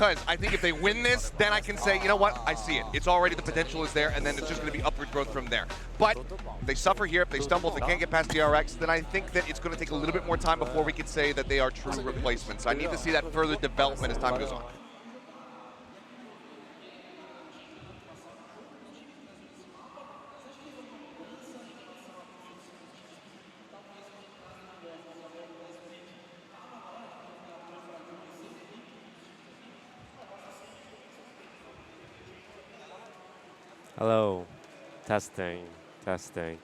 because I think if they win this, then I can say, you know what, I see it. It's already, the potential is there, and then it's just going to be upward growth from there. But if they suffer here, if they stumble, if they can't get past DRX, then I think that it's going to take a little bit more time before we can say that they are true replacements. I need to see that further development as time goes on. Hello. Testing. Testing.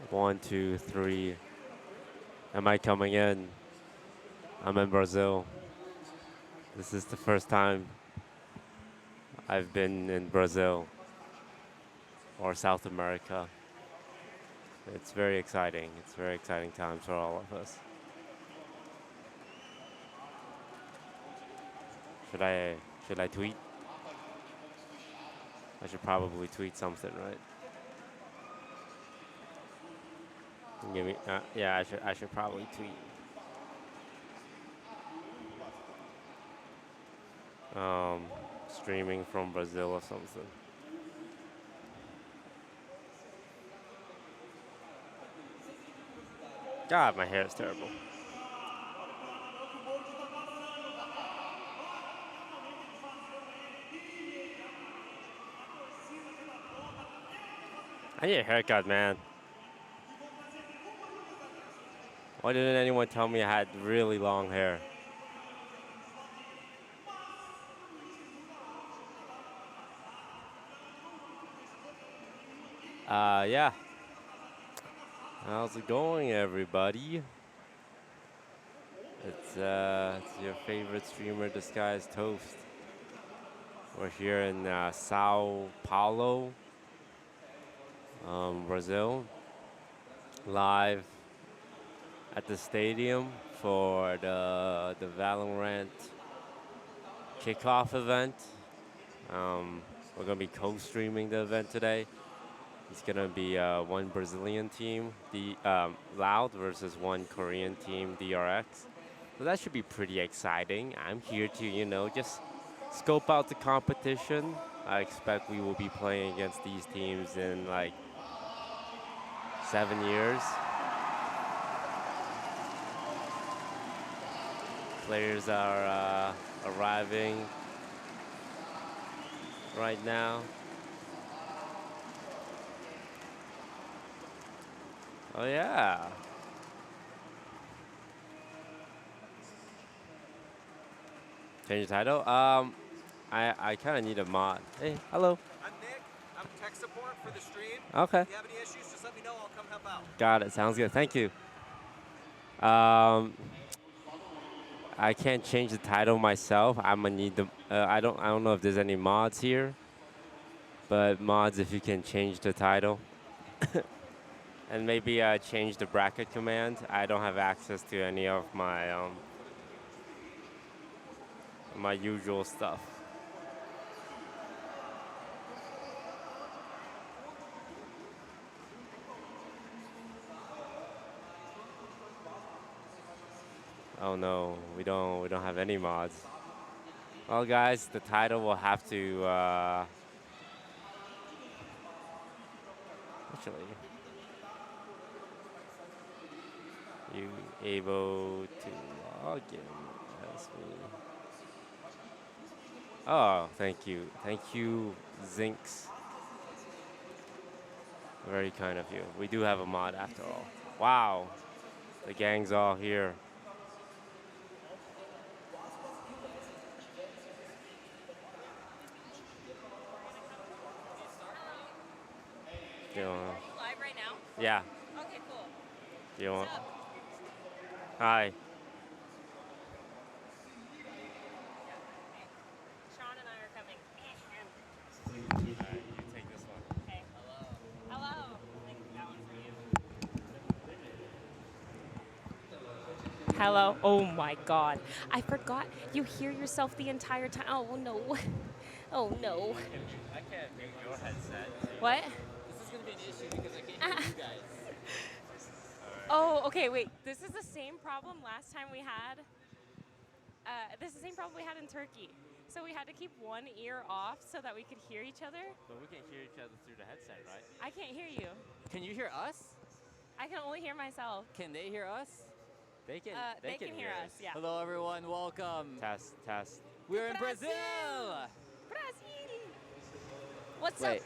1, 2, 3. Am I coming in? I'm in Brazil. This is the first time I've been in Brazil or South America. It's very exciting. It's very exciting times for all of us. Should I tweet? I should probably tweet something, right? Give me, yeah, I should probably tweet. Streaming from Brazil or something. God, my hair is terrible. I need a haircut, man. Why didn't anyone tell me I had really long hair? Yeah. How's it going, everybody? It's your favorite streamer, Disguised Toast. We're here in Sao Paulo, Brazil, live at the stadium for the Valorant kickoff event. We're gonna be co-streaming the event today. It's gonna be one Brazilian team, the Loud, versus one Korean team, DRX. So that should be pretty exciting. I'm here to, just scope out the competition. I expect we will be playing against these teams in like 7 years. Players are arriving right now. Oh yeah. Change the title? I kind of need a mod. Hey, hello. I'm Nick. I'm tech support for the stream. Okay. If you have any issues, just let me know. I'll come help out. Got it. Sounds good. Thank you. I can't change the title myself. I'm gonna need the. I don't know if there's any mods here, but mods, if you can change the title, and maybe change the bracket command. I don't have access to any of my my usual stuff. Oh no, we don't have any mods. Well, guys, the title will have to actually. You able to log in as me? Oh, thank you, Zinx. Very kind of you. We do have a mod after all. Wow, the gang's all here. Do you wanna? Are you live right now? Yeah. Okay, cool. Do you want? What's up? Hi. Sean and I are coming. Alright, you take this one. Okay. Hello. Hello. I think that one for you. Hello. Oh my God. I forgot. You hear yourself the entire time. Oh no. Oh no. I can't mute your headset. What? This is going to be an issue because I can't hear you guys. Oh, okay, wait. This is the same problem last time we had. This is the same problem we had in Turkey. So we had to keep one ear off so that we could hear each other. But we can hear each other through the headset, right? I can't hear you. Can you hear us? I can only hear myself. Can they hear us? They can. They can hear us. Yeah. Hello, everyone. Welcome. Test, test. We're in Brazil. Brazil. Brazil. What's Wait.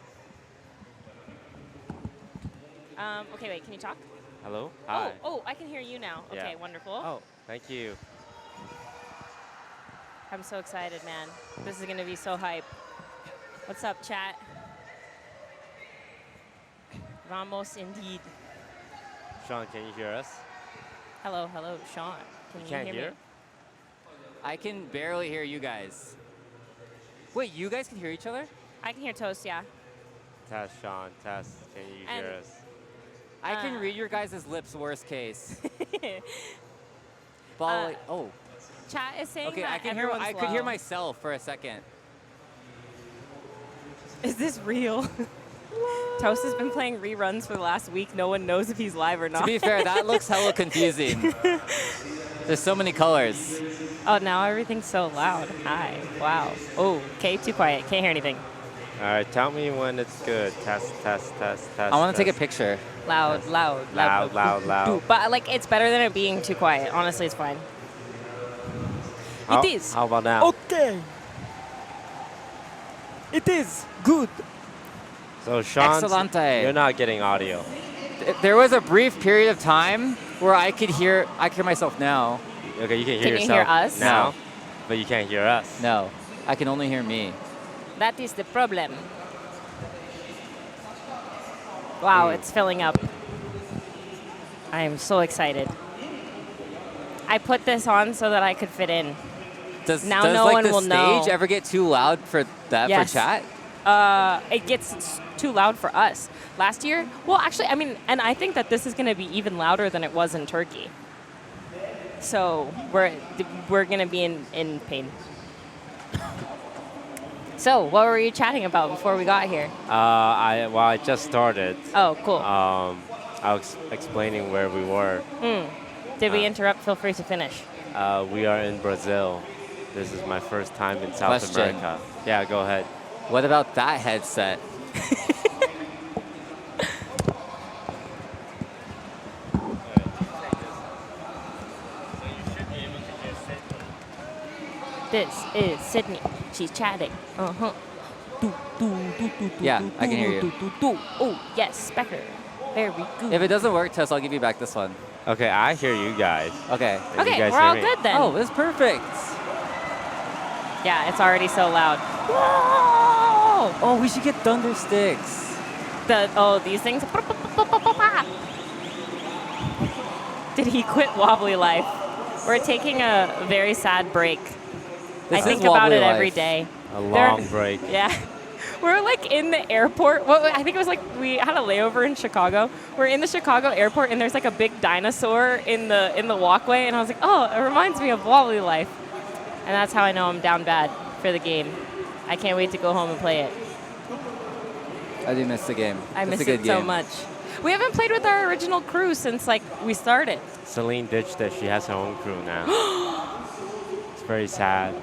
up? Okay, wait. Can you talk? Hello. Hi. Oh, I can hear you now. Yeah. Okay, wonderful. Oh, thank you. I'm so excited, man. This is gonna be so hype. What's up, chat? Vamos indeed. Sean, can you hear us? Hello, Sean. Can you can't hear hear? me? I can barely hear you guys. Wait, you guys can hear each other? I can hear Toast, yeah. Test, Sean. Test. Can you And- hear us? I can read your guys' lips, worst case. But oh, Chat is saying okay. that I can hear. everyone's I could hear low. myself for a second. Is this real? Toast has been playing reruns for the last week. No one knows if he's live or not. To be fair, that looks hella confusing. There's so many colors. Oh, now everything's so loud. Hi. Wow. Oh, okay, too quiet. Can't hear anything. All right. Tell me when it's good. Test, test, test, test. I want to take a test. picture. Loud, loud, Loud, loud, loud. But like, it's better than it being too quiet. Honestly, it's fine. How, It is. How about now? Okay. It is good. So Sean, Excellente. you're not getting audio. There was a brief period of time where I could hear myself now. Okay, you can hear Can you yourself hear us? now, No. but you can't hear us. No, I can only hear me. That is the problem. Wow, it's filling up. I am so excited. I put this on so that I could fit in. Does Now does no like one the will know. stage ever get too loud for that Yes. for chat? It gets too loud for us. Last year, well, actually, I mean, and I think that this is going to be even louder than it was in Turkey. So we're going to be in pain. So what were you chatting about before we got here? I just started. Oh, cool. I was explaining where we were. Did we interrupt? Feel free to finish. We are in Brazil. This is my first time in South Question. America. Yeah, go ahead. What about that headset? This is Sydney. She's chatting. Uh-huh. Yeah, I can hear you. Oh, yes, Becker. Very good. If it doesn't work, Tess, I'll give you back this one. Okay, I hear you guys. Okay. You Okay, guys we're hear all me? good then. Oh, this is perfect. Yeah, it's already so loud. Oh, we should get thunder sticks. These things. Did he quit Wobbly Life? We're taking a very sad break. I This think is about Wobbly it every Life. day. A long break. Yeah. We're like in the airport. Well, I think it was like we had a layover in Chicago. We're in the Chicago airport and there's like a big dinosaur in the walkway and I was like, oh, it reminds me of Wobbly Life. And that's how I know I'm down bad for the game. I can't wait to go home and play it. I do miss the game. I It's miss a good it so game. much. We haven't played with our original crew since like we started. Celine ditched it. She has her own crew now. It's very sad.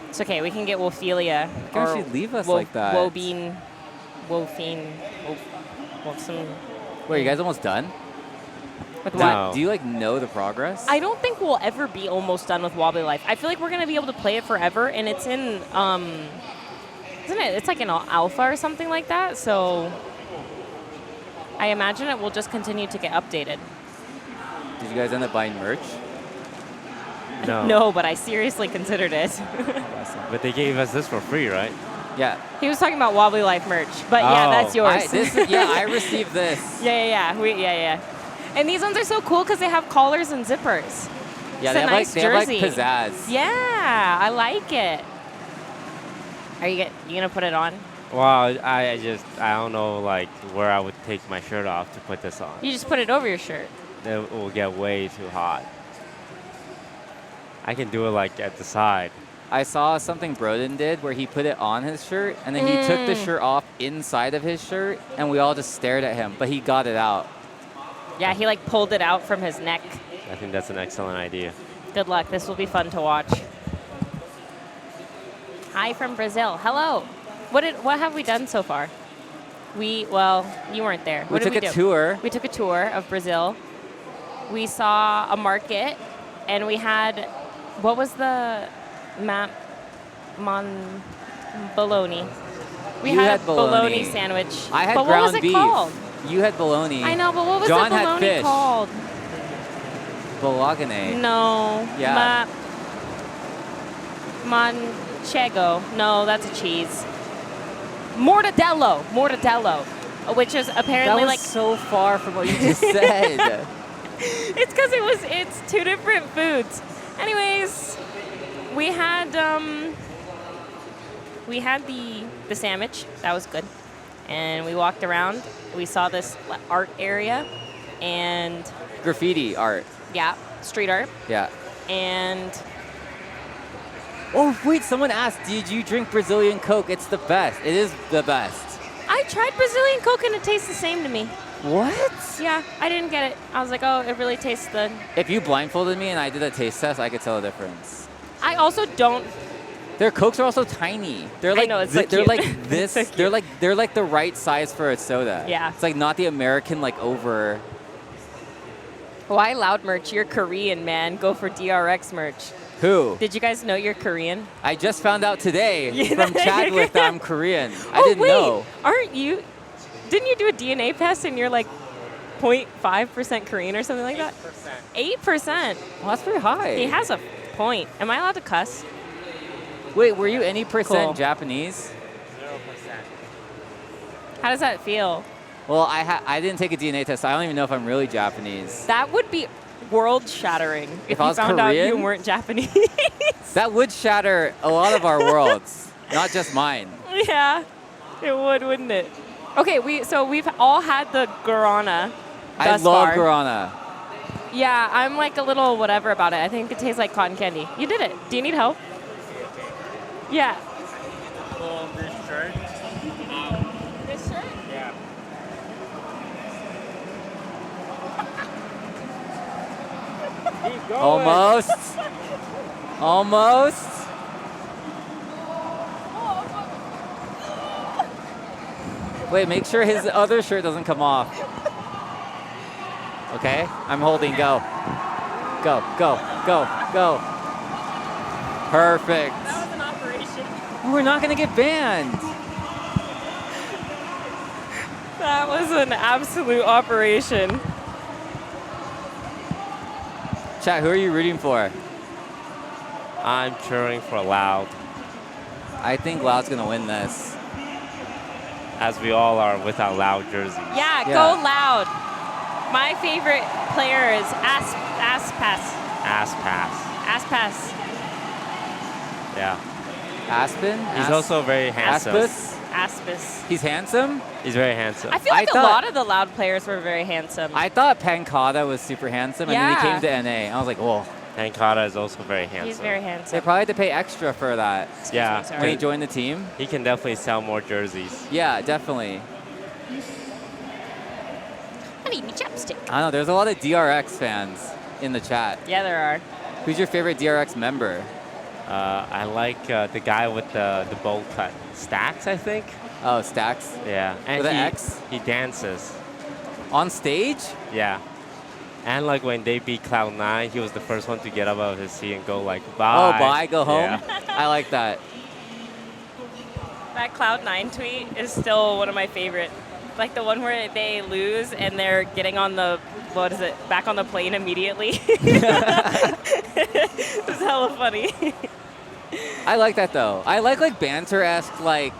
It's okay, we can get Wolfelia. Why can't she leave us like that? Wolfine. Wolfsome. Wait, you guys almost done? With No. what? Do you like know the progress? I don't think we'll ever be almost done with Wobbly Life. I feel like we're gonna be able to play it forever, and it's in isn't it? It's like an alpha or something like that. So I imagine it will just continue to get updated. Did you guys end up buying merch? No. No, but I seriously considered it. But they gave us this for free, right? Yeah. He was talking about Wobbly Life merch, but yeah, Oh. that's yours. I received this. Yeah. And these ones are so cool because they have collars and zippers. Yeah, It's they a have nice like jersey. pizzazz. Yeah, I like it. Are you gonna put it on? Well, I don't know like where I would take my shirt off to put this on. You just put it over your shirt. It will get way too hot. I can do it like at the side. I saw something Broden did where he put it on his shirt and then he took the shirt off inside of his shirt and we all just stared at him, but he got it out. Yeah, he like pulled it out from his neck. I think that's an excellent idea. Good luck. This will be fun to watch. Hi from Brazil. Hello. What have we done so far? Well, you weren't there. We What did took we a do? tour. We took a tour of Brazil. We saw a market, and we had, what was the map? Bologna. We You had had a bologna. sandwich. I had but ground what was it beef. called? You had bologna. I know, but what was John the had bologna fish. called? Bologna. No. Yeah. Manchego. No, that's a cheese. Mortadello, which is That apparently was like so far from what you just said. it's because it's two different foods. Anyways, we had the sandwich. That was good. And we walked around. We saw this art area and Graffiti art. yeah, street art. Yeah. And Oh, wait, someone asked, did you drink Brazilian Coke? It's the best. It is the best. I tried Brazilian Coke and it tastes the same to me. What? Yeah, I didn't get it. I was like, oh, it really tastes good. If you blindfolded me and I did a taste test, I could tell the difference. I also don't. Their Cokes are also tiny. They're like know, it's so they're cute. like this. So cute. they're like the right size for a soda. Yeah. It's like not the American like over. Why Loud merch? You're Korean, man. Go for DRX merch. Who? Did you guys know you're Korean? I just found out today Yeah. from Chadwick that I'm Korean. I oh, didn't wait. know. Aren't you? Didn't you do a DNA test and you're like 0.5% Korean or something like that? 8%. Well, that's pretty high. He has a point. Am I allowed to cuss? Wait, were you any percent Cool. Japanese? How does that feel? Well, I didn't take a DNA test. So I don't even know if I'm really Japanese. That would be world-shattering if I you was found out you Korean? weren't Japanese. That would shatter a lot of our worlds, not just mine. Yeah, it would, wouldn't it? Okay, we've all had the guarana. I thus love far. guarana. Yeah, I'm like a little whatever about it. I think it tastes like cotton candy. You did it. Do you need help? Yeah. This shirt? This shirt? Yeah. Keep going. Almost. Almost. Wait, make sure his other shirt doesn't come off. Okay, I'm holding. Go. Go, go, go, go. Perfect. That was an operation. We're not going to get banned. That was an absolute operation. Chat, who are you rooting for? I'm cheering for Loud, I think Loud's going to win this. as we all are with our Loud jerseys. Yeah, Yeah. go Loud. My favorite player is Aspas. Ass pass. Aspas. Yeah. Aspen? He's also very handsome. Aspis? Aspis. He's handsome? He's very handsome. I feel like I a thought- lot of the Loud players were very handsome. I thought Pancada was super handsome, and then he Yeah. came to NA. I was like, whoa. Pancada is also very handsome. He's very They handsome. probably had to pay extra for that Yeah. sorry. when he joined the team. He can definitely sell more jerseys. Yeah, definitely. I need me chapstick. I don't know. There's a lot of DRX fans in the chat. Yeah, there are. Who's your favorite DRX member? I like the guy with the bowl cut. Stacks, I think? Oh, Stacks. Yeah. And With an he, X? he dances. On stage? Yeah. And like when they beat Cloud9, he was the first one to get up out of his seat and go like, bye. Oh, bye, go home? Yeah. I like that. That Cloud9 tweet is still one of my favorite. Like the one where they lose and they're getting on the, what is it, back on the plane immediately. It's hella funny. I like that, though. I like banter-esque, like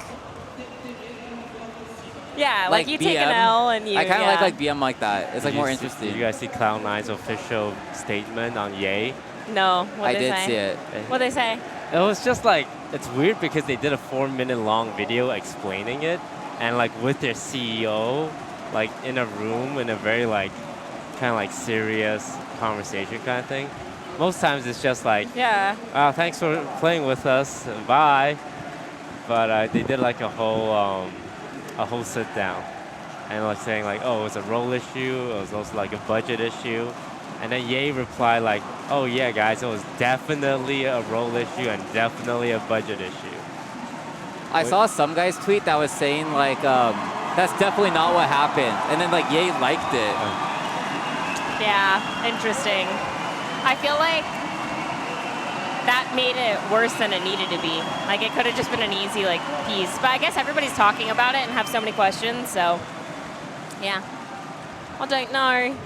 Yeah, like you BM. take an L and you. I kind of yeah. like BM like that. It's like more Did interesting. you guys see Cloud9's official statement on Yay? No, what I they did say? see it. What they say? It was just like, it's weird because they did a 4-minute long video explaining it, and like with their CEO, like in a room in a very like, kind of like serious conversation kind of thing. Most times it's just like, Yeah. thanks for playing with us, bye. But they did like a whole sit down, and like saying like, oh, it's a role issue. It was also like a budget issue. And then Ye replied like, "Oh yeah, guys, it was definitely a role issue and definitely a budget issue." I saw some guy's tweet that was saying like, that's definitely not what happened. And then like Ye liked it. Yeah, interesting. I feel like that made it worse than it needed to be. Like it could have just been an easy like piece. But I guess everybody's talking about it and have so many questions, so yeah. I don't know.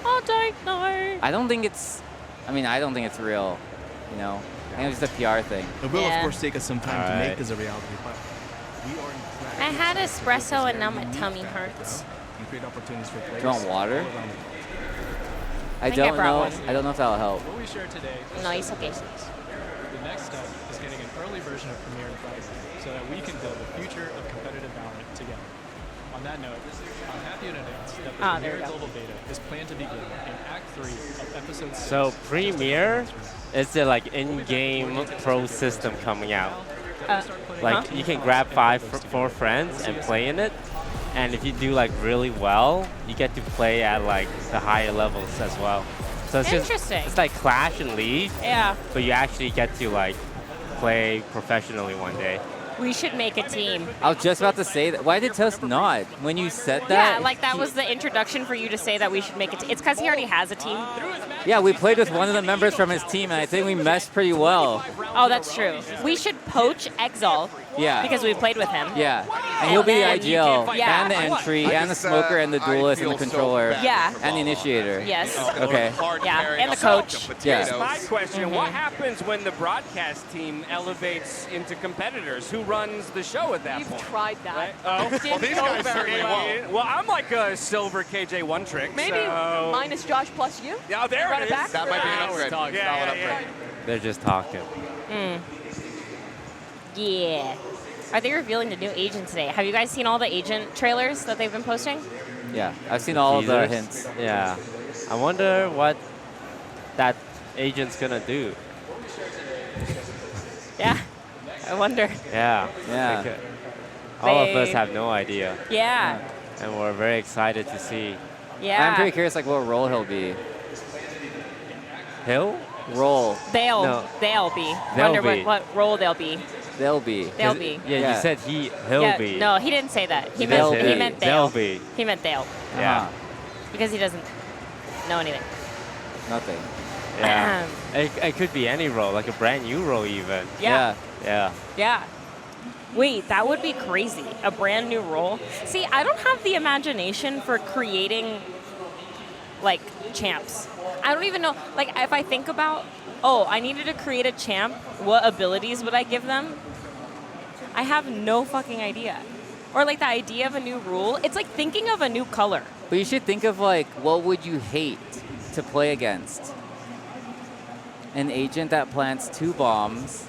I don't know. I don't think it's real, you know? I think it's just a PR thing. It will, Yeah. of course, take us some time to Alright. make this a reality, but we are incredibly I had excited espresso for and now my unique tummy background hurts. and create opportunities for players Do you want water? all around the world. I think I don't brought know. one. I don't know if that'll help. What we share today is No, it's okay. the next step is getting an early version of Premiere in place so that we can build the future of competitive Valorant together. On that note, I'm happy to announce that the Ah, there Premiere we go. Global Beta is planned to begin in Act 3 of Episode 6. So Premiere is the like in-game pro system coming out. Like you can grab 4 friends and play in it, and if you do like really well, you get to play at like the higher levels as well. So it's Interesting. It's like Clash and League, Yeah, but you actually get to like play professionally one day. we should make a team. I was just about to say that. Why did Toast nod when you said that? Yeah, like that was the introduction for you to say that we should make a team. It's because he already has a team. Yeah, we played with one of the members from his team, and I think we meshed pretty well. Oh, that's true. We should poach Exalt Yeah. because we played with him. Yeah, and he'll be the then you IGL, Yeah. and the entry, I and the just, smoker, and the I duelist, and the feel so controller, bad Yeah. for and the Bala. initiator. Yes. Okay. Yeah, and the coach. Yeah. My question, what happens when the broadcast team elevates into competitors? Who runs the show at that point? Tried that. Right? Oh, Well, these guys certainly won't. well, I'm like a silver KJ1 trick. Maybe so. minus Josh plus you. Yeah, there Run it it is. back? That might be an upgrade. Yeah, Solid yeah, upgrade. They're just talking. Yeah. Are they revealing the new agent today? Have you guys seen all the agent trailers that they've been posting? Yeah, I've seen all of the Teasers. hints. Yeah. I wonder what that agent's gonna do. Yeah. I wonder. Yeah. Yeah. Like, all of us They- have no idea, Yeah. and we're very excited to see. Yeah. I'm pretty curious, like, what role he'll be. Hill? Role. They'll No. be. They'll Wonder be. what role they'll be. They'll be. They'll be. Yeah, Yeah. you said he'll Yeah, be. no, he didn't say that. He He meant did say he that. meant They'll they'll. be. He meant they'll Yeah. because he doesn't know anything. Nothing. Yeah. It could be any role, like a brand new role even. Yeah. Yeah. Yeah. Wait, that would be crazy. A brand new role. See, I don't have the imagination for creating like champs. I don't even know. Like, if I think about, oh, I needed to create a champ, what abilities would I give them? I have no fucking idea. Or like the idea of a new rule. It's like thinking of a new color. But you should think of, like, what would you hate to play against? An agent that plants 2 bombs,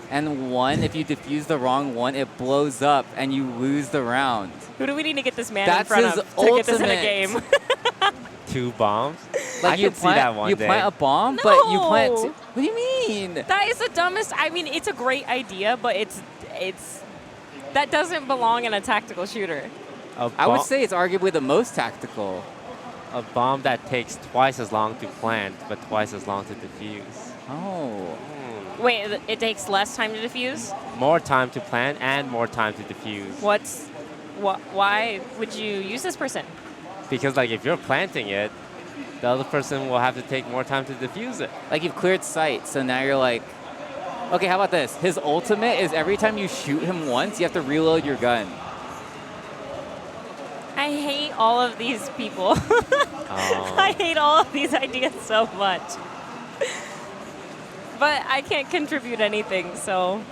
and one, if you defuse the wrong one, it blows up and you lose the round. Who do we need to get this man That's in front his of to get this in a ultimate. game? 2 bombs. Like, I you can see plant, that one you day. plant a bomb, but you plant. No. What do you mean? That is the dumbest. I mean, it's a great idea, but it's that doesn't belong in a tactical shooter. I would say it's arguably the most tactical. a bomb that takes twice as long to plant, but twice as long to defuse. Oh. Wait, it takes less time to defuse? More time to plant and more time to defuse. Why would you use this person? Because like if you're planting it, the other person will have to take more time to defuse it. Like you've cleared sight, so now you're like, okay, how about this? His ultimate is every time you shoot him once, you have to reload your gun. I hate all of these people. I hate all of these ideas so much. But I can't contribute anything, so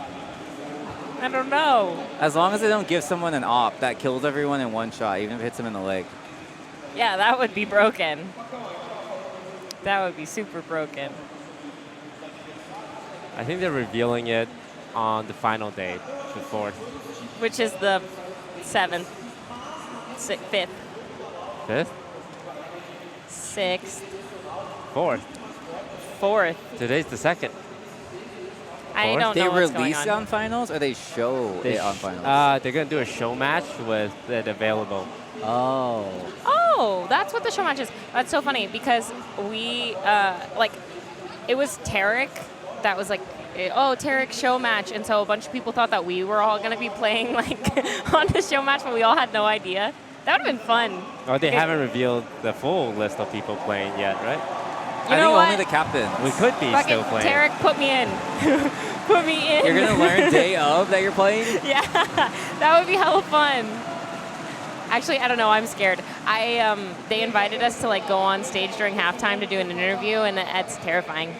I don't know. As long as they don't give someone an op that kills everyone in one shot, even if it hits him in the leg. Yeah, that would be broken. That would be super broken. I think they're revealing it on the final day, the 4th. Which is the 7th, 5th, 5th? 6th, 4th. 4th. Today's the 2nd. I don't They know what's going release it on finals or they show it on finals? They're going to do a show match with it available. Oh, that's what the show match is. That's so funny because we, it was Tarek that was like, oh, Tarek show match. And so a bunch of people thought that we were all going to be playing like on the show match, but we all had no idea. That would have been fun. Oh, they haven't revealed the full list of people playing yet, right? I think only the captain. We could be Fucking still playing. Tarek, put me in. Put me in. You're going to learn day of that you're playing? Yeah, that would be hella fun. Actually, I don't know. I'm scared. They invited us to like go on stage during halftime to do an interview, and it's terrifying.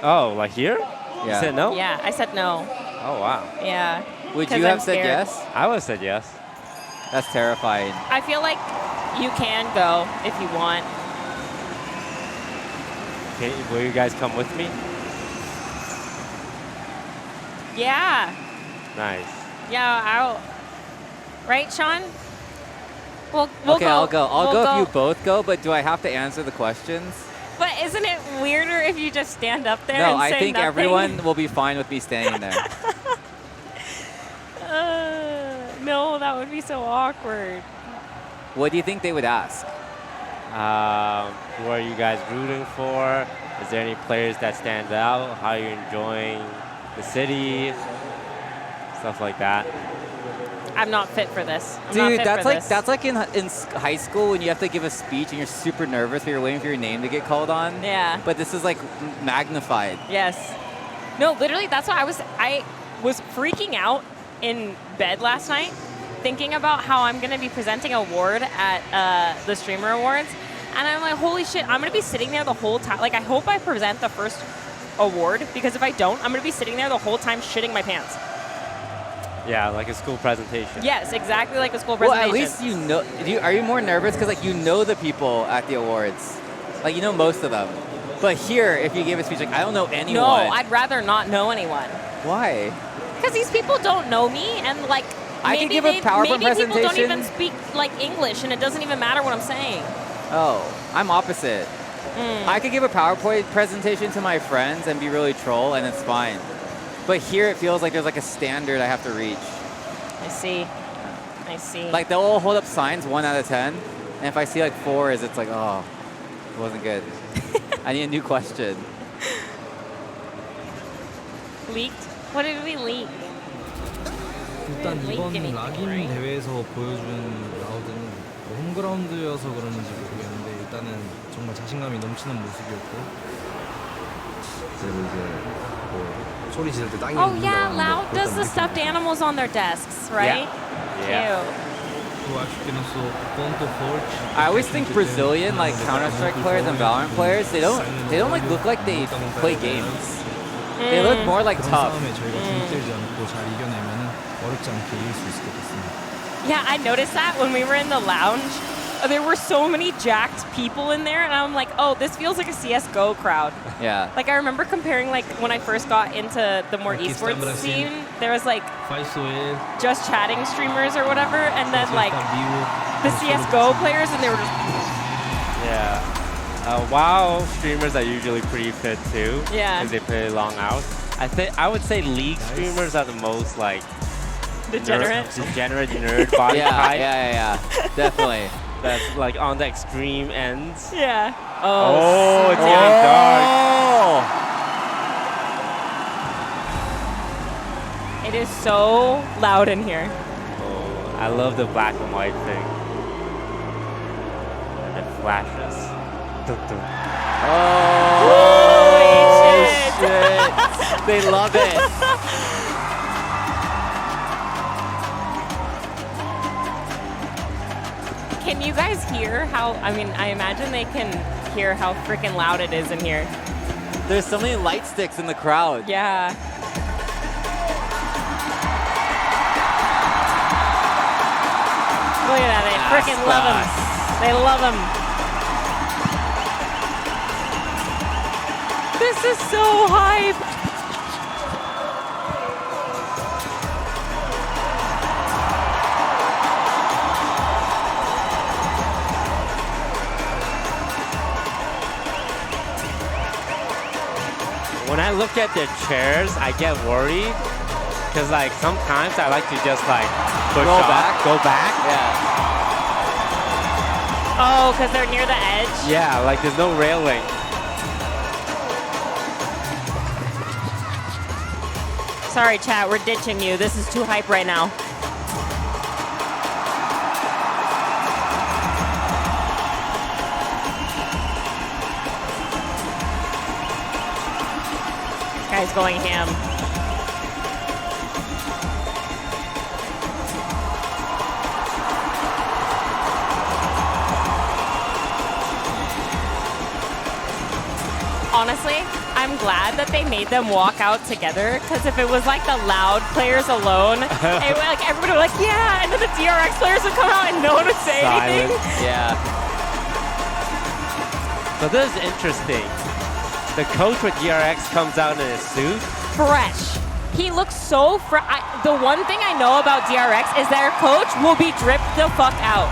Oh, like here? Yeah. You said no? Yeah, I said no. Oh, wow. Yeah. Would 'cause you I'm have said scared. yes? I would have said yes. That's terrifying. I feel like you can go if you want. Okay, will you guys come with me? Yeah. Nice. Yeah, I'll. Right, Sean? We'll Okay, go. I'll go. I'll We'll go if you both go, but do I have to answer the questions? But isn't it weirder if you just stand up there No, and I say think nothing? everyone will be fine with me standing there. No, that would be so awkward. What do you think they would ask? Who are you guys rooting for? Is there any players that stand out? How are you enjoying the city? Stuff like that. I'm not fit for this. I'm not Dude, fit for this. that's like in high school when you have to give a speech and you're super nervous but you're waiting for your name to get called on. Yeah. But this is like magnified. Yes. No, literally, that's why I was freaking out in bed last night, thinking about how I'm going to be presenting an award at the Streamer Awards. And I'm like, holy shit, I'm going to be sitting there the whole time. Like, I hope I present the first award, because if I don't, I'm going to be sitting there the whole time shitting my pants. Yeah, like a school presentation. Yes, exactly like a school Well, presentation. at least you know. Are you more nervous because like you know the people at the awards, like you know most of them. But here, if you gave a speech, like I don't know anyone. No, I'd rather not know anyone. Why? Because these people don't know me, and like I could give a PowerPoint maybe people don't presentation. even speak like English, and it doesn't even matter what I'm saying. Oh, I'm opposite. I could give a PowerPoint presentation to my friends and be really troll, and it's fine. But here it feels like there's like a standard I have to reach. I see. I see. Like they'll all hold up signs 1 out of 10, and if I see like 4s, it's like, oh, it wasn't good. I need a new question. Leaked? What did we leak? 일단 Link 이번 anything, 락인 right? 대회에서 보여준 라우드는 홈그라운드여서 그런지 모르겠는데 일단은 정말 자신감이 넘치는 모습이었고 그리고 이제 뭐 소리 지를 때 땅이 Oh yeah, Loud does the stuffed animals on their desks, right? Yeah. 또 아쉽게는서 본토 폴치 I always think Brazilian like Counter-Strike players and Valorant players, they don't like look like they play games. They look more like 그런 tough. 싸움에 저희가 힘들지 않고 잘 이겨내면은 어렵지 않게 이길 수 있을 것 같습니다. Yeah, I noticed that when we were in the lounge. There were so many jacked people in there, and I'm like, oh, this feels like a CSGO crowd. Yeah. Like, I remember comparing, like, when I first got into the more esports scene, there was, like, 파이소에 just chatting streamers or whatever, and then, like, the CSGO players, and they were just... Yeah. WoW streamers are usually pretty fit too. Yeah. Because they play long hours. I would say League streamers are the most like Degenerate? degenerate nerd body Yeah, type. yeah. Definitely. That's like on the extreme ends. Yeah. Oh, it's getting dark. It is so loud in here. Oh, I love the black and white thing. And it flashes. Dun, dun. Oh, shit. They love it. Can you guys hear how, I mean, I imagine they can hear how freaking loud it is in here. There's so many light sticks in the crowd. Yeah. Look at that, they freaking love him. They love him. This is so hype. When I look at their chairs, I get worried. Because like sometimes I like to just like push Go off, back? go back. Yeah. Oh, because they're near the edge? Yeah, like there's no railing. Sorry, chat, we're ditching you. This is too hype right now. Guy's going ham. Honestly, I'm glad that they made them walk out together, because if it was like the Loud players alone, like everybody would be like, yeah, and then the DRX players would come out and no one would say anything. Yeah. So this is interesting. The coach with DRX comes out in a suit. Fresh. He looks so fresh. The one thing I know about DRX is their coach will be dripped the fuck out.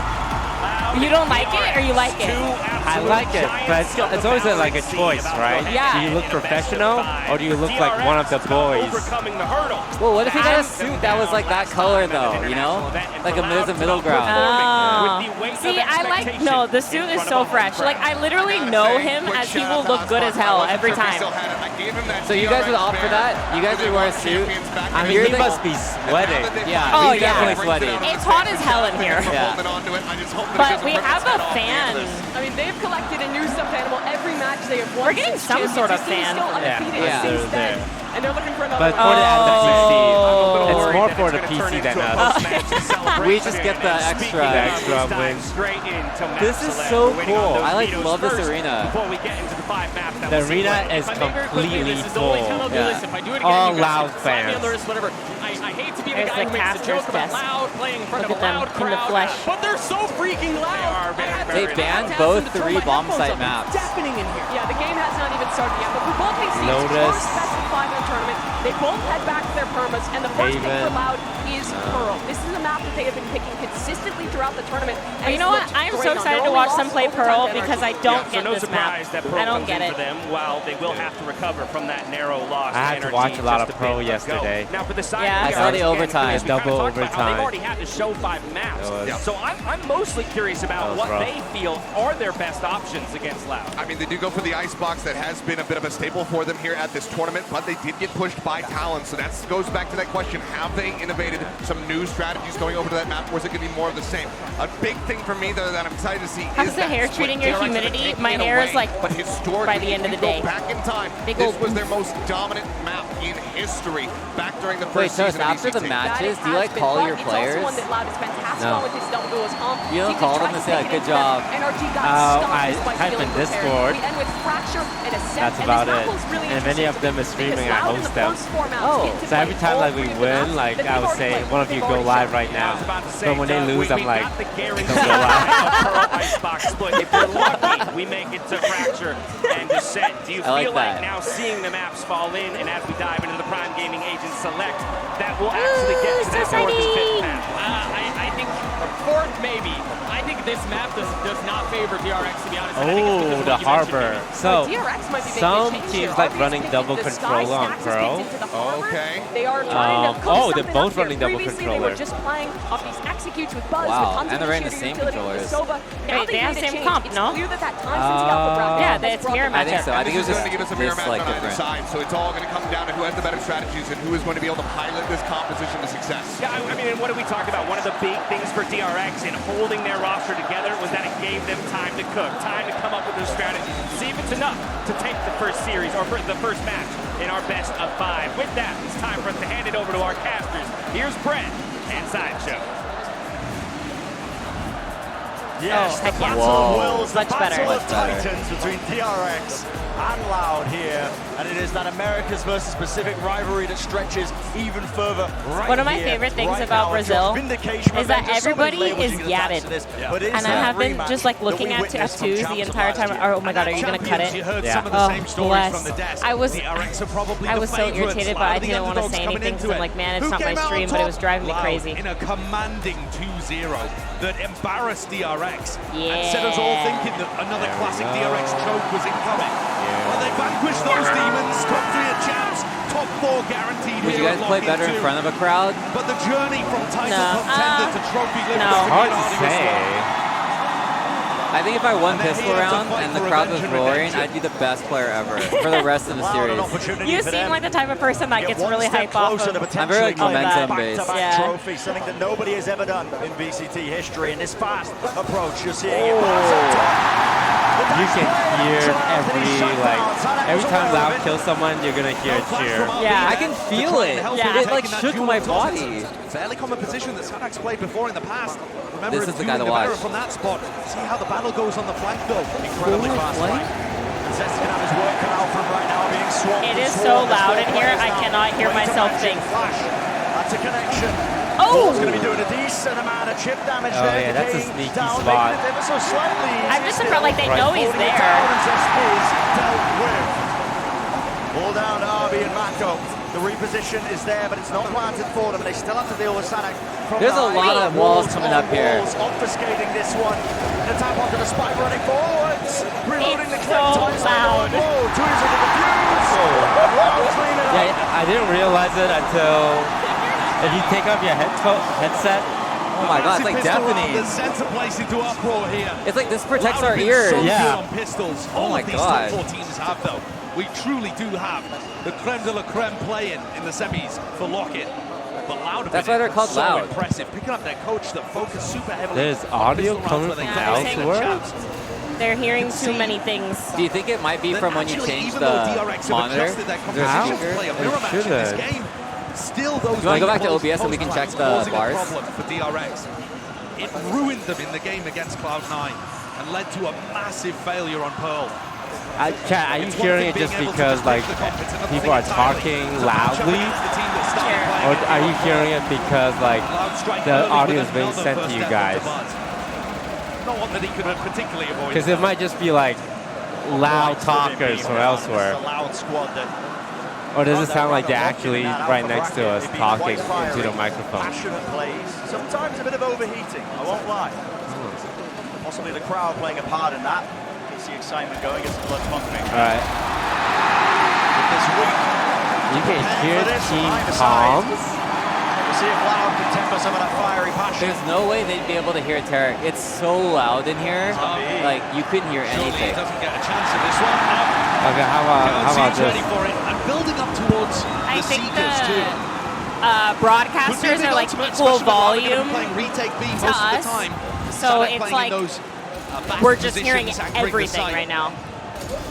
You don't like it or you like it? I like it, but it's always like a choice, right? Yeah. Do you look professional or do you look like one of the boys? Well, what if he got a suit that was like that color though, you know? Like there's a middle ground. See, I like, no, the suit is so fresh. Like, I literally know him as he will look good as hell every time. So you guys would opt for that? You guys would wear a suit? I mean, he must be sweating. Yeah, Oh, he's yeah. definitely sweating. It's hot as hell in here. Yeah. But we have a fan. I mean, they've collected a new stuffed animal every match they have won. We're getting some sort of fan. Still undefeated Yeah, since they're then. there. And they're looking for another But for one. the PC, Oh. it's more for the PC than us. We just get the extra. The extra win. This is so cool. I love this arena. The arena is completely full. Yeah. All Loud fans. I hate to be the There's guy the who makes a joke caster's about desk. Loud playing in front Look of a at them loud in the crowd, flesh. but they're so freaking loud. They banned both 3 bomb site maps. Deafening in here. Yeah, the game has not even started yet, but for both these teams, Lotus. first best of 5 in the tournament, they both head back to their permas, and the first pick Haven. for Loud is Pearl. This is a map that they have been picking consistently throughout the tournament. But you know what? I am so excited to watch them play Pearl because I don't get this map. I don't get it. For them, while they will have to recover from that narrow loss. I had to watch a lot of Pro yesterday. Now for the side, Yeah. I saw the overtime. Double They've overtime. already had to show 5 maps. Yeah. So I'm mostly curious That about was what rough. they feel are their best options against Loud. I mean, they do go for the icebox. That has been a bit of a staple for them here at this tournament, but they did get pushed by Talon. So that goes back to that question: have they innovated some new strategies going over to that map, or is it going to be more of the same? A big thing for me, though, that I'm excited to see How's is the that hair split. treating your DRX have been humidity? taking My it hair is away, like but historically, by the end of the if you day. go back in time, They this go- was their most dominant map in history back during the Wait, first so season of after the VCT. matches, do you That like has call been your fun. players? It's also one that Loud is fantastic No. on with his double duels. You don't He call tried them to to say, take like, it good into them. job? NRG got Oh, stumped I despite type feeling in prepared. Discord. We end with Fracture and a set, That's and about this map it. was really And if any of them is interesting streaming, because I Loud in host the them. first 4 maps Oh. get to So every play time all like we 3 of the win, maps like that I they've would already say, played. one of you They've go already live shown. right now. But when they lose, I'm like, don't go live. Pearl Icebox split. If we're lucky, we make it to Fracture and Descent. Do you I like feel like that. now seeing the maps fall in, and as we dive into the Prime Gaming Agent Select, that will actually get to that so fourth and exciting. fifth map? I think fourth maybe. I think this map does not favor DRX, to be honest. And I think it's because Oh, of the what you mentioned, harbor. Jimmy. So DRX might be making a some change teams here. like RB's running picking double the Sky controller on Staxes Pro. into the harbor. Okay. They are trying to cook oh, they're something both up here. running double Previously, controller. They were just playing off these executes with Buzz, Wow, with tons and of they're running the shooter same utility with controllers. Sova. Now Wait, they have made a same change. comp, It's no? clear that that time since the Alpha bracket Yeah, has it's brought mirror them I think matchup. so. I And think this it was is going to give us a just mirror this match like on either different. side, so it's all going to come down to who has the better strategies and who is going to be able to pilot this composition to success. Yeah, I mean, and what did we talk about? One of the big things for DRX in holding their roster together was that it gave them time to cook, time to come up with their strategy, see if it's enough to take the first series or for the first match in our best of 5. With that, it's time for us to hand it over to our casters. Here's Brett and Sideshow. Yes, the heck yeah. battle of wills, the Much better. battle of Much better. titans between DRX and Loud here, and it is that Americas versus Pacific rivalry that stretches even further right One of my here, favorite things right about now. Brazil Vindication is that remains. There's so many everybody labels is you can attach yadded. to this, but it is And I that have been rematch just like that looking we at witnessed from tattoos the champs of entire last time. year. Oh my And god, at are you gonna cut Champions, it? You heard Yeah. some of the Oh, same stories bless. from the desk. I was DRX are probably I the was so favorites. irritated, but Loud I are the didn't want to underdogs say coming anything into because I'm it. like, man, it's Who not my came out on stream, but it was top? driving me Loud crazy. in a commanding 2-0 that embarrassed DRX and Yeah. set us all thinking that another classic DRX choke was incoming. Well, they vanquished those demons, top 3 at champs, top 4 guaranteed. Would you here guys at play Lock-In better in 2. front of a crowd? But the journey from title No. contender to trophy no. lift Hard to was say. long. I think if I won pistol round and the crowd was roaring, I'd be the best player ever for the rest of the series. You seem like the type of person that gets really hype off of. I'm very like momentum based. Back-to-back trophy, something that nobody has ever done in VCT history. In this fast approach, you're seeing it. You can hear every time Loud kills someone, you're gonna hear a cheer. Yeah. I can feel it. Yeah. It like shook my body. Fairly common position that Sadak's played before in the past. Remember, This is the guy to watch. from that spot. See how the battle goes on the flank though. Incredibly fast flank. Zest's gonna have his work cut out from right now, being swamped. It is so loud in here, I cannot hear myself think. Flash. That's a connection. Oh! He's going to be doing a decent amount of chip damage Oh, there. yeah, that's a Decaying sneaky down, spot. making it ever so slightly I'm easy just still. surprised like they know he's Holding it there. down, and Zest is dealt with. All down to Arby and Mako. The reposition is there, but it's not planted for them, and they still have to deal with Sadak. There's a lot of walls coming up here. Obfuscating this one. An attack onto the spike, running forwards. Reloading the It's clip. so Times loud. Two is into the fuse. Wow, clean it up. Yeah, I didn't realize it until if you take off your headset. Oh my god, it's like deafening. The center place into uproar here. It's like this protects Loud our have been ears. So Yeah. good on pistols. Oh All my of these God. top 4 teams have though. We truly do have the creme de la creme playing in the semis for Lockett. But Loud have That's been why they're called so Loud. impressive. Picking up their coach that focused super heavily. There's on audio pistol rounds coming where they from can take the elsewhere? chance. They're hearing too many things. Do you think it might be Then from when you actually, change even though the DRX have monitor? adjusted their There's composition to speaker. play a mirror match in this game, still those You wanna go back to late OBS and we can check post the rounds causing a bars? problem for DRX. It ruined them in the game against Cloud9 and led to a massive failure on Pearl. Chat, are you It's one hearing thing it just being able to because break like the comp, it's another people thing are entirely talking to match up loudly, against the team that started Sure. playing or it are you before. hearing it because like Loud strike the early audio with is being another sent to first you step guys? of the buzz. Not one that he could have particularly avoided. Because it might just be like loud Right, talkers being from around. elsewhere. It's a loud squad that Or does it sound like they're actually right next to us talking into the microphone? passionate plays, sometimes a bit of overheating, I won't lie. Possibly the crowd playing a part in that. Gets the excitement going, gets the blood pumping. Alright. This week, You can hear for this, Team behind the side. Comms. We'll see if Loud can temper some of that fiery passion. There's no way they'd be able to hear Tarek. It's so loud in here. Like you couldn't hear Surely he anything. doesn't get a chance in this one. Okay, how about ready this? for it and building up towards I the think Seekers too. broadcasters are like equal volume to us. So it's like we're just hearing everything right now.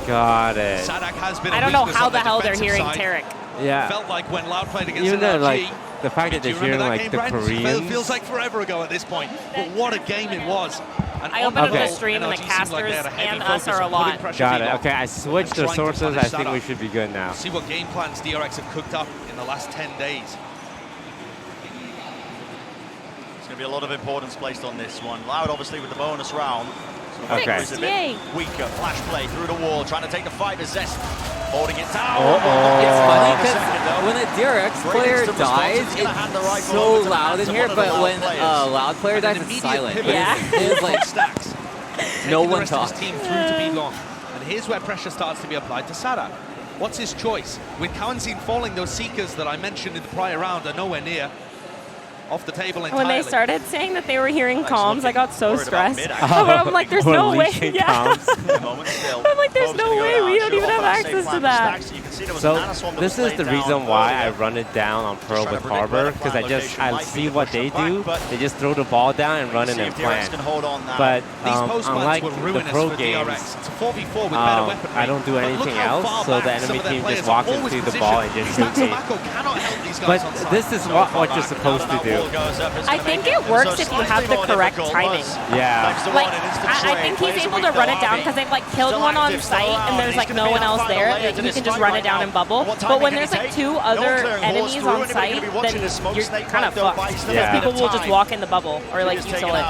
Got it. I don't know how the hell they're hearing Tarek. Yeah. Felt like when Loud played against Even though NRG, like the fact that do they're you remember hearing that like game, the Brent? Koreans. Feels like forever ago at this point, but what a game it was. And I opened up Okay. the stream and the NRG seemed like they had casters a heavy and us focus are a on lot. putting pressure Got deep it. on. Okay, I switched the And trying to sources. punish I think that we up. should be good now. See what game plans DRX have cooked up in the last 10 days. There's going to be a lot of importance placed on this one. Loud, obviously, with the bonus round. So Okay. it's a bit Yay. weaker. Flash play through the wall, trying to take the fight to Zest. Holding it down. It's funny In a second, because though. when a DRX Great player instant response. dies, He's gonna hand the it's rifle so over to the loud hands in of here. one of the But Loud when players. a loud player And an dies, it's immediate silent. pivot Yeah. It's like Stacks. no Taking the one rest of talks. his team through to be long. And here's where pressure starts to be applied to Sadak. What's his choice? With Kawanzin falling, those Seekers that I mentioned in the prior round are nowhere near. Off the table entirely. When they started saying that they were hearing comms, I got so Worried about stressed. mid, I'm like, there's We're no way. leaking Yeah. comms. Moment still. I'm like, there's Probes no gonna go way down. we don't Should even go have off on the access same to plan that. Stacks. You can see there was So a nanoswarm that this was is the laid reason down why I earlier. run it down on Pearl trying with to predict where Harbor the because I plan just location I might be see to what push they them do. back, but They just throw the ball down and run in See and if DRX plant. can hold on now. But These post plans unlike were the ruinous pro for games, DRX. It's a 4v4 with better weaponry. I don't do But anything look how else, far so the back some enemy of their team players just are walks always into the ball and positioned. just Stacks shoots and it. Mako cannot help these guys But on side. this is what you're supposed to do. I think it works if you have the correct timing. Yeah. Like, I think he's able to run it down because they've like killed one on site and there's like no one else there. That he can just run it down and bubble. But when there's like two other enemies on site, then you're kind of fucked. Because Yeah. people will just walk in the bubble or like you kill it.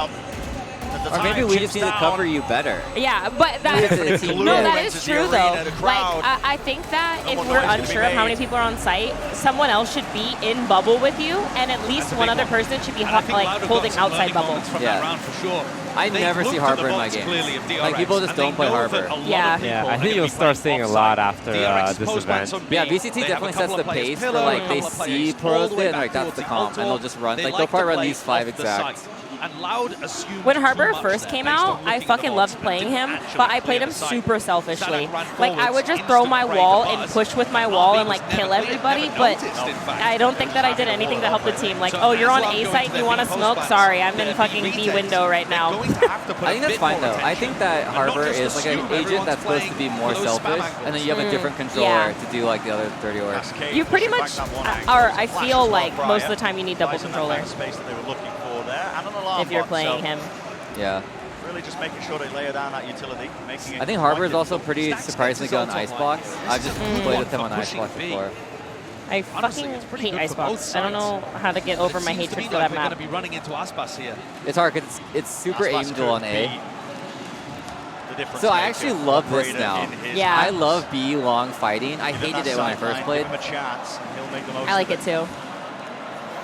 Or maybe we just need to cover you better. Yeah, but that, It's a team no, game. that is true though. Like, I think that if we're unsure of how many people are on site, someone else should be in bubble with you, and at least one other person should be like holding outside bubble. Yeah. I never see Harbor in my games. Like people just don't play Harbor. Yeah. Yeah, I think you'll start seeing a lot after this event. Yeah, VCT definitely sets the pace for like they see pros there and like that's the comp and they'll just run. Like they'll probably run these 5 exact. And Loud assumed When too Harbor much first there came based on out, I looking at the fucking box loved and playing didn't him, actually but I clear played the him site. super selfishly. Sadak ran Like, I would forwards, just throw my instant wall break and buzz. push with my wall and, like, kill everybody, but I don't think that I did anything to help the team. Like, oh, you're on A site and you want to smoke? Sorry, I'm in fucking B window right now. I think that's fine, though. I think that Harbor is like an agent that's supposed to be more selfish, and then you have a different controller to do, like, the other 30 orcs. You pretty much, or I feel like most of the time you need double controller if you're playing him. Yeah. Really just making sure they layer down that utility. Making it I think Harbor is also pretty surprisingly good on Icebox. I've just played with him on Icebox before. I fucking hate Icebox. I don't know how to get over my hatred for that map. Going to be running into Aspas here. It's hard because it's super aimed on A. So I actually love this now. Yeah. I love B long fighting. I hated it when I first played. I like it too.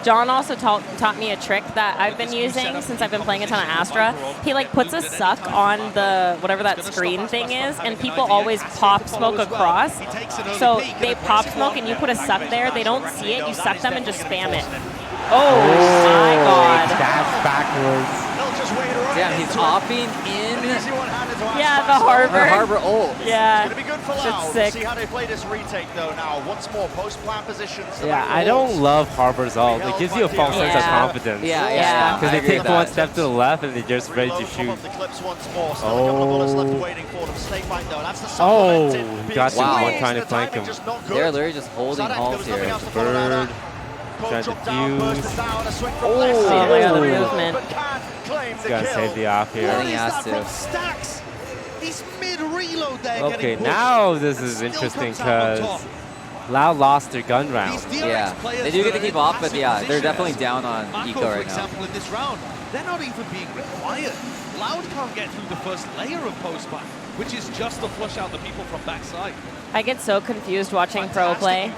John also taught me a trick that I've been using since I've been playing a ton of Astra. He like puts a suck on the whatever that screen thing is, and people always pop smoke across. So they pop smoke and you put a suck there, they don't see it, you suck them and just spam it. Oh my god. That's backwards. Damn, he's opping in. Yeah, the Harbor. Harbor ult. Yeah. It's going to be good for Loud. Sick. See how they play this retake, though, now. Once more, post-plant positions. Yeah, I don't love Harbor's ult. It gives you a false sense of confidence. Yeah. Because they take one step to the left and they're just ready to shoot. Oh, got wow. one trying to flank him. They're literally just holding halls here. Bird. Trying to fuse. Oh my god, the movement. He's got to save the off here. I think he has to. Stacks. He's mid-reload there. Okay, now this is interesting because Loud lost their gun round. Yeah, they do get to keep off, but yeah, they're definitely down on Eco right now. For example, in this round, they're not even being required. Loud can't get through the first layer of post-back, which is just to flush out the people from backside. I get so confused watching pro play,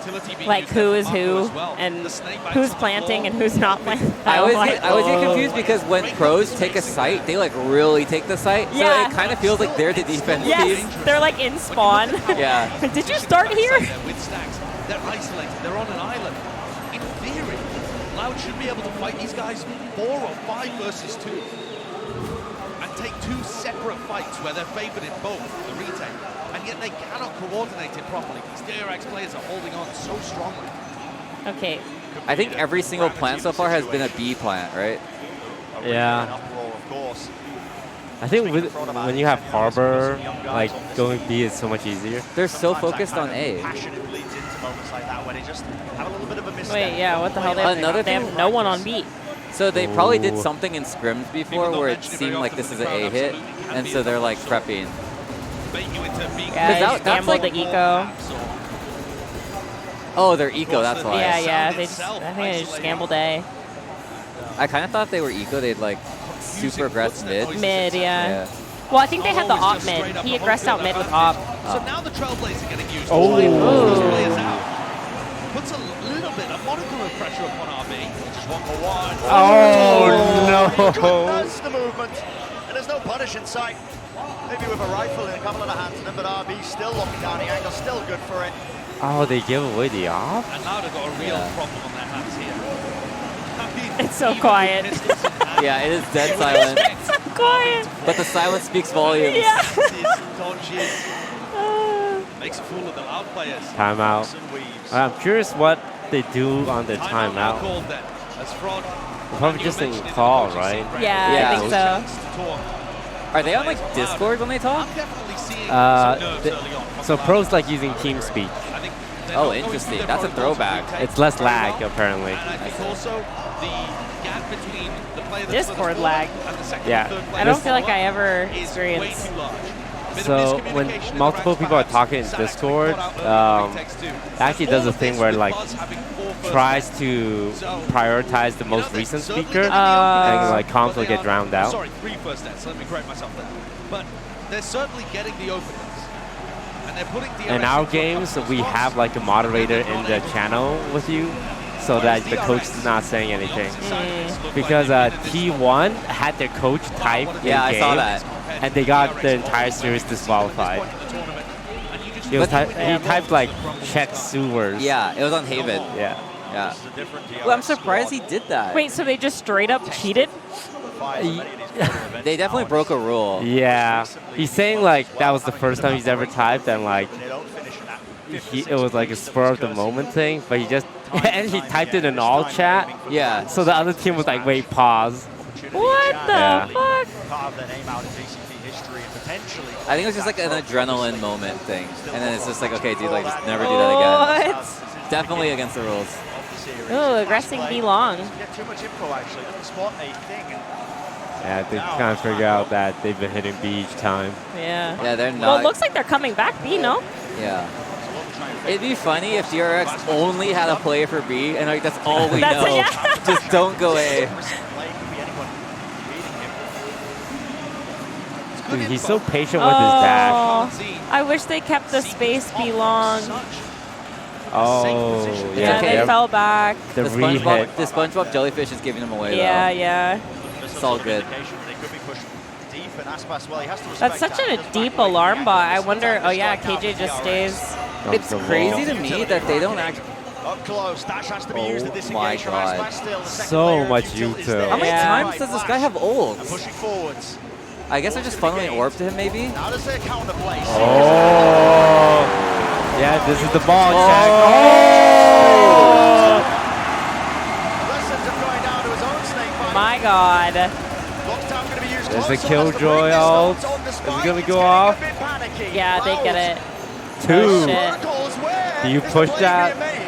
like who is who, and who's planting and who's not planting. I always get confused because when pros take a site, they like really take the site. So it kind of feels like they're the defense team. They're like in spawn. Yeah. Did you start here? With Stacks, they're isolated. They're on an island. In theory, Loud should be able to fight these guys 4 or 5 versus 2. And take 2 separate fights where they're favored in both the retake, and yet they cannot coordinate it properly. These DRX players are holding on so strongly. Okay. I think every single plant so far has been a B plant, right? Yeah. I think when you have Harbor, like going B is so much easier. They're so focused on A. Wait, yeah, what the hell? They have no one on B. So they probably did something in scrims before where it seemed like this is an A hit, and so they're like prepping. Yeah, they gambled the eco. Oh, they're eco, that's why. Yeah, I think they just gambled A. I kind of thought they were eco, they'd like super aggress mid. Mid, yeah. Well, I think they had the op mid. He aggressed out mid with op. So now the Trailblazer getting used. Oh. Players out. Puts a little bit, a modicum of pressure upon RB. Just 1-for-1. Oh, no. Goodness, the movement. And there's no punish in sight. Maybe with a rifle in a couple of the hands of them, but RB still locking down the angle, still good for it. Oh, they give away the off? And now they've got a real problem on their hands here. It's so quiet. Yeah, it is dead silent. It's so quiet. But the silence speaks volumes. Yeah. Makes a fool of the Loud players. Timeout. I'm curious what they do on their timeout. Probably just in call, right? Yeah, I think so. Are they on like Discord when they talk? So pros like using TeamSpeak. Oh, interesting. That's a throwback. It's less lag, apparently. Discord lag. Yeah. I don't feel like I ever experienced. So when multiple people are talking in Discord, actually does a thing where like tries to prioritize the most recent speaker, and like comms will get drowned out. Sorry, 3 first nets. Let me correct myself there. But they're certainly getting the openings. And they're putting DRX in our games, we have like a moderator in the channel with you, so that the coach is not saying anything. Because T1 had their coach type in game, I saw that. And they got the entire series disqualified. He typed like check sewers. Yeah, it was on Haven. Yeah. Well, I'm surprised he did that. Wait, so they just straight up cheated? They definitely broke a rule. Yeah, he's saying like that was the first time he's ever typed, and like it was like a spur of the moment thing. But he just and he typed it in all chat. Yeah. So the other team was like, wait, pause. What the fuck? I think it was just like an adrenaline moment thing, and then it's just like, okay, dude, like just never do that again. What? Definitely against the rules. Ooh, aggressing B long. Yeah, they kind of figure out that they've been hitting B each time. Yeah. Yeah, they're not. Well, it looks like they're coming back B, no? Yeah. It'd be funny if DRX only had a play for B, and like that's all we That's know. it, yeah. Just don't go A. Dude, he's so patient with his dash. Oh, I wish they kept the space B long. Oh, Yeah, yeah. they fell back. The The re-hit. SpongeBob jellyfish is giving him away, Yeah, though. yeah. It's all good. That's such a deep alarm bot. I wonder, oh yeah, KJ just stays. It's crazy to me that they don't actually... Up close, Dash has to be used at this Oh my engagement from God. Aspas still. The second So layer of much utilities util. there. How many Yeah. times does this guy have And ults? pushing forwards. I guess they're just funneling orb to him, maybe? Now does their counter play. Oh. Yeah, this is the ball check. Oh. Lessons of going down to his own snake bite. My God. Lockdown gonna be used There's close, a so that's the Killjoy break ult. distance on the Is it spike. gonna It's go getting off? a bit panicky. Yeah, they get it. Two. Oh, shit. Protocols where Do you is the push play that? being made?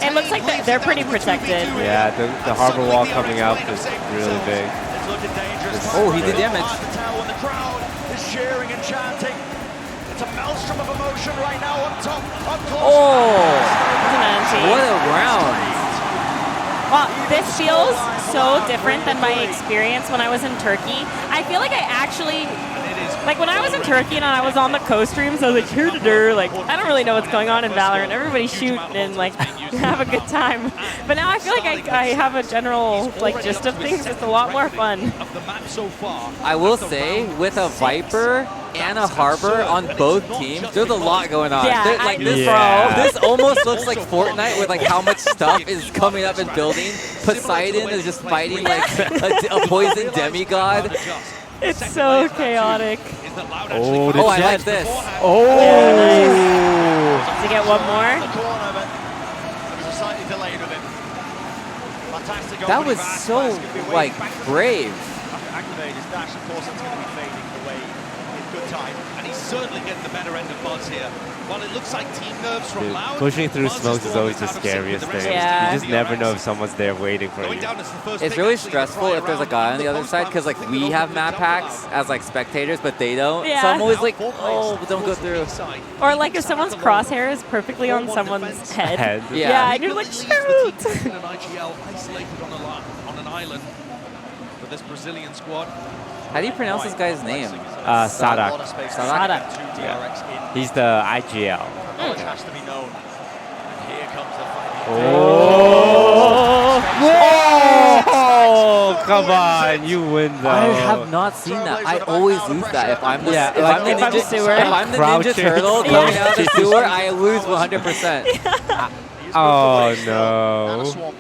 It looks like they're pretty protected. Yeah, the harbor wall coming out is really big. It's looking dangerous. Oh, he did damage. Hard to tell when the crowd is cheering and chanting. It's a maelstrom of emotion right now up top, up close. Oh, What a round. Well, this feels so different than my experience when I was in Turkey. I feel like I actually, like when I was in Turkey and I was on the co-streams, I was like, like, I don't really know what's going on in Valorant. Everybody's shooting and like have a good time. But now I feel like I have a general like gist of things. It's a lot more fun. I will say, with a Viper and a Harbor on both teams, there's a lot going on. Yeah, Like I- this, Yeah. this almost looks like Fortnite with like how much stuff is coming up and building. Poseidon is just fighting like a poison demigod. It's so chaotic. Oh, the Oh, I jet. like this. Oh. To get one more. That was so like brave. Activate his dash, of course, it's going to be fading away in good time. And he's certainly getting the better end of Buzz here. While it looks like team nerves from Dude, Loud, pushing through Buzz smokes is the one always the that's out of sync with scariest the rest thing. of his Yeah. You team. just never know if someone's there waiting for Going you. down as the first It's pick, really actually, stressful right if there's a around guy on the other post side back. because like I think we it'll have open map the jump packs as like spectators, but they don't. Yeah. So I'm always like, Four oh, plays don't go towards through. the side. Or like if someone's crosshair is perfectly on someone's head. Head. Yeah. Yeah, and you're like, Leaves the team shoot. in an IGL isolated on an island for this Brazilian squad. How do you pronounce this guy's name? Sadak. Sadak. Yeah. He's the IGL. Knowledge has to be known. And here comes the fight. Oh! Whoa! Come on, you win though. I have not seen that. I always lose that if I'm the Yeah, if like I'm the if I'm ninja, sewer. if I'm the Crouching. ninja turtle coming out of the sewer, I lose 100%. Oh no.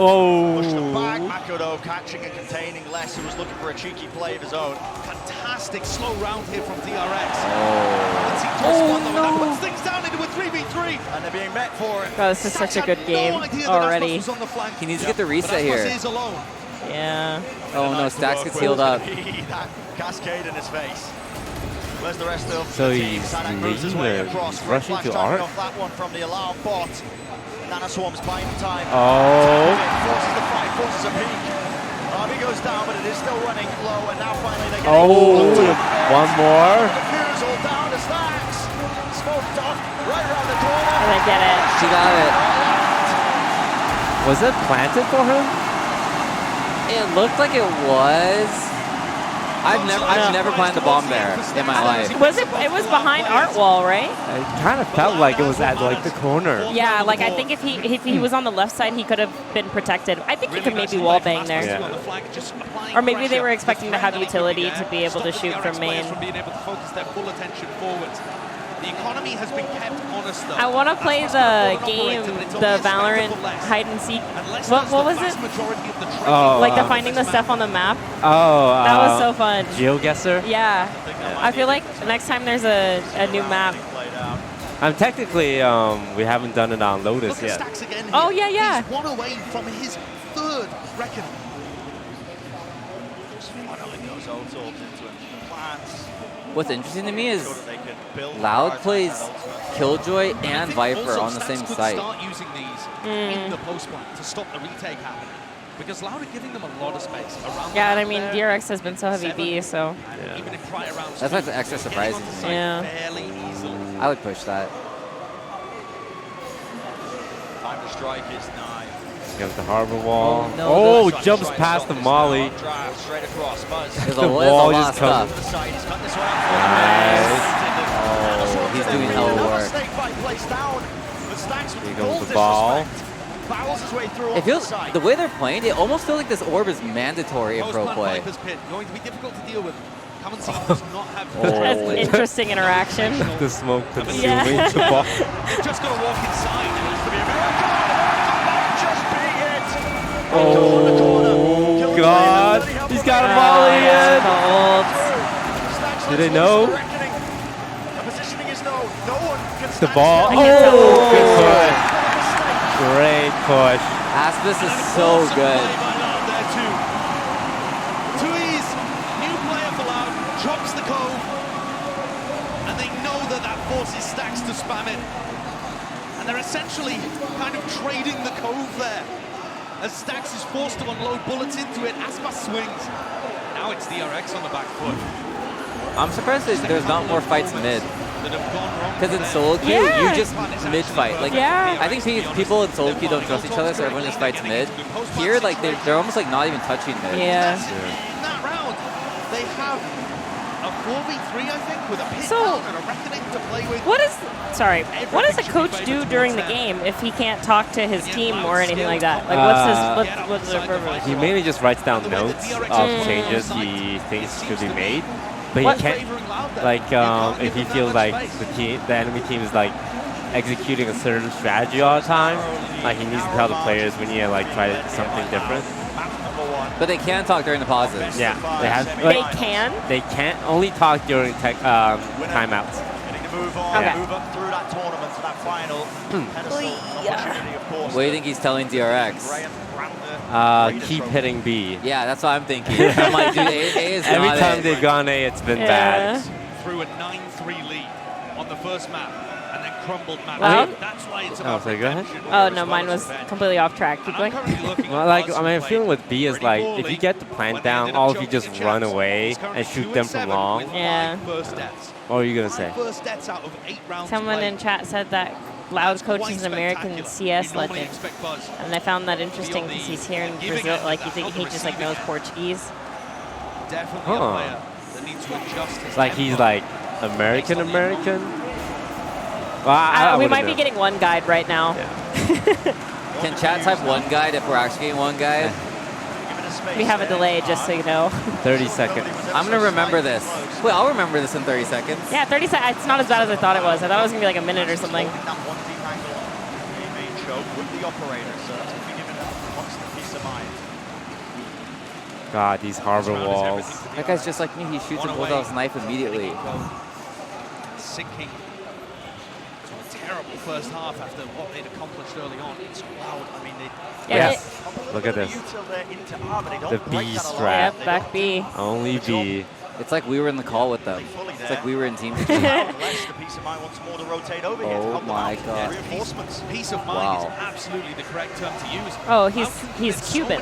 Oh. Pushed them back. Makoto catching and containing less. Who was looking for a cheeky play of his own. Fantastic slow round here from DRX. Oh, That puts things down into a 3v3. And they're being met for it. Oh, this is such a good game already. He needs to get the reset here. Yeah. Oh no, Stacks gets healed up. That cascade in his face. Where's the rest of So the team? he's Sadak moves his way leaving, across. he's rushing Flash to timing Art. off that one from the alarm bot. Nanoswarm's buying time. Oh. Forces the fight, forces a peak. Arby goes down, but it is still running low, and now finally they're getting Oh, one more. The fuse all down to Stacks. Smoked off right around the corner. And I get it. She got it. Was it planted for him? It looked like it was. I've never planted a bomb there in my life. It was behind art wall, right? It kind of felt like it was at like the corner. Yeah, like I think if he was on the left side, he could have been protected. I think he could maybe wall bang there. Yeah. Or maybe they were expecting to have utility to be able to shoot from main. From being able to focus their full attention forwards. The economy has been kept honest, though. I want to play the game, the Valorant hide and seek. What was it? Like the finding the stuff on the map. Oh, that was so fun. GeoGuessr? Yeah. I feel like next time there's a new map. Technically, we haven't done it on Lotus yet. Oh, yeah. He's one away from his third reckon. What's interesting to me is Loud plays Killjoy and Viper on the same site. Start using these in the post plant to stop the retake happening. Because Loud are giving them a lot of space around. Yeah, and I mean, DRX has been so heavy B, so. Yeah. That's why it's extra surprising to me. Yeah. I would push that. Time to strike is 9. Comes the harbor wall. Oh, jumps past the molly. Straight across. There's a The lot wall of just comes. stuff. Nice. Oh, he's doing hell of work. Here goes the ball. It feels, the way they're playing, it almost feels like this orb is mandatory in pro play. Going to be difficult to deal with. Does not have That's an interesting interaction. The smoke consuming Yeah. the ball. They've just got to walk inside. It needs to be a Oh, God. He's got a volley in. Do they know? The ball. Oh, good push. Great push. Aspis is so good. Tui's new player for Loud drops the cove, and they know that that forces Stacks to spam it. And they're essentially kind of trading the cove there. As Stacks is forced to unload bullets into it, Aspas swings. Now it's DRX on the back foot. I'm surprised that there's not more fights mid. That have gone wrong. Because in solo queue, you just mid-fight. Like, Yeah. I think people in solo queue don't trust each other, so everyone just fights mid. Here, like, they're almost like not even touching mid. Yeah. In that round, they have a 4v3, I think, with a pit So, down and a reckoning to play with. What does a coach do during the game if he can't talk to his team or anything like that? Like, what's their purpose? He mainly just writes down notes of changes he thinks should be made. But he can't, like, if he feels like the enemy team is like executing a certain strategy all the time, like he needs to tell the players we need to like try something different. But they can talk during the pauses. Yeah, they have. They can? They can't only talk during timeouts. Move on, move up through that tournament to that final pedestal opportunity, of course. What do you think he's telling DRX? Keep hitting B. Yeah, that's what I'm thinking. I'm like, dude, A is Every not time it. they've gone A, it's been bad. Through a 9-3 lead on the first map and then crumbled map. Well, That's why it's Oh, about sorry, go ahead. Oh, no, mine was completely off track. Keep going. Well, like, I mean, feeling with B is like, if you get the plant down, all of you just run away and shoot them from long. Yeah. What are you going to say? Someone in chat said that Loud's coach is an American CS legend. And I found that interesting because he's here in Brazil. Like, you think he just like knows Portuguese? Huh. Like he's like American? Well, we might be getting one guide right now. Can chat type one guide if we're actually getting one guide? We have a delay, just so you know. 30 seconds. I'm going to remember this. Wait, I'll remember this in 30 seconds. Yeah, 30 seconds. It's not as bad as I thought it was. I thought it was going to be like a minute or something. God, these harbor walls. That guy's just like me. He shoots and pulls out his knife immediately. Sinking to a terrible first half after what they'd accomplished early on. It's Loud. I mean, they... Yes. Look at this. The B strat. Yep, back B. Only B. It's like we were in the call with them. It's like we were in team. Oh my god. Peace of mind is absolutely the correct term to use. Oh, he's Cuban.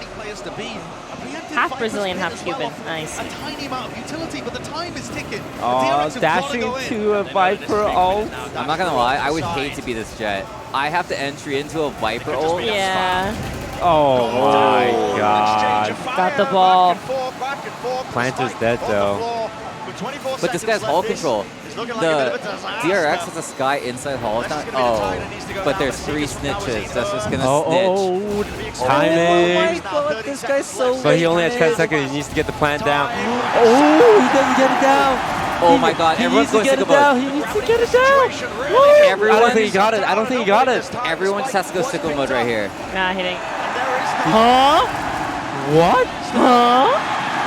Half Brazilian, half Cuban. Nice. A tiny amount of utility, but the time is ticking. Oh, dashing to a Viper ult. I'm not gonna lie, I would hate to be this Jet. I have to entry into a Viper ult. Yeah. Oh my god. Got the ball. Planter's dead though. But this guy's hull control. The DRX has a Sky inside hull. Oh, but there's 3 snitches. That's just gonna snitch. Timing. Oh my god, this guy's so But he only has 10 seconds. He needs to get the plant down. Oh, he doesn't get it down. Oh my god, everyone's going sicko mode. He needs to get it down. Everyone, I don't think he got it. I don't think he got it. everyone just has to go sicko mode right here. Nah, he didn't. Huh? What? Huh?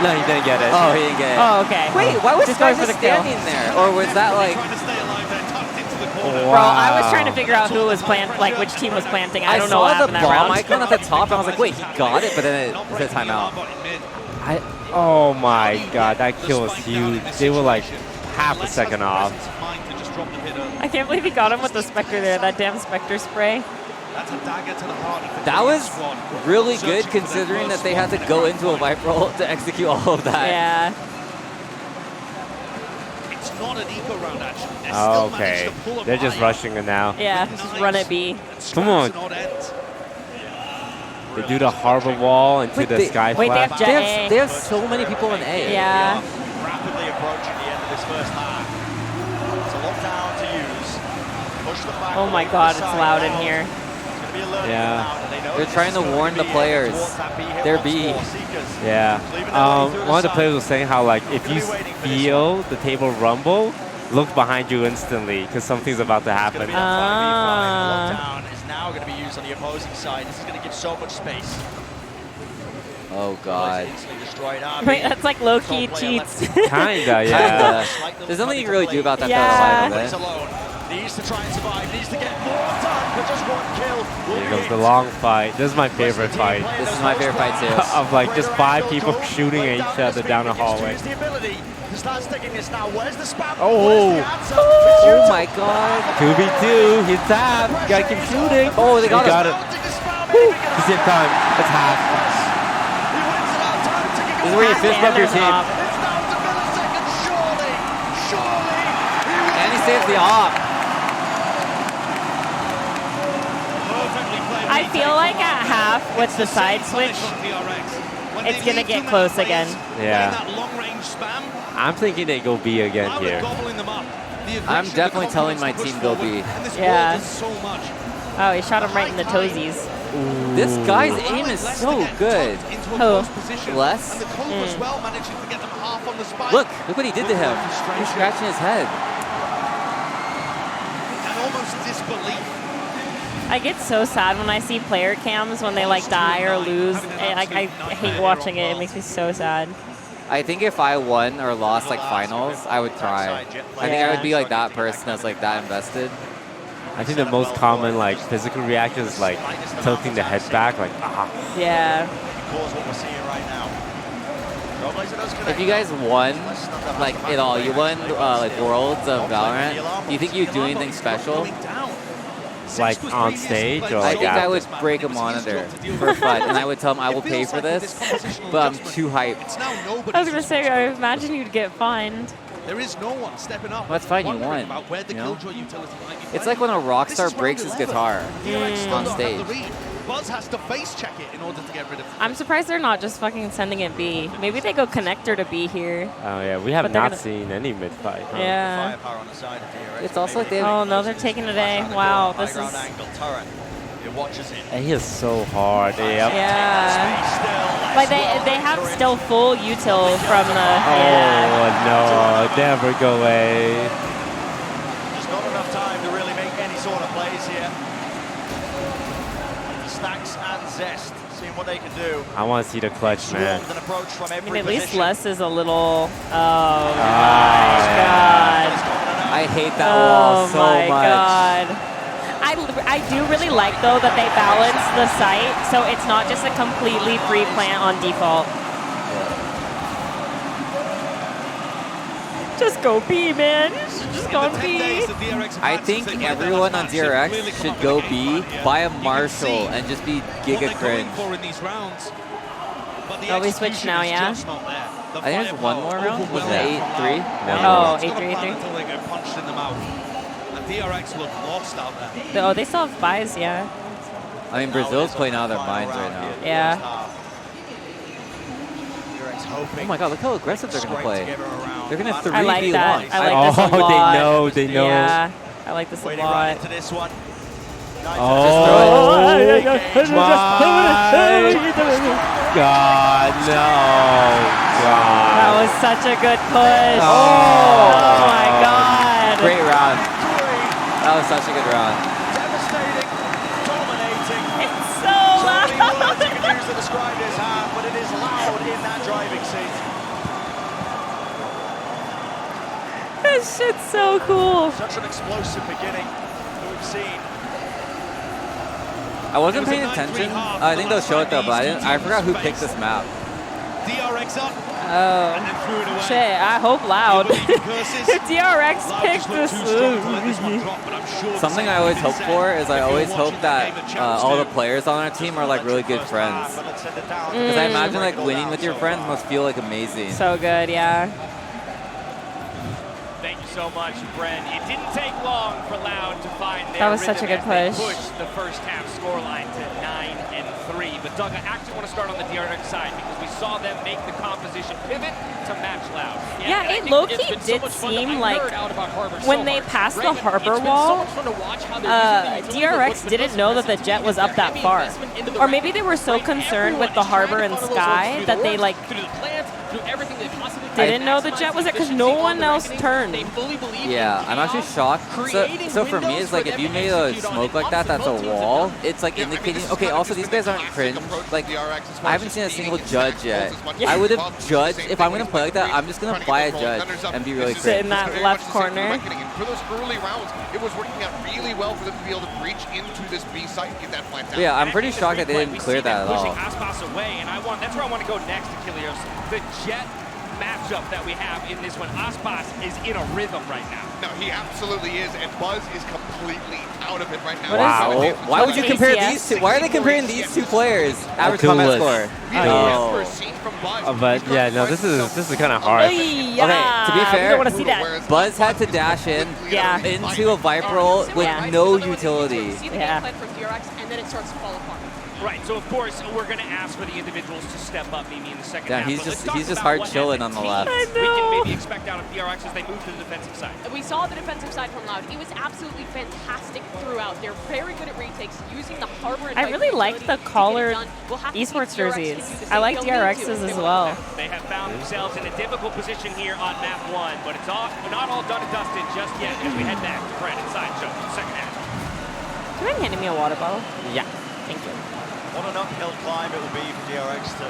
No, he didn't get it. Oh, he didn't get it. Oh, okay. Wait, why was Just Sky going for just the kill. standing there? Or was that like... Trying to stay alive there, tucked into the corner. Bro, I was trying to figure out who was like which team was planting. I don't know what saw the happened that bomb round. icon at the top, and I was like, wait, he got it? But then it said timeout. Oh my god, that kill was huge. They were like half a second off. I can't believe he got him with the Spectre there. That damn Spectre spray. That's a dagger to the heart of the That was squad. really good considering that they had to go into a Viper roll to execute all of that. Yeah. It's not an eco round, actually. They're Oh, still okay. managed to pull a They're just buy. rushing it now. Yeah, just run it B. Come on. They do the harbor wall into Wait, the sky wait, they flag. have Jet A. They have so many people in A. Yeah. Rapidly approaching the end of this first half. It's a lockdown to use. Push the back Oh my god, it's loud in here. Yeah. They're trying to warn the players. They're B. Yeah. One of the players was saying how like if you feel the table rumble, look behind you instantly because something's about to happen. Lockdown is now going to be used on the opposing side. This is going to give so much space. Oh god. Wait, that's like low-key cheats. Kinda, yeah. There's nothing you can really do about that Yeah. though, Needs to try and survive, needs to get more done, but just one kill. Here goes the long fight. This is my favorite fight. This is my favorite fight too. Of like just 5 people shooting at each other down the hallway. The ability to start sticking this now. Where's the spam? Oh. Oh my god. 2v2. He's tapped. Gotta keep shooting. Oh, they got it. He's in time. It's half. This is where you fist bump your team. And he saves the op. I feel like at half with the side switch, it's gonna get close again. Yeah. I'm thinking they go B again here. I'm definitely telling my team go B. Yeah. Oh, he shot him right in the toesies. This guy's aim is so good. Who? Les? Look what he did to him. He's scratching his head. Almost disbelief. I get so sad when I see player cams when they like die or lose. And I hate watching it. It makes me so sad. I think if I won or lost like finals, I would cry. I think I would be like that person that's like that invested. I think the most common like physical reaction is like tilting the head back, like ah. Yeah. If you guys won like it all, you won like Worlds of Valorant, do you think you'd do anything special? Like on stage or I like think I after? would break a monitor for fun, and I would tell them I will pay for this, but I'm too hyped. I was gonna say, I imagine you'd get fined. There is no one stepping up. Well, that's fine, you won. You know? It's like when a rock star breaks his guitar on stage. Buzz has to face check it in order to get rid of. I'm surprised they're not just fucking sending it B. Maybe they go connector to B here. Oh yeah, we have But they're not gonna- seen any mid fight. Huh? Yeah. It's also like they have Oh no, they're taking it A. Wow, this is. And he is so hard. Yep. Yeah. Like they have still full util from the. Yeah. Oh no, never go away. Just not enough time to really make any sort of plays here. Stacks and Zest, seeing what they can do. I want to see the clutch, man. Swarmed an approach from I every mean, at least position. Les is a little. Oh my yeah. god. I hate that wall so my much. god. I do really like though that they balance the site so it's not just a completely free plant on default. Just go B, man. You should just go B. I think everyone on DRX should go B, buy a Marshall, and just be giga cringe. Oh, we switch now, yeah? I think there's one more round. Was it 8-3? Oh, 8-3, 8-3. Until they get punched in the mouth. And DRX look lost out there. Oh, they still have buys, yeah. I mean, Brazil's playing out of their minds right now. Yeah. Oh my god, look how aggressive they're going to play. They're going to 3v1. I like that. I like this a lot. They know. Yeah, I like this a lot. Oh my God, no. God. That was such a good push. Oh. Oh my God. Great round. That was such a good round. Devastating, dominating. It's so So many words loud. you can use to describe his hand, but it is loud in that driving seat. This shit's so cool. Such an explosive beginning that we've seen. I wasn't paying attention. I think they'll show it though, but I forgot who picked this map. DRX up Oh. and then threw it away. Shit, I hope loud. If DRX Loud picked just looked this. too strong to let this one drop, but I'm sure the Something same I always thing hope said. for is I If you're always hope watching that the game, the chance all the to- players on our team are like really good friends. But let's send it down. Because I imagine like winning with your friends must feel like amazing. So good, yeah. Thank you so much, Bren. It didn't take long for Loud to find their That was such a rhythm good as they push. pushed the first half scoreline to 9-3. But Doug, I actually want to start on the DRX side because we saw them make the composition pivot to match Loud. Yeah, and I it think low-key it's been so did much fun to- seem I like nerd out about Harbor when so they hard. passed the Raymond, harbor it's been so wall, much fun to watch how they're using the utility DRX with didn't those know that the investments jet was into up that heavy far. investment into the Or maybe they were so right? concerned with the Everyone is trying harbor to and funnel those sky through the that they works, like through the plants, through everything they possibly didn't can. know the jet was there because no one else turned. They fully believe Yeah, in I'm actually chaos, shocked. creating So for me, windows it's like for if them you to made a execute on smoke it. like that, that's a Both teams have wall. done. It's like Yeah, I mean, indicating. this is Okay, kind of also just these been guys the aren't classic cringe. approach to Like DRX as far I as haven't just seen a being single exact judge balls yet. as much I as would have possible. judged Same if thing I'm gonna with play like that. Reed, I'm just gonna trying to buy get a those judge runners up. and be This really is Sit in cringe. that very left much the same corner. reckoning. And for those early rounds, it was working out really well for them to be able to breach into this B site, get that plant down. But yeah, I'm And pretty at the shocked that they replay, didn't we clear see them that at all. pushing Aspas away, and that's where I want to go next, Achilleos. The Jet matchup that we have in this one. Aspas is in a rhythm right now. No, he absolutely is, and Buzz is completely out of it right now. What is- Wow. Why would you compare these two? Why are they comparing these two players? Average combat duelist. score. We've Oh. never seen from Buzz. But He's yeah, trying no, to this find is himself kind of hard. Yeah, to be we fair, don't want to see that. Whereas Buzz had to Aspas is dash in completely Yeah. out of it. into a Viper roll with Yeah. no utility. See the Yeah. game plan from DRX, and then it starts to fall apart. Right, so of course we're going to ask for the individuals to step up maybe in the second Yeah, half. he's but just- let's talk he's just about hard what, as chilling a on the team, left. I we can know. maybe expect out of DRX as they move to the defensive side. We saw the defensive side from Loud. It was absolutely fantastic throughout. They're very good at retakes, using the harbor and I Viper really like utility the to get it collared done. We'll have to see if esports DRX can do jerseys. the I same. like They'll need to DRX's if they as want well. to. They have found themselves in a difficult position here on map 1, but it's not all done and dusted just yet as we head back to Brandon Sideshow for the second half. Do you mind handing me a water bottle? Yeah. Thank you. What an uphill climb it will be for DRX to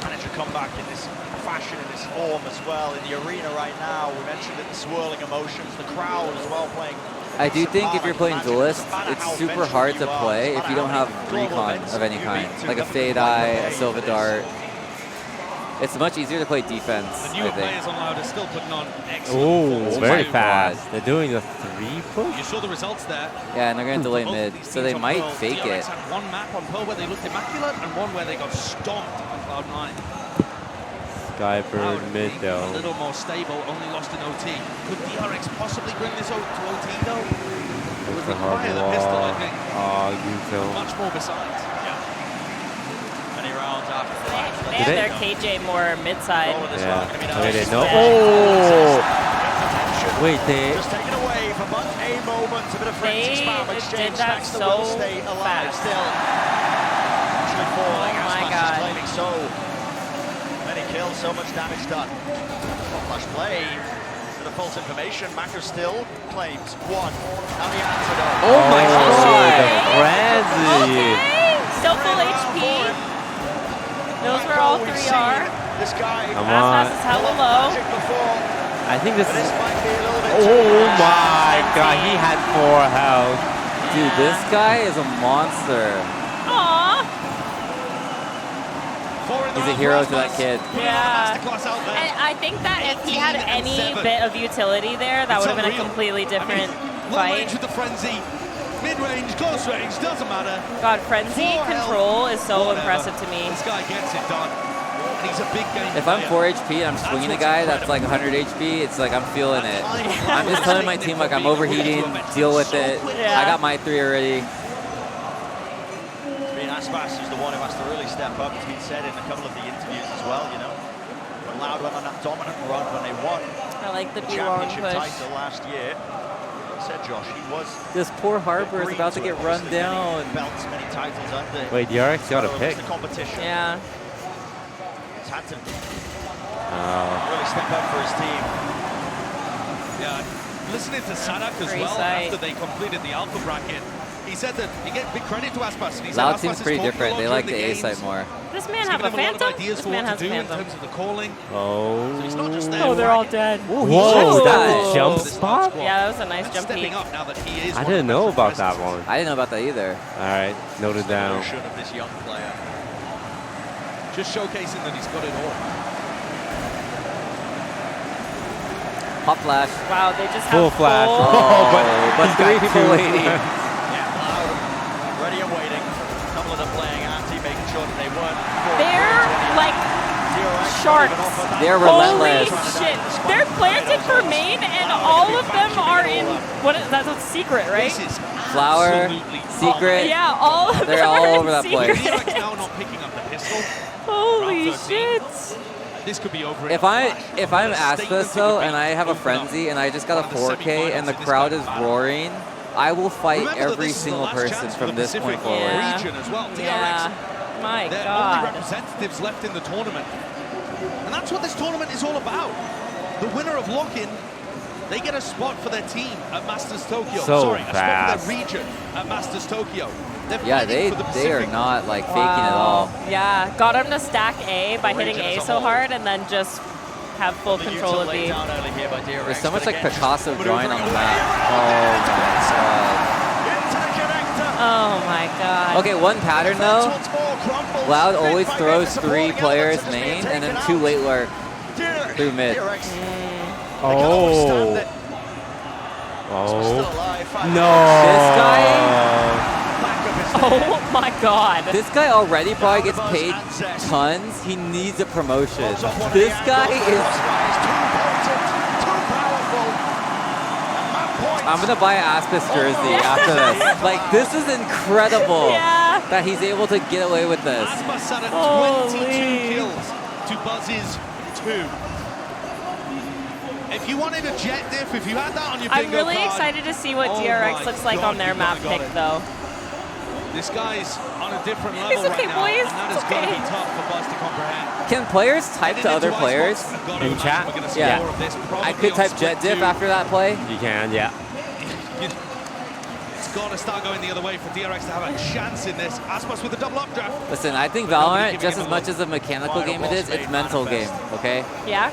manage to come back in this fashion, in this form as well. In the arena right now, we mentioned it, the swirling emotions, the crowd as well playing. I do think if you're playing Duelist, Doesn't matter it's how super veteran hard you to are, play doesn't if you matter don't how have many global recon events of any you've kind, been to, like a nothing Fade like Eye, the a way Silver that Dart. It's much easier to play defense, The I newer think. players on Loud are still putting on excellent Oh, performances. very my fast. God. They're doing a 3 push. You saw the results there. Yeah, and they're going to delay Both of mid, these so teams they on might Pearl. fake DRX it. had one map on Pearl where they looked immaculate and one where they got stomped on Cloud9. Skybird Cloud mid being though. a little more stable, only lost in OT. Could DRX possibly bring this to OT though? It would That's a hard require the pistol, I wall. think. Oh, Yuto. Much more besides. Yeah. Many rounds after the match. They have their KJ more mid-side. Yeah. Yeah. Wait, they know. Yeah. Oh! Wait, they. Just taken away for but a moment. A bit of They frenzy spam did exchange. that Next, so will stay alive fast. still. Actually falling. Oh my Aspas God. is claiming so many kills, so much damage done. Flash play. Bit of false information. Mako still claims one. Now the antidote. Oh my Oh, god! the frenzy. Still full HP. Knows where all We've 3 seen are. This guy. Come Aspas on. is hella low. Magic before. I think this But is. this might be a little bit Oh too my god, he had 4 health. Dude, this guy is a monster. Aww. He's a hero to that kid. Yeah. Masterclass out there. And I think that if he had 18 and any 7. bit of utility there, that It's would have been a unreal. completely different Low range fight. with the frenzy, mid-range, close range, doesn't matter. God, frenzy 4 health, control is so whatever. impressive to me. This guy gets it done. And he's a big game If I'm player. 4 HP and I'm That's swinging a what's guy that's incredible. like 100 HP, it's like I'm feeling it. I'm just telling my team like I'm overheating, deal with it. Yeah. I got my 3 already. I mean, Aspas is the one who has to really step up. It's been said in a couple of the interviews as well, you know. When Loud went on that dominant run when they won I like the the B-long championship push. title last year. said, Josh, he was. This poor Harbor is about to get run down. Belts, many titles under. Wait, DRX got a pick. The competition. Yeah. He's had to really step up for his team. Yeah, listening to Sanak as well after they completed the alpha bracket, he said that he gets big credit to Aspas. And he Loud said seems pretty different. They like the A side more. This man have a phantom? This man has a in phantom. terms of the calling. Oh. So he's not just there. Oh, they're all dead. Whoa, that's a jump spot? Yeah, that was a nice jump peek. Stepping up now that he is I didn't know about that one. I didn't know about that either. All right, noted down. Of this young player. Just showcasing that he's got it all. Pop flash. Wow, they just Full have flash. But three people waiting. Yeah, Loud, ready and waiting. A couple of them playing anti, making sure that they weren't. They're like sharks. They're Holy relentless. shit. They're planted for main and all of them are in, that's a secret, right? Flower, secret. Yeah, all of They're them all are over in that place. secret. DRX now not picking up the pistol. Holy shit. This could be over. If I'm Aspas though, and I have a frenzy, and I just got a 4K, and the crowd is roaring, I will fight every single person from this point forward. Yeah. Region as well. Yeah. DRX, My they're God. only representatives left in the tournament. And that's what this tournament is all about. The winner of lock-in, they get a spot for their team at Masters Tokyo. So Sorry, fast. a spot for their region at Masters Tokyo. Yeah, they are not like faking at all. Yeah, got him to stack A by hitting A so hard and then just have full control of B. There's so much like Picasso drawing on the map. Oh my god. Okay, one pattern though. Loud always throws 3 players main and then 2 late lurk through mid. Oh. Oh. No. This guy. Oh my god. This guy already probably gets paid tons. He needs a promotion. This guy is. I'm gonna buy an Aspas jersey after this. Like, this is incredible that he's able to get away with this. Aspas sat at 22 kills to Buzz's 2. If you wanted a jet diff, if you had that on your bingo I'm really card, excited to see what oh DRX my looks like God, on their you map got pick it. though. This guy's on a different level It's okay, right now, boys. and that It's is going to okay. be tough for Buzz to comprehend. Can players type to other players? In chat? Yeah. I could type jet diff after that play. You can, yeah. It's got to start going the other way for DRX to have a chance in this. Aspas with a double updraft. Listen, I think Valorant, just as much as a mechanical game it is, it's mental game, okay? Yeah?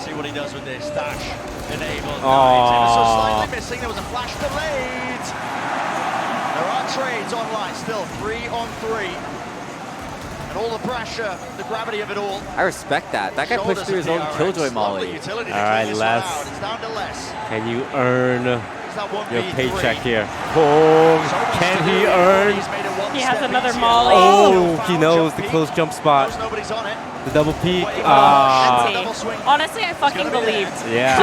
See what he does with this. Dash enabled. Oh. So slightly missing. There was a flash delayed. There are trades online still. 3-on-3. And all the pressure, the gravity of it all. I respect that. That guy pushed through his own Killjoy molly. All right, Les. It's down to less. Can you earn your 1v3. paycheck here? Oh, can he earn? He has another molly. Oh, he knows the close jump spot. Nobody's on it. The double peek. Honestly, I fucking believed. Yeah.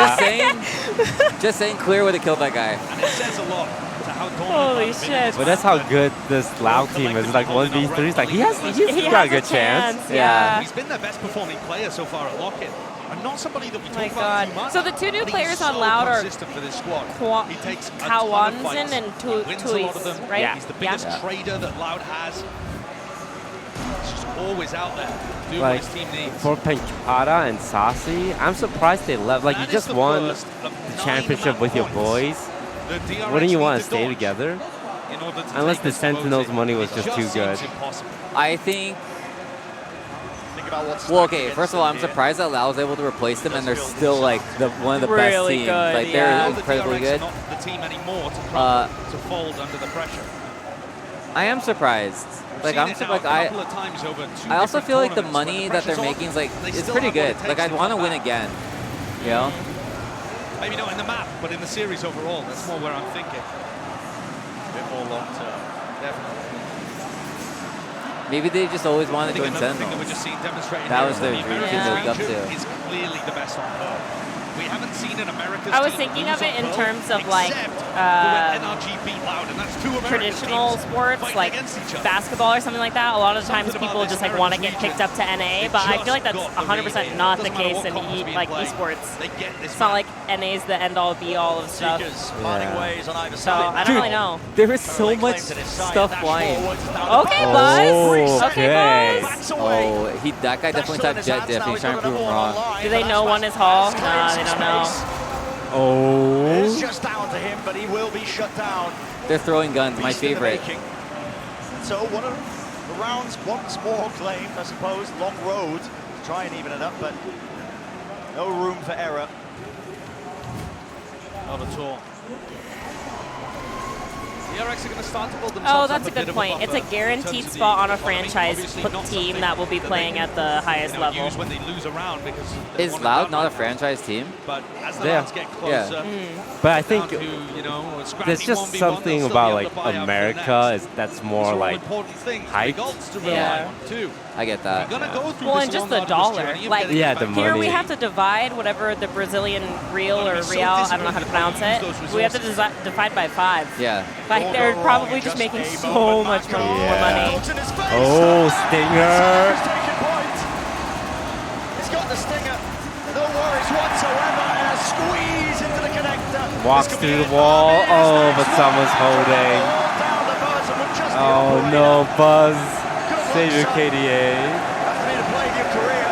Just saying Clear would have killed that guy. And it says a lot to how Holy shit. But that's how good this Loud team is. Like 1v3. It's like he's got a good chance. Yeah. He's been their best performing player so far at Lock-in. And not somebody that we talk My about God. too much. So the 2 new but players he's on so Loud are consistent for this squad. He takes a ton of Kawanzin fights. and He wins a lot of them. right? Yeah. He's the biggest trader that Loud has. He's just always out there doing Like, what his team needs. for Pancada and Saucy, I'm surprised they left. Like, you That just is the won first of the 9 championship map with your points boys. that DRX Wouldn't you want need to stay dodge together? in order to Unless take the this Sentinel's voting. money was It just too good. seems impossible. I think. Think about what's Well, okay. First of all, I'm surprised that Lau was able to replace them, and they're still like one of the best Really teams. good, Like yeah. they're The incredibly DRX good. are not the team anymore to crumble, to fold under the pressure. I am surprised. Like I'm surprised. I also feel like the money that they're making is like it's pretty good. Like I'd want to win again. You know? Maybe not in the map, but in the series overall. That's more where I'm thinking. A bit more long term, definitely. Maybe they just always I wanted to think win another thing that we're Sentinels. just seeing demonstrated That here was is their that the dream American team they looked up region to. is clearly the best on Earth. we haven't seen an America's I was team thinking lose of it on in Pearl, terms of like except for when NRG beat Loud, and that's two American traditional teams sports fighting like against each other. basketball or something like that. A lot of times Something about people this just like want to Heritage get picked up to NA, They but I just feel like that's got the 100% lead. not the Doesn't matter case what in comps being like played, esports. They get this It's not like NA's the end all be all of stuff. Seekers parting ways on either So side. I don't really know. There is so much stuff flying. Okay, Buzz. Okay, Buzz. Oh, that guy definitely typed jet diff. He's trying to prove him wrong. Do they know one is Hall? Nah, they don't know. Oh. It's just down to him, but he will be shut down. They're throwing guns, my Beast in the favorite. making. So one of the rounds once more claimed, I suppose. Long road to try and even it up, but no room for error. Not at all. DRX are going to start to build Oh, themselves that's up a good bit of point. It's a buffer in guaranteed terms of the spot on a economy. franchise Obviously not team something that will be that playing they at the highest can, level. use when they lose a round because they Is want Loud to not a down franchise team? But as the Yeah. rounds get closer, But I think down to, you know, a scrappy there's just 1v1, something they'll still about be like able to buy out for the America next. is that's These more are all like important things, hyped. results to rely Yeah. on too. I get that. We're gonna go through Well, this and just long, the arduous dollar. journey of Like, getting Yeah, it the back. here money. we have to divide whatever the Brazilian real Gotta or be so real, I don't know how to disciplined pronounce how you it. use those We have to resources. divide by 5. Yeah. Like Don't they're go probably wrong, just just making a so moment much back more on. money. Pokes in his face. Oh, Stinger. He's taking point. He's got the stinger. No worries whatsoever. And a squeeze into the connector. Walks This could be through it. the wall. It is Oh, next but one. someone's holding. All down the buzz and with just the Oh operator. no, Buzz. Good Save your luck, son. KDA. That's the need to play your career.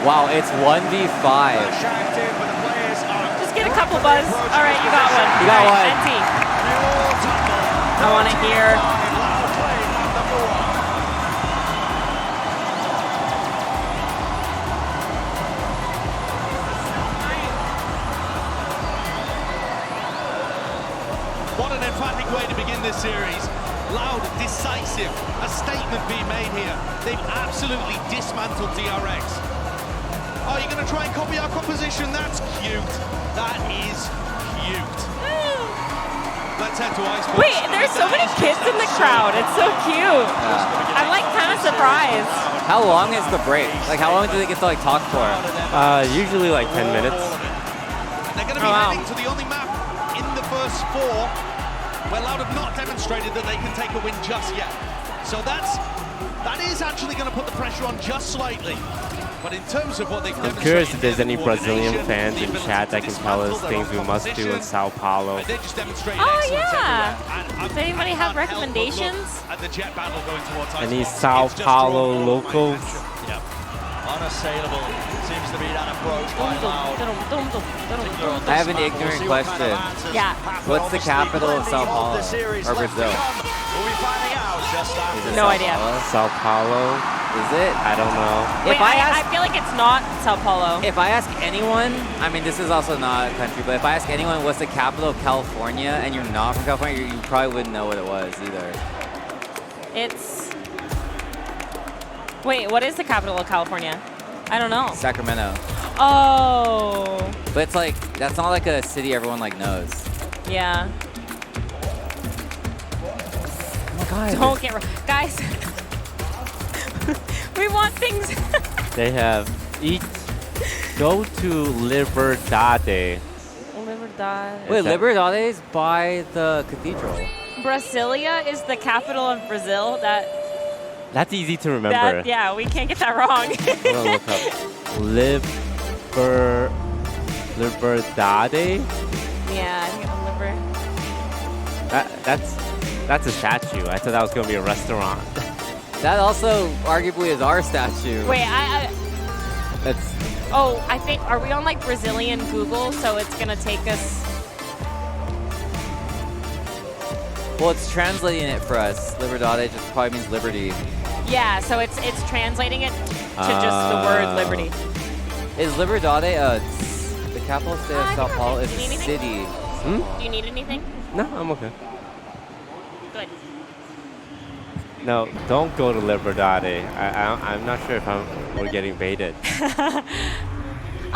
Wow, it's 1v5. Shanked in, but the players are Just get a couple, Buzz. All right, you got one. You got All one. right, NT. they all tumble. I want to hear. Loud play, number one. What an emphatic way to begin this series. Loud, decisive, a statement being made here. They've absolutely dismantled DRX. Oh, you're going to try and copy our composition? That's cute. That is cute. Let's head to Ice Box. Wait, there's so many kids in the crowd. It's so cute. I'm like kind of surprised. How long is the break? Like, how long do they get to like talk for? Usually like 10 minutes. And they're going to be Oh, wow. heading to the only map in the first 4 where Loud have not demonstrated that they can take a win just yet. So that is actually going to put the pressure on just slightly. But in terms of what they've I'm demonstrated, curious if there's any the Brazilian coordination, fans the in ability chat to that can tell us dismantle things their we must do in opposition. Sao Paulo. They just demonstrated Oh, excellence yeah. everywhere. And Does anybody I have can't help but look recommendations? At the jet battle going towards Ice Any Box. Sao It's just Paulo drawn all of my locals? attention. Yep. Unassailable seems to be that approach by Loud. I have an ignorant question. Yeah. What's the capital of Sao Paulo? Or Brazil? We'll be finding out just after. Is it No Sao idea. Paulo? Sao Paulo? Is it? I don't know. Wait, If I I ask, feel like it's not Sao Paulo. if I ask anyone, I mean, this is also not a country, but if I ask anyone what's the capital of California and you're not from California, you probably wouldn't know what it was either. It's. Wait, what is the capital of California? I don't know. Sacramento. Oh, But it's like, that's not like a city everyone like knows. yeah. Oh my god. Don't get wrong. Guys, we want things. They have go to Liberdade. Liberdade. Wait, Is that- Liberdade is by the cathedral. Brasilia is the capital of Brazil. That's easy to remember. Yeah, we can't get that wrong. I'm gonna look up Liberdade. Yeah, I think it's Liber. That's a statue. I thought that was gonna be a restaurant. That also arguably is our statue. Wait, That's oh, I think, are we on like Brazilian Google? So it's gonna take us. Well, it's translating it for us. Liberdade just probably means liberty. Yeah, so it's translating it to just the word liberty. Is Liberdade the capital state of I Sao think Paulo? okay. Is Do you a need anything? city. Do you need anything? no, I'm okay. Good. No, don't go to Liberdade. I'm not sure if we're getting baited.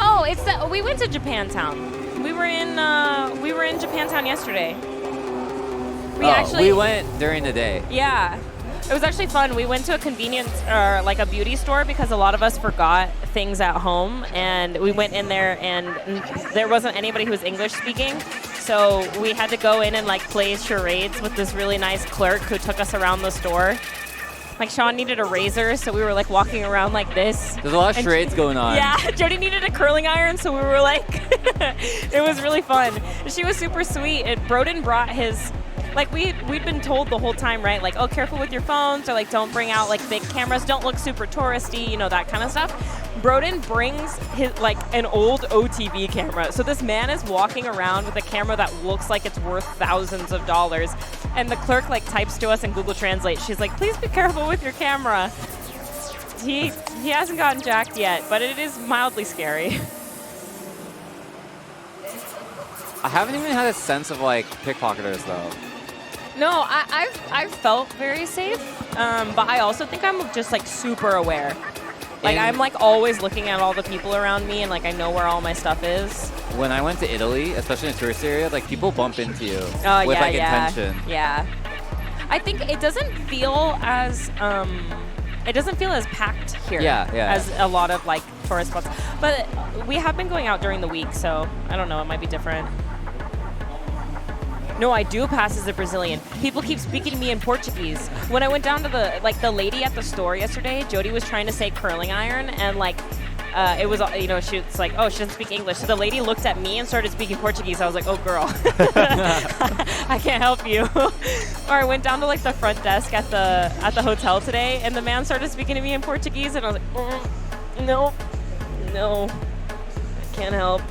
Oh, it's that we went to Japantown. We were in Japantown yesterday. We We went during the day. Yeah. It was actually fun. We went to a convenience, like a beauty store, because a lot of us forgot things at home, and we went in there, and there wasn't anybody who was English speaking, so we had to go in and like play charades with this really nice clerk who took us around the store. Like Sean needed a razor, so we were like walking around like this. There's a lot of charades going on. Yeah, Jody needed a curling iron, so we were like, it was really fun. She was super sweet. And Broden brought his, like we'd been told the whole time, right? Like, oh, careful with your phones, or like don't bring out like big cameras, don't look super touristy, you know, that kind of stuff. Broden brings his like an old OTV camera. So this man is walking around with a camera that looks like it's worth thousands of dollars. And the clerk like types to us in Google Translate. She's like, please be careful with your camera. He hasn't gotten jacked yet, but it is mildly scary. I haven't even had a sense of like pickpocketers though. No, I've felt very safe, but I also think I'm just like super aware. Like I'm like always looking at all the people around me, and like I know where all my stuff is. When I went to Italy, especially in a tourist area, like people bump into you with yeah, like yeah, intention. Yeah. I think it doesn't feel as packed here as a lot of like tourist spots. But we have been going out during the week, so I don't know, it might be different. No, I do pass as a Brazilian. People keep speaking to me in Portuguese. When I went down to the lady at the store yesterday, Jody was trying to say curling iron, and like it was, you know, she's like, oh, she doesn't speak English. So the lady looked at me and started speaking Portuguese. I was like, oh, girl, I can't help you. Or I went down to like the front desk at the hotel today, and the man started speaking to me in Portuguese, and I was like, no, I can't help.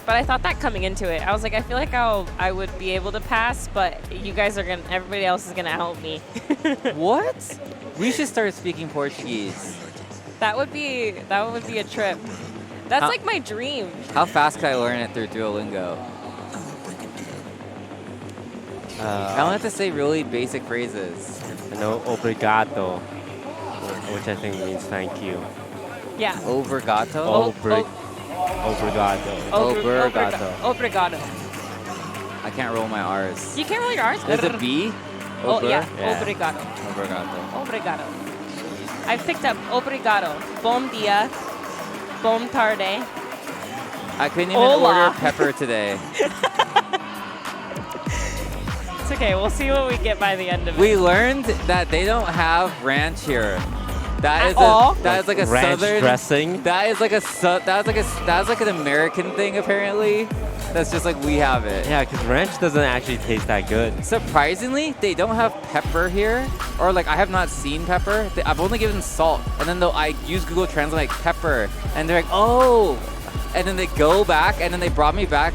But I thought that coming into it, I was like, I feel like I would be able to pass, but you guys are everybody else is gonna help me. What? We should start speaking Portuguese. That would be a trip. That's like my dream. How fast can I learn it through Duolingo? I don't have to say really basic phrases. I know obrigado, which I think means thank you. Yeah. Obrigado? Obrigado. I can't roll my R's. You can't roll your R's? There's a B? Oh, yeah. Obrigado. Obrigado. I've picked up obrigado. Bom dia. Bom tarde. I couldn't even order pepper today. It's okay. We'll see what we get by the end of it. We learned that they don't have ranch here. That is like a ranch southern dressing. That is like an American thing apparently. That's just like we have it. Yeah, because ranch doesn't actually taste that good. Surprisingly, they don't have pepper here, or like I have not seen pepper. I've only given salt, and then I use Google Translate like pepper, and they're like, oh, and then they go back, and then they brought me back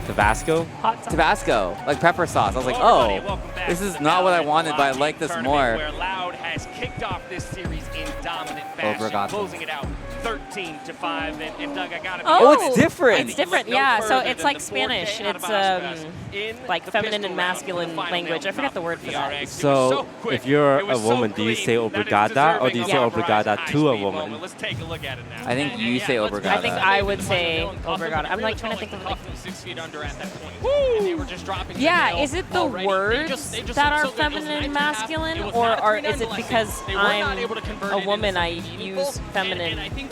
Tabasco? Tabasco, like pepper sauce. I was like, oh, this is not what I wanted, but I like this more. Where Loud has kicked off this series in dominant fashion, closing it out 13-5. And Doug, I gotta be it's different. It's different, yeah. So it's like Spanish. It's like feminine and masculine language. I forget the word for that. So if you're a woman, do you say obrigada or do you say obrigada to a woman? Let's take a look at it now. I think you say obrigada. I think I would say obrigada. I'm like trying to think of like. 6 feet under at that point. And they were just dropping Yeah, is it the words that are feminine and masculine, or is it because I'm a woman I use feminine? And I think,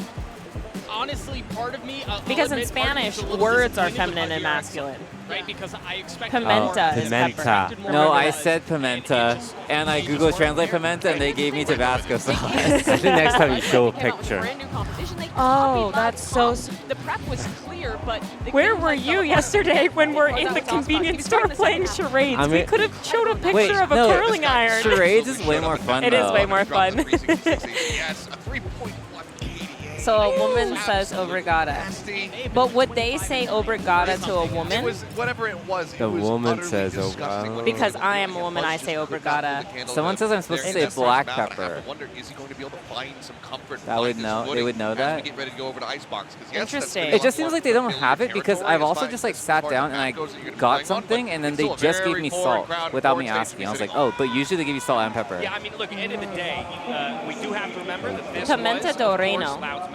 honestly, part of me... because in Spanish, words are feminine and masculine. Right, because I expect... Pimenta is pepper. No, I said pimenta, and I Google Translate pimenta, and they gave me Tabasco sauce. I think next time you show a picture. Oh, that's so... The prep was clear, but... Where were you yesterday when we're in the convenience store playing charades? I mean, we could have showed a picture of a curling iron. Charades is way more fun, It is way more fun. Yes, a 3.1 So a woman says obrigada. But would they say obrigada to a woman? It was whatever it was. The woman says obrigada. Because I am a woman, I say obrigada. Someone says I'm supposed to say black pepper. I wonder, is he going to be able to find some comfort? That would know. They would know that. Get ready to go over to Icebox. Interesting. It just seems like they don't have it because I've also just like sat down and I got something and then they just gave me salt without me asking. I was like, oh, but usually they give you salt and pepper. Yeah, I mean, look, at the end of the day, we do have to remember that this Pimenta was, do of course, Reino. Loud's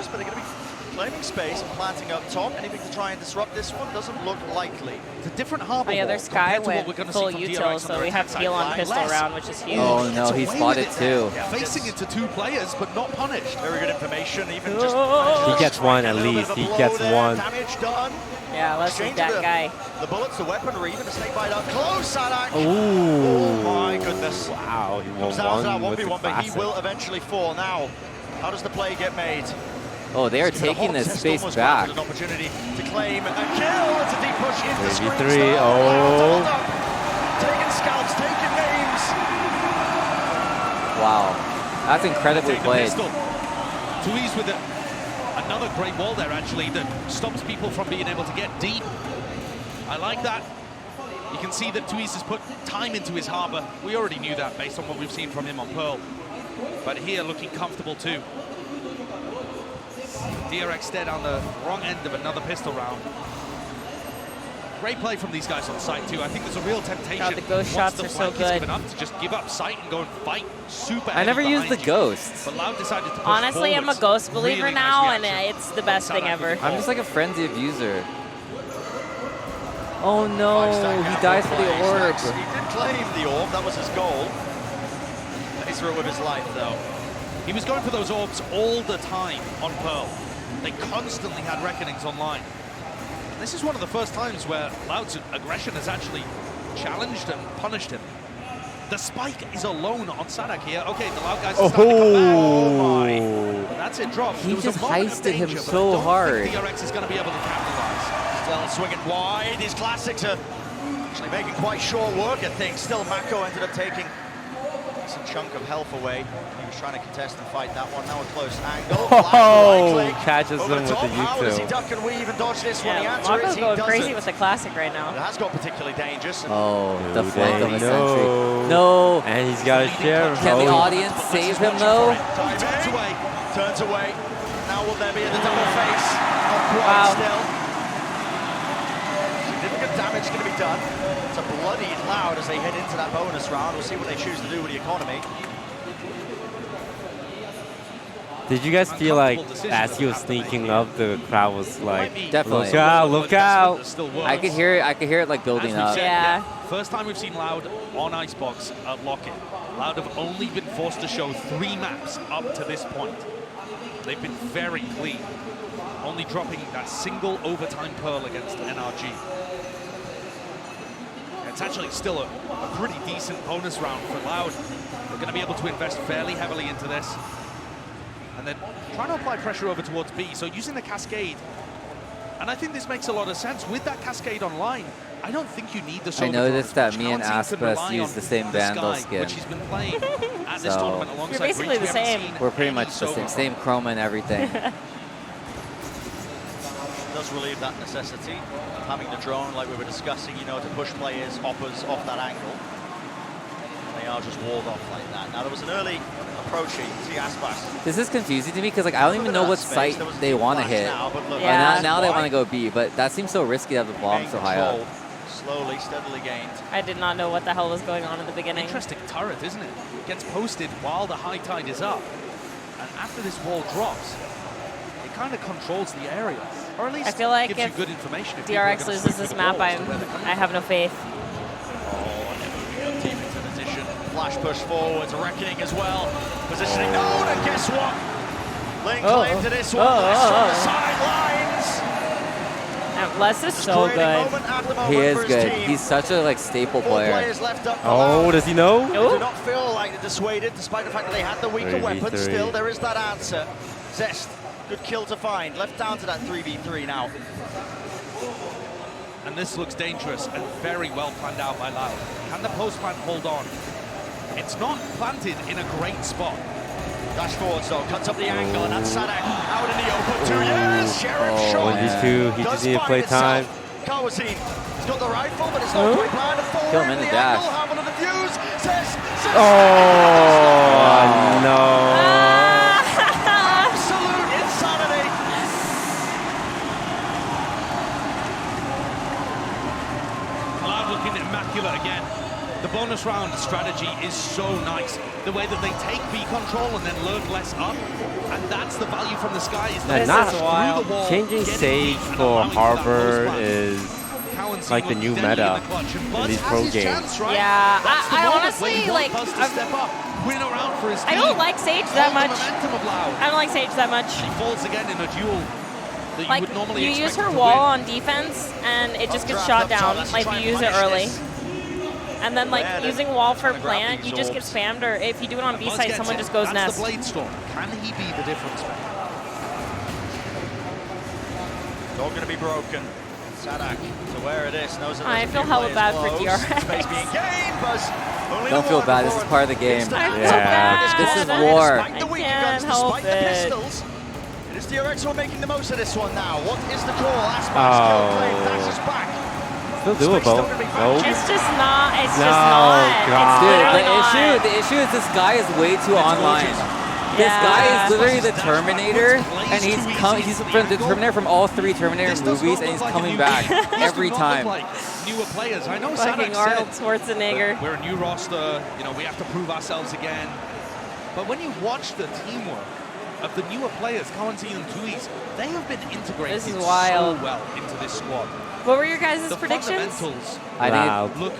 dangerous, but they're going to be Claiming space and planting up top. Anything to try and disrupt this one doesn't look likely. It's a different harbor. Oh yeah, their wall Sky compared to what went we're gonna full see from util, DRX so on we their have attack Peel on side. pistol Less. round, which is huge. Oh Gets no, he away with spotted it two. there. Facing into 2 players, but not punished. Very good information. Even just He gets one at least. He gets one. Damage done. Yeah, let's see Exchange that of guy. The bullets, the weaponry, even a snake bite up close. Sadak. Ooh. Oh my goodness. Wow, he won Comes down to that one with the 1v1, but he classic. will eventually fall. Now, how does the play get made? Oh, they are Give it a taking hot this test, space almost back. granted an opportunity to claim a kill. It's a deep push into the screen. 3v3, Star. oh. Taking scalps, taking names. Wow, that's incredibly Take the played. pistol. Tuiz with another great wall there, actually, that stops people from being able to get deep. I like that. You can see that Tuiz has put time into his harbor. We already knew that based on what we've seen from him on Pearl. But here, looking comfortable too. DRX dead on the wrong end of another pistol round. Great play from these guys on site too. I think there's a real temptation. God, the ghost once shots the are so flank is good. given up to just give up sight and go and fight super I never heavy used the behind you. ghosts. But Loud decided to push Honestly, I'm a forwards. Ghost believer Really now, nice and reaction. it's the best thing Sadak ever. with the I'm just like a frenzy abuser. Oh no, he dies for the orb. He did claim the orb. That was his goal. He's through it with his life, though. He was going for those orbs all the time on Pearl. They constantly had reckonings online. This is one of the first times where Loud's aggression has actually challenged and punished him. The spike is alone on Sadak here. Okay, the Loud guys are starting to come back. Oh my. But that's it, dropped. He There was a just moment of heisted him danger, but so I don't hard. think DRX is going to be able to capitalize. Still swinging wide. These classics are actually making quite short work of things. Still, Mako ended up taking some chunk of health away. He was trying to contest and fight that one. Now a close angle. Oh, Right click. catches Over him the with the top. How does he util. duck and weave and dodge this one? The Yeah, answer is Mako's he going doesn't. crazy with the classic right It now. has got particularly dangerous. And Oh, the Ooh, flank of they a sentry. know. No. And he's got a share. Can the Oh, audience save him though? turns away. Turns away. Now will there be the double face? Not quite Wow. still. Significant damage going to be done. It's a bloodied Loud as they head into that bonus round. We'll see what they choose to do with the economy. Did you guys feel like as he was sneaking up, the crowd was like, Definitely. look out, look out. I could hear it. I could hear it like building As we've up. said, Yeah. First time we've seen Loud on Icebox at Lock-In. Loud have only been forced to show 3 maps up to this point. They've been very clean, only dropping that single overtime Pearl against NRG. It's actually still a pretty decent bonus round for Loud. They're going to be able to invest fairly heavily into this. And then trying to apply pressure over towards B. So using the Cascade. And I think this makes a lot of sense. With that Cascade online, I don't think you need the I solar noticed drones, that which me and County can Aspas rely use on the same Vandal Sky, skin. which he's been playing at this So- tournament alongside You're basically Breach. the We haven't same. seen We're pretty any much the solo. same chroma and everything. Does relieve that necessity of having the drone, like we were discussing, you know, to push players, oppers off that angle. They are just walled off like that. Now there was an early approach here. You can see Aspas. This is confusing to me because like I don't even know what site they want to hit. Now, but look, Yeah. Now they want to go B, but that seems so risky to have the bomb so high up. Slowly, steadily gained. I did not know what the hell was going on in the beginning. Interesting turret, isn't it? Gets posted while the high tide is up. And after this wall drops, it kind of controls the area. Or at least I feel like gives if you good information. If people are DRX gonna loses swing this through the map, walls to where they're coming I have no faith. Team into position. Flash push forwards. Reckoning as well. Positioning. No, and guess what? Link claim to this one. Less on the sidelines. Now, Les is so Creating good. moment after moment He is for his good. team. He's such a like staple 4 player. players left up. Oh, does he know? They do not feel like they're dissuaded, despite the fact that they had the weaker 3v3. weapons. Still, there is that answer. Zest, good kill to find. Left down to that 3v3 now. And this looks dangerous and very well planned out by Loud. Can the post plant hold on? It's not planted in a great spot. Dash forwards though, cuts up the angle, and that's Sadak out in the open. 2 years, Sheriff shot. These two, he just need to play time. Kawaseen, he's got the rifle, but it's not quite planned. Forward Kill him in the dash. angle, have one of the views. Oh, no. Absolute insanity. Loud looking immaculate again. The bonus round strategy is so nice. The way that they take B control and then lurk less up, and that's the value from the sky. Is And that not through the wall, changing getting stage deep and for allowing that Harbor post is Cowan like the new meta in these pro games. Yeah, That's the I moment honestly, when you want like, Buzz to step up, win around for his I don't team. like Sage that Hold the much. momentum of Loud. I don't like Sage that much. She falls again in a duel that you Like, would normally you use expect her to wall win. on defense, and it just gets Updraft shot up top, down, let's like, try if you and use it punish early. this. And then, like, Yeah, using wall for trying to grab plant, these you just get orbs. spammed, or if you do it on Buzz B-side, gets someone it. just goes That's nest. the Blade Storm. Can he be the difference maker? It's all going to be broken. Sadak to where it is. Knows that I there's a feel few hella players bad for close. DRX. Space being gained, Buzz. Only Don't the feel one bad. This is before part of the game. instant I feel attack. bad. This is Despite war. the I weaker can't guns, help despite the it. pistols, it is DRX who are making the most of this one now. What is the call? Aspas kill claim. Dashes back. Still doable. Nope. It's just not, it's No, just not. God. It's Dude, literally not. the issue is this guy is way too online. This guy Yeah. is literally the Terminator, and he's from the Terminator from all 3 Terminator This does movies, not and he's look like a coming new back game. These every do not look time. like newer players. I know Fucking Sadak Arnold said Schwarzenegger. that we're a new roster. You know, we have to prove ourselves again. But when you watch the teamwork of the newer players, Cowanteen and Tuis, they have been integrated This is wild. so well into this squad. What were your guys' The predictions? fundamentals I think look.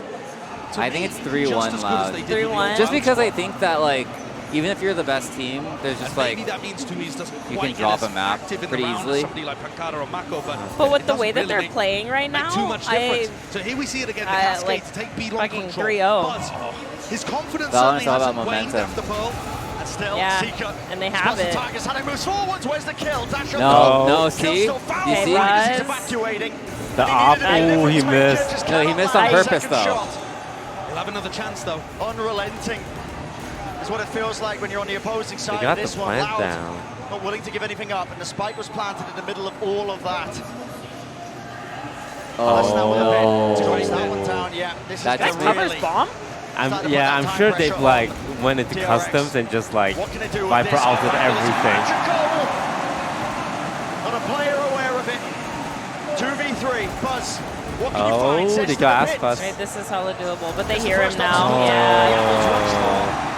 I think it's 3-1 Loud. 3-1. Just because I think that, like, even if you're the best team, there's just like maybe that means Tuis doesn't you quite can drop get a map active in pretty the round as easily. somebody like Pankara or Mako, But with it the doesn't way that really they're make- playing right make now, too much difference. So here we see it again. The Cascade like, to take B long fucking control. 3-0. Buzz, his confidence Balance certainly all about hasn't waned momentum. after Pearl. And still, Yeah, Seeker. and they have it. Target's had it moves forwards. Where's the kill? Dash No, Kill see? still found. You see? He's Buzz. evacuating. The op, ooh, he missed. No, he missed on purpose, though. He'll have another chance, though. Unrelenting is what it feels like when you're on the opposing They side got of the this one. plant Loud, down. not willing to give anything up, and the spike was planted in the middle of all of that. That's now with a bit to close that one down. Yeah, this That is just gonna Covers really bomb? start to put Yeah, that I'm time sure pressure they've on like went into DRX. customs and just like What can it do with viper this? outed Michael is everything. magical. Not a player aware of it. 2v3, Buzz. What can you Oh, find? Says they to got the pit. Aspas. Right, this is hella doable, but they This is hear the him first now. option. Yeah.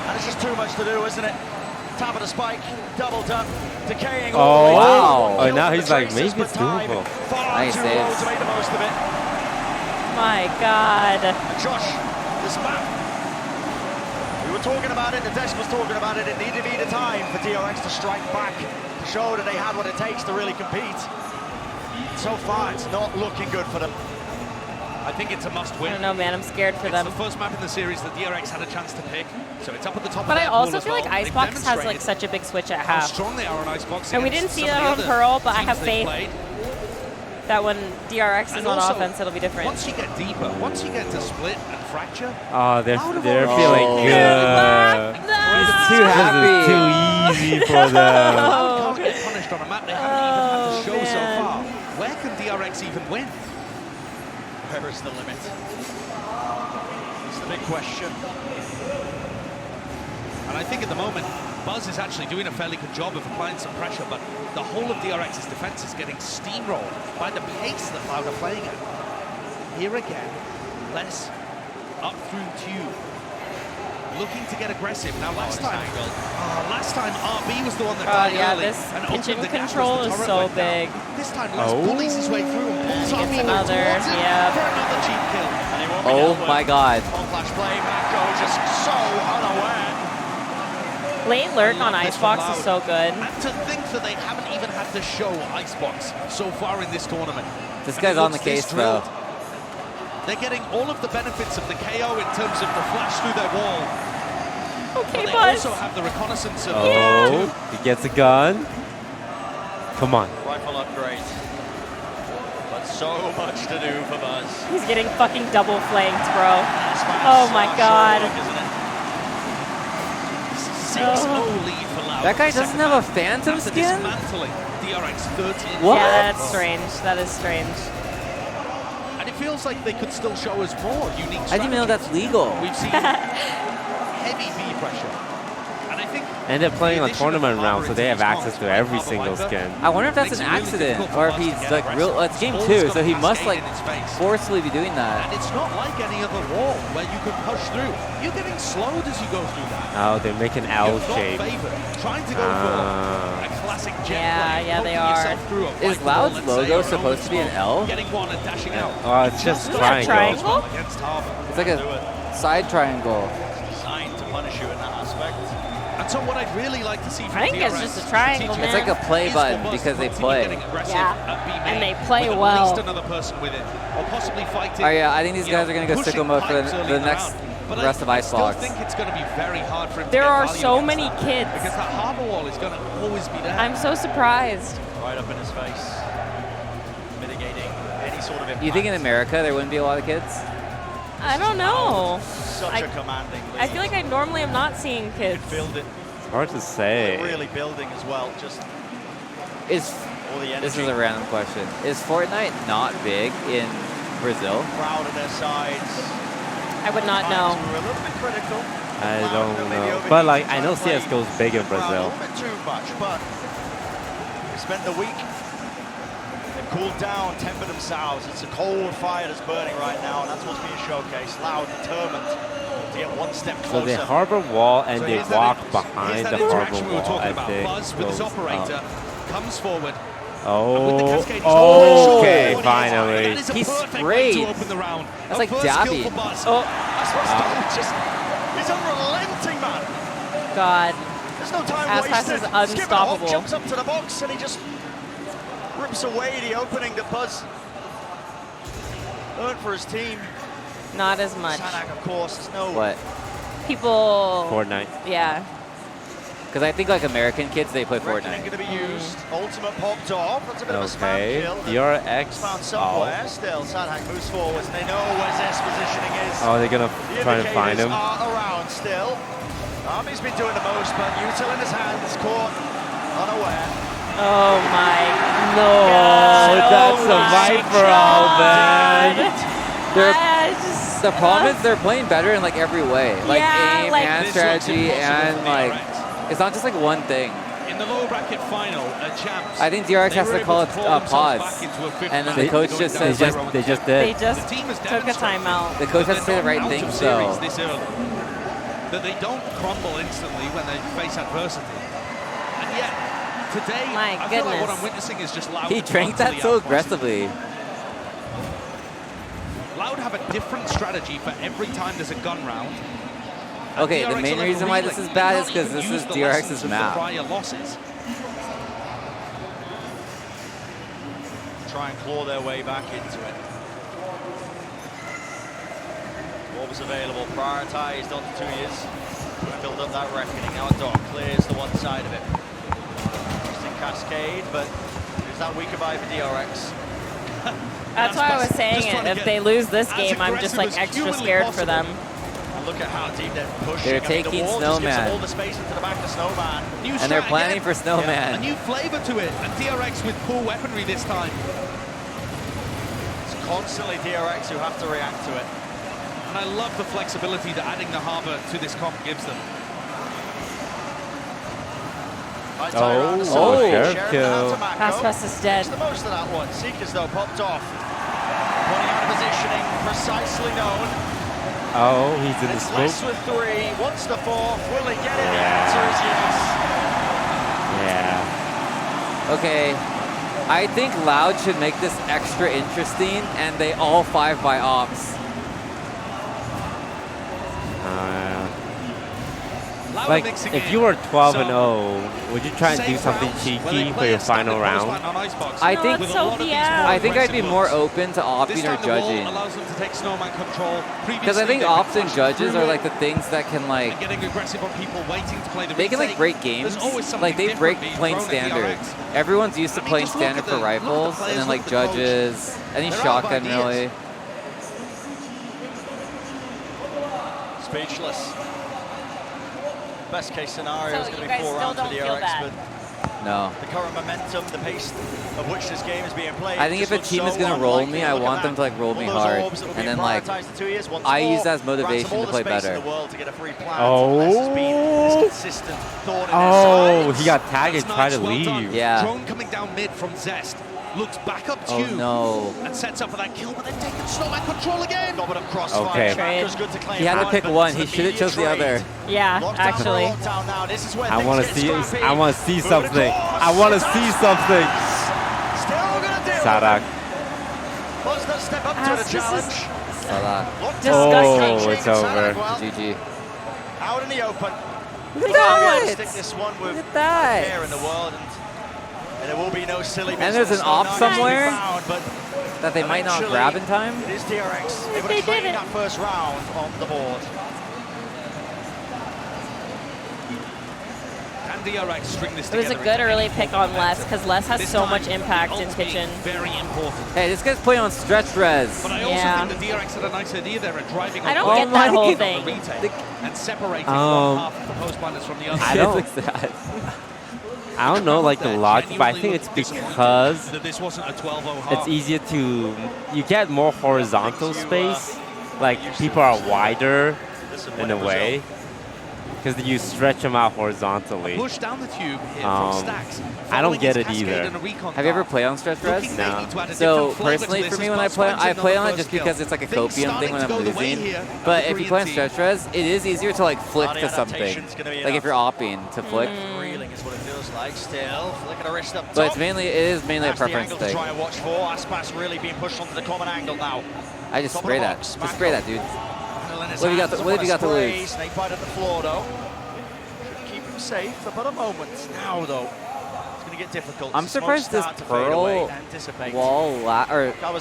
And it's just too much to do, isn't it? Top of the spike, doubled up, decaying Oh, all the way wow. through. Oh, Kill now the he's like, traces, maybe it's but time doable. Far Nice too saves. low to make the most of it. My God. And Josh, this map, we were talking about it, the desk was talking about it, it needed to be the time for DRX to strike back, to show that they had what it takes to really compete. So far, it's not looking good for them. I think it's a I must-win. don't know, man. I'm scared for It's them. the first map in the series that DRX had a chance to pick, so it's up at the top But of I their also pool as feel like well. They've Icebox has like demonstrated such a big switch at how half. strong they are on Icebox. And we against didn't see some that of the on other Pearl, but I teams have they've faith played. that when DRX is And on also, offense, it'll be different. Once you get deeper, once you get to split and fracture, Oh, they're Loud of feeling all- good. He's too happy. This is too easy for them. Loud can't get punished on a map they haven't even had to show so man. far. Where can DRX even win? Where is the limit? It's the big question. And I think at the moment, Buzz is actually doing a fairly good job of applying some pressure, but the whole of DRX's defense is getting steamrolled by the pace that Loud are playing at. Here again, less up through tube. Looking to get aggressive. Now last time RB was the one that died yeah, early this and kitchen opened the gap as control the is turret so went down. big. This time Les bullies his way through and pulls And RB gets towards another, him yeah. for another cheap kill. And he won't be Oh dealt with. my God. On flash play, Mako just so unaware. Late lurk on Love this from Icebox is Loud. so good. And to think that they haven't even had to show Icebox so far in this tournament. This And guy's it on the looks this case, though. drilled. They're getting all of the benefits of the KO in terms of the flash through their wall. Okay, But they Buzz. also have the reconnaissance of Oh, he gets a gun. Come on. Rifle upgrade. But so much to do for Buzz. He's getting fucking double flanked, bro. Smash, Oh my smash, God. look, isn't it? 6-0 lead for Loud. That guy Second doesn't have a half. phantom After skin? dismantling DRX 13. What? Yeah, that's strange. That is strange. And it feels like they could still show us more unique I didn't even know strategies. that's legal. We've seen heavy B pressure. And And I think And they're playing the on addition of tournament round, Harbour so they have into these access to comps, every right, single Harbour skin. I wonder if that's makes an it really accident difficult or for if Buzz to he's get like real. aggressive. It's game Ball's 2, gonna so he must cascade like in his face. forcefully be doing that. And it's not like any other wall where you can push through. You're getting slowed as you go through that. Oh, they're making L You're not shape. favored. Trying to go for a classic jet play, Yeah, they poking are. yourself through a Is fight Loud's ball, let's say, logo or an supposed to be an oversmoke, L? Getting one and dashing out. Oh, it's just triangle. triangle. Against Harbour. It's like a side triangle. Designed to punish you in that aspect. And so what I'd really like to see from I think it's DRX just a triangle, strategically It's like a play is button for Buzz because to they continue play. getting aggressive Yeah. at B main And they play with well. At least another person with it, or possibly fighting. Oh yeah, I think these you guys know, are gonna go pushing sicko mode for pipes early the in next round. But rest of I still Icebox. think it's going to be very hard for him There to get are value so against many that, kids. because that Harbour wall is going to always be there. I'm so surprised. Right up in his face. Mitigating any sort of impact. You think in America there wouldn't be a lot of kids? I don't know. Such a commanding lead. I feel like I normally am not seeing kids. Build it. It's hard to say. Really building as well. Just Is all the energy. this is a random question. Is Fortnite not big in Brazil? Crowd on their sides. I would not know. We're a little bit critical. I Loud, don't maybe know. over But here like, to I try know and play CSGO's big in the crowd Brazil. A little bit too much, but they spent the week. They've cooled down, tempered themselves. It's a cold fire that's burning right now, and that's what's being showcased. Loud, determined to get one step So closer. they harbor wall and So they here's that walk here's behind that the harbor interaction we were wall talking as about. they Buzz with his goes operator up. comes forward. Oh, Okay, okay, That finally. is a He perfect way sprayed. to open the round. That's A like first kill dabbing. for Buzz. Oh, He's unrelenting, man. God. There's no time Aspas wasted. is Skip it off, unstoppable. jumps up to the box, and he just rips away the opening that Buzz earned for his team. Not as much. Sanak, of course, there's no... What? People. Fortnite. Yeah. Because I think like American kids, they play Reckoning Fortnite. going to be used. Ultimate popped off. That's a bit of a spam Okay, kill. DRX. Found somewhere. Oh. Still, Sanak moves forwards, and they know where Zest positioning is. Oh, they're gonna The try to find indicators him. are around still. Army's been doing the most, but Util in his hands, caught unaware. Oh my No, God. that's Oh a my Viper God. man. They're- just, The problem is they're playing better in like every way, like Yeah, aim like- and This looks strategy impossible and for like DRX. it's not just like one thing. In the lower bracket final at Champs, I think DRX they has were to able call it themselves pause, back into a fifth and then match, the coach going just down says 0-10. They just they did. just The team has took a demonstrated timeout. The coach that has to say the they're right not things out of series though. this early. That they don't crumble instantly when they face adversity. And yet, today, My I feel like what goodness. I'm witnessing is just Loud. He drank that constantly so outpushing. aggressively. Loud have a different strategy for every time there's a gun round. And Okay, the DRX main are reason why reeling. this is They bad can't is 'cause even this use is the DRX's lessons of map. the prior losses. Try and claw their way back into it. What was available, prioritised on the 2 years. Trying to build up that reckoning. Now a dot clears the one side of it. Interesting cascade, but is that weaker by for DRX? That's why I was saying Just trying it. to If get they lose this as game, I'm just aggressive like as extra humanly scared for possible. them. And look at how deep they're pushing. They're I mean, taking the wall Snowman. just gives them all the space into the back of Snowman. New And they're strat planning again. for Snowman. A new flavor to it, and DRX with poor weaponry this time. It's constantly DRX who have to react to it. And I love the flexibility that adding the Harbour to this comp gives them. High tire around the side. Oh, Sheriff sheriff now kill. to Mako. Aspas is dead. Makes the most of that one. Seekers though popped off. Pointing out positioning, precisely known. Oh, he's in the It's smoke. less with 3, wants the 4th. Will he get it? The Yeah. answer is yes. Yeah. Okay, I think Loud should make this extra interesting, and they all 5 by ops. Loud Like, mixing if in you were 12 and some 0, would you try and do safe something rounds where they cheeky for play your a standard final round? postman on Icebox I No, think with it's a so lot of these BS. more I think I'd be aggressive more looks. open to This opting or time the wall judging. allows them to take Snowman control. Because I Previously, think they've ops been and pushed judges through are it like the things that can like, and getting aggressive on people waiting to play the they can like retake. break games. There's always something Like they break different being playing thrown at standards. DRX. Everyone's used to I mean, playing just look standard at for the- look at the rifles, players, and then look like at the coach. judges, any They're out of shotgun ideas. really. Speechless. Best case scenario So is going you to be guys 4 still rounds for don't feel DRX, bad? but No. The current momentum, the pace of which this game is being played. I think if a team is going to roll me, I want them to like roll me hard. And then like, I use that as motivation to play better. Oh, he got tagged and tried to leave. Yeah. Drone coming down mid from Zest. Looks back up to you. No. And sets up for that kill, but then taking Snowman control again. Okay. He had to pick one. He should have chose the other. Yeah, actually. I want to see. I want to see something. I want to see something. Sarak. Step up to the challenge. Salah. Oh, it's over. GG. Out in the open. Look at that. Stick this one with Look at that. air in the world, and there will be no silly. And there's an op somewhere that they might not grab in time. It is DRX. They They did it. that first round on the board. Can DRX string this It was a together? good early pick on Les because Les has so much impact in kitchen. Very important. Hey, this guy's playing on stretch res. But I also Yeah. think the DRX had a nice idea there at driving. I don't on get that whole the thing. retake and separating one half of the post binders from the other. I don't. I don't know like the logic, but I think it's because that this wasn't a 12-0 half. it's easier to. You get more horizontal space. Like people are wider in a way. Because you stretch them out horizontally. Push down the tube here from Stacks. I don't get it either. Have you ever played on stretch res? No. So personally, for me, when I play on it just because it's like a copium thing when I'm losing. But if you play on stretch res, it is easier to like flick to something. Like if you're opping to flick. Reeling is what it feels like. Still, flicking a wrist up top. But it's mainly, it is mainly a preference thing. Try and watch for. Aspas really being pushed onto the common angle now. I just spray that. Just spray that, dude. What have you got to lose? Snake bite at the floor though. Should keep him safe for about a moment. Now though, it's going to get difficult. I'm surprised this Pearl wall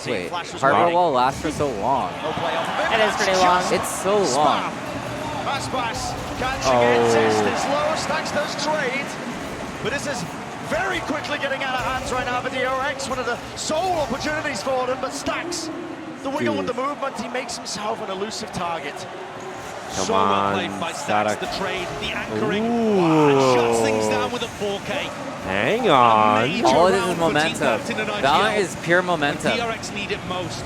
wait, hardware wall lasts for so long. It is pretty long. It's so long. Aspas catching it. It's low. Stacks does trade, but this is very quickly getting out of hands right now for DRX. One of the sole opportunities for them, but Stacks. The wiggle with the movement, he makes himself an elusive target. Come on, by Stacks, Sarak. the trade, the anchoring, wow, shuts things down with a 4K. Hang on. All it is momentum. Valorant is pure momentum. DRX need it most.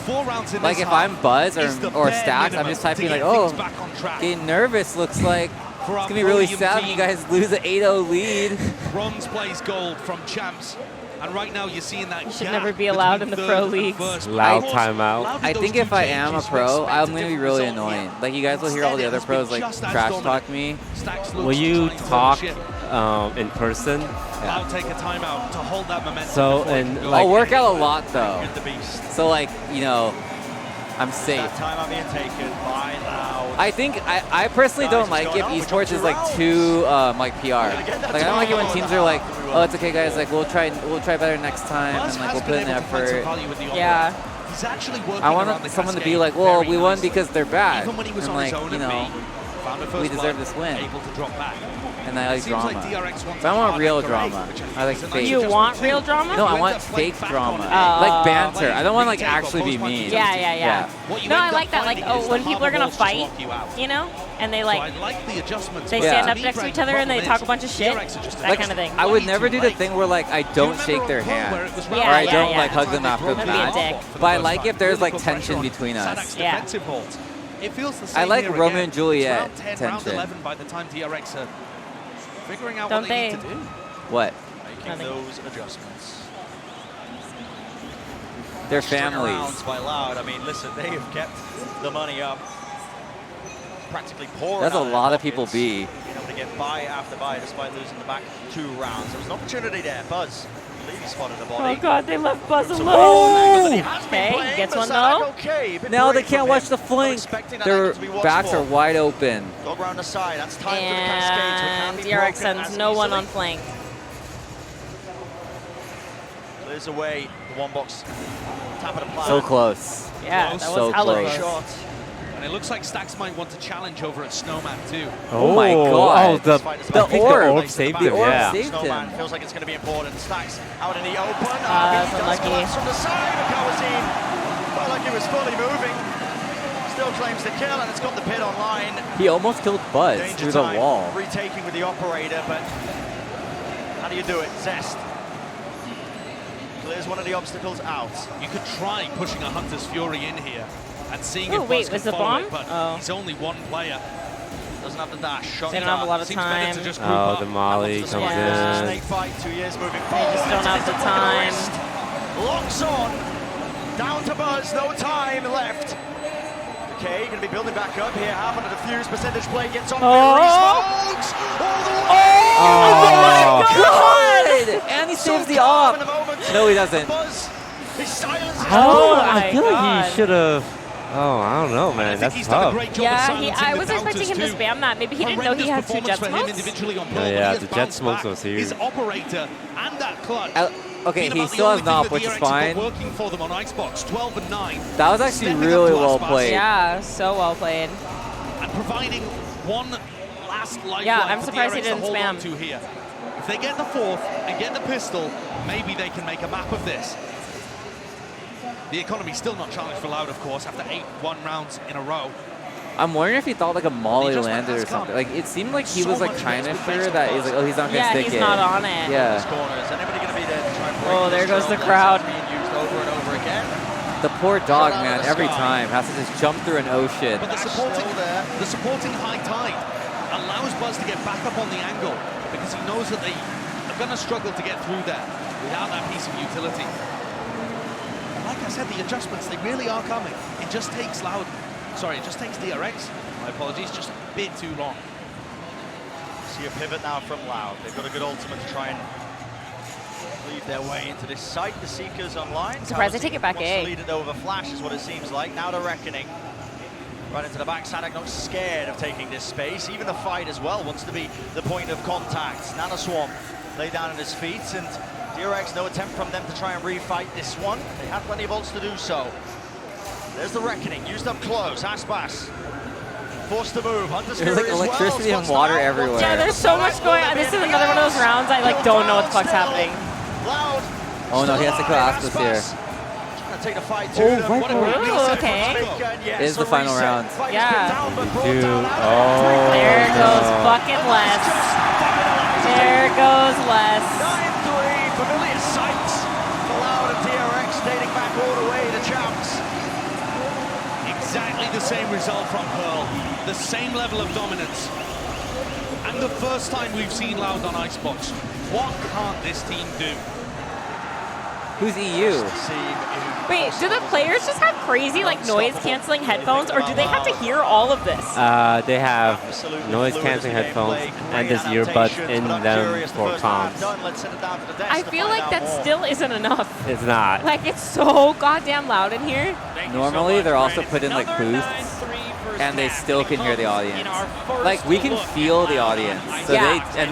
4 rounds in Like this if half I'm Buzz is the or bare Stacks, I'm minimum just typing to like, get oh, things back on track. getting nervous looks like it's For our gonna be really podium sad when team. you guys lose an 8-0 lead. Bronze plays gold from champs. And right now you're seeing that You should gap never be allowed in the between pro third and leagues. first. Loud How timeout. did I those think two if I am a changes pro, expect I'm a gonna be different really result annoying. here? Like you guys will hear all the other Instead, it pros has like been just as trash dominant. talk me. Stacks Will looks you trying to talk overship. in person? I'll take a timeout to hold that momentum. So before and it goes. like I'll work out a lot though. Get the beast. So like, you know, I'm safe. That time I'm being taken by Loud. I think I personally don't like if esports is like too like PR. Like I don't like it when teams are like, oh, it's okay, guys. Like we'll try better next time, Buzz and like has we'll put been in the able to find some effort. value with the Yeah. opera. He's actually working I around want the someone to be cascade like, well, very we won nicely. because they're bad, Even when he was and on like his own you at know, B, found a first we deserve blood, this win. able to drop back. And I like Seems drama. like DRX wants But I a want hard real anchor drama. eight, which I like is a nice fake. You adjustment want too. real drama? No, I You want end up playing fake back drama. on Like banter. I don't want like retake or actually be post punch mean. Yeah. What you No, end I up like that. Like, finding is oh, when the people are harbor gonna balls just fight, lock you out. you know, and they So like I like the adjustments. they but stand the up lead next to rank each other and they problem talk is a bunch of shit. DRX are just That kind of thing. I would way never too do the late. thing where like I Do you don't remember shake their on Pro where hand, it was or round I one? don't yeah. like hug them after the That'd be a match. dick. But I like if there's like tension between Sadak's us. Yeah. defensive hold. It feels the same I like here Romeo again. and Juliet It's round 10, round tension. 11 by the time DRX are figuring out Don't what they need they? to do. What? Making those adjustments. Their String families. arounds by Loud. I mean, listen, they have kept the money up. Practically pouring. That's a out their lot of people pockets. B. Being able to get buy after buy despite losing the back 2 rounds. There was an opportunity there. Buzz, I believe he spotted a body. Oh god, they left Buzz Some alone. angles that he has been Okay, playing, gets but one Sadak though. okay. A bit Now they brave can't from watch him. the Not flank. expecting that Their angle to be watched backs for. are wide open. Dog round the side. That's time for the cascades. which can And be DRX broken sends as no one easily. on flank. Clears away the one box. Top of the plan. So close. Yeah, that So was hella close. close. Shot. And it looks like Stacks might want to challenge over at Snowman too. Oh my god. Oh, the The orb. saved The him. orb Yeah. saved Snowman him. feels like it's going to be important. Stacks out in the open. That's he does unlucky. collapse from the side of Kawazine. Felt like he was fully moving. Still claims the kill, and it's got the pit online. He almost killed Buzz Danger through the time. wall. Retaking with the operator, but How do you do it? Zest. Clears one of the obstacles out. You could try pushing a Hunter's Fury in here and seeing Oh, if wait, Buzz can was the follow bomb? it, but Oh. he's only one player. Doesn't have the dash. They don't have a lot of Seems better time. to just group Oh, up. the Molly comes Yeah. in. Snake fight, 2 years moving They forward. just don't have the time. Locks on. Down to Buzz, no time left. Okay, going to be building back up here. Half on the defuse percentage play gets on. Smokes all the way. Oh, God! And he So saves the calm op. in the moment. No, he doesn't. Buzz, he silences Oh the my I feel like God. he should have. Oh, I don't know, I man. think That's he's done a tough. great job of Yeah, silencing I the was expecting him doubters to too. spam that. Maybe he didn't know he Horrendous had 2 jet performance for him smokes. individually on Yeah, Pearl, but yeah, he has the jet bounced smokes back. was huge. His operator and that clutch. Okay, been he about the still only has thing knob, that which is DRX have got fine. working for them on Icebox, 12 and 9. That was actually Stepping really up to well Aspas played. Yeah, so well played. And providing one last lifeline Yeah, I'm for surprised he DRX to didn't hold spam. on to here. If they get the 4th and get the pistol, maybe they can make a map of this. The economy's still not challenged for Loud, of course, after 8 1-rounds in a row. I'm wondering if he thought like a molly adjustment landed or has come. something. Like it seemed like he So was like much kind of mixed with sure based that on he's like, Buzz. oh, he's not gonna Yeah, stick he's it. not on it. Yeah. corners. Anybody going to be there to try and break Oh, this there goes the trail crowd. that's being used over and over again. The poor dog, Shot out man, of the every sky. time has to just jump through an ocean. But Dash still there. the supporting high tide allows Buzz to get back up on the angle because he knows that they are going to struggle to get through there without that piece of utility. Like I said, the adjustments, they really are coming. It just takes it just takes DRX, my apologies, just a bit too long. See a pivot now from Loud. They've got a good ultimate to try and lead their way into this site. The Seekers online. Surprised they take it back wants A. to lead it over Flash is what it seems like. Now the Reckoning. Right into the backside. Not scared of taking this space. Even the fight as well wants to be the point of contact. Nanoswarm lay down on his feet, and DRX, no attempt from them to try and refight this one. They have plenty of ults to do so. There's the Reckoning, used up close. Aspas forced to move. Hunter's There's Fury like as well. electricity and Spots water down. everywhere. Yeah, there's so much going on. This is another one of those rounds I like don't know what the fuck's happening. Loud. Oh no, he has to kill Aspas here. Trying to take the fight to Oh, them. right What a for great it. reset Ooh, okay. from Speaker, and yes, It is the a final reset. round. Fight is Yeah. put down, but brought Dude, down out. oh. There goes fucking Les. There goes Les. 9-3, familiar sights for Loud and DRX dating back all the way to champs. Exactly the same result from Pearl, the same level of dominance. And the first time we've seen Loud on Icebox. What can't this team do? Who's EU? Wait, do the players just have crazy like noise canceling headphones, or do they have to hear all of this? They have noise canceling headphones and just earbuds in them for comms. I feel like that still isn't enough. It's not. Like it's so goddamn loud in here. Normally they're also put in like booths, and they still can hear the audience. Like we can feel the audience, so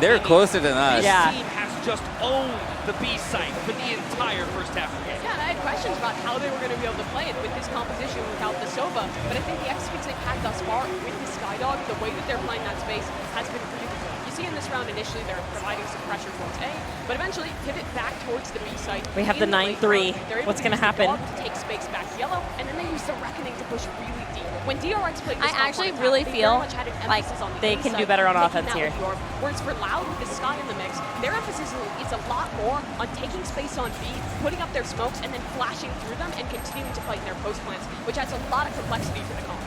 they're closer than us. Yeah. Team has just owned the B site for the entire first half of the game. Yeah, and I had questions about how they were going to be able to play it with this composition without the Sova, but I think the execution they've had thus far with the Skydog, the way that they're playing that space has been really good. You see in this round initially they're providing some pressure towards A, but eventually pivot back towards the B site. We have the In late 9-3. round, they're able What's to gonna use the happen? dog to take space back yellow, and then they use the Reckoning to push really deep. When DRX played this I actually offline really attack, they feel very much had an like emphasis on the they A can do side, better on taking offense out here. the orb. Whereas for Loud with the Sky in the mix, their emphasis is a lot more on taking space on B, putting up their smokes, and then flashing through them and continuing to fight in their post plants, which adds a lot of complexity to the comp.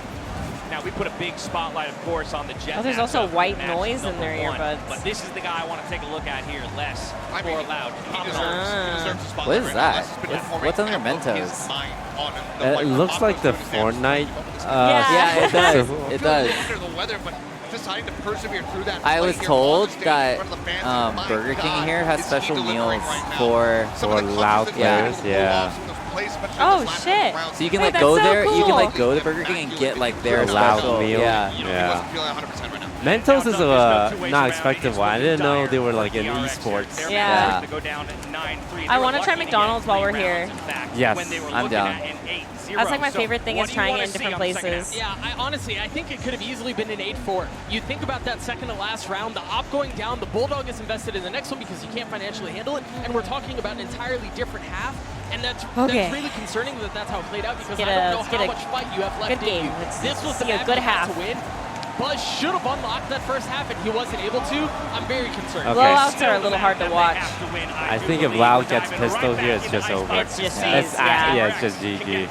Now, we put a big spotlight, of course, on the Jet. Oh, there's also matchup, white match noise in their number 1. earbuds. But this is the guy I want to take a look at here, Les, I mean, for Loud. he deserves the spotlight What is right that? now. Les has been performing What's on their out of his Mentos? mind on the It white looks Aquas like the doing his damage. Fortnite. Yeah, it does. It Feeling does. a little under the weather, but deciding to persevere through that. I play was here told on stage in that front of the fans, and my Burger King God, here has is he special delivering meals right now. for Some of the clutches loud that players, he's able to pull yeah. off, some of those plays, especially in Oh, this last shit. round. So you can Wait, like that's go so there, you can like cool. go to Burger King and get like their Loud special meal. Yeah. He Yeah. wasn't feeling 100% right now. Mentos is Now, a there's no two ways not around expected it. one. I It's didn't know dire they were for like in DRX. esports. They're Yeah. about to go down at 9-3. I They were wanna try lucky to get McDonald's while 3 we're here. rounds, in fact, Yes, when they were I'm looking down. at an 8-0. That's like my So favorite thing what is do you trying wanna it in see different on the second places. half? Yeah, honestly, I think it could have easily been an 8-4. You think about that second to last round, the op going down, the Bulldog is invested in the next one because he can't financially handle it, and we're talking about an entirely different half, and that's really concerning that that's how it played out because I don't know how much fight you have left good game. in you. This was the see a map good you had half. to win. Buzz should have unlocked that first half, and he wasn't able to. I'm very concerned. Okay. Blowouts are a little hard to watch. I think if Loud gets pistol here, it's just over. It's just Yeah, it's just GG.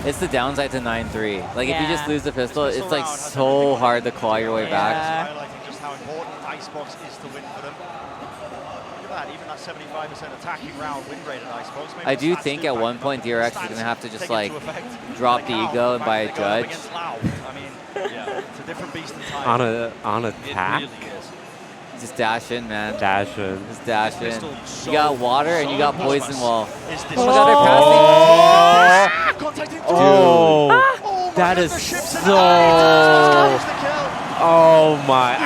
It's the downside to 9-3. Like, if you just lose the pistol, it's like so hard to claw your way back. Highlighting just how important Icebox is to win for them. Look at that, even that 75% attacking round win rate at Icebox. I do think at one point DRX is going to have to just like drop the ego and buy a judge. I mean, yeah, it's a different beast entirely. On attack. Just dash in, man. Dash in. Just dash in. You got water and you got poison wall. Oh my god, they're passing. Oh, that is so. Oh my.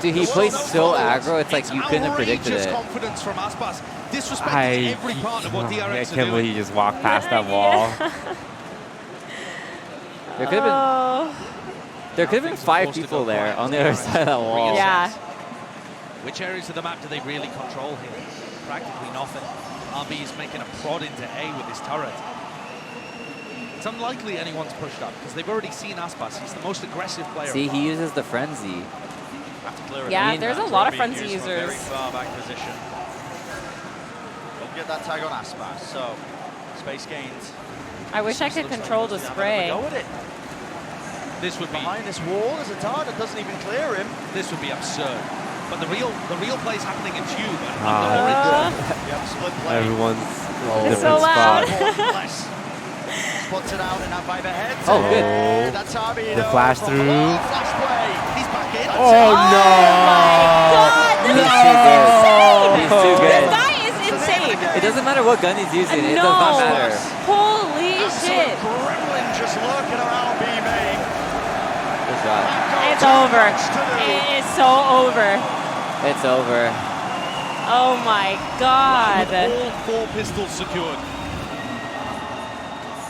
Dude, he plays so aggro, it's like you couldn't have predicted it. Confidence from Aspas. Disrespecting I every part of what DRX can't believe he just walked past that wall. There could have been. There could have been 5 people there on the other side of that wall. Yeah. Which areas of the map do they really control here? Practically nothing. RB is making a prod into A with his turret. It's unlikely anyone's pushed up because they've already seen Aspas. He's the most aggressive player. See, he uses the frenzy. Yeah, there's a lot of frenzy users. Very far back position. Don't get that tag on Aspas. So, space gains. I wish I could control the spray. Go with it. This would be behind this wall. There's a tard that doesn't even clear him. This would be absurd. But the real play is happening in Tube. Split play. Everyone's it's so loud. Spots it out in that Viper head. Oh, good. That's Arby. The flash through. Flash play. He's back in. Oh no! He's too good. This guy is insane. It doesn't matter what gun he's using. It does not matter. Holy shit. Gremlin just lurking around B main. Good shot. It's over. It is so over. It's over. Oh my god. All 4 pistols secured.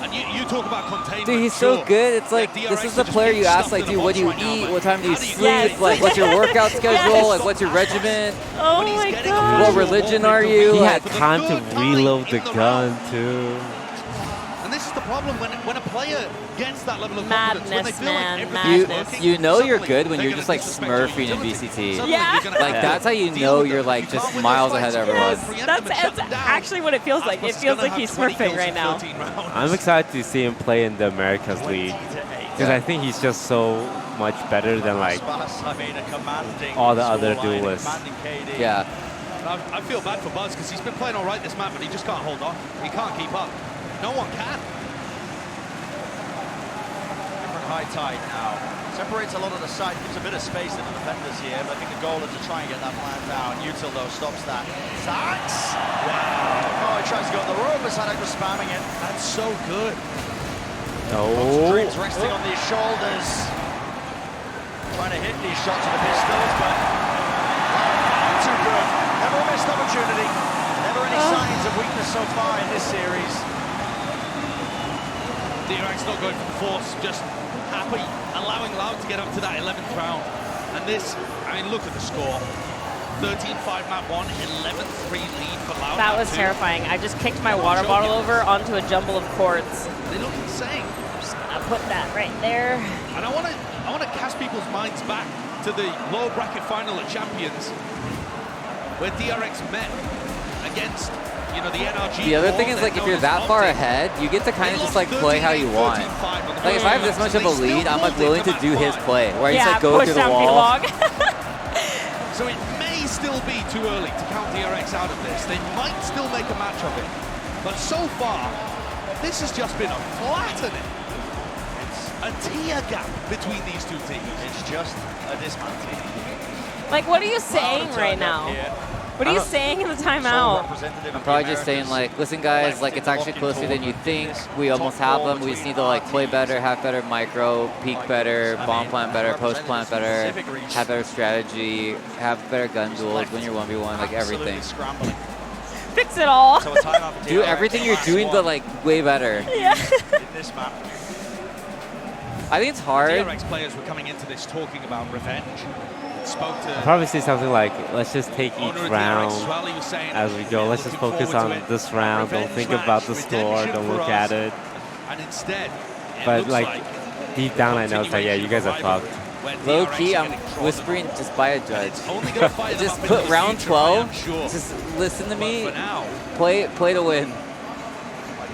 And you talk about containment. Dude, he's so good. It's like, this is the player you ask, like, dude, what do you eat? What time do you sleep? Like, what's your workout schedule? Like, what's your regimen? Oh my god. What religion are you? He had time to reload the gun, too. And this is the problem when a player gets that level of confidence, when they feel like everything's working, You know you're good when you're just like smurfing in VCT. Yeah. Like that's how you know you're like just miles ahead of everyone. That's actually what it feels like. It feels like he's smurfing right now. I'm excited to see him play in the Americas League because I think he's just so much better than like all the other duelists. Yeah. I feel bad for Buzz because he's been playing all right this map, but he just can't hold on. He can't keep up. No one can. Different high tide now. Separates a lot of the side, gives a bit of space to the defenders here, but I think the goal is to try and get that plan down. Util, though, stops that. Sax! Wow. Oh, he tries to go on the road, but Sadak was spamming it. That's so good. Oh. Dreams resting on these shoulders. Trying to hit these shots with the pistols, but wow, too good. Never a missed opportunity. Never any signs of weakness so far in this series. DRX not going for the force, just happy, allowing Loud to get up to that 11th round. And this, I mean, look at the score. 13-5 map 1, 11-3 lead for Loud. That was terrifying. I just kicked my water bottle over onto a jumble of cords. They look insane. Just gonna put that right there. And I want to cast people's minds back to the lower bracket final at Champions, where DRX met against, you know, the NRG. The other thing is, like, if you're that far ahead, you get to kind of just like play how you want. Like, if I have this much of a lead, I'm like willing to do his play, where I just like go through the wall. So it may still be too early to count DRX out of this. They might still make a match of it, but so far, this has just been a flattening. A tier gap between these two teams. It's just a dismantling. Like, what are you saying right now? What are you saying in the timeout? I'm probably just saying, like, listen, guys, like, it's actually closer than you think. We almost have them. We just need to, like, play better, have better micro, peek better, bomb plant better, post plant better, have better strategy, have better gun duels, win your 1v1, like, everything. Fix it all. Do everything you're doing, but, like, way better. Yeah. In this map. I think it's hard. DRX players were coming into this talking about revenge. Spoke to I'll probably say something like, let's just take each round as we go. Let's just focus on this round. Don't think about the score. Don't look at it. And instead, it But looks like deep down, I know it's like, yeah, you guys are fucked. Low key, I'm whispering, just buy a judge. Just Just put round 12. Just listen to me. For now, Play to win.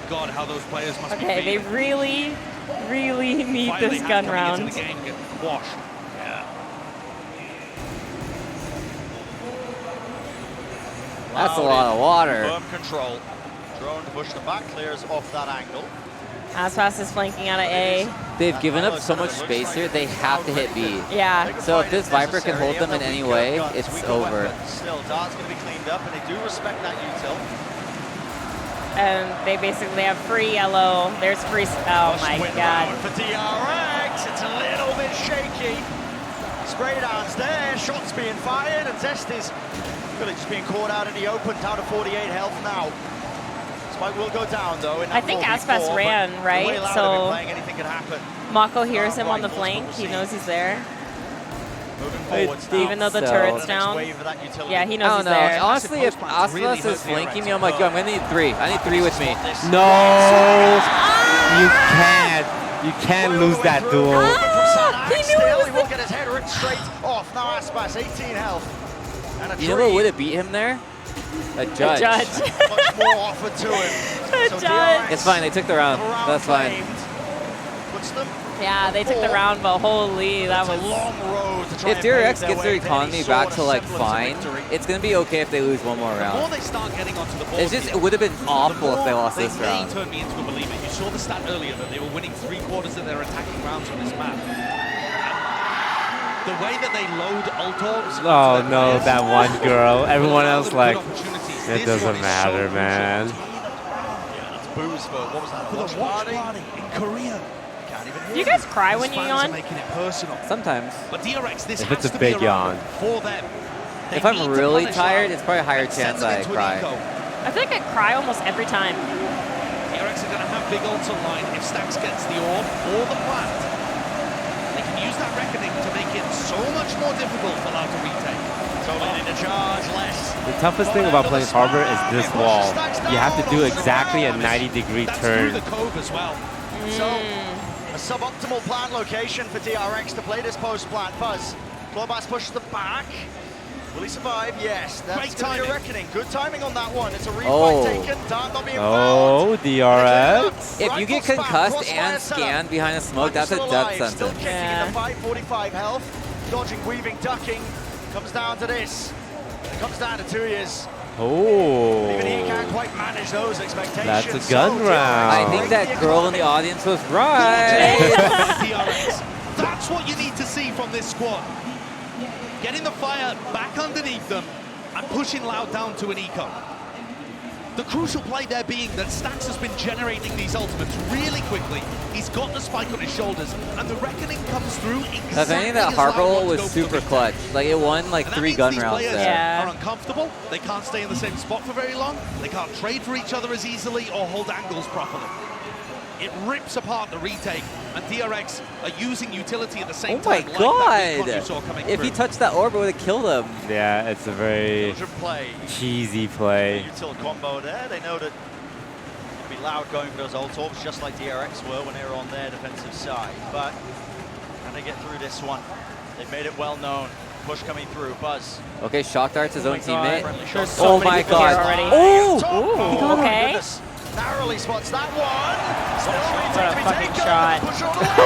God, how those players must Okay, be they feeling. really need Finally this have gun coming round. into the game get quashed. Yeah. That's a lot of water. Firm control. Drone to push them back, clears off that angle. Aspas is flanking out of A. They've given up so much space here, they have to hit B. Yeah. So if this Viper can hold them in any way, it's over. Still, Dart's going to be cleaned up, and they do respect that util. And they basically have free yellow. There's free. Oh my god. For DRX, it's a little bit shaky. Spray downs there, shots being fired, and Zest is really just being caught out in the open, down to 48 health now. Spike will go down though. In that I think 4v4, Aspas ran, but right? the way Loud have been playing, anything could happen. Mako hears him on the flank. He knows he's there. Moving forwards now. Even though the So- turret's The next down. wave of that utility. Yeah, he I knows don't he's know. there. Honestly, if Post-plant's really Aspas is hurt flanking DRX. me, I'm like, yo, I'm gonna need 3. I need 3 with me. No, you can't lose that duel. Ah, he knew it Still, was he will get his head ripped straight off. Now Aspas, 18 health. And a You know what would have beat him there? A judge. Judge. much more offered to him. A So judge. DRX, It's fine. They took the round. the round That's fine. claimed. Puts them Yeah, they took the round, but holy, that It's a was. long road to try If and pave DRX their gets their way to any economy sort back of to like semblance of fine, victory. it's gonna be okay if they lose one more The more round. they start getting onto the board, It's just, it would have been awful if they lost this They may round. turn me into a believer. You saw the stat earlier that they were winning 3/4 of their attacking rounds on this map. The way that they load ult orbs. Oh no, that one girl. Everyone else Good like, opportunities. it This one doesn't is matter, so man. That's booze for, what was that? For the watch party in Korea. Can't even Do you guys cry when you Fans are yawn? making it personal. Sometimes. But DRX, this If has it's a to big be a round yawn. for them. They If I'm need to really punish tired, Loud it's probably a higher and send chance them I into an cry. eco. I feel like I cry almost every time. DRX are going to have big ults online if Stax gets the orb or the plant. They can use that reckoning to make it so much more difficult for Loud to retake. Totally need to charge less. The toughest thing about playing Harbor is this wall. You have to do exactly a 90-degree That's through turn. the cove as well. So, a suboptimal plant location for DRX to play this post plant. Buzz, Clawbass pushes them back. Will he survive? Yes. That's Great going to be a timing. reckoning. Good timing on that one. It's a refight Oh. taken. Dart not being Oh, found. DRX. If you get Rifle spam, concussed crossfire and setup. scanned behind a smoke, that's a Still death alive, still sentence. kicking Yeah. in the fight, 45 health. Dodging, weaving, ducking. Comes down to this. It comes down to 2 years. Oh. Even he can't quite manage those expectations. That's a gun So, round. I think that girl in the audience was right. DRX. That's what you need to see from this squad. Getting the fire back underneath them and pushing Loud down to an eco. The crucial play there being that Stax has been generating these ultimates really quickly. He's got the spike on his shoulders, and the reckoning comes through exactly I think that as Harbor Loud ult wants was to go for the super clutch. Like, it won like And that 3 means gun these rounds players there. Yeah. are uncomfortable. They can't stay in the same spot for very long. They can't trade for each other as easily or hold angles properly. It rips apart the retake, and DRX are using utility at the same Oh my time. Like that recon you saw god! coming If he through. touched that orb, it would have killed him. Yeah, it's a very Children play. cheesy play. Util combo there. They know that it'll be Loud going for those ult orbs, just like DRX were when they were on their defensive side. But can they get through this one? They've made it well known. Push coming through. Buzz. Okay, Shock Dart's his own teammate. Friendly There's shot. so Oh many my people here god. already. Oh! Oh, Okay. my goodness. Narrowly spots that one. Still What a retake to be fucking taken. shot. Push all the way.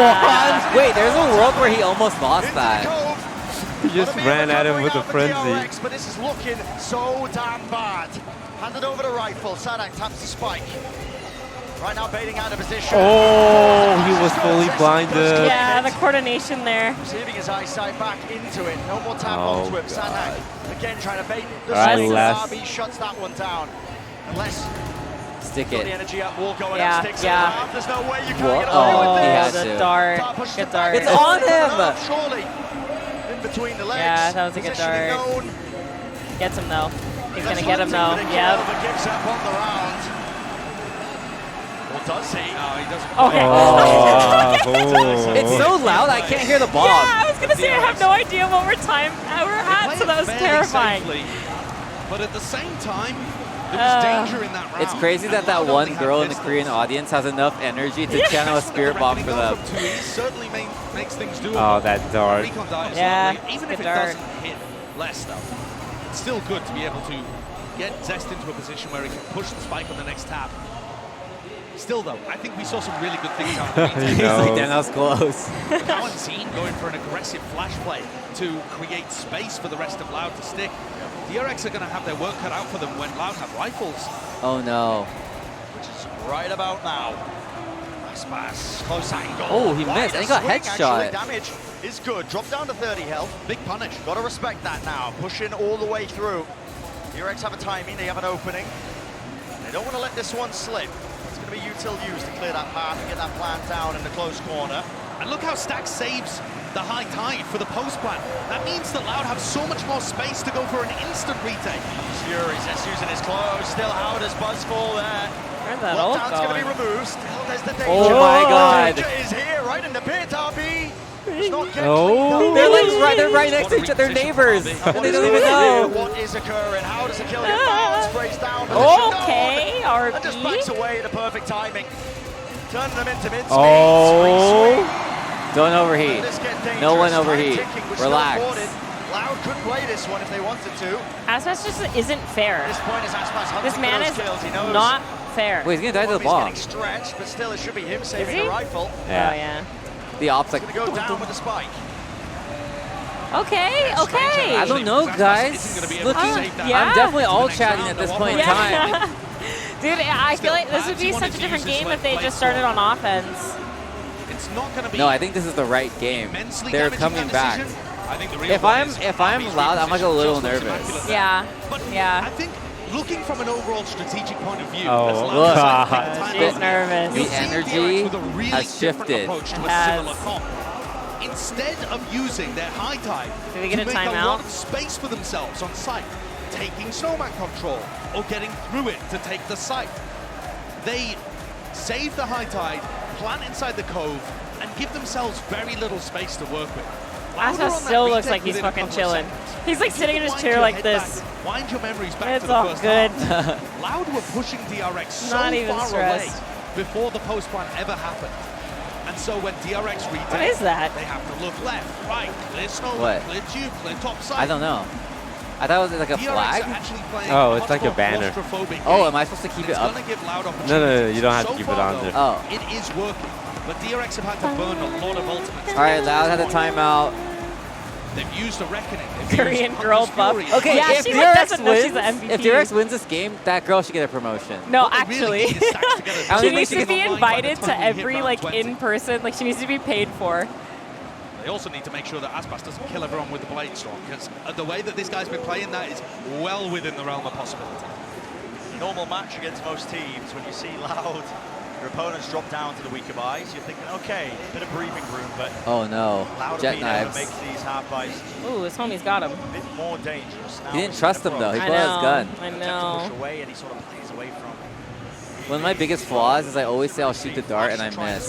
What? Wait, there's a world where he almost lost Into the that. cove. He just Gonna be a ran at him recovery with a now for frenzy. DRX, but this is looking so damn bad. Handed over the rifle. Sadak taps the spike. Right now baiting out of position. Oh, he was fully blinded. Yeah, the coordination there. Receiving his eyesight back into it. No more tap Oh, onto him. God. Sadak again trying to bait. The All right, swing. Les. RB shuts that one down. Unless Stick got the it. energy up, wall going Yeah, up, sticks yeah. it around. There's no way you What? can't get away Oh, with he this. had the to. dart. Dart pushes Good it dart. back. It's on Good him! enough, surely. In between the legs. Yeah, that was a good Positioning dart. known. Gets him though. He's That's gonna get him though. hunting with a Yep. kill, but gives up on the round. Or does he? No, he doesn't. Okay. Oh, It's so loud, I can't hear the bomb. Yeah, I was gonna say I have no idea what we're at, so that was Play it terrifying. fairly safely, but at the same time, There was danger in that round. It's crazy that that one girl in the Korean audience has enough energy to channel a spirit bomb for them. Certainly makes things doable. Oh, that dart. Recon dart is Yeah, lovely. Even if it's a it dart. doesn't hit less though, it's still good to be able to get Zest into a position where he can push the spike on the next tap. Still though, I think we saw some really good things out of the retake. He's like, damn, that was close. Team going for an aggressive flash play to create space for the rest of Loud to stick. DRX are going to have their work cut out for them when Loud have rifles. Oh no. Which is right about now. Pass, close angle. Oh, he missed. And he got headshot. Damage is good. Drop down to 30 health. Big punish. Got to respect that now. Pushing all the way through. DRX have a timing. They have an opening. They don't want to let this one slip. It's going to be util used to clear that path and get that plant down in the close corner. And look how Stack saves the high tide for the post plant. That means that Loud have so much more space to go for an instant retake. Fury just using his close. Still out as Buzzfall there. Where's that ult Lockdown's going to be going? removed. Still there's the danger. Oh my god. Danger is here, right in the pit, RB. It's not getting Oh, they're right next to each other, they're neighbors, and they don't even know. What is occurring? How does the kill get found? Sprays down. Okay, RB. And just backs away the perfect timing. Turning them into mid-speed. Oh. Don't overheat. No one overheat. Relax. Loud could play this one if they wanted to. Aspas just isn't fair. At this point is Aspas hunting This for man those is kills. He knows. not fair. Wait, he's gonna die to the He's bomb. getting stretched, but still it should be him saving he? the rifle. Yeah. Oh, yeah. The op's like, He's gonna go down with the spike. Okay, okay. I don't know, guys. Looking, yeah. I'm definitely all chatting at this point in time. Dude, I feel like this would be such a different game if they just started on offense. It's not going to be. No, I think this is the right game. They're coming back. I think the real If I'm Loud, I'm like a little nervous. Yeah, But yeah. I think looking from an overall strategic point of view, Oh, as Loud look. has had the time He's off, nervous. you'll The see energy DRX with a really has different shifted. approach to It a has. similar comp. Instead of using their high tide Did they get to a make a timeout? lot of space for themselves on site, taking snowman control or getting through it to take the site, they save the high tide, plant inside the cove, and give themselves very little space to work with. Aspas still looks like he's fucking chilling. He's like sitting in his chair like this. Wind your memories back It's to the all first good. half. Loud were pushing DRX so Not even far stressed. away before the post plant ever happened. And so when DRX retake, What is that? they have to look left, right, clear snow, What? clear tube, clear top side. I don't know. I thought it was like a DRX flag. are actually playing Oh, a it's much like a more banner. claustrophobic Oh, game. am I supposed to keep And it it's up? gonna give Loud No, you don't have so to keep it far, on there. though, Oh. it is working. But DRX have had to burn a lot of ultimates. All right, Loud had a timeout. They've used a reckoning. They've Korean used girl Hunter's buff. Fury. Okay, Yeah, if she like doesn't know DRX she's the wins, MVP. if DRX wins this game, that girl should get a promotion. No, What they really actually. need is stacks together. I She don't think needs she to gets be online by the invited time to we hit every round like 20. in person. Like she needs to be paid for. They also need to make sure that Aspas doesn't kill everyone with the blade storm, because the way that this guy's been playing that is well within the realm of possibility. Normal match against most teams, when you see Loud, your opponents drop down to the weaker buys, you're thinking, okay, bit of breathing room, but Oh no, Loud jet being able to knives. make these half buys Ooh, his homie's got him. a bit more dangerous. Now He didn't he's trust gonna him though. He throw. pulled out his gun. I Attempt to know. push away, and he sort of plays away from. One of my biggest flaws is I always say I'll shoot the dart and I miss.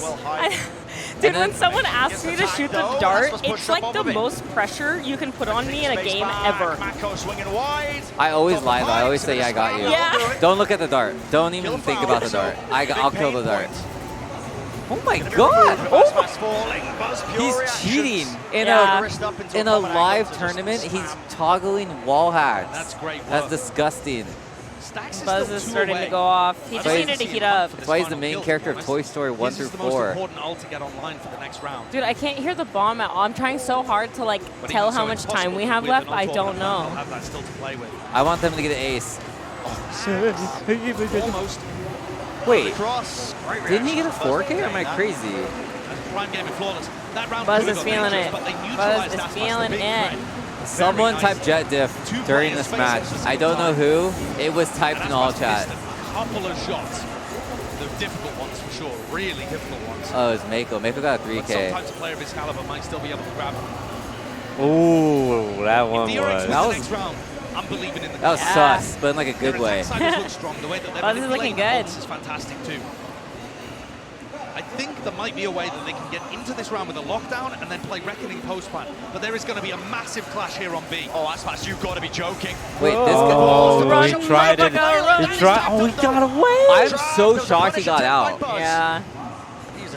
Dude, then- when someone asks me to shoot the dart, it's like the most pressure you can put on me in a game ever. I always lie though. I always say, yeah, I got you. Yeah. Don't look at the dart. Don't even think about the dart. I'll kill the dart. Oh my god! Oh. He's cheating in a live tournament. He's toggling wall hacks. That's great work. That's disgusting. Buzz is starting to go off. He just needed to heat up. That's why he's the main character of Toy Story 1 through 4. This is the most important ult to get online for the next round. Dude, I can't hear the bomb at all. I'm trying so hard to like tell how much time we have left. I don't know. Have that still to play with. I want them to get an ace. Almost. Wait, Cross. didn't he get a 4K or am I crazy? Prime game of flawless. That round Buzz could have is got feeling dangerous, it. but they Buzz neutralized is Aspas, the feeling big it. threat. Someone Very typed nice. jet diff Two during players this face match. at the same I don't know time. who. It was typed in And all Aspas chat. missed a couple of shots. They're difficult ones for sure. Really difficult ones. Oh, it was Mako. Mako got a But 3K. sometimes a player of his caliber might still be able to grab him. Ooh, that one If DRX wins was. the next round, I'm believing in the That was Yeah. sus, but in like a Their good way. attack side looks strong. The way that they're Oh, this is looking manipulating good. ults is fantastic too. I think there might be a way that they can get into this round with a lockdown and then play Reckoning post-plan. But there is going to be a massive clash here on B. Oh, Aspas, you've got to be joking. Wait, this Oh, guy. he tried it. He tried. Oh, he got away. I'm so shocked he got out. Yeah.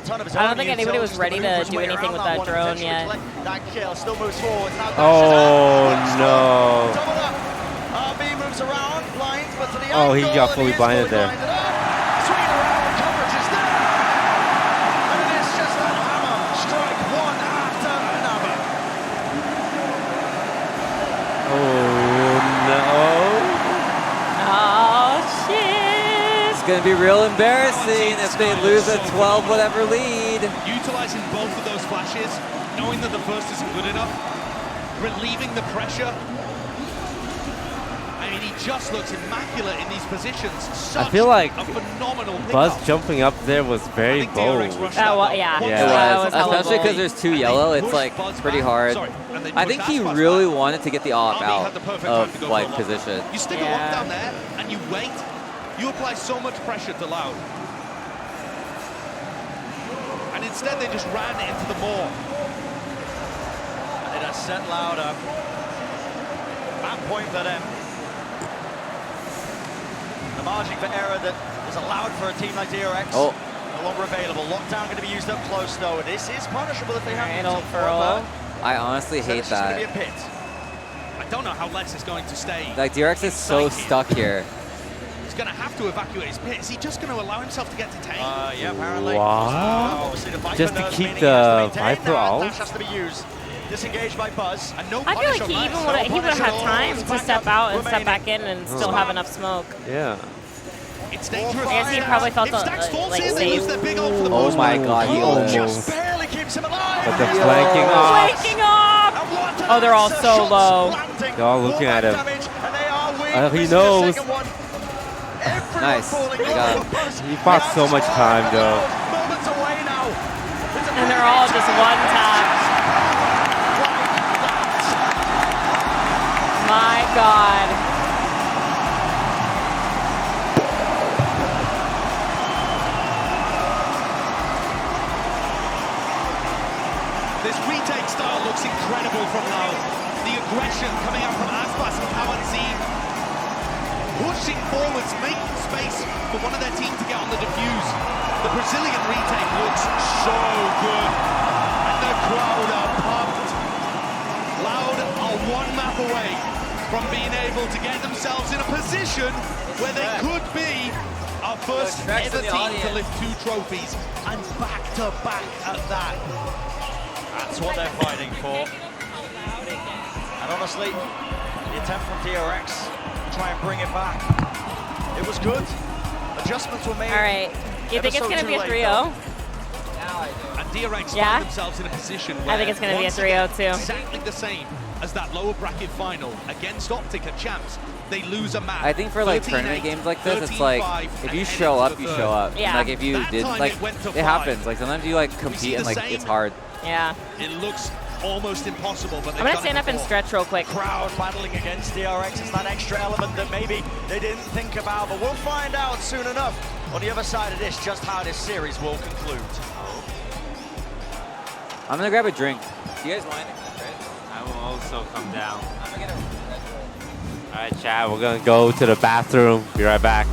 I don't think anybody was ready to do anything with that drone yet. That kill still moves forward. Now Oh, no. B moves around, blind, but to the Oh, he angle, got and fully is blinded there. Swing around, coverage is there. And it's just a hammer strike one after another. Oh, no. Oh, shit. It's going to be real embarrassing if they lose a 12 whatever lead. Utilizing both of those flashes, knowing that the first isn't good enough, relieving the pressure. I mean, he just looks immaculate in these positions. Such I feel like a phenomenal pickup. Buzz jumping up there was very bold. That was, yeah. It was, hella especially bold. because there's two yellow. It's like pretty hard. I think he really wanted to get the op out of like position. You stick a lockdown there and you wait. You apply so much pressure to Loud. And instead they just ran it into the maw. And it has set Loud up. That point for them. The margin for error that is allowed for a team like DRX. Oh. No longer available. Lockdown going to be used up close though. This is punishable if they have to. I honestly hate that. Be a pit. I don't know how Les is going to stay. Like DRX is so stuck here. He's going to have to evacuate his pit. Is he just going to allow himself to get detained? Yeah, apparently. What? Just to keep the Viper out? Dash has to be used. Disengaged by Buzz. And no I feel like he would have had time to step out and step back in and still have enough smoke. Yeah. It's dangerous. I guess he probably felt like safe. Oh my god, he just barely keeps him alive. But the flanking off. Flanking off! Oh, they're all so low. They're all looking at him. He knows. Nice. He bought so much time, though. And they're all just one tap. My God. This retake style looks incredible from Loud. The aggression coming out from Aspas and Kawanzin. Pushing forwards, making space for one of their team to get on the defuse. The Brazilian retake looks so good. And the crowd are pumped. Loud are one map away from being able to get themselves in a position where they could be our first ever team to lift 2 trophies. And back to back at that. That's what they're fighting for. And honestly, the attempt from DRX to try and bring it back, it was good. Adjustments were made. All right. You think it's going to be a 3-0? And DRX Yeah? find themselves in a position where I think it's going to be a once again, 3-0 too. exactly the same as that lower bracket final against Optic at Champs. They lose a match. I think for like 13-8, tournament games like this, it's like 13-5, if you and show heading up, to you the show up. Yeah. Like if you That did, time like it went to it 5. happens. Like sometimes you like see compete and the like same? it's hard. Yeah. It looks almost impossible, but I'm going to stand up and stretch real quick. Crowd battling against DRX. It's that extra element that maybe they didn't think about, but we'll find out soon enough on the other side of this just how this series will conclude. I'm gonna grab a drink. Do you guys mind? I will also come down. All right, Chad, we're gonna go to the bathroom. Be right back.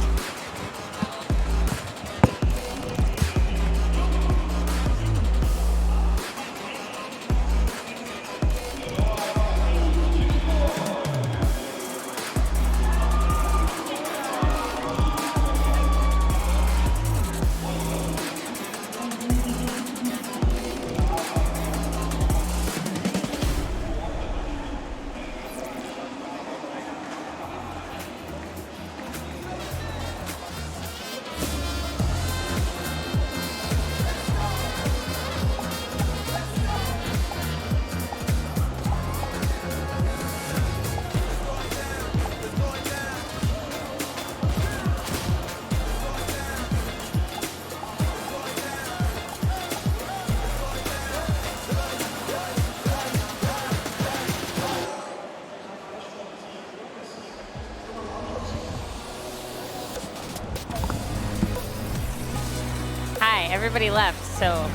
right, everybody left, so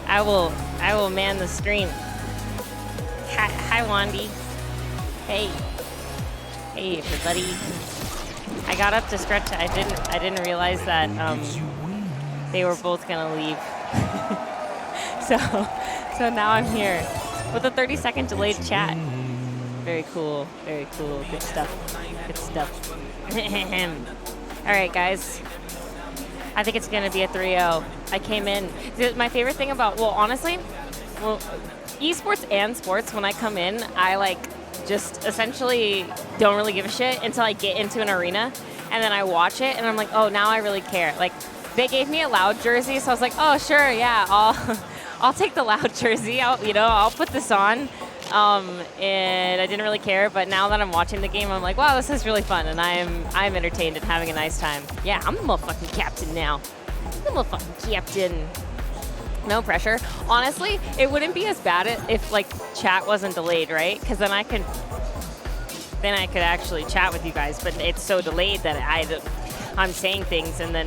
I will man the stream. Hi, Wandy. Hey. Hey, everybody. I got up to stretch. I didn't realize that they were both gonna leave. so now I'm here with a 30-second delayed chat. Very cool. Very cool. Good stuff. Good stuff. All right, guys. I think it's gonna be a 3-0. I came in. My favorite thing about, well, honestly, esports and sports, when I come in, I like just essentially don't really give a shit until I get into an arena, and then I watch it, and I'm like, oh, now I really care. Like, they gave me a Loud jersey, so I was like, oh, sure, yeah, I'll take the Loud jersey. I'll put this on, and I didn't really care. But now that I'm watching the game, I'm like, wow, this is really fun, and I'm entertained and having a nice time. Yeah, I'm the motherfucking captain now. I'm the motherfucking captain. No pressure. Honestly, it wouldn't be as bad if like chat wasn't delayed, right? Because then I could actually chat with you guys. But it's so delayed that I'm saying things and then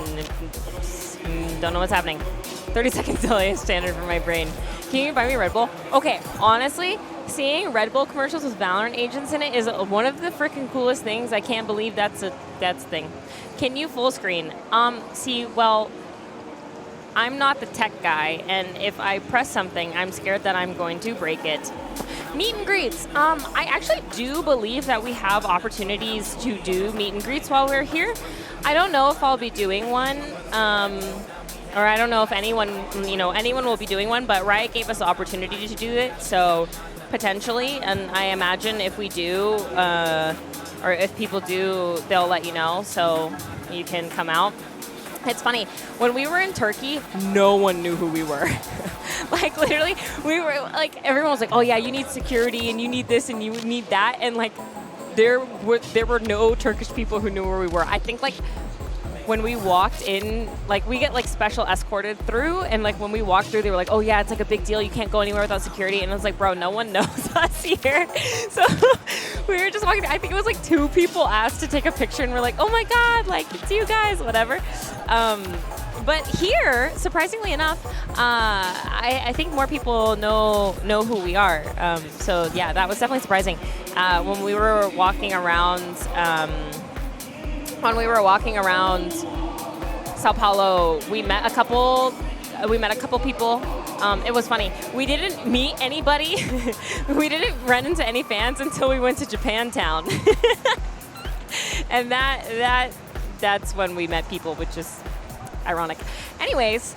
don't know what's happening. 30 seconds delay is standard for my brain. Can you buy me Red Bull? Okay, honestly, seeing Red Bull commercials with Valorant agents in it is one of the freaking coolest things. I can't believe that's a thing. Can you full screen? See, well, I'm not the tech guy, and if I press something, I'm scared that I'm going to break it. Meet and greets. I actually do believe that we have opportunities to do meet and greets while we're here. I don't know if I'll be doing one, or I don't know if anyone will be doing one, but Riot gave us the opportunity to do it, so potentially, and I imagine if we do, or if people do, they'll let you know, so you can come out. It's funny, when we were in Turkey, no one knew who we were. Like, literally, we were, like, everyone was like, oh yeah, you need security, and you need this, and you need that, and, like, there were no Turkish people who knew where we were. I think, like, when we walked in, like, we get, like, special escorted through, and, like, when we walked through, they were like, oh yeah, it's, like, a big deal, you can't go anywhere without security, and I was like, bro, no one knows us here. So we were just walking, I think it was, like, 2 people asked to take a picture, and we're like, oh my god, like, it's you guys, whatever. But here, surprisingly enough, I think more people know who we are. So yeah, that was definitely surprising. When we were walking around, Sao Paulo, we met a couple people. It was funny. We didn't meet anybody. We didn't run into any fans until we went to Japantown. And that's when we met people, which is ironic. Anyways,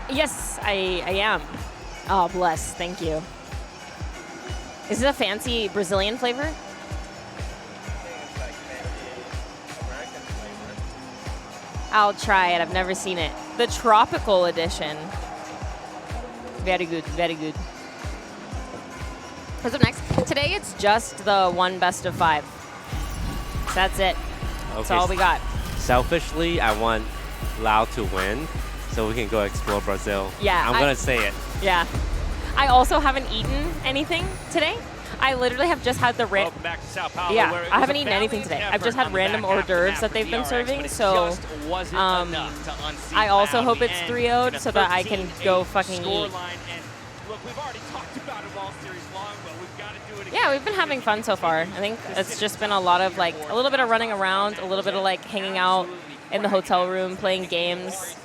yes, I am. Oh, bless. Thank you. Is it a fancy Brazilian flavor? I'll try it. I've never seen it. The tropical edition. Very good. Very good. What's up next? Today it's just the 1 best of 5. That's it. That's all we got. Selfishly, I want Loud to win so we can go explore Brazil. Yeah. I'm going to say it. Yeah. I also haven't eaten anything today. I literally have just had the Welcome back to Sao Paulo, yeah, where it I was haven't a eaten anything today. valiant I've just effort had on the random back half hors of d'oeuvres that they've been DRX, serving, but it so just wasn't enough to unseat I also Loud. hope We it's end 3-0'd in a so that I can go 13-8 fucking eat. scoreline, and look, we've already talked about it all series long, but we've got to do it again. Yeah, we've been having fun so far. I think it's just been a lot of like a little bit of running around, a little bit of like hanging out in the hotel room, playing games,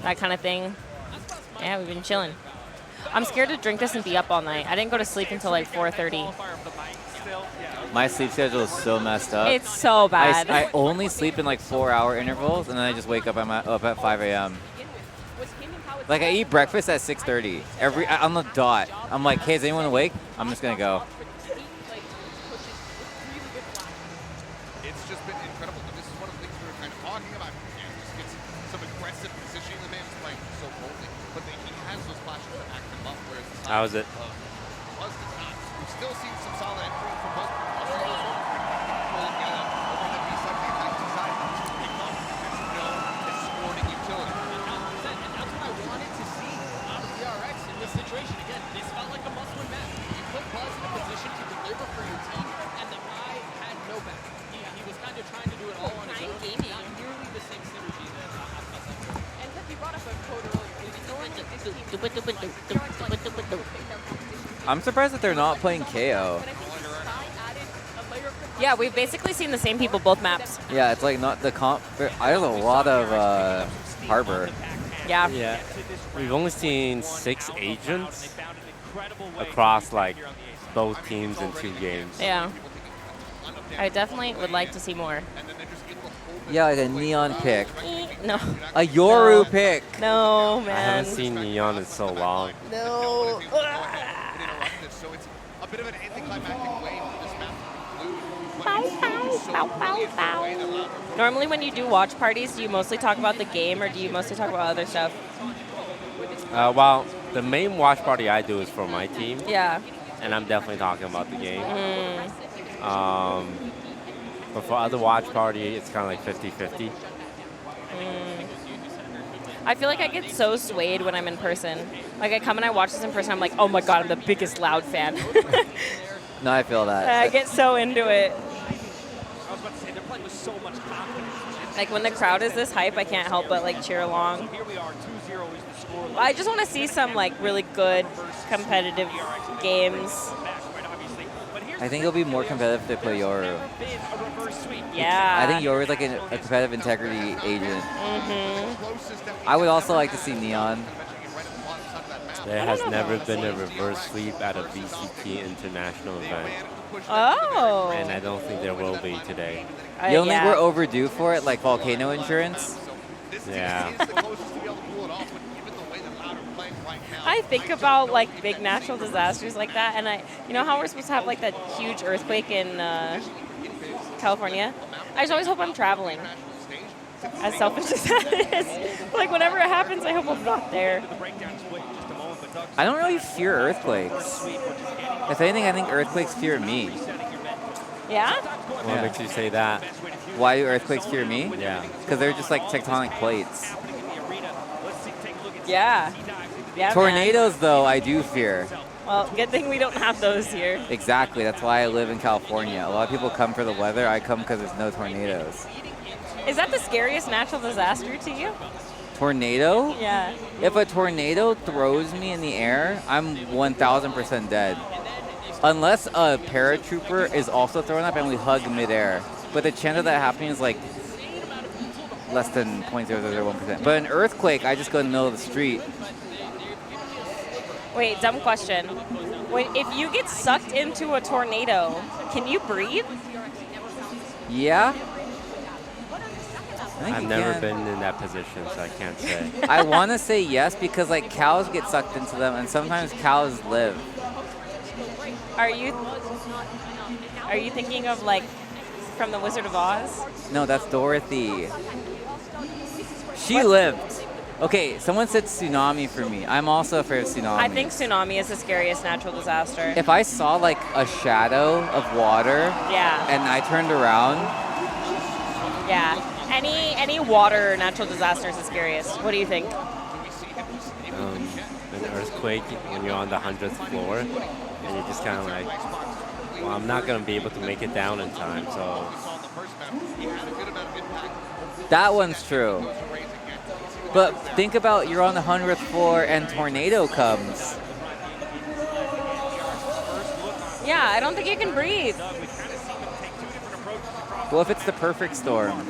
that kind of thing. Yeah, we've been chilling. I'm scared to drink this and be up all night. I didn't go to sleep until like 4:30. My sleep schedule is so messed up. It's so bad. I only sleep in like 4-hour intervals, and then I just wake up. I'm up at 5 a.m. Like, I eat breakfast at 6:30 on the dot. I'm like, hey, is anyone awake? I'm just gonna go. It's just been incredible. And this is one of the things we were kind of talking about. Yeah, just gets some aggressive positioning. The man is playing so boldly, but he has those flashes that act him up. Whereas the How is it? Buzz does not. We've still seen some solid entry from Buzz. Also, over the B-side, the attacking side, pick up this known as sporting utility. And that's what I wanted to see out of DRX in this situation. Again, this felt like a must-win match. You put Buzz in a position to deliver for your team, and the guy had no back. He was kind of trying to do it all on his own. Not nearly the same synergy that Aspas had. And look, you brought up I'm surprised that they're not playing KO. Yeah, we've basically seen the same people both maps. Yeah, it's like not the comp. There's a lot of Harbor. Yeah. Yeah. We've only seen 6 agents across like both teams in 2 games. Yeah. I definitely would like to see more. Yeah, like a Neon pick. No. A Yoru pick. No, I man. haven't seen Neon in so long. No. So it's a bit of an anticlimactic way for this map Normally when you do watch parties, do you mostly talk about the game or do you mostly talk about other stuff? Well, the main watch party I do is for my team. Yeah. And I'm definitely talking about the game. But for other watch party, it's kind of like 50-50. I feel like I get so swayed when I'm in person. Like I come and I watch this in person, I'm like, oh my god, I'm the biggest Loud fan. No, I feel that. I get so into it. I was about to say, they're playing with so much confidence. Like when the crowd is this hype, I can't help but like cheer along. Here we are, 2-0 is the score. I just want to see some like really good competitive games. I think it'll be more competitive if they play Yoru. Yeah. I think Yoru is like a competitive integrity agent. I would also like to see Neon. There has never been a reverse sweep at a VCT international event. Oh. And I don't think there will be today. You don't think we're overdue for it, like volcano insurance? Yeah. I think about like big natural disasters like that, and you know how we're supposed to have like that huge earthquake in California? I just always hope I'm traveling. As selfish as that is. Like whenever it happens, I hope I'm not there. I don't really fear earthquakes. If anything, I think earthquakes fear me. Yeah? What makes you say that? Why do earthquakes fear me? Yeah. Because they're just like tectonic plates. Yeah. Yeah. Tornadoes, though, I do fear. Well, good thing we don't have those here. Exactly. That's why I live in California. A lot of people come for the weather. I come because there's no tornadoes. Is that the scariest natural disaster to you? Tornado? Yeah. If a tornado throws me in the air, I'm 1,000% dead. Unless a paratrooper is also thrown up and we hug midair. But the chance of that happening is like less than 0.0001%. But an earthquake, I just go in the middle of the street. Wait, dumb question. Wait, if you get sucked into a tornado, can you breathe? Yeah? I've never been in that position, so I can't say. I want to say yes because like cows get sucked into them and sometimes cows live. Are you thinking of like from the Wizard of Oz? No, that's Dorothy. She lived. Okay, someone said tsunami for me. I'm also afraid of tsunami. I think tsunami is the scariest natural disaster. If I saw like a shadow of water Yeah. and I turned around, Yeah. Any water natural disaster is the scariest. What do you think? An earthquake when you're on the 100th floor, and you're just kind of like, well, I'm not going to be able to make it down in time, so... that one's true. But think about you're on the 100th floor and tornado comes. Yeah, I don't think you can breathe. Well, if it's the perfect storm.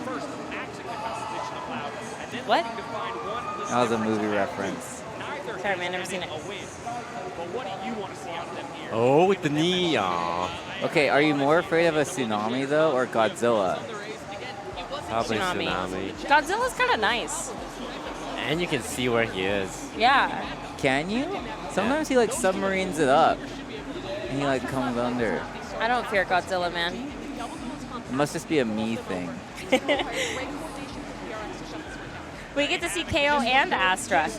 What? That was a movie reference. Sorry, man, never seen it. Oh, the neon. Okay, are you more afraid of a tsunami, though, or Godzilla? Probably tsunami. Godzilla's kind of nice. And you can see where he is. Yeah. Can you? Sometimes he, like, submarines it up. And he, like, comes under. I don't fear Godzilla, man. It must just be a me thing. We get to see KO and Astra.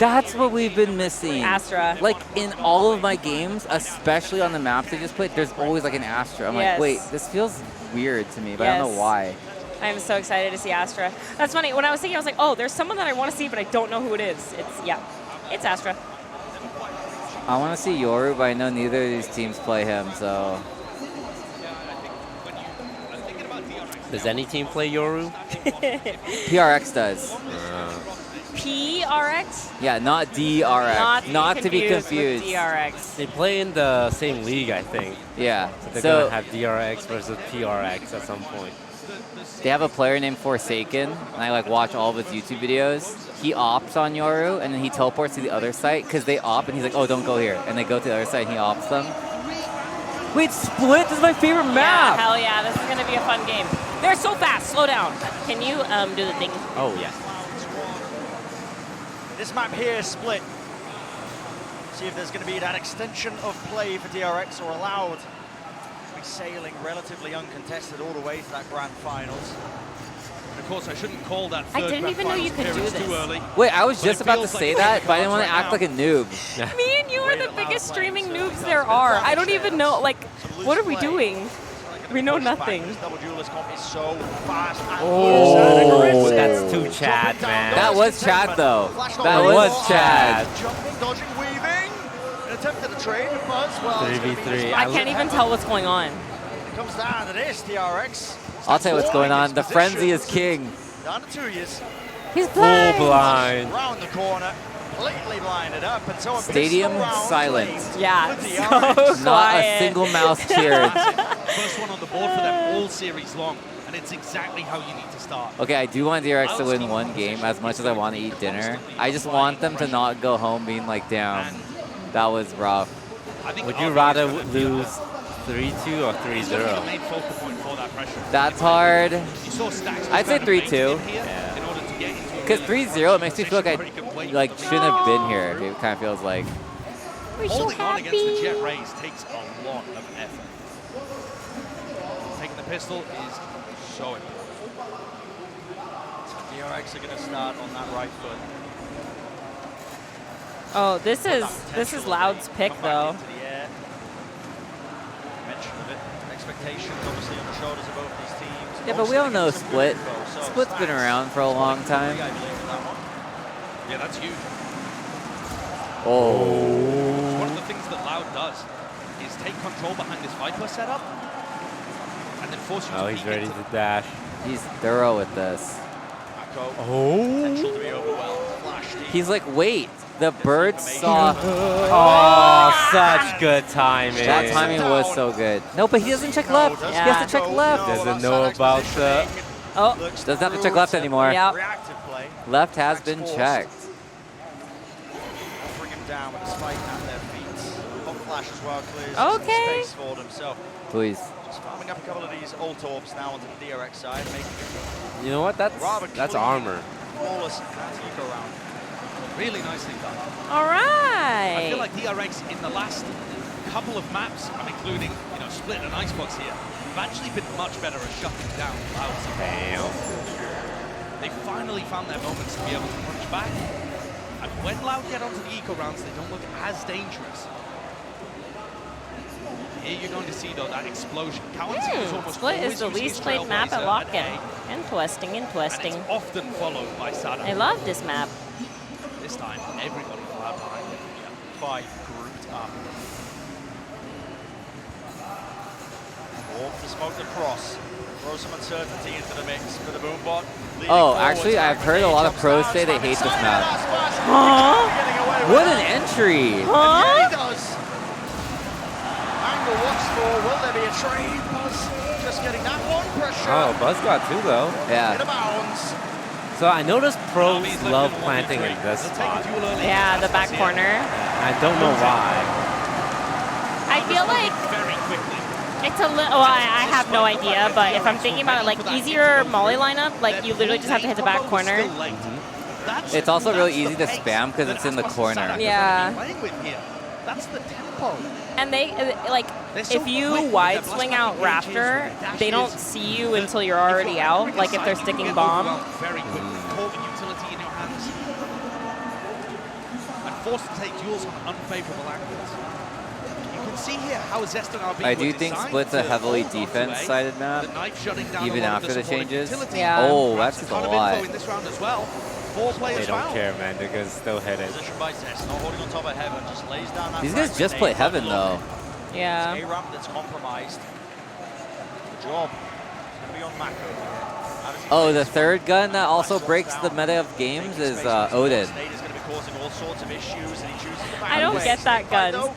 That's what we've been missing. Astra. Like, in all of my games, especially on the maps they just played, there's always, like, an Astra. I'm Yes. like, wait, this feels weird to me, but I don't know Yes. why. I'm so excited to see Astra. That's funny. When I was thinking, I was like, oh, there's someone that I want to see, but I don't know who it is. It's Astra. I want to see Yoru, but I know neither of these teams play him, so... Does any team play Yoru? PRX does. PRX? Yeah, not DRX. Not to be confused. With DRX. They play in the same league, I think. Yeah. So they're gonna have DRX versus PRX at some point. They have a player named Forsaken, and I like watch all of his YouTube videos. He opts on Yoru, and then he teleports to the other site because they opt, and he's like, "Oh, don't go here," and they go to the other site, and he opts them. Wait, Split? This is my favorite map. Yeah, hell yeah! This is gonna be a fun game. They're so fast. Slow down. Can you do the thing? Oh yeah. This map here, Split. See if there's going to be that extension of play for DRX or allowed to be sailing relatively uncontested all the way to that grand finals. And of course, I shouldn't call that I third didn't grand even know you finals could do appearance this. too early. Wait, I was But just it about to feels like say a that, but I didn't want to right act now. like a noob. Me and you are the biggest streaming noobs there are. I don't even know. Like, what are we doing? We know nothing. This double duelist comp is so fast and Oh, that's too Chad, man. That was Chad, though. That was Chad. Jumping, dodging, weaving. An attempt at the trade, but well, 3v3. I can't even tell what's going on. it comes down to this, DRX. I'll tell you what's going on. The frenzy is king. Down to 2 years. He's Full blind. blind. Round the corner, completely blinded up, and so a Stadium pistol round silent. claimed Yeah, for so DRX. Not a quiet. single mouse cheered. First one on the board for them all series long, and it's exactly how you need to start. Okay, I do want DRX to win one game as much as I want to eat dinner. I just want them to not go home being like, damn, that was rough. I think Would you RB is rather gonna feel lose that. 3-2 or He's gonna be the 3-0? main focal point for that pressure. That's hard. You saw Stacks I'd say kind of baiting 3-2. him here in order to get into a Because really 3-0, it makes me feel like position where he can wait like for the shouldn't have been here. It kind of feels like. We're so Holding on against the happy. jet rays takes a lot of effort. Taking the pistol is so important. DRX are going to start on that right foot. Oh, this is Loud's pick Come back though. into the air. Mention of it. Expectations obviously on the shoulders of both these teams. Yeah, but we all know Some Split. good info. So Split's been Stacks, around for a long time. I believe, in that one. Yeah, that's huge. Oh. One of the things that Loud does is take control behind this Viper setup and then force you Oh, to he's peek ready into to dash. He's thorough with this. Mako, Oh. potential to be overwhelmed. Flash deep. He's like, wait, the bird saw. Oh, such good timing. That timing was so good. No, but he doesn't check left. He has to check left. Doesn't know about the. Oh, Doesn't have to check left anymore. Yep. Reactive play. Left has been checked. Bring him down with a spike at their feet. Hot flash as well clears Okay. space for them. So Please. just farming up a couple of these ult orbs now onto the DRX side, making it You know what? That's rather armor. flawless anti-eco round. really nicely done. All right. I feel like DRX in the last couple of maps, I'm including Split and Icebox here, have actually been much better at shutting down Loud. They finally found their moments to be able to punch back. And when Loud get onto the eco rounds, they don't look as dangerous. Here you're going to see though that explosion. Cowan's is almost Split always is the using his least played map at Trailblazer Lock-In. A, Interesting, and interesting. it's often followed by Sada. I love this map. This time, everybody allowed behind him. Five grouped up. Warp to smoke the cross. Throw some uncertainty into the mix for the Boombot. Oh, actually, I've heard a lot of pros say they hate this map. What an entry! Huh? Yeah, he does. Angle what's for. Will there be a trade? Buzz just getting that one pressure. Oh, Buzz got two though. Yeah. In a bounds. So I noticed pros love planting in this spot. Yeah, the back corner. I don't know why. I feel like it's a little. Well, I have no idea, but if I'm thinking about it, like easier molly lineup, like you literally just have to hit the back corner. It's also really easy to spam because it's in the corner. Yeah. That's the tempo. And they like if you wide swing out Raptor, they don't see you until you're already out. Like if they're sticking bomb. Very quickly. Corvin utility in your hands. And forced to take duels on unfavorable angles. You can see here how Zest and RB I do were think designed Split's a to heavily hold on to defense-sided map, the knife shutting down even a lot of after the supporting changes. utility. Yeah. Oh, Perhaps that's a a ton of info lot. in this round as well. 4 players They don't fouled. care, man. They're gonna still hit it. Position by Zest, not holding on top of Heaven, just lays down that These guys frag just grenade. play Heaven, though. Yeah. A ramp that's compromised. Good job. It's going to be on Mako. How does he Oh, the third gun that also breaks the meta of games is Odin. I don't get that gun.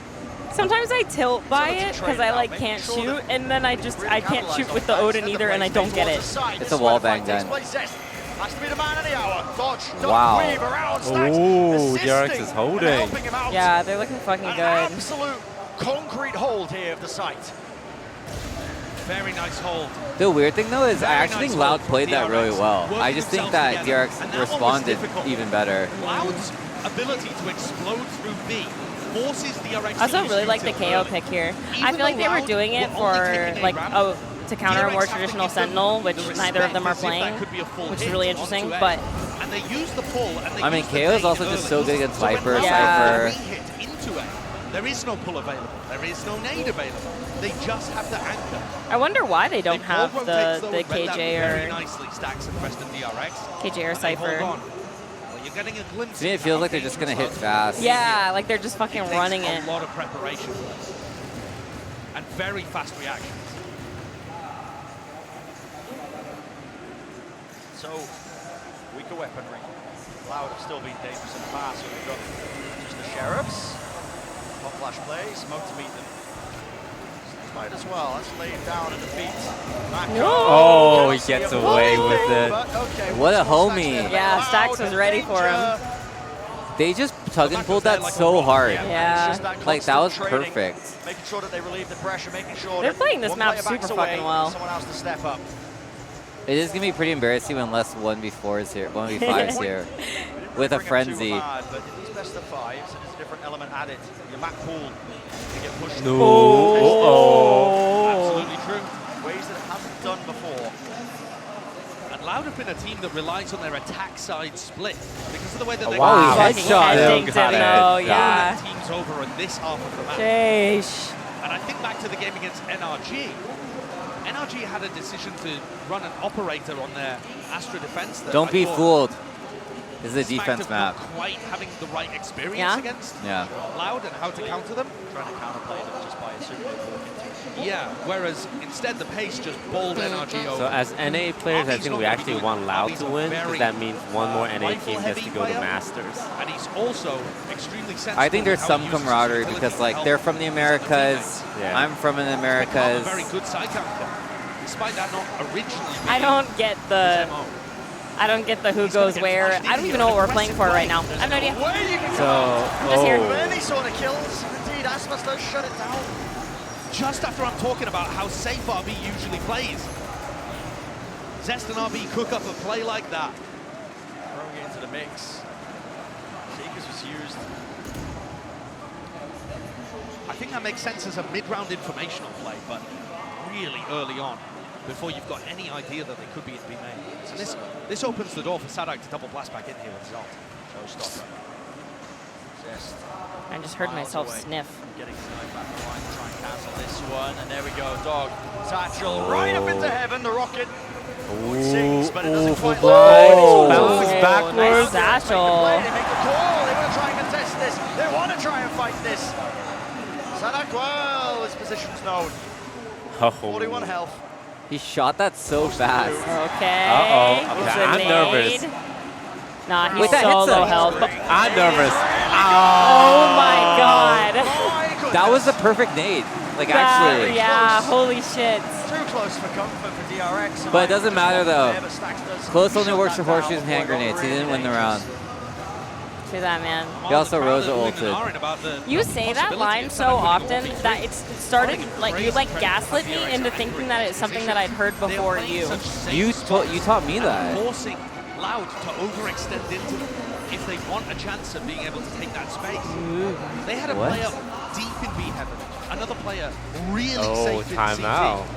Sometimes I tilt by it because I like can't shoot, and then I can't shoot with the Odin either, and I don't get it. It's a wallbang gun. Wow. Ooh, DRX is holding. Yeah, they're looking fucking good. Absolute concrete hold here of the site. Very nice hold. The weird thing though is I actually think Loud played that really well. I just think that DRX responded even better. Loud's ability to explode through B forces DRX. I also really like the KO pick here. I feel like they were doing it for like to counter a more traditional Sentinel, which neither of them are playing, which is really interesting. But and they use the pull. And I mean, KO is also just so good against Viper. Yeah. Cypher. There is no pull available. There is no nade available. They just have to anchor. I wonder why they don't have the KJ very or nicely stacks and Preston DRX. KJ or Cypher. Well, you're getting a glimpse. To me, it feels like they're just gonna hit fast. Yeah, like they're just fucking running it. A lot of preparation and very fast reactions. So, weaker weaponry. Loud have still been dangerous in the past, so we've got just the Sheriffs. Hot flash play, smoke to meet them. Might as well, that's laid down in the feet. Oh, he gets away with it. Okay, What a homie. Yeah, Stax was ready for him. They just tug and pulled that so hard. Yeah. Like, that was perfect. Making sure that they relieve the pressure, making sure They're that playing this one map player super backs fucking away, well. someone else to step up. It is gonna be pretty embarrassing unless 1v4 is here, 1v5 is here, with a frenzy. Hard, but in these best of fives, there's a different element added. Your map pool can get pushed. No. Oh. Absolutely true. Ways that it hasn't done before. And Loud have been a team that relies on their attack side split because of the way that they Wow, Fucking headshot. heading him though, yeah. teams over in this half of the map. Sheesh. And I think back to the game against NRG. NRG had a decision to run an operator on their Astra defense. That Don't I be thought fooled. This is a smacked defense of map. not quite having the right experience Yeah? against Yeah. Loud and how to counter them. Trying to counterplay them just by assuming they walk into it. Yeah, whereas instead the pace just bowled NRG over. So as NA players, I think we actually want Loud to win, because that means one more NA team gets to go to Masters. And he's also extremely sensible. I think there's how some he uses his camaraderie ability because to like help they're from the Americas. Yeah. I'm from the become a Americas. very good side counter, despite that not originally being I don't get the his MO. who goes where. I don't even know what we're playing for right now. I have no idea. So, I'm just here. Barely sort of kills. Indeed, Aspas does shut it down. Just after I'm talking about how safe RB usually plays. Zest and RB cook up a play like that. Throwing it into the mix. Seekers was used. I think that makes sense as a mid-round informational play, but really early on, before you've got any idea that they could be in B main. So this opens the door for Sadak to double blast back in here with Zalt. Showstopper. Zest. I just heard miles myself away sniff. from getting Snipe back in line to try and cancel this one. And there we go, Dog. Satchel right up into heaven, the rocket. Sings, but it doesn't quite Oh, land. bounces It's backwards. Nice satchel. They make the call. They want to try and contest this. They want to try and fight this. Sadak, well, his position's known. 41 health. He shot that so fast. Okay. Uh-oh. It's Okay, a I'm nade. nervous. Nah, he's Wait, that hits solo him. health. I'm nervous. Oh my god. That was the perfect nade. Like actually. Yeah, holy shit. Too close for comfort for DRX. But it doesn't matter though. Yeah, but Stax does Close only shut works that for horseshoes down. and hand grenades. He didn't win the round. Do that, man. He also Rosa ulted. ulted. You say that line so often that it started, like, you like gaslit me into thinking that it's something that I'd heard before you. You taught me that. Forcing Loud to overextend into them if they want a chance of being able to take that space. They had a What? player deep in B heaven, another player really Oh, safe in timeout. CT.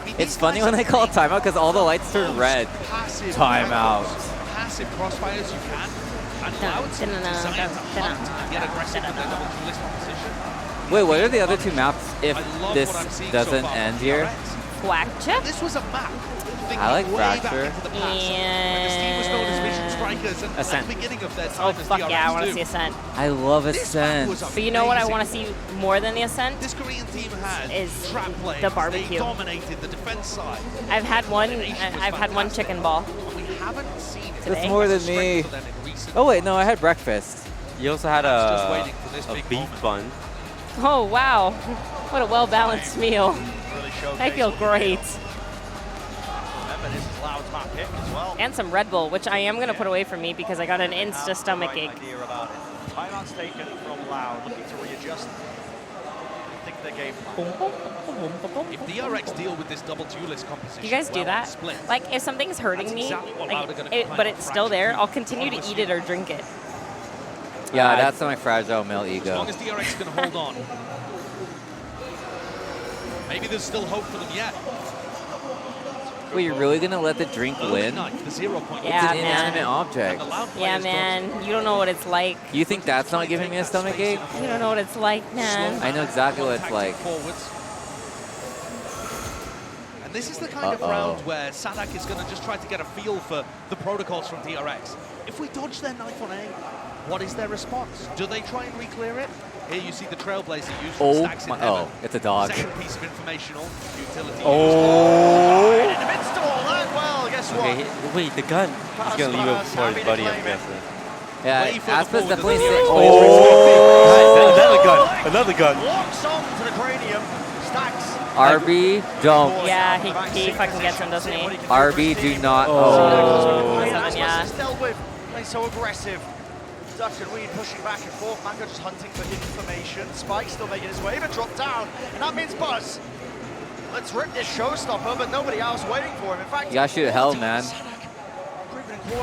I mean, It's these funny guys when are they call it playing timeout because all the lights turn red. passive Timeout. rounds, passive crossfires you can, and Loud's designed to hunt and get aggressive with their double duelist position. Wait, what are the other two maps if I love this what I'm seeing doesn't so far end from here? DRX. Quack chip. This was a map thinking I like way back Fracture. into the past when this team was known as Vision strikers and at Ascent. the beginning of their Oh, time as fuck DRX yeah, I want to too. see Ascent. I love This map Ascent. was But you know what I amazing. want to see more than the Ascent? This Korean team had Is trap plays. the barbecue. They dominated the defense side. I've had one. Nation was I've had one fantastic. chicken ball. And we haven't seen it. That's more as a than me. strength for them in recent Oh wait, no, I had breakfast. You also had Matt's just waiting for this a big beef moment. bun. Oh wow, what a well-balanced meal. Really showcased I feel what great. Remember, this is Loud's map pick as well. And some Red Bull, which I am gonna put away from me because I got an Insta stomach ache. Idea about it. Timeout's taken from Loud, looking to readjust. I think their game plan. If DRX deal with this double duelist composition, Do you guys do well that? split, Like if something's hurting That's me, exactly what like, Loud are gonna it, play but on it's still Fracture there, 2. I'll continue to Honestly. eat it or drink it. Yeah, that's my fragile male as ego. long as DRX can hold on, maybe there's still hope for them yet. Wait, you're really gonna let the drink Early win? night, the 0 point. Yeah, It's an man. inanimate object. And the Loud Yeah, players man, you don't know what it's like. You think that's not giving me a stomach ache? You don't know what it's like, don't man. slow I know exactly what it's contacting like. Forwards. And this is the kind of round where Sadak is going to just try to get a feel for the protocols from DRX. If we dodge their knife on A, what is their response? Do they try and re-clear it? Here you see the Trailblazer use from Oh Stacks in my! Heaven. Oh, it's a dog. Second piece of informational utility. Oh. In the midst of all that, well, guess what? Okay, wait, the gun. He's gonna leave it for his buddy, I'm guessing. Yeah, Way further Aspa's forward definitely than sick. the Oh. Another gun. Another gun. Locks on to the cranium. Stacks. RB, don't. Yeah, he fucking gets him, doesn't he? RB, do not. Oh. That's Yeah. dealt with. Playing so aggressive. Dutch and Weed pushing back and forth. Mako just hunting for information. Spike still making his way, but dropped down. And that means Buzz. Let's rip this showstopper, but nobody else waiting for him. In fact, You gotta shoot hell, man.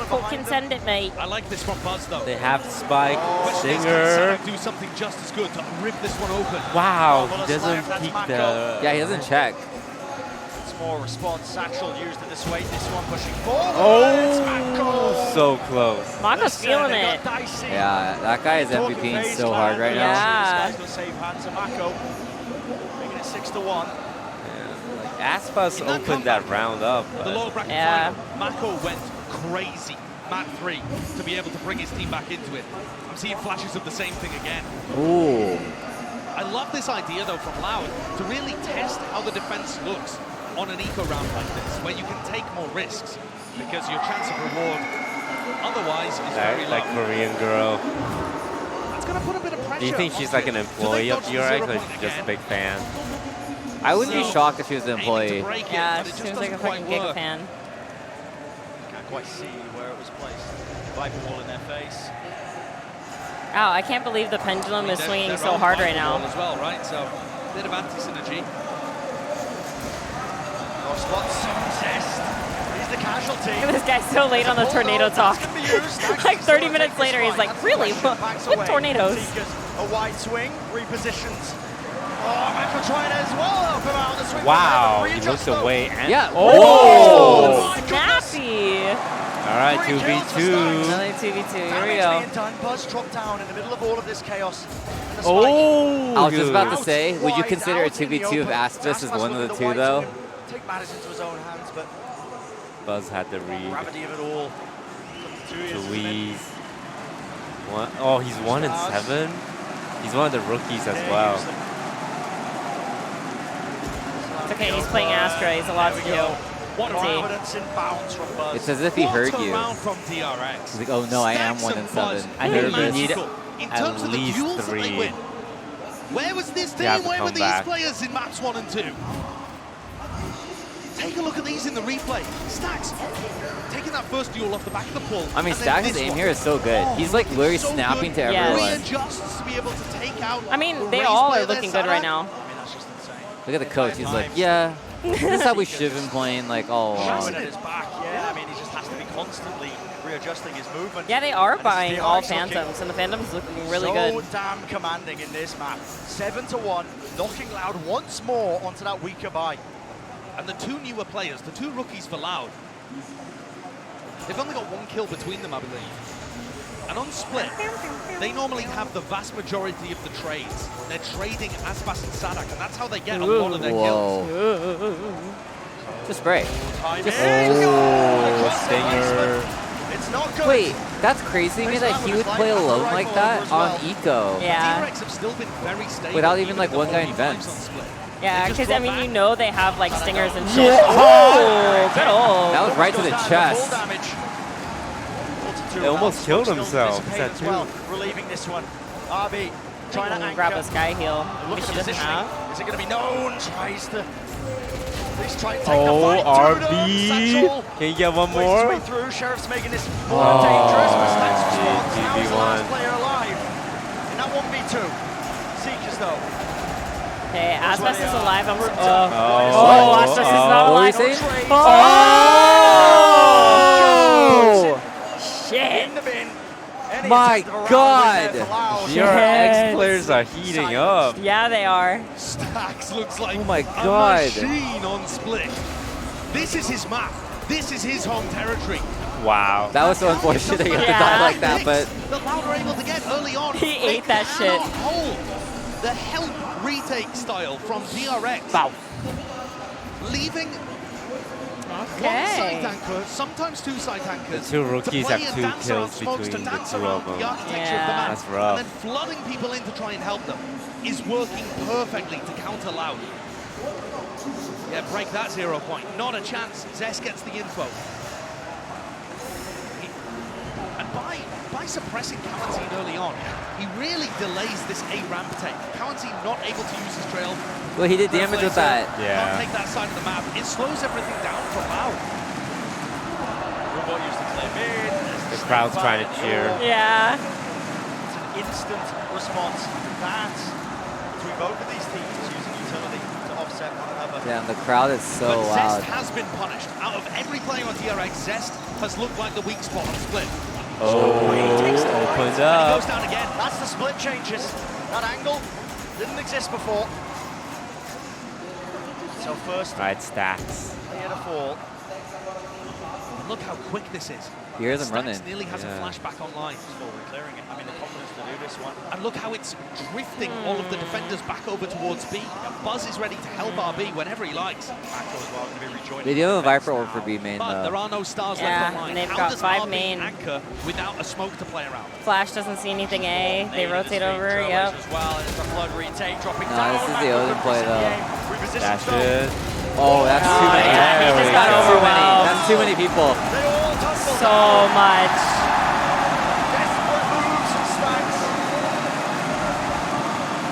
Fucking send it, mate. I like this from Buzz, though. They have Spike, Question is, can Stinger. Sadak do something just as good to rip this one open? Wow, Well, he a slam, doesn't that's peek Mako. the. Yeah, he doesn't check. It's more response. Satchel used it this way. This one pushing forward. It's Mako. Oh, so close. Mako's Listen, feeling they got it. dicey. Yeah, that guy is Talking MVPing phase so hard right Yeah. now. This guy's gonna save hands to Mako. Making it 6-1. Aspas In that opened that round up. The lower bracket Yeah. final, Mako went crazy. Mat 3 to be able to bring his team back into it. I'm seeing flashes of the same thing again. Ooh. I love this idea, though, from Loud to really test how the defense looks on an eco round like this, where you can take more risks because your chance of reward otherwise is very low. That Korean girl. That's going to put a bit of pressure. Do you think she's onto like an it. employee Do of they dodge the DRX 0 or point she's just a again? big fan? I wouldn't be So, shocked if she was an aiming to employee. break it, Yeah, but it she just seems like a doesn't fucking quite Giga work. fan. Can't quite see where it was placed. Viper wall in their face. Wow, I can't believe the pendulum is swinging so hard right now. As well, right? So, a bit of anti-synergy. Cross spots. Zest. He's the casualty. Look at this guy so late on the tornado talk. Like 30 minutes later, he's like, really? What tornadoes? A wide swing, repositions. Oh, Mako trying as well help him out. The swing Wow, behind, he readjust looks though. away and. Yeah. Oh! Snappy. All right, Three kills for 2v2. Another 2v2. Here we Damage go. being done. Buzz dropped down in the middle of all of this chaos. And the spike. Oh! I was just about to Out say, would you wide, consider a out in the 2v2 if open. Aspas is Aspas one of looking the at two, wide though? swing. Take matters into his own hands, but Buzz had the read. gravity of it all. 2 years has been- Louise. Oh, he's 1 in 7. He's one of the rookies as Yeah, well. usually. It's okay, he's playing Astra. He's a lot to do. What a See. round. Confidence in bounds from Buzz. It's as if he heard What a you. round from DRX. He's like, oh no, I am Stacks 1 and in Buzz. 7. I think Nervous. you need In at terms of the least duels that they 3. win. Where was this You have team? to Where were come these back. players in maps 1 and 2? Take a look at these in the replay. Stacks taking that first duel off the back of the pull. I mean, and then Stacks' this aim one. here is so good. He's like literally so snapping good. to Yes. everyone. Readjusts to be able to take out. I mean, the they raised all player are there, looking good right Sadak. now. I mean, that's just insane. Look at the coach. He's like, yeah, this is how we should have been playing like all Showing along. at his back, yeah. I mean, he just has to be constantly readjusting his movement. Yeah, they are And buying it's all DRX looking Phantoms, and the Phantoms looking really so good. damn commanding in this map. 7-1, knocking Loud once more onto that weaker buy. And the 2 newer players, the 2 rookies for Loud, they've only got 1 kill between them, I believe. And on split, they normally have the vast majority of the trades. They're trading Aspas and Sadak, and that's how they get a lot of their kills. Whoa. Just spray. Time Just- in. Oh, Across the Stinger. placement. It's not good. Wait, that's crazy to me that he would play alone like that on Eco. Yeah. DRX have still been very stable. Without even like in the one guy 4v5s in on vents. split. Yeah, They just because I drop mean, you back. know they have like stingers and shit. Oh, good old. That was right to the chest. He almost killed himself. Is that true? Relieving this one. RB trying to anchor. Grab a sky heal, Look which at he doesn't positioning. have. Is it going to be known? Tries to. He's trying to take the Oh, fight. RB. Can you get one more? Way through. Sheriff's making this more dangerous. But Stacks responds. GG Now he's the last one. player alive. In that 1v2. Seekers though. Okay, Aspas is alive. I'm. Oh, Aspas is not What were you alive. saying? Oh! Shit! In the bin. And My it's around God. with Lau. DRX players are heating up. Yeah, they are. Stacks looks like Oh my a God. machine on split. This is his map. This is his home territory. Wow. That was so unfortunate he had to Yeah. die like that, but The Loud are able to get early on. He They ate that shit. cannot hold the help retake style from DRX. Wow. Leaving one Okay. side tanker, sometimes two side tankers. The two rookies to play have and two dance around kills smokes, between to the dance two around of them. the architecture of the Yeah. map. That's rough. And then flooding people in to try and help them is working perfectly to counter Loud. Yeah, break that 0 point. Not a chance. Zest gets the info. And by suppressing Kawanseen early on, he really delays this A ramp take. Kawanseen not able to use his trail. well, he did damage with that. Can't Yeah. take that side of the map. It slows everything down for Loud. Robot used to play mid. The crowd's trying to cheer. Yeah. It's an instant response. That between both of these teams using utility to offset one another. Damn, the crowd is so But loud. Zest has been punished. Out of every player on DRX, Zest has looked like the weak spot on split. Oh, He takes the opened And he up. goes down again. That's the split changes. That angle didn't exist before. So first Right, Stacks. player to fall. Look how quick this is. He hears him Stacks running. nearly has a Yeah. flashback online. Forward clearing it. I mean, the confidence to do this one. And look how it's drifting all of the defenders back over towards B. Buzz is ready to help RB whenever he likes. Mako as well going to be rejoining. They do have a Viper orb for B main But there though. are no stars Yeah, left online. and they've How got does 5 RB main. anchor without a smoke to play around? Flash doesn't see anything A. They rotate over. Yep. Yep. As well, and it's the flood retake dropping No, down. this is the Mako Odin good play though. positioning. Repositions That's though. it. Oh, that's too Oh, many. yeah, he There just we got go. That's too many. overwhelmed. That's too many people. They all tumble So down. much. Desperate moves from Stacks.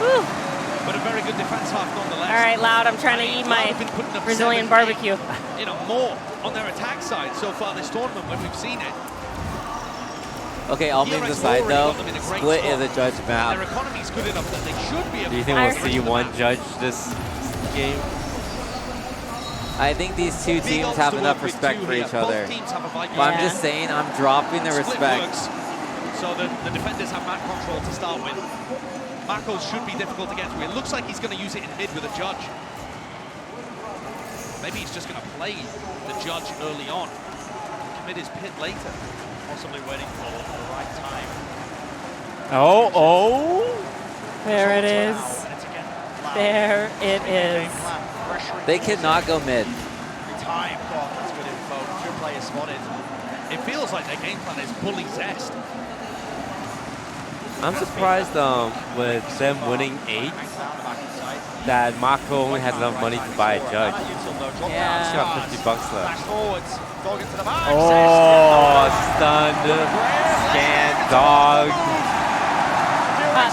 Whew. But a very good defense half nonetheless. All right, Loud. I'm trying to eat my Loud have been putting up Brazilian 7, barbecue. 8, more on their attack side so far this tournament when we've seen it. Okay, all memes DRX aside already though, got them in a great Split spot. is a judge Their map. economy's good enough that they should be able Do you to think I- we'll see one judge this game? I think these two Big teams odds have to enough work with respect two for here. each other. Both teams have a Viper. But I'm Yeah. just saying, I'm dropping the Split respect. works, so the defenders have map control to start with. Mako should be difficult to get through. It looks like he's going to use it in mid with a judge. Maybe he's just going to play the judge early on. Commit his pit later. Possibly waiting for the right time. Oh. There it is. And it's again Loud. There it is. Pressuring They towards cannot it. go mid. Time. God, that's good info. Two players spotted. It feels like their game plan is bully Zest. I'm surprised with them winning 8 Down the back inside. that Mako only has enough money to buy a judge. Yeah. He's got 50 bucks Flash left. forwards. Dog into the back. Oh, stunned. Scan dog.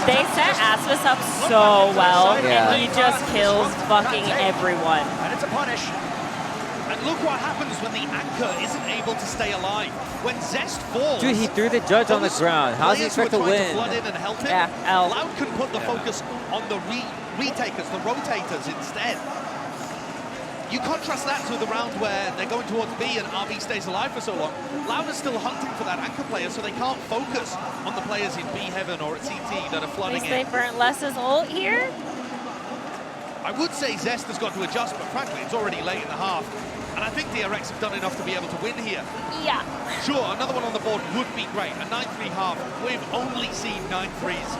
They set Aspas up so well, Yeah. and he just kills fucking everyone. And it's a punish. And look what happens when the anchor isn't able to stay alive. When Zest falls... Dude, he threw the judge on the ground. How does he players who expect to are trying win? flood in and help him, Yeah, L. Loud can put the focus on the retakers, the rotators instead. You contrast that to the round where they're going towards B and RB stays alive for so long. Loud is still hunting for that anchor player, so they can't focus on the players in B Heaven or at CT that are At flooding least they in. burnt Les's ult here. I would say Zest has got to adjust, but frankly, it's already late in the half. And I think DRX have done enough to be able to win here. Yeah. Sure, another one on the board would be great. A 9-3 half. We've only seen 9-3s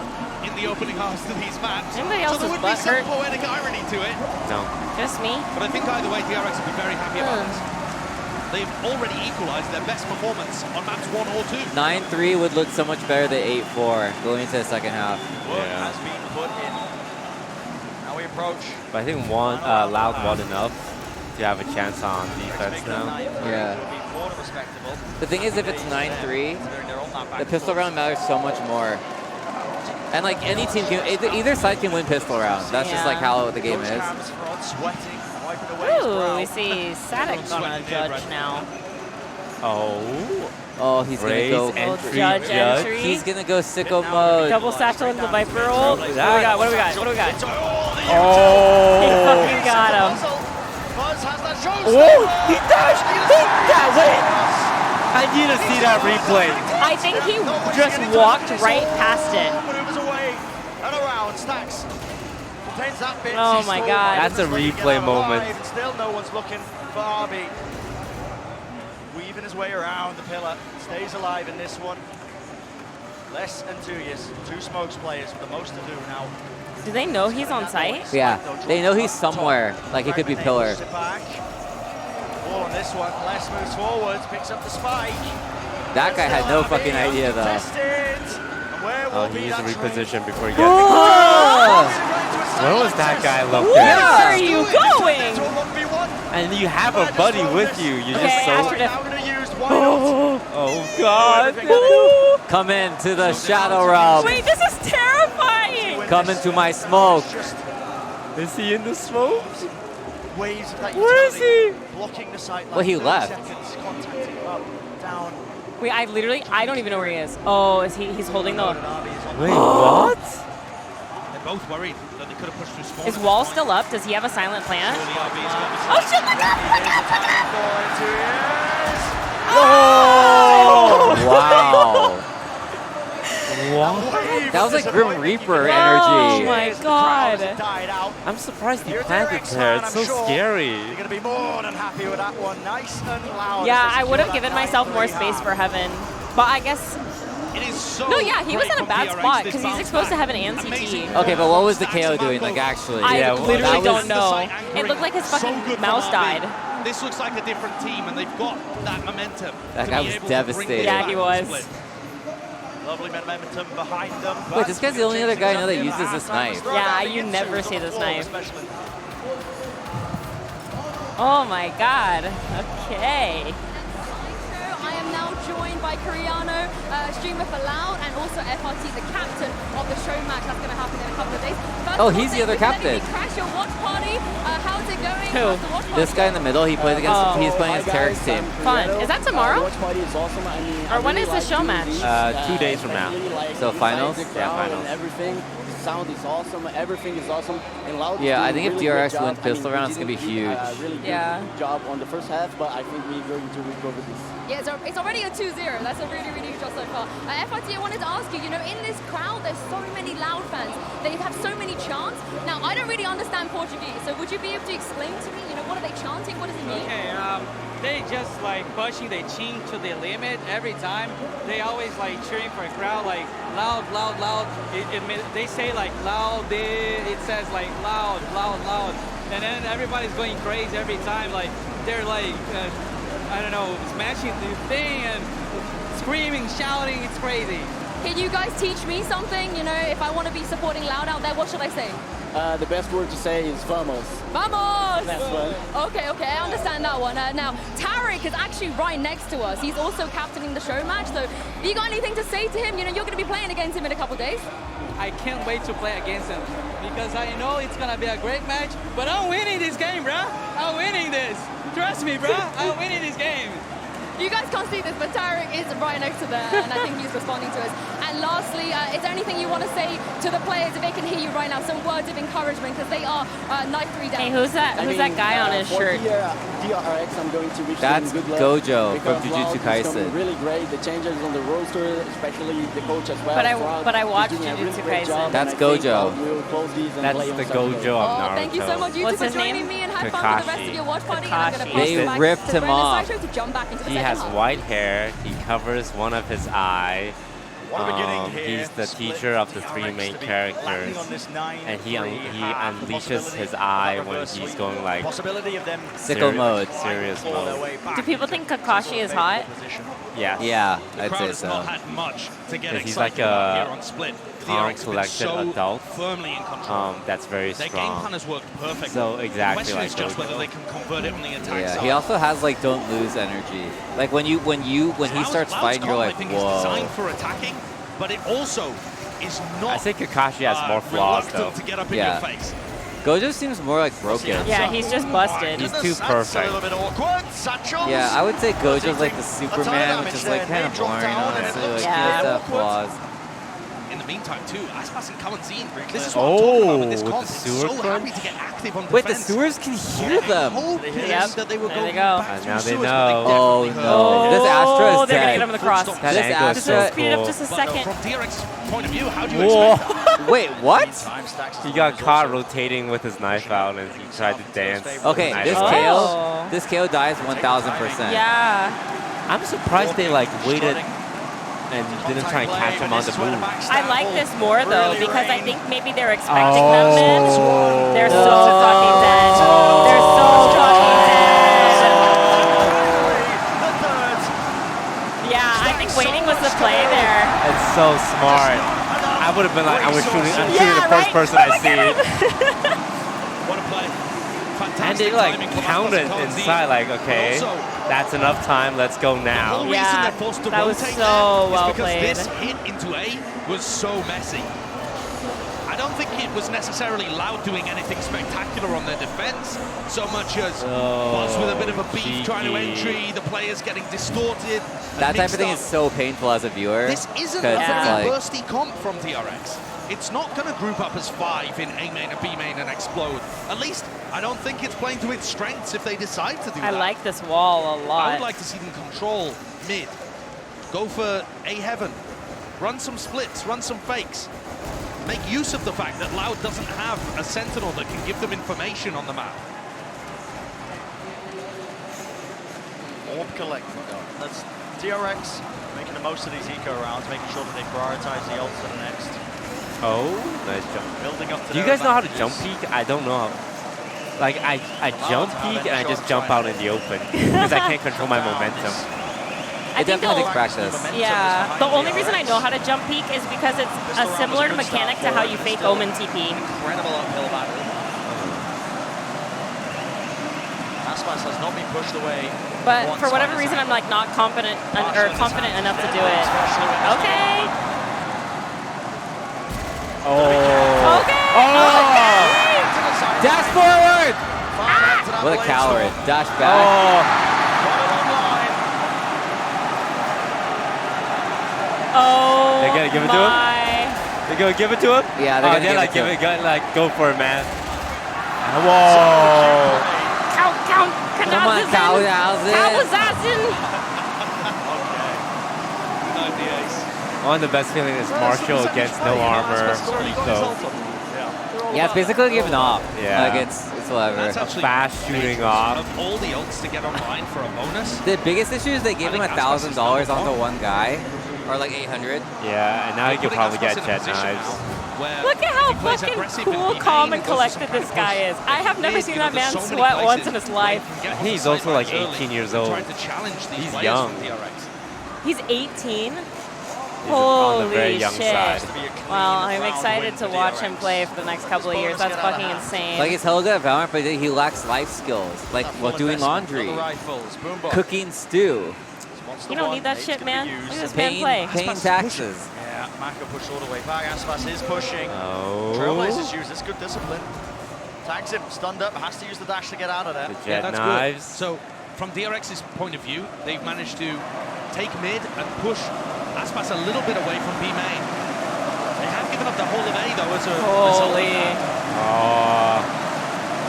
in the opening halves to these maps. Anybody So there else's would be butt some hurt? poetic irony to it. No. Just me. But I think either way, DRX would be very happy about this. they've already equalized their best performance on maps 1 or 2. 9-3 would look so much better than 8-4 going into the second half. Work has been put in. Now we approach. But I think Loud won enough to have a chance on defense now. Yeah. The thing is, if it's 9-3, the pistol round matters so much more. And like any team can, either side can win pistol round. That's just like how the game is. Ooh, we see Sadek gonna judge now. Oh, he's gonna go judge entry. He's gonna go sicko mode. Double satchel into the Viper roll. What do we got? What do we got? What do we got? Oh! He fucking got him. Oh! He dashed! Wait! I need to see that replay. I think he just walked right past it. Oh my god. That's a replay moment. Still no one's looking for Arby. Weaving his way around the pillar. Stays alive in this one. Less than 2 years. 2 smokes players with the most to do now. Do they know he's on site? Yeah, they know he's somewhere. Like he could be pillar. Ball on this one. Les moves forwards, picks up the spike. That guy had no fucking idea though. Oh, he needs to reposition before he gets Oh! Where was that guy looking? Where are you going? And you have a buddy with you. You just Oh god! Come into the shadow realm. Wait, this is terrifying! Come into my smoke. Is he in the smoke? Waves of that Where is he? Blocking the sight line. Well, he 30 left. seconds, contacting up, down. Wait, I don't even know where he is. Oh, he's holding the... Wait, what? They're both worried that they could have pushed through spawn. Is Wall still up? Does he have a silent plant? Oh shit, my god! Oh! Wow. What? That was like Grim Reaper Oh energy. my god. I'm surprised he planted there. It's so scary. You're going to be more than happy with that one. Nice and loud. Yeah, I would have given myself more space for Heaven. But I guess... It is so No, yeah, he was in a bad DRX, spot this because he's bounce exposed to back. Heaven and CT. Okay, but what was the KO doing, like, actually? I literally that don't was- know. It looked like his fucking mouse died. This looks like a different team, and they've got that momentum. That to guy be was able to bring devastated. this Yeah, back he to was. split. Lovely momentum behind them. Wait, this guy's the only other guy I know that uses this knife. Yeah, you never see this knife. Oh my god. Okay. I am now joined by Coriano, streamer for Loud, and also FRT, the captain of the show match that's going to happen in a couple of days. First Oh, of all, he's the thank other you for letting captain. me crash your watch party. How's it going? Who? How's the watch party This guy in the middle, he plays against. Oh. He's playing against Tarek's team. Fun. Is that tomorrow? Watch party is awesome. I mean, Or when is the show match? 2 days from now. So finals? Yeah, finals. And everything. The sound is awesome. Everything is awesome. And Loud is Yeah, I doing think if really DRX good job. wins pistol round, it's gonna be we did huge. really Yeah. good job on the first half, but I think we're going to recover this. Yeah, it's already a 2-0. That's a really, really good job so far. FRT, I wanted to ask you, in this crowd, there's so many Loud fans. They have so many chants. Now, I don't really understand Portuguese, so would you be able to explain to me, what are they chanting? What does it mean? Okay, they just like pushing the chin to the limit every time. They always like cheering for a crowd, like loud, loud, loud. They say like loud, it says like loud, loud, loud. And then everybody's going crazy every time. Like they're like, I don't know, smashing the thing and screaming, shouting. It's crazy. Can you guys teach me something? If I want to be supporting Loud out there, what should I say? The best word to say is vamos. Vamos! That's one. Okay, I understand that one. Now, Tarek is actually right next to us. He's also captaining the show match, so have you got anything to say to him? You're going to be playing against him in a couple days. I can't wait to play against him because I know it's gonna be a great match. But I'm winning this game, bruh. I'm winning this. Trust me, bruh. I'm winning this game. You guys can't see this, but Tarek is right next to there, and I think he's responding to us. And lastly, is there anything you want to say to the players if they can hear you right now? Some words of encouragement, because they are knife 3 down. Hey, who's that guy on his shirt? For DRX, I'm going to wish That's them good luck. Gojo from because Jujutsu Loud is Kaisen. doing really great. The changes on the roster, especially the coach as well. But I watched He's doing a really Jujutsu great Kaisen. job, That's and I think Gojo. Loud will close these and That's play on the Saturday. Gojo of Naruto. Thank you so much, you What's two, his for joining name? me, and have fun with the rest of Kakashi. your watch party. And I'm going to Kakashi. pass They it back ripped to him Brandon off. Sideshow to jump back into the He second has half. white hair. He covers one of his eye. He's the teacher of the three main characters, and he unleashes his eye when he's going like Sicko mode, serious mode. Do people think Kakashi is hot? Yeah. Yeah, I'd say so. He's like a calm, collected adult. Firmly in control. That's very Their strong. game plan has worked perfect. So exactly Question like is just whether they can convert it on the attack Yeah, side. he also has like don't lose energy. Like when he starts fighting, you're like, I think is designed whoa. for attacking, but it also is not. I think Kakashi has more flaws though. To get up in your face. Gojo seems more like broken. Yeah, he's just busted. He's too perfect. Yeah, I would say Gojo's like the Superman, which is like kind of boring, honestly. Like, he does have flaws. In the meantime, too, Aspas and Kalanzine, this is what I'm talking about with this comp. It's sewer so happy to get active on defense. Wait, the sewers can hear them. Yep, that they were there going they go. back And through now they sewers, know. but Oh they definitely no, this Astra is Oh, they're gonna dead. get him in the cross. That This angle is Just so speed it up cool. just a But second. from DRX's point of view, how do you Whoa. expect that? Wait, what? He got caught rotating with his knife out and he tried to dance. with Okay, the knife this out. KO dies 1000%. Yeah. I'm surprised they like waited and didn't try and catch him on the move. I like this more though because I think maybe they're expecting that mid. They're so fucking dead. They're so fucking dead. Yeah, I think waiting was the play there. It's so smart. I would have been like, I'm shooting the first person I see. What a play. And they like counted inside, like, okay, that's enough time, let's go now. Yeah, that was so well played. This hit into A was so messy. I don't think it was necessarily Loud doing anything spectacular on their defense, so much as Buzz with a bit of a beef trying to entry, the players getting distorted. That type of thing is so painful as a viewer. This isn't a very bursty comp from DRX. It's not going to group up as 5 in A main and B main and explode. At least, I don't think it's playing to its strengths if they decide to do that. I like this wall a lot. I would like to see them control mid. Go for A heaven. Run some splits, run some fakes. Make use of the fact that Loud doesn't have a sentinel that can give them information on the map. Orb collecting though. That's DRX making the most of these eco rounds, making sure that they prioritize the ults to the next. Oh, nice jump. Building up to Do you guys know how to jump peek? I don't know how. Like, I jump peek and I just jump out in the open because I can't control my momentum. It definitely takes practice. Yeah, the only reason I know how to jump peek is because it's a similar mechanic to how you fake Omen TP. Incredible uphill battle. Aspas has not been pushed away. But for whatever reason, I'm like not confident enough to do it. Okay. Oh. Okay. Oh. Dash forward! What a coward. Dash back. Oh. They're gonna give it to him? They're gonna give it to him? Yeah, they're gonna like give it to him. Like go for it, man. Whoa. Count. Come on, Kawazazin. One of the best feelings is Marshall against no armor. So. Yeah, it's basically giving off. Yeah. Like it's whatever. That's actually fast shooting off. Of all the ults to get online for a bonus. The biggest issue is they gave him $1,000 onto one guy, or like 800. Yeah, and now he could probably get jet knives. Look at how fucking cool, calm, and collected this guy is. I have never seen that man sweat once in his life. He's also like 18 years old. He's young. He's 18? He's on the Holy very young shit. side. Well, I'm excited to watch him play for the next couple of years. That's fucking insane. Like, he's hella good at Valorant, but he lacks life skills. Like, doing laundry, cooking stew. You don't need that shit, man. Look at this man play. Paying taxes. Yeah, Maka pushed all the way back. Aspas is pushing. Oh. Trailblazers use this good discipline. Tags him, stunned up, has to use the dash to get out of there. The jet knives. So, from DRX's point of view, they've managed to take mid and push Aspas a little bit away from B main. They have given up the whole of A though as a result of that. Oh.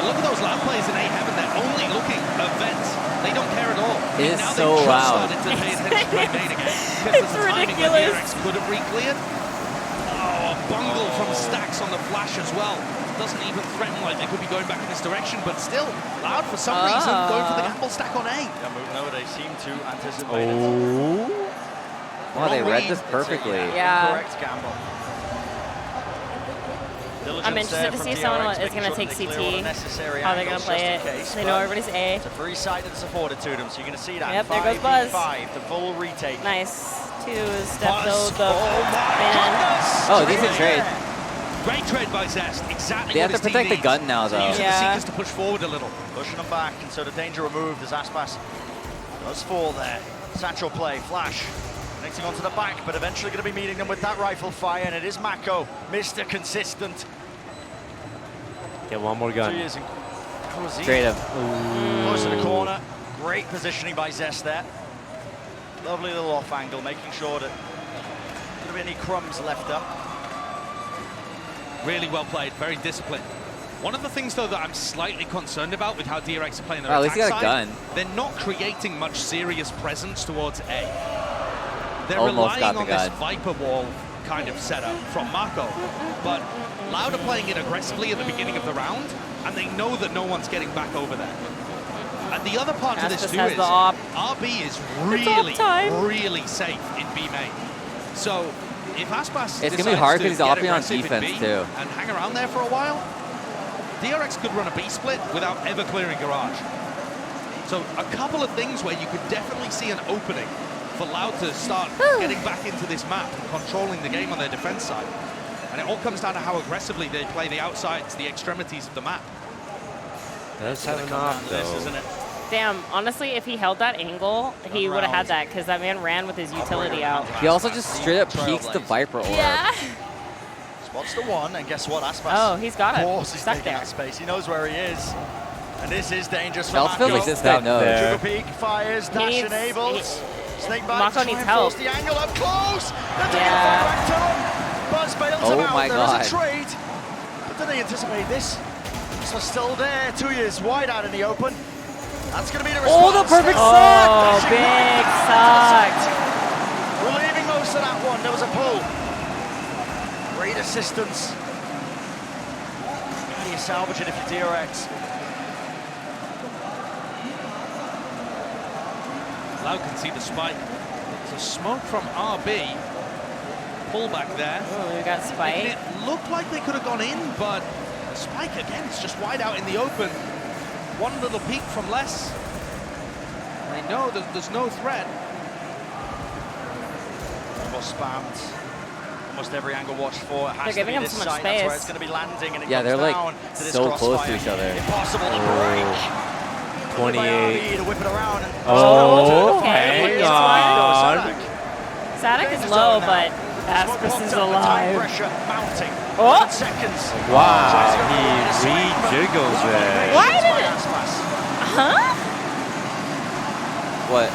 And look at those Loud players in A heaven. They're only looking at vents. They don't care at all. It is Now so they've just loud. started to pay attention to main again. It's ridiculous. DRX could have re-cleared. Oh, a bungle from Stacks on the flash as well. Doesn't even threaten like they could be going back in this direction, but still, Loud for some reason going for the gamble stack on A. Yeah, no, they seem to anticipate it. Oh. Wow, they read this perfectly. Yeah. Correct gamble. I'm interested to see if someone is going to take CT, how they're going to play it. They know everybody's A. It's a free side that's afforded to them, so you're going to see that. Yep, there goes Buzz. 5v5, the full retake. Nice. Two-step though, the Oh, decent trade. Great trade by Zest. Exactly They what have to his team protect the needs. gun now, So though. Using Yeah. the Seekers to push forward a little. Pushing them back, and so the danger removed as Aspas does fall there. Satchel play, flash. Connecting onto the back, but eventually going to be meeting them with that rifle fire, and it is Mako, Mr. Consistent. Get one more gun. Straight up. Close to the corner. Great positioning by Zest there. Lovely little off angle, making sure that there don't be any crumbs left up. Really well played, very disciplined. One of the things, though, that I'm slightly concerned about with how DRX are playing their Well, at least attack he got a side, gun. they're not creating much serious presence towards A. They're Almost relying got the on this gun. Viper wall kind of setup from Mako, but Loud are playing it aggressively at the beginning of the round, and they know that no one's getting back over there. And the other part to this too is RB is really safe in B main. So if Aspas It's gonna be hard because he's get opping on aggressive in defense B too. and hang around there for a while, DRX could run a B split without ever clearing garage. So a couple of things where you could definitely see an opening for Loud to start getting back into this map and controlling the game on their defense side. And it all comes down to how aggressively they play the outsides, the extremities of the map. That's have enough, though. Isn't it? Damn, honestly, if he held that angle, he would have had that because that man ran with his utility out. He also just straight up peeks the Viper orb. Yeah. Spots the one, and guess what? Aspas. Oh, he's got it. Of course he's Stuck taking there. that space. He knows where he is. And this is dangerous for Felt Mako. feels like this guy knows. Triple peek, fires, dash needs- enables. Snake bite, Mako try needs and help. force the angle up close. They're taking Yeah. the back to him. Buzz bails Oh him out. my There God. is a trade. But did they anticipate this? This was still there. 2 years wide out in the open. That's going to be the response. Oh, the perfect Oh, Dashing big back. suck. Relieving most of that one. There was a pull. Great assistance. How do you salvage it if you're DRX? Loud can see the spike. It's a smoke from RB. Pull back there. Oh, we got Making Spike. it looked like they could have gone in, but the spike again is just wide out in the open. One little peek from less. They know that there's no threat. Almost spammed. Almost every angle watched for. It has They're to giving be him this so much site. That's where space. it's going to be landing, and it Yeah, comes they're like down to this so close crossfire. to each other. Impossible to break. 28. To whip it around and Oh, Okay. hang on. Sadak is low, but Aspas is alive. Pressure mounting. Oh. Seconds. Wow, he re-jiggles there. Why did it? Huh? What?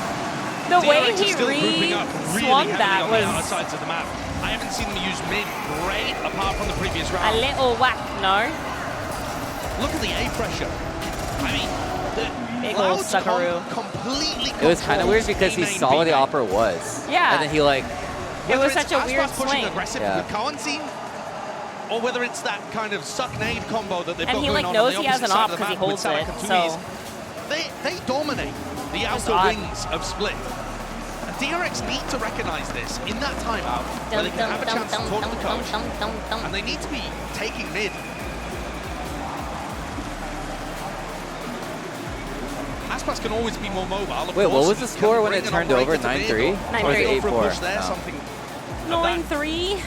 The way DRX is he still grouping up really swung heavily that on was the outsides of the map. I haven't seen them use mid great apart from the previous a round. little whack, no? Look at the A pressure. I mean, Big the old Loud's suckaroo. completely It was kind of weird because he controls saw where the A-main. opera was. Yeah. And then he like, It was Whether such a it's weird Aspas pushing swing. aggressive Yeah. with Cohenstein, or whether it's that kind of suck-nade combo that they've And got he, going like, on knows the he has opposite an side op of the 'cause he map with holds it, Salakatumis. so- They dominate the outer odd. wings of Split. And DRX need to recognize this in that timeout where they can have a chance to talk to the coach, and they need to be taking mid. Aspas can always be more mobile. Of wait, what course. was the He score can when bring it an turned operator over? to mid 9-3? or 9-3. Or was it go for a 8-4? push there, No. something of that 9-3.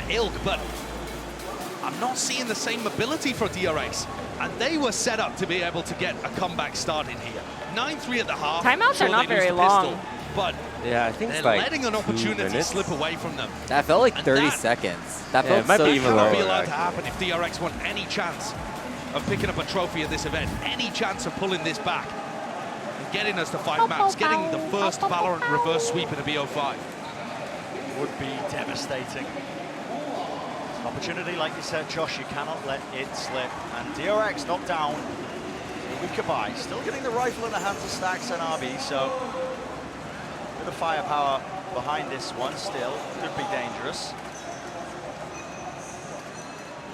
ilk, but I'm not seeing the same mobility for DRX, and they were set up to be able to get a comeback started here. 9-3 at the half. Timeouts sure are not they lose very the pistol, long. but Yeah, I think they're it's like letting an 2 opportunity minutes. slip away from them. That felt like And 30 that- seconds. That Yeah, felt it might so be even Cannot lower, be allowed to actually. happen if DRX want any chance of picking up a trophy at this event, any chance of pulling this back and getting us to 5 maps, getting the first Valorant reverse sweep in a BO5. Would be devastating. It's an opportunity, like you said, Josh, you cannot let it slip. And DRX knocked down a weaker buy. Still getting the rifle in the hands of Stacks and RB, so a bit of firepower behind this one still. Could be dangerous.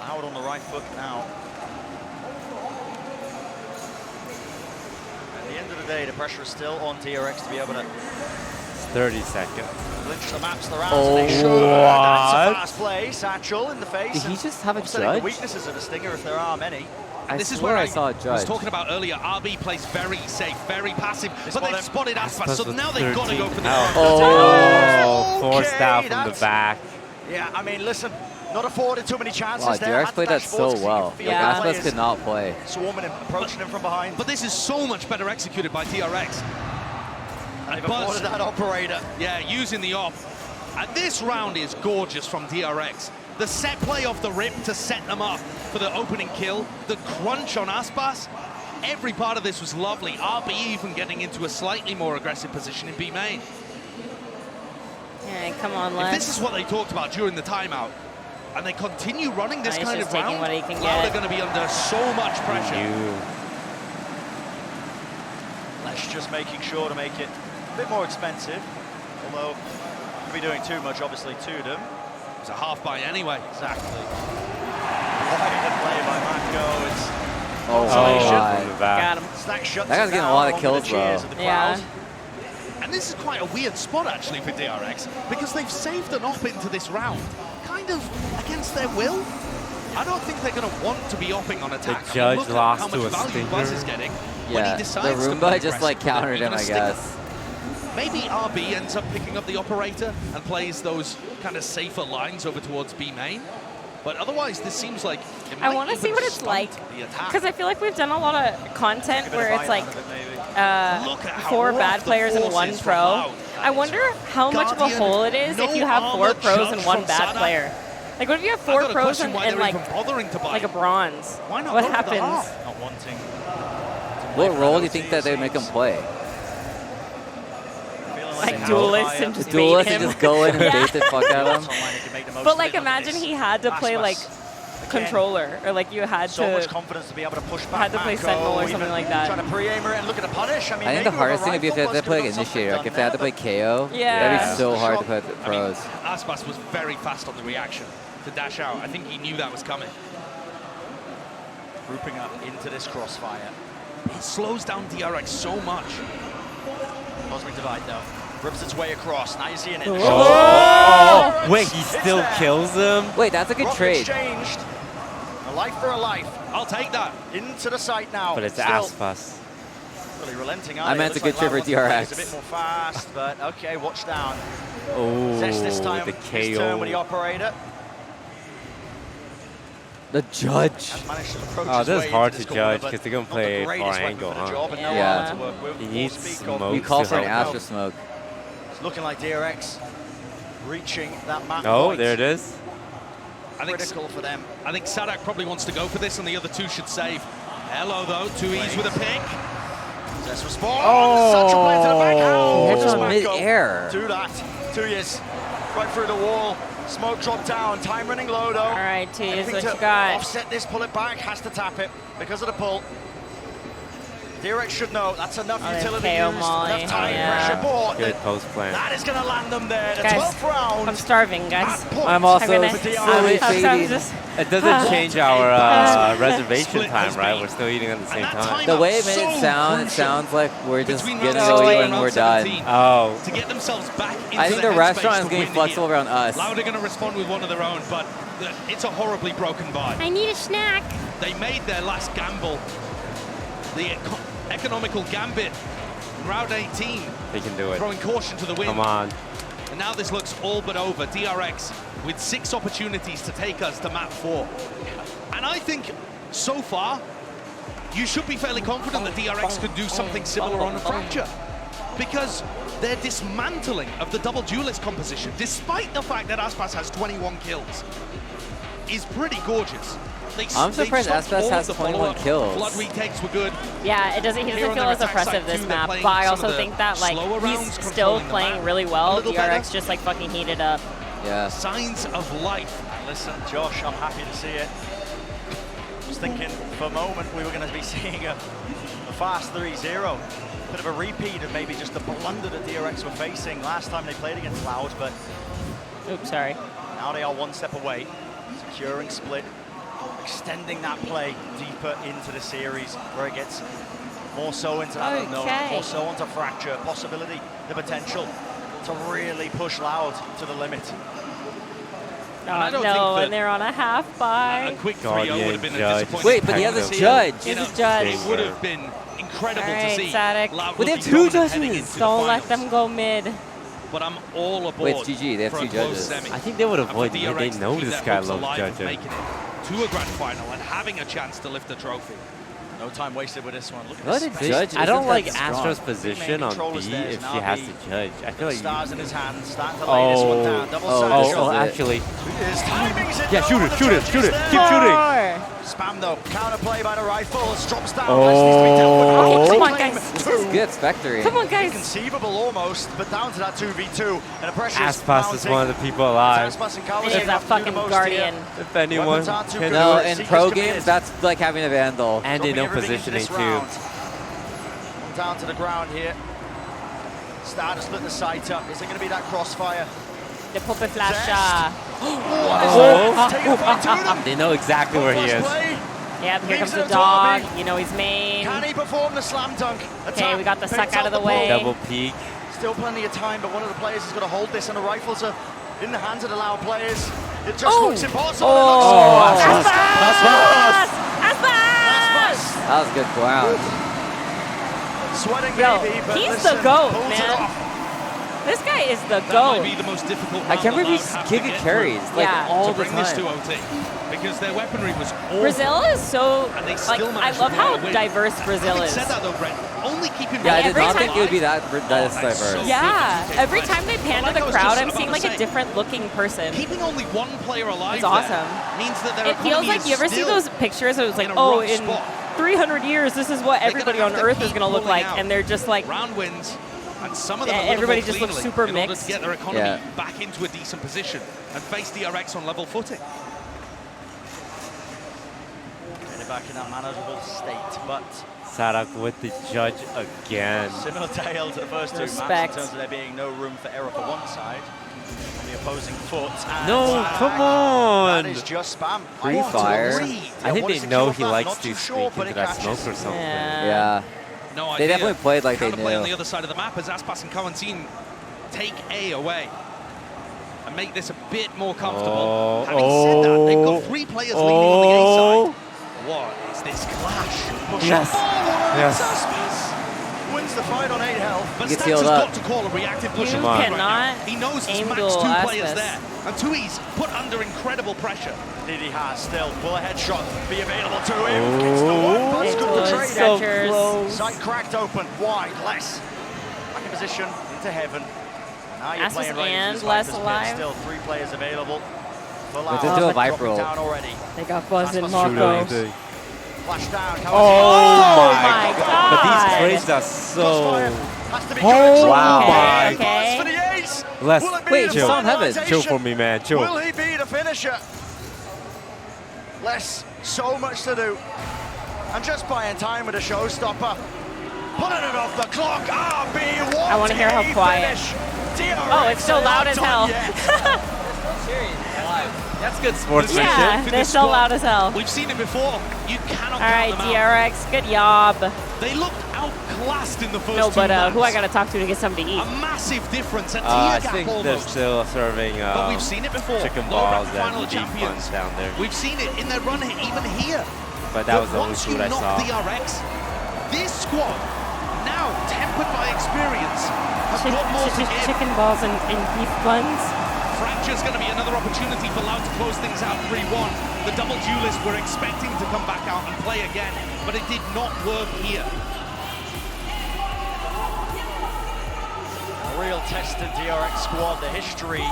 Loud on the right foot now. At the end of the day, the pressure is still on DRX to be able to 30 seconds. Lynch the maps the rounds. Oh, and they should. That's a what? fast play. Satchel in the face. Did he just have a offsetting judge? the weaknesses of the Stinger if there are many. And this is swear where I saw a was judge. talking about earlier. RB plays very safe, very passive, but they've spotted Aspas, Aspas so with now they've got to go for the Oh, forced out from the that's- back. Yeah, I mean, listen, not afforded too many chances Wow, there. DRX played that so well. Like, Aspas could not play. Swarming him, approaching him from behind. But this is so much better executed by DRX. And they've afforded that operator. Yeah, using the op. And this round is gorgeous from DRX. The set play off the rip to set them up for the opening kill. The crunch on Aspas. Every part of this was lovely. RB even getting into a slightly more aggressive position in B main. Yeah, come on, If Les. this is what they talked about during the timeout, and they continue running this He's kind just of taking round, what he can Cloud get. are going to be under so much pressure. Lesh just making sure to make it a bit more expensive, although could be doing too much, obviously, to them. It's a half buy anyway. Exactly. Quite a play by Mako. It's Oh, consolation. from the back. Got him. Stack shuts That guy's it getting a down lot of along kills, with the cheers though. of the Yeah. crowd. And this is quite a weird spot, actually, for DRX, because they've saved an op into this round, kind of against their will. I don't think they're going to want to be opping on attack. The judge look at lost how to much a value stinger. Buzz is getting when Yeah, he the decides to Roomba play just like aggressive, countered even him, a I stinger. guess. Maybe RB ends up picking up the operator and plays those kind of safer lines over towards B main. But otherwise, this seems like it I might want to even see what it's stunt like, the attack. because I feel like we've done a lot of content where it's like Look at how 4 rough bad the players and force 1 is from pro. Loud. I wonder how much of a Guardian, hole it is if no you have 4 armor pros and judge 1 from bad Sada. player. Like, what if you have I've 4 got a pros question and, why and they're like even bothering to buy. like a bronze? Why not What go for the happens? half? Not wanting. What role do you think that they make him play? Like duelist and just bait Duelist him. and just go in and bait the fuck out of him? But like, imagine he had to play like controller, or like you had So much to confidence to be able to push back. had to play Mako, Sentinel or even something like that. Trying to pre-aimer it and looking to punish. I mean, I think maybe the with hardest a thing would be if they rifle, had to play like Buzz could've Initiator. got Like if they had to play KO, Yeah. that'd be so hard to put the pros. Aspas was very fast on the reaction to dash out. I think he knew that was coming. Grouping up into this crossfire. It slows down DRX so much. Cosmic Divide though. Rips its way across. Now you're seeing it. Oh, wait, he still kills him? Wait, that's a good Rock trade. exchanged. A life for a life. I'll take that. Into the site now. But it's Still Aspas. really relenting. I meant Looks a good trade Loud for wants to play DRX. this a bit more fast, but okay, watch down. Oh, Zesh this time. the His turn with the KO. operator. The judge. Has managed to approach Oh, his this way is hard into to this corner, judge but because they're going to not the play greatest far weapon angle, for the huh? job, and no Yeah. armor to work with. He Full needs speak of- smoke. We call to for an help Astra out. smoke. It's looking like DRX reaching that map Oh, point. there it is. I think Critical for them. I think Sadak probably wants to go for this, and the other 2 should save. Hello though, 2Es with a pick. Zest response. Such a play to the back. How Hits does on Mako mid-air. do that? 2Es right through the wall. Smoke drop down. Time running low though. All right, T is Anything what to you got. offset this, pull it back. Has to tap it because of the pull. DRX should know that's enough Oh, they utility KO used, Molly, enough time yeah. pressure bought. Good post plan. That is going to land them there. The Guys, 12th round. I'm starving, guys. At point. I'm also gonna slowly I'm fading. just It doesn't change our reservation time, right? We're still eating at the same time. The way it made it sounds like we're just Between gonna round go 16 eat and when we're round done. 17. Oh, To get themselves back into I think the headspace restaurant is to getting win flexible here. around us. Loud are going to respond with one of their own, but it's a horribly broken buy. I need a snack. They made their last gamble, the economical gambit, in round 18, they can do it. throwing caution to the wind. Come on. And now this looks all but over. DRX with 6 opportunities to take us to map 4. And I think, so far, you should be fairly confident that DRX could do something similar on a Fracture. Because their dismantling of the double duelist composition, despite the fact that Aspas has 21 kills, is pretty gorgeous. I'm surprised Aspas has 21 kills. Blood retakes were good. Yeah, he doesn't Here on feel their as attack oppressive side this too, they're map, playing but I some also of the think that like slower rounds, he's still controlling the playing map really a well. little DRX better. just like fucking heated up. Yeah. Signs of life. Listen, Josh, I'm happy to see it. Just thinking for a moment we were going to be seeing a fast 3-0. Bit of a repeat of maybe just the blunder that DRX were facing last time they played against Loud, but Oops, sorry. now they are one step away. Securing split, extending that play deeper into the series where it gets more so into that unknown, Okay. more so onto Fracture, possibility, the potential to really push Loud to the limit. Oh, no, and they're on a half buy. A quick 3-0 would have been a disappointing. Wait, but he has a judge. He has a judge. It would have been incredible to see. Sadik. Loud But they have looking two dominant heading judges. into the Don't let finals. them go mid. But I'm all aboard. Wait, it's GG. They have for a two close judges. semi. I think they would And for avoid it. DRX They to know keep this their guy hopes loves alive of judging. making it to a grand final and having a chance to lift the trophy. No time wasted with this one. Look Well, at the this. judge I don't isn't like that strong. Astra's position on control is B theirs, if now she has B. to judge. I feel like Stars in his hand, starting to lay this one down. Double Oh, side this shot. is it. actually. His timing's in. Yeah, shoot it, shoot it, shoot it. Keep Four. shooting. Spam though, counter play by the rifles, drops down. Oh. Leslie's to be dealt with. Okay, come on, Claim guys. This is two. good, Spectre. Come on, guys. Inconceivable almost, but down to that 2v2. And the pressure is Aspas is one of the people alive. Aspas and Kawas It is have that to do the fucking most guardian. here. If anyone Weapons aren't too can good. No, Seeker's in pro committed. games, that's like having a Vandal. and they Dropping know everything into positioning this too. round. Down to the ground here. Star to split the sight up. Is it going to be that crossfire? The puppet flasher. Taking the fight to them. They know exactly where he Flash is. play. Yep, here comes Leaves the it dog. to You know he's main. Can he perform the slam dunk? Okay, we got the suck Picked out of up the way. Double peek. Still plenty of time, but one of the players is going to hold this, and the rifles are in the hands of the Loud players. It just Oh. looks impossible. Oh, It looks Aspas! Aspas! That was good ground. Sweating Yo, maybe, but he's listen, the GOAT, pulls it man. off. This guy is the That might GOAT. be the most difficult I round can't that believe Loud he's have to kicking get carries through like Yeah. all to the bring this to time. OT because their weaponry was awful. Brazil is so, And they like, still I managed love to how pull a win. diverse Brazil Having is. said that though, Brett, only keeping Yeah, I did every not time- think it would be that that's diverse. so Yeah, good. every time they pan to Like the I was crowd, just I'm about seeing to like a say, different looking person. Keeping only one player alive It's there awesome. means that their It feels economy like, is you ever see still those pictures? It was like, in a oh, rough in spot. 300 years, this is what They're everybody gonna on have to Earth is keep going to look pulling like. out And they're just like, round wins, and some of them Yeah, a little everybody more just looks cleanly super in order mixed. to get their economy Yeah. back into a decent position and face DRX on level footing. Getting back in that manageable state, but Sadak with the judge again. similar tale to the first two maps in Respect. terms of there being no room for error for one side. On the opposing foot. And No, come on. That is just spam. Free I want to fire. read. I think What they is the know cure he for that? likes Not to too sneak sure, but into it that catches. smoke or something. Yeah. No They idea. definitely played like they Counterplay on knew. the other side of the map as Aspas and Kawantin take A away and make this a bit more comfortable. Having said that, they've got three players leaning on the A side. What is this clash? Push Yes. forward. Yes. Aspas wins the fight on 8 health. But He gets Stacks has healed up. got to call a reactive push You of right cannot now. He knows he's aim maxed duel two Aspas. players there. And Tui's put under incredible pressure. Diddy has still. Will a headshot be available to him? Gets the one, but It good to was trade. so close. Sight cracked open, wide, less. Back in position, into heaven. Now you're Aspas playing right and into this less Viper's pit. alive. Still 3 players available. For Let's Loud. do a Dropping Viper ult. down already. they got Buzz and Aspas Marco. shooting. Flash down. Oh my God. But these trades are so... Has to be Oh good. wow. Okay, Buzz okay. for the ace. Let's Will it be Wait, the he's on heaven. finalisation? Chill for me, man. Chill. Will he be the finisher? Les, so much to do. And just buying time with a showstopper. Pulling it off the clock. RB, what I wanna hear how a quiet. finish. DRX Oh, it's still loud as not hell. done yet. That's good sportsmanship. Yeah, they're this so squad. loud as hell. We've seen it before. You cannot All right, count them out. DRX, good job. They looked outclassed in the first No, two but who I rounds. got to talk to get something to eat? A massive difference, a I tear gap think they're almost. still serving But we've seen it before. chicken Lower balls bracket final and beef champions. buns down there. We've seen it in their run even here. But that was the only once you food I knock saw. DRX, this squad, now tempered by experience, has got more to give. Chicken balls and beef buns. Fracture's going to be another opportunity for Loud to close things out 3-1. The double duelists were expecting to come back out and play again, but it did not work here. A real tested DRX squad. The history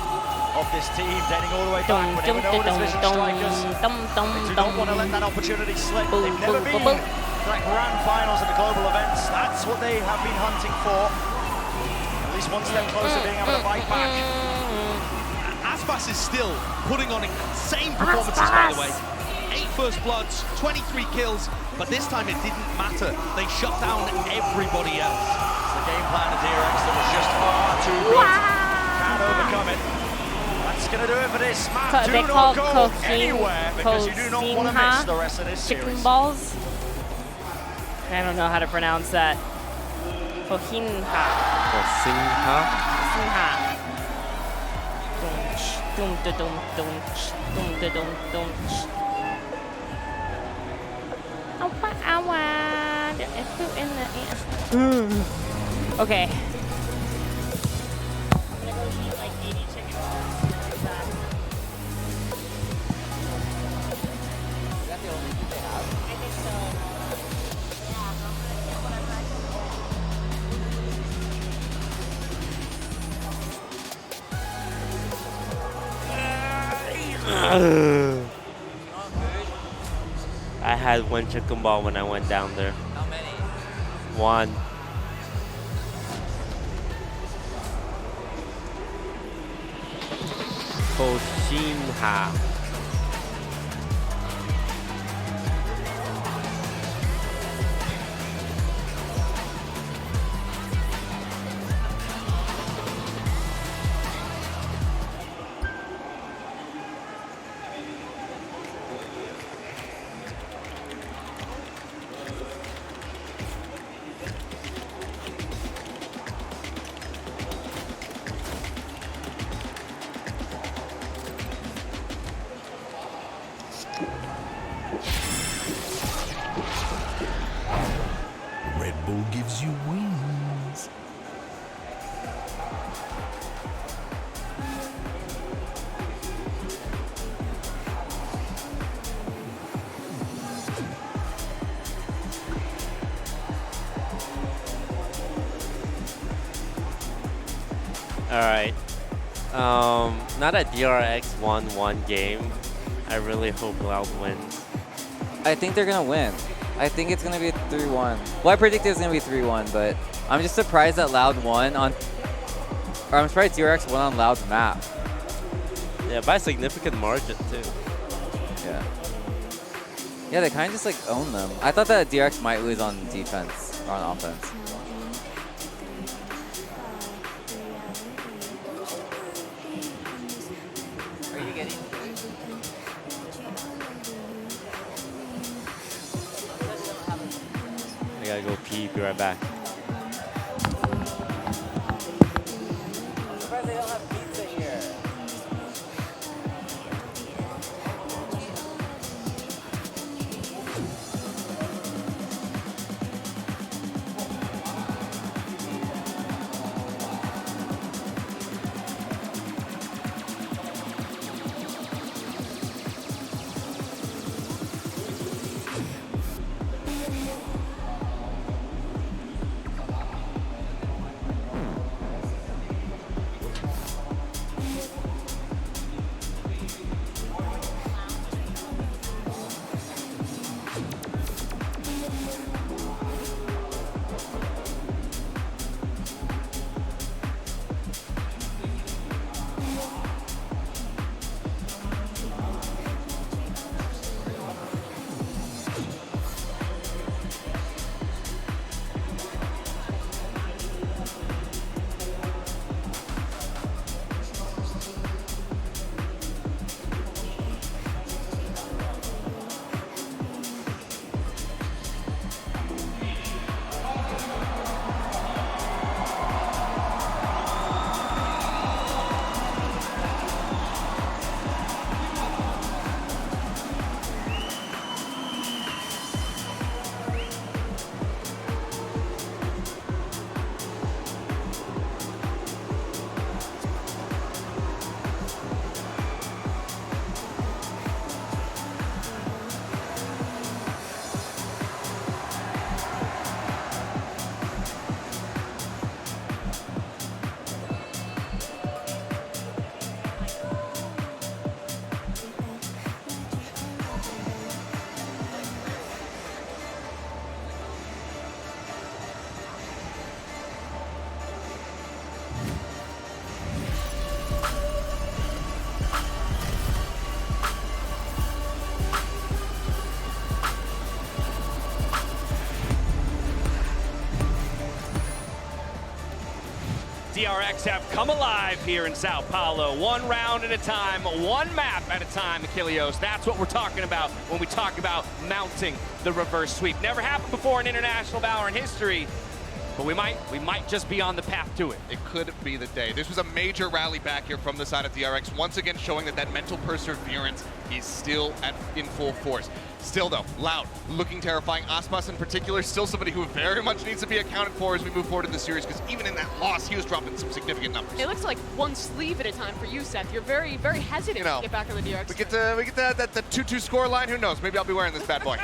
of this team dating all the way back when they were known as Vision Strikers. They do not want to let that opportunity slip. They've never been to that grand finals at the global events. That's what they have been hunting for. At least one step closer being able to bite back. Aspas is still putting on insane performances, by the way. 8 first bloods, 23 kills, but this time it didn't matter. They shut down everybody else. It's the game plan of DRX that was just far too good. Can't overcome it. That's going to do it for this map. They Do call not go coquine- anywhere because you do not want to miss the rest of this chicken series. balls. I don't know how to pronounce that. Coquinha. Or Singha. Coquinha. Dum da dum dum dum da dum dum. Awa, there is food in the air. Okay. I'm gonna go eat like 80 chicken balls really fast. Is that the only food they have? I think so. Yeah, I'm gonna get whatever I can I had one chicken ball when I went down there. How many? One. Koshinha. Red Bull gives you wings. All right. Now that DRX won one game, I really hope Loud wins. I think they're going to win. I think it's going to be 3-1. Well, I predict it's going to be 3-1, but I'm just surprised that Loud won on... Or I'm surprised DRX won on Loud's map. Yeah, by a significant margin, too. Yeah. Yeah, they kind of just like own them. I thought that DRX might lose on defense or on offense. Are you getting I gotta go pee, be right back. I'm surprised they don't have pizza here. DRX have come alive here in Sao Paulo. One round at a time, one map at a time, Achilleos. That's what we're talking about when we talk about mounting the reverse sweep. Never happened before in international Valorant history. but we might just be on the path to it. It could be the day. This was a major rally back here from the side of DRX, once again showing that mental perseverance is still in full force. Still though, Loud, looking terrifying. Aspas in particular, still somebody who very much needs to be accounted for as we move forward in the series, because even in that loss, he was dropping some significant numbers. It looks like one sleeve at a time for you, Seth. You're very, very hesitant to get back on the DRX. We get the 2-2 score line, who knows? Maybe I'll be wearing this bad boy.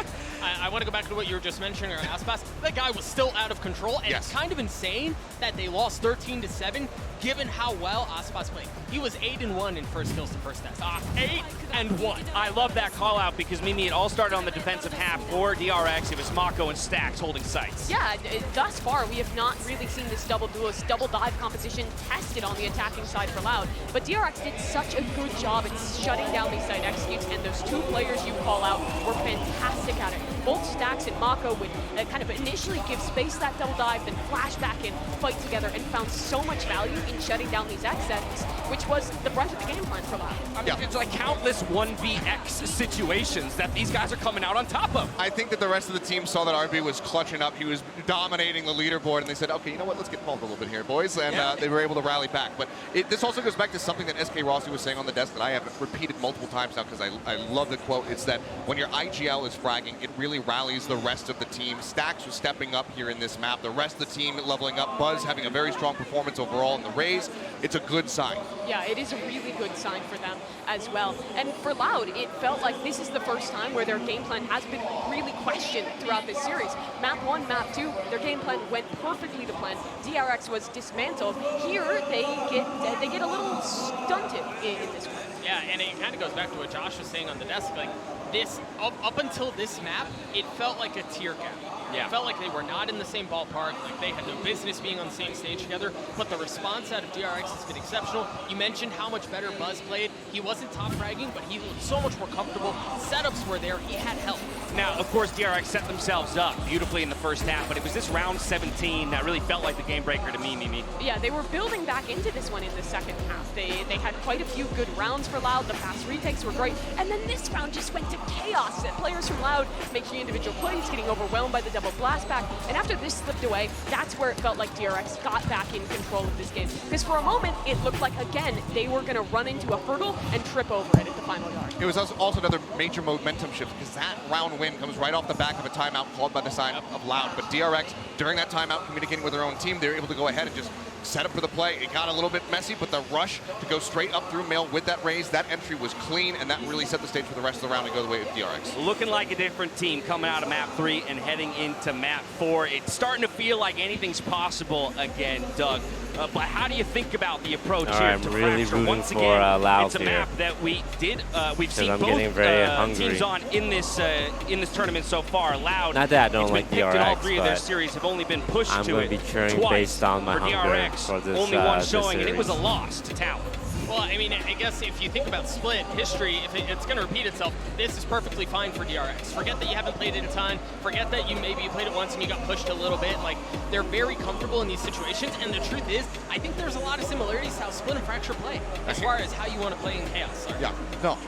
I want to go back to what you were just mentioning on Aspas. That guy was still out of control, and it's kind of insane that they lost 13-7, given how well Aspas played. He was 8-1 in first kills to first test. 8-1. I love that call out because Mimi, it all started on the defensive half for DRX. It was Mako and Stacks holding sights. Yeah, thus far we have not really seen this double duelist, double dive composition tested on the attacking side for Loud. But DRX did such a good job at shutting down these side executes, and those two players you call out were fantastic at it. Both Stacks and Mako would kind of initially give space that double dive, then flash back in, fight together, and found so much value in shutting down these X-sets, which was the brunt of the game plan for Loud. I mean, it's like countless 1vX situations that these guys are coming out on top of. I think that the rest of the team saw that RB was clutching up. He was dominating the leaderboard, and they said, okay, you know what, let's get involved a little bit here, boys. And they were able to rally back. But this also goes back to something that SK Rossi was saying on the desk that I have repeated multiple times now, because I love the quote. It's that when your IGL is fragging, it really rallies the rest of the team. Stacks was stepping up here in this map. The rest of the team leveling up. Buzz having a very strong performance overall in the Rays. It's a good sign. Yeah, it is a really good sign for them as well. And for Loud, it felt like this is the first time where their game plan has been really questioned throughout this series. Map 1, Map 2, their game plan went perfectly to plan. DRX was dismantled. Here, they get a little stunted in this one. Yeah, and it kind of goes back to what Josh was saying on the desk. Like this, up until this map, it felt like a tier gap. Yeah. It felt like they were not in the same ballpark, like they had no business being on the same stage together, but the response out of DRX has been exceptional. You mentioned how much better Buzz played. He wasn't top fragging, but he looked so much more comfortable. Setups were there, he had help. Now, of course, DRX set themselves up beautifully in the first half, but it was this round 17 that really felt like the game breaker to me, Mimi. Yeah, they were building back into this one in the second half. They had quite a few good rounds for Loud. The fast retakes were great, and then this round just went to chaos. Players from Loud making individual plays, getting overwhelmed by the double blast back, and after this slipped away, that's where it felt like DRX got back in control of this game. Because for a moment, it looked like, again, they were going to run into a hurdle and trip over it at the final yard. It was also another major momentum shift, because that round win comes right off the back of a timeout called by the side of Loud. But DRX, during that timeout, communicating with their own team, they were able to go ahead and just set up for the play. It got a little bit messy, but the rush to go straight up through Mail with that raise, that entry was clean, and that really set the stage for the rest of the round to go the way of DRX. Looking like a different team coming out of map 3 and heading into map 4. It's starting to feel like anything's possible again, Doug. But how do you think really the approach here to really Fracture? Once again, Loud it's a here, map that we've seen both teams on in this tournament so far. Loud, not that I don't like DRX, in all three of their but series have only been pushed I'm to going it to be cheering twice based on my for hunger DRX, for this only one showing, this and it was a series. loss to Talon. Well, I mean, I guess if you think about Split history, if it's going to repeat itself, this is perfectly fine for DRX. Forget that you haven't played it a ton. Forget that maybe you played it once and you got pushed a little bit. Like, they're very comfortable in these situations, and the truth is, I think there's a lot of similarities to how Split and Fracture play, as far as how you want to play in Chaos. Sorry. Yeah, no.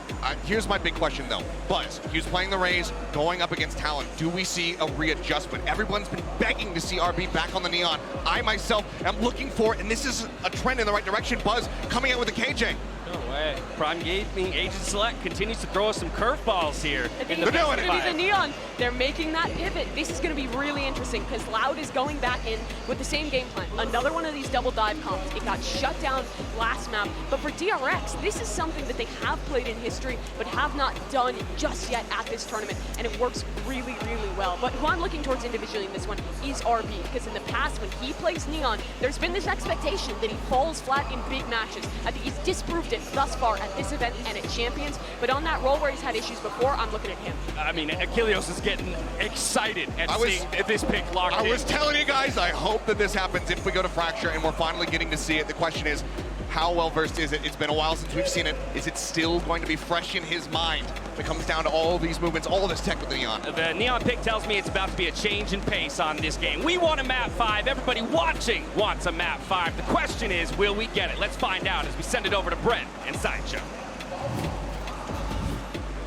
Here's my big question, though. Buzz, he was playing the Rays, going up against Talon. Do we see a readjustment? Everyone's been begging to see RB back on the Neon. I myself am looking for, and this is a trend in the right direction, Buzz coming out with a KJ. No way. Prime Gaming Agent Select continues to throw us some curveballs here. I think it's going to be the Neon. They're making that pivot. This is going to be really interesting because Loud is going back in with the same game plan. Another one of these double dive comps. It got shut down last map. But for DRX, this is something that they have played in history but have not done just yet at this tournament. And it works really, really well. But who I'm looking towards individually in this one is RB, because in the past when he plays Neon, there's been this expectation that he falls flat in big matches. I think he's disproved it thus far at this event and at Champions, but on that role where he's had issues before, I'm looking at him. I mean, Achilleos is getting excited at seeing this pick locked in. I was telling you guys, I hope that this happens if we go to Fracture and we're finally getting to see it. The question is, how well versed is it? It's been a while since we've seen it. Is it still going to be fresh in his mind? It comes down to all these movements, all this tech with the Neon. The Neon pick tells me it's about to be a change in pace on this game. We want a map 5. Everybody watching wants a map 5. The question is, will we get it? Let's find out as we send it over to Brent and Sideshow.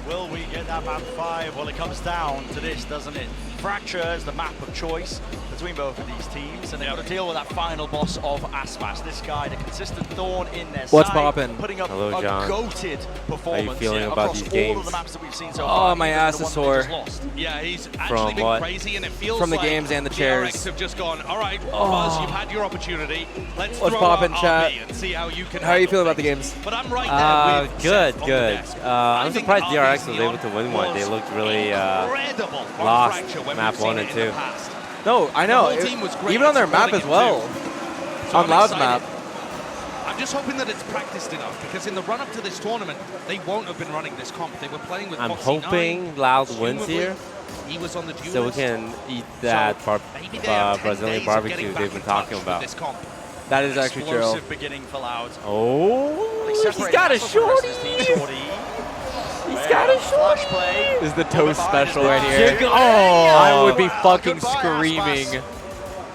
Will we get that map 5? Well, it comes down to this, doesn't it? Fracture is the map of choice between both of these teams, and they've got to deal with that final boss of Aspas. This guy, the consistent thorn in their What's side, poppin'? putting up Hello, a John. goated performance How you feeling about across these all games? of the maps that we've seen so Oh, far. my even ass the is one that they sore. just lost. Yeah, he's actually From been what? crazy, and it feels From the like games and the DRX chairs. have just gone, all right, Buzz, you've had your opportunity. Let's What's throw poppin', out chat? RB and see how you can How are you handle feeling about the things. games? But I'm right there with Good, Seth on good. the desk. I'm think surprised RB's DRX was Neon able to win one. They was looked really incredible on lost Fracture when map we've seen 1 it and in the 2. past. No, I know. The whole team was great Even on their at map as supporting well. it So On I'm Loud's excited. map. I'm just hoping that it's practiced enough, because in the run-up to this tournament, they won't have been running this comp. They were playing with I'm Foxy hoping 9, Loud wins presumably. here, He was on the so we can eat that maybe they have 10 Brazilian days of barbecue getting they've back been in talking touch about. with this comp. That is actually true. Explosive beginning for Loud. Oh, he's Separated got a Aspas from the rest of shorty. his team. Shorty. He's got a Flash shorty. play. This is the toast special right here. Oh, I would be Wow, fucking goodbye, screaming. Aspas.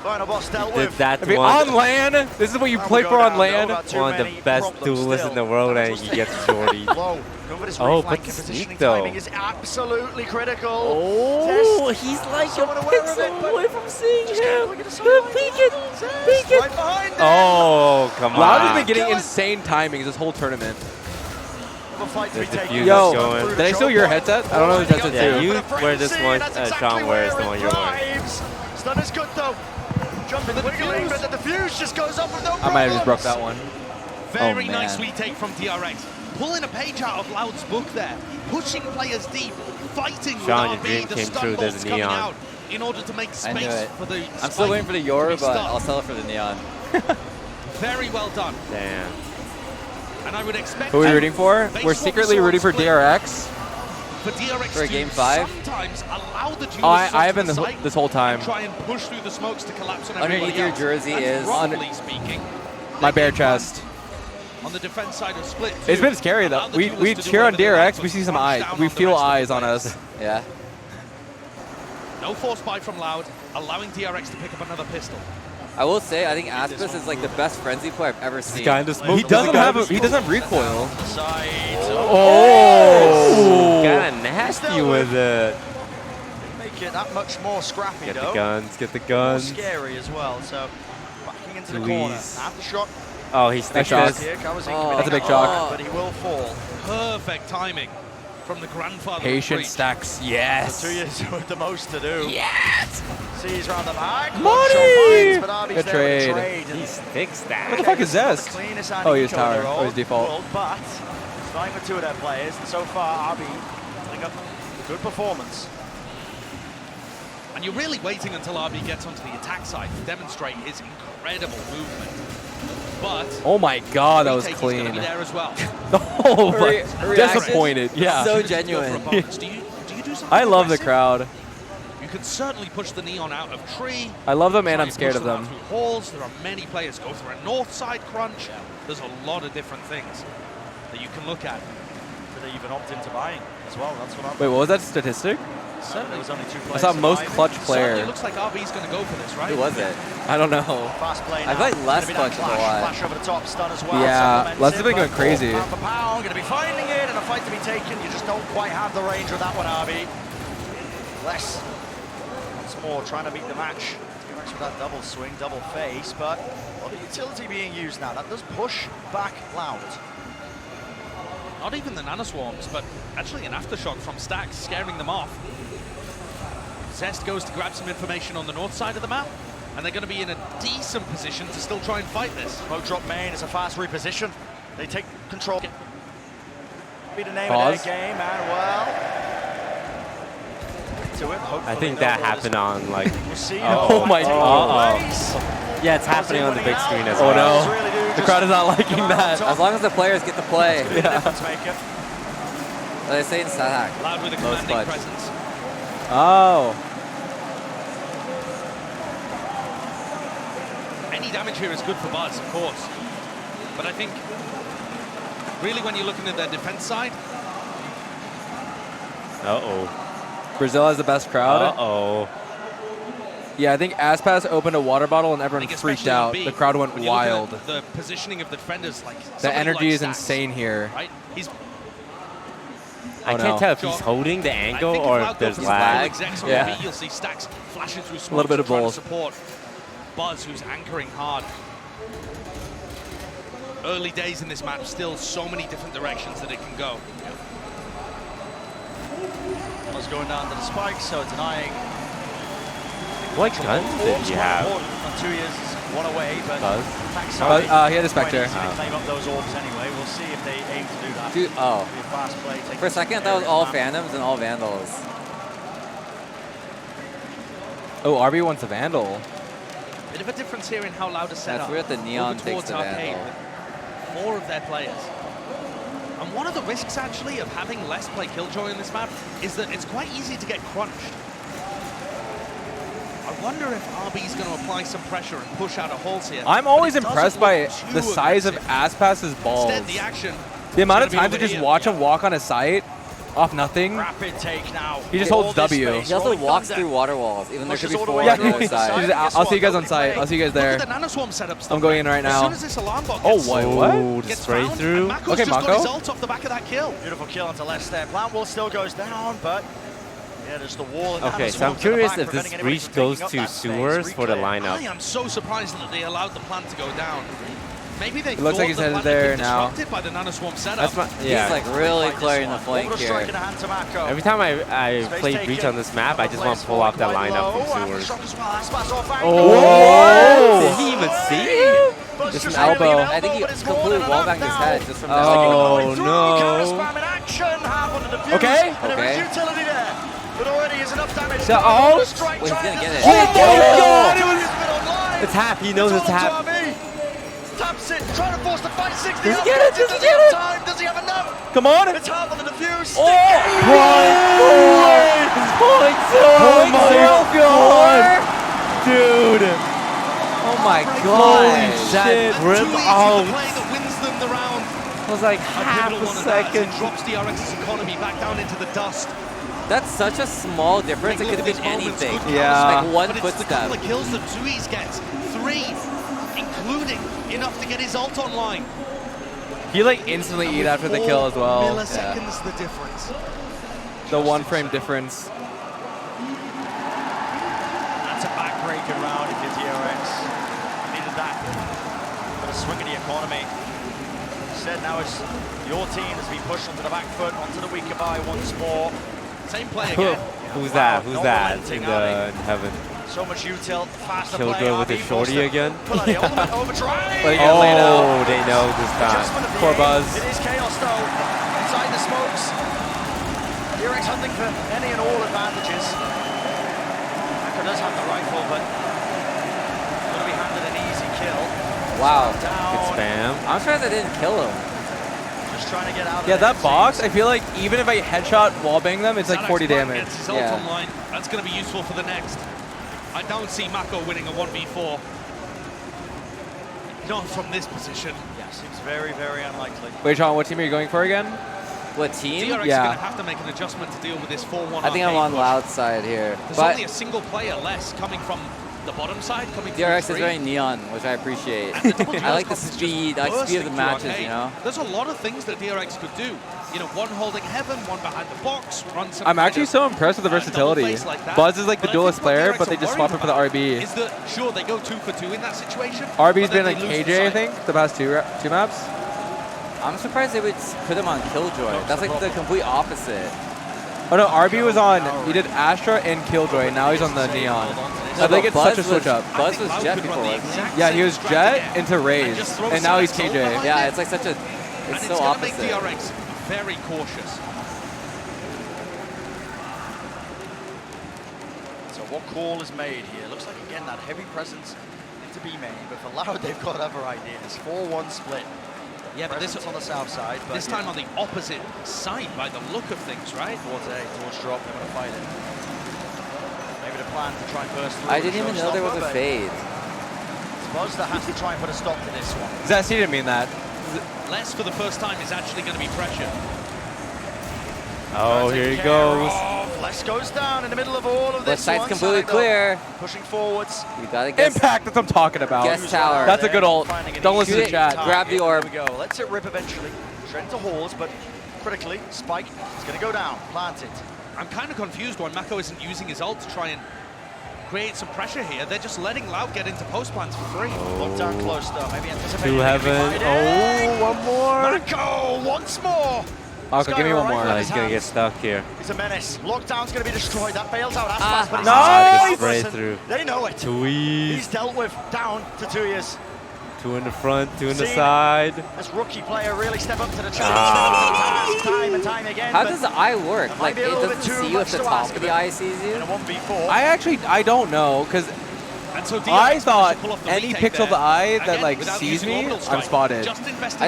Final boss dealt Did with. that I mean, one, on land, this is what you And play we'll for go on down, land. though, not too one of the many best problems duelists in still. the world, and Let's he take gets shorty. Low. Over his Oh, reflank but and sneak positioning though. timing is absolutely critical. Oh, Test. he's like Someone a aware of pixel it, but away from seeing just can't him. look at the Good sideline. peeking. Right behind him. Oh, come Loud has on. been getting insane timings this whole tournament. The fight to be There's the taken. fuse Yo, going. did I steal your headset? I don't know whose headset Yeah, too. you wear this one, Sean wears the one you're wearing. Stun is good though. Jumping, wiggling, but the diffuse just goes up with no problems. I might have just broke that one. Very Oh, nice man. retake from DRX. Pulling a page out of Loud's book there. Pushing players deep. Fighting Sean, with your dream RB. The came stun true. There's bolts a coming neon. out in order to make I knew space it. for the I'm still spike waiting for the to Yor, be but stunned. I'll sell it for the Neon. Very well done. Damn. And I would expect Who are we rooting for? based We're off the secretly sword rooting for split, DRX. For DRX For a to game 5? sometimes allow the Oh, I duelists have onto been the this, site this whole time. and try and push through the smokes to collapse on Underneath everybody your else. jersey That's is- roughly speaking. My the bare game plan chest. on the defense side of split. It's too. been scary Allow though. the We duelists to do cheer on whatever they like, DRX. but We see some crunch eyes. down We on the feel rest of the eyes on players. us. Yeah. No force buy from Loud, allowing DRX to pick up another pistol. I will say, I think Aspas is like the best frenzy play I've ever seen. guy just moved. He doesn't have recoil. Side. Oh, kind of nasty with it. Make it that much more scrappy Get though. the guns. Get the More guns. scary as well. So backing into the Louise. corner. Aftershock. Oh, he sticks shock. this. Here, Kawazaki Oh, that's a big committing shock. but he will fall. Perfect timing from the grandfather. Patient of stacks. The Yes. 2 years with the most to do. Yes. Sees round the back. Money! But Arby's Good there with the trade. trade. He sticks that. What the fuck is Not the Zest? cleanest Oh, he was handing tower. in the Oh, his default. world, but starting with 2 of their players, and so far Arby putting up a good performance. And you're really waiting until RB gets onto the attack side to demonstrate his incredible movement. But Oh my god, that was retake is gonna clean. be there as well. Oh, Re- but reaction? disappointed. Yeah. So Go for genuine. opponents. Do you do something I love the aggressive? crowd. You could certainly push the Neon out of tree. I love them Try and I'm push scared of out them. Through halls. There are many players go through a north side crunch. There's a lot of different things that you can look at. Could they even opt into buying as well? That's what I'm. Wait, what was that statistic? There was only 2 I players. saw most surviving. clutch Certainly player. looks like RB's going to go for this, right? Who was it? I don't know. Fast play I now. feel like less Gonna be that clutch is a lot. Flash over the top, stun as well. Yeah, supplements Les has it, been going but crazy. Pound for pound, going to be finding it, and a fight to be taken. You just don't quite have the range of that one, RB. Les, once more, trying to beat the match. DRX with that double swing, double face, but well, the utility being used now. That does push back Loud. Not even the nanoswarms, but actually an aftershock from Stacks scaring them off. Zest goes to grab some information on the north side of the map, and they're going to be in a decent position to still try and fight this. Smoke drop main is a fast reposition. They take control. Be the name Pause. of their game, and well, to it. I think that happened on like. We'll see. Oh my god. Yeah, it's happening on the big screen as Oh well. no. The crowd is not liking that. As long as the players get to play. Yeah. What they say in Stat Hack. Loud with a Most commanding clutch. presence. Oh. Any damage here is good for Buzz, of course. But I think, really, when you're looking at their defense side, Uh-oh. Brazil has the best crowd. Uh-oh. Yeah, I think Aspas opened a water bottle and I everyone think freaked especially on out. B, The crowd went when you're looking wild. at the positioning of the defenders, like The somebody energy like is Stacks, insane here. right? He's I can't tell if he's holding the angle or if there's lag. Yeah. You'll see Stacks flashing through smoke. A little bit of both. Support Buzz, who's anchoring hard. Early days in this match, still so many different directions that it can go. Buzz going down to the spike, so denying. What guns did he have? On 2 years, one away, but Buzz? He had a Spectre. Claim up those orbs anyway. We'll see if they aim to do that. Dude, oh. Be a fast play, For a second, that was all Phantoms and all Vandals. Oh, RB wants a Vandal. Bit of a difference here in how Loud is set That's up. weird the Neon Over takes towards the Arcade, Vandal. but more of their players. And one of the risks, actually, of having less play Killjoy in this map is that it's quite easy to get crunched. I wonder if RB's going to apply some pressure and push out a Halls here. I'm always impressed by the size of Aspass's balls. Instead, the action. The amount of times to just watch him walk on a site off nothing. Rapid take now. He just holds W. He also walks through water walls, even though there could be 4 Yeah, on the other side. I'll see you guys on site. I'll see you guys there. Look at the nanoswarm setup stuff. I'm going in right now. As soon as this alarm bot Oh, gets what? gets Spray found, through. and Mako's Okay, just got Mako. his ult off the back of that kill. Beautiful kill onto left step. Plant wall still goes down, but yeah, there's the wall. And Okay, so I'm curious if this breach goes to sewers for the lineup. I am so surprised that they allowed the plant to go down. Maybe they It looks thought like he's the headed plant had there been now. disrupted by the nanoswarm setup. That's my, yeah. He's like really clearing the flank here. Every time I play breach on this map, I just want to pull off that lineup from sewers. Oh! Did he even see it? Just an elbow. I think he completely wallbanged his head just from that. Oh no! Okay. Okay. So, oh! Wait, he's gonna get it. Oh my God! It's half. He knows it's half. Taps it, trying to force the fight. 60 Does he get it? Does he get it? time. Does he have enough? Come on! It's half on the defuse. Oh my God! Dude! Oh my Holy god. shit! Rip out. Play that wins them the round. It was like A half pivotal a one of that as second. it drops DRX's economy back down into the dust. That's such a small difference. It could have been anything. Yeah. Like one But it's the footstep. couple of kills that Zuiz gets. 3, including enough to get his ult online. He like instantly eat after the kill as well. Milliseconds the difference. The 1 frame difference. That's a backbreaker round if you're DRX. Needed that. But a swing of the economy. Said now it's your team has been pushed onto the back foot, onto the weaker by once more. Same play again. Who's Wow, that? Who's no that relenting, in Arby. heaven? So much util, faster play. Killjoy with the RB shorty forced to again? Pull out the ultimate overdrive. But he got laid out. Oh, they know this time. Adjustment of the Poor aim. Buzz. It is chaos though. Inside the smokes. DRX hunting for any and all advantages. Mako does have the rifle, but going to be handed an easy kill. Wow. Down. Good spam. I'm surprised I didn't kill him. Just trying to get out of Yeah, there, that it box, seems. I feel like even if I headshot wallbang them, it's like 40 damage. Gets his ult Yeah. online. That's going to be useful for the next. I don't see Mako winning a 1v4. Not from this position. Yeah, seems very, very unlikely. Wait, Sean, what team are you going for again? What team? DRX Yeah. going to have to make an adjustment to deal with this 4-1 I think I'm arcade on push. Loud side here. There's But only a single player less coming from the bottom side, coming through DRX three. is very neon, which I appreciate. And the double I like the duos speed. I like the speed of the bursting through matches, arcade. you know? There's a lot of things that DRX could do. You know, one holding heaven, one behind the box, run some I'm kind actually of, so impressed with the double versatility. face like that. Buzz is like the But I duelist think what player, DRX but they are just worried swap it for the about RB. Is that, sure, they go 2 for 2 in that situation. RB's but then been they like lose the KJ, I side. think, the past two maps. I'm surprised they would put him on Killjoy. That's like the complete opposite. Oh no, RB was on, he did Astra and Killjoy, and now he's on the Neon. I think it's such a switch up. Buzz was Jet before, wasn't he? Yeah, he was Jet into Raze, and now he's KJ. Yeah, it's like such a, it's so going to make opposite. DRX very cautious. So what call is made here? Looks like, again, that heavy presence to be made, but for Loud, they've got other ideas. 4-1 split. Yeah, but this Presence on the south side. But this time on the opposite side by the look of things, right? Towards A, towards drop, they're going to fight it. Maybe the plan to try and burst through. I didn't even know there was a fade. It's Buzz that has to try and put a stop to this one. Zest, he didn't mean that. Les for the first time is actually going to be pressure. Oh, here he goes. Les goes down in the middle of all of this. Left side's one completely side, clear. Pushing forwards. You gotta guess. Impact, that's what I'm talking about. Guest tower. That's a good ult. Don't listen to chat. Grab the orb. Here we go. Let's it rip eventually. Straight into halls, but critically. Spike is going to go down, plant it. I'm kind of confused why Mako isn't using his ult to try and create some pressure here. They're just letting Loud get into post plants for free. Look down close though, maybe anticipating. To heaven. Oh, one more. Mako once more. Okay, give me one more. He's going to get stuck here. He's a menace. Lockdown's going to be destroyed. That bails out Aspas, but he's Nice! Spray through. They know it. Tweez. He's dealt with. Down to 2 years. 2 in the front, 2 in the side. This rookie player really step up to the challenge, time and time again. How does the eye work? Like, it doesn't see you if the top of the eye sees you? In a 1v4. I don't know, because I thought any pixel of the eye that like sees me, I'm spotted. I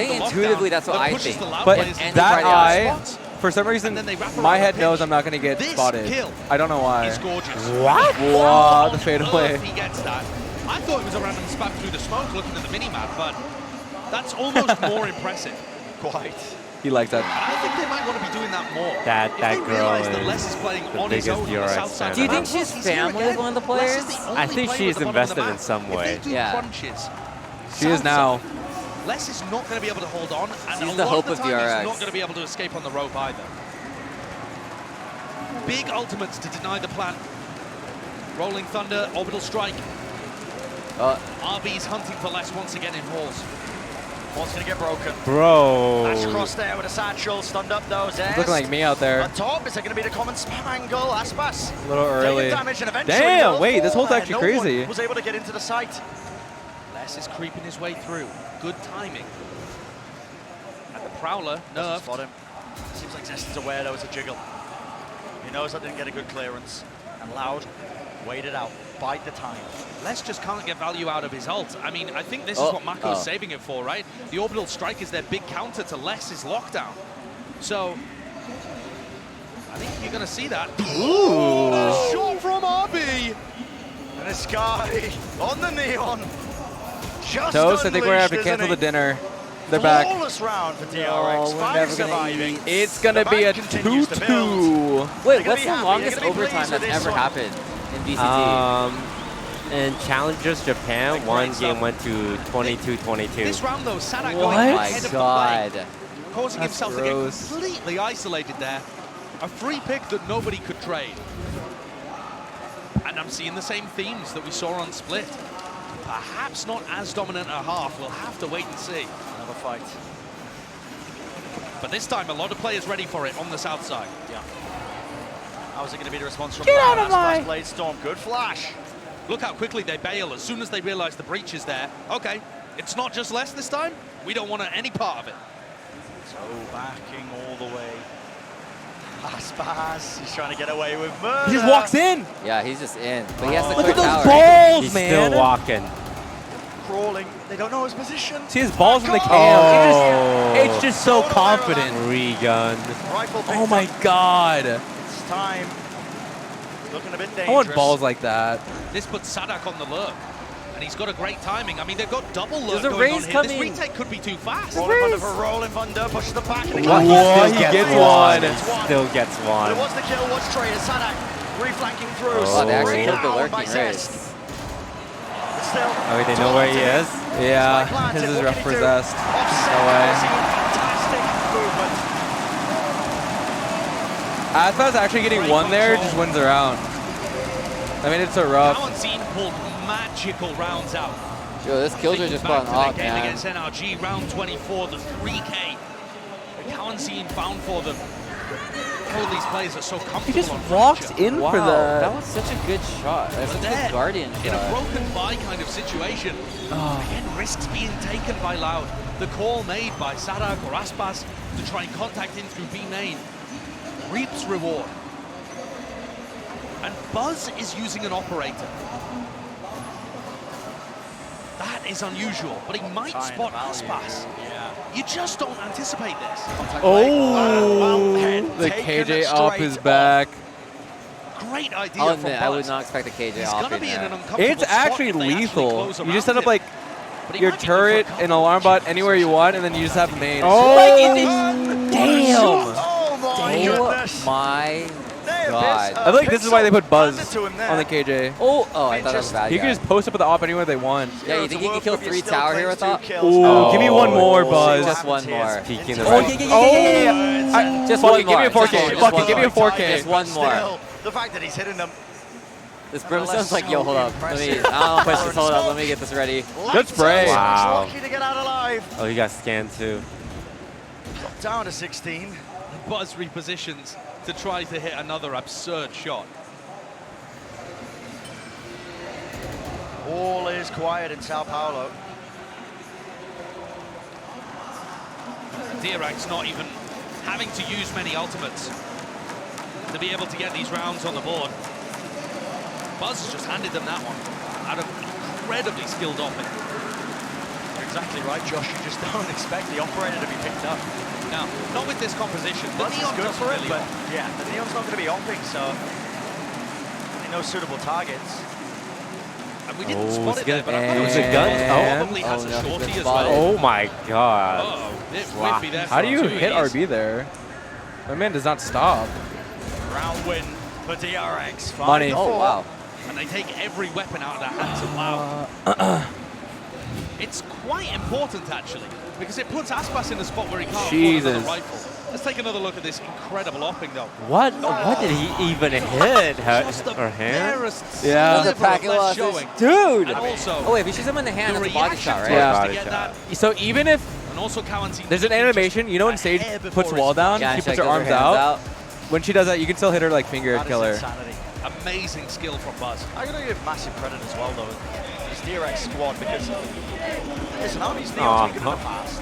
think intuitively that's what I think. But that eye, for some reason, my head knows I'm not going to get spotted. I don't know why. What? Wow, the fadeaway. He gets that. I thought it was a random spam through the smoke looking at the mini-map, but that's almost more impressive. Quite. He likes that. And I think they might want to be doing that more. That girl is that Les is playing the on his biggest own on the DRX south side. fan. Do you think she's family with one of the players? I think she's invested in some way. If they do crunches, She is now. Les is not going to be able to hold on, and She's a the lot hope of of the time DRX. he's not going to be able to escape on the rope either. Big ultimates to deny the plan. Rolling Thunder, Orbital Strike. RB's hunting for Les once again in halls. One's going to get broken. Bro. Flash across there with a satchel, stunned up though. He's looking like me out there. On top, is it going to be the common spam angle? Aspas. A little early. Taking damage and eventually Damn, will wait, this fall hole's there. actually No crazy. one was able to get into the site. Les is creeping his way through. Good timing. And the Prowler, Doesn't nerfed. spot him. Seems like Zest is aware there was a jiggle. He knows that didn't get a good clearance. And Loud waited out, bide the time. Les just can't get value out of his ult. I mean, I think this is what Mako's saving it for, right? The Orbital Strike is their big counter to Les's lockdown. So, I think you're going to see that. Ooh! A shot from RB! And a Sky on the Neon. Just Toast, I think we're going to have to unleashed, cancel the isn't he? dinner. They're back. Flawless round for DRX. we're Five never surviving. It's going to be a 2-2. Wait, what's the longest overtime that's ever happened in VCT? In Challengers Japan, one game went to 22-22. This round, though, Sadak Oh going my ahead of the God. play, causing That's himself gross. to get completely isolated there. A free pick that nobody could trade. And I'm seeing the same themes that we saw on Split. Perhaps not as dominant a half. We'll have to wait and see. Another fight. But this time, a lot of players ready for it on the south side. Yeah. How's it going to be the response from Get Loud? out of my- Aspas Blade Storm. Good flash. Look how quickly they bail as soon as they realize the breach is there. Okay, it's not just Les this time. We don't want any part of it. So backing all the way. Aspas, he's trying to get away with murder. He just walks in. Yeah, he's just in. But he has to Look clear at tower. those balls, He's man. still walking. Crawling. They don't know his position. See his balls in the cam. Oh. It's just so confident. Re-gun. Rifle picked Oh my up. God. It's time. Looking a bit dangerous. I want balls like that. This puts Sadak on the lurk. And he's got a great timing. I mean, they've got double lurk There's a going on raise here. coming. This retake could be too fast. Rolling Thunder for Rolling Thunder. Pushes the back. And What? Whoa, He he gets one. one. He still gets But one. it was the kill. Was traded. Sadak reflanking through. Oh, they actually Sprayed took the down lurking by raise. Zest. But still. Oh, wait, they know where he is? Yeah, this is rough for Zest. No way. Fantastic movement. Aspas actually getting one there just wins the round. I mean, it's so rough. Kawanseen pulled magical rounds out. Yo, this Killjoy just Back brought to their up, game man. against NRG, round 24, the 3K. Kawanseen found for them. All these players are so comfortable. He just on walks Fracture. in Wow, for that the. was such a good shot. That's But such a there, good Guardian in a shot. broken by kind of situation, again, risks being taken by Loud. The call made by Sadak or Aspas to try and contact in through B main reaps reward. And Buzz is using an operator. That is unusual, but he might spot Aspas. Yeah. You just don't anticipate this. Oh, the KJ up is back. Great idea I'll from admit, Buzz. I would not expect a KJ He's off gonna in be in there. an uncomfortable It's spot actually if they actually lethal. close You just around set up him. like But he your might be good for a turret couple and alarm bot anywhere you want, and then you just have main. Oh, Damn! Oh Oh my god. I feel like this is why they put Buzz on the KJ. Oh, I thought that was bad. He can just post up with the op anywhere they want. Yeah, you think he can kill 3 tower here with that? Ooh, give me one more, Buzz. Just one more. Peeking the Oh, right. yeah. Just Fuck one it, more. give me a 4K. Fuck it, give me a 4K. Just one more. The fact that he's hitting them. This Brimstone's like, yo, hold up. Let me, I don't push this, hold up. Let me get this ready. Good spray. Wow. Lucky to get out alive. Oh, he got scanned too. Got down to 16. Buzz repositions to try to hit another absurd shot. All is quiet in Sao Paulo. DRX not even having to use many ultimates to be able to get these rounds on the board. Buzz has just handed them that one out of incredibly skilled offing. You're exactly right, Josh. You just don't expect the operator to be picked up. No, not with this composition. The Buzz is Neon good doesn't for it, really but off. yeah, the Neon's not going to be offing, so no suitable targets. And we didn't spot it good. there, but I thought it was a gun. Probably has a no, shorty good as well. Oh my god. Uh-oh, it Wow. would be there How do for you 2 hit years. RB there? My man does not stop. Round win for DRX. Money. 5-4. Oh, wow. And they take every weapon out of their hands of Loud. It's quite important, actually, because it puts Aspas in a spot where he can't afford another rifle. Let's take another look at this incredible opping, though. What did he even hit? Her hand? Yeah. The packet loss. Dude! And also, Oh, wait, if he shoots him in the hand, the it's a body reaction shot, right? times Yeah. to Body get shot. that. So even if And also Cowan's there's an animation, you know when Sage puts wall down, Yeah, she she puts like her goes arms out. out. When she does that, you can still hit her like finger and That kill is her. insanity. amazing skill from Buzz. I'm going to give massive credit as well, though, this DRX squad, because listen, Army's Neon's been good in the past.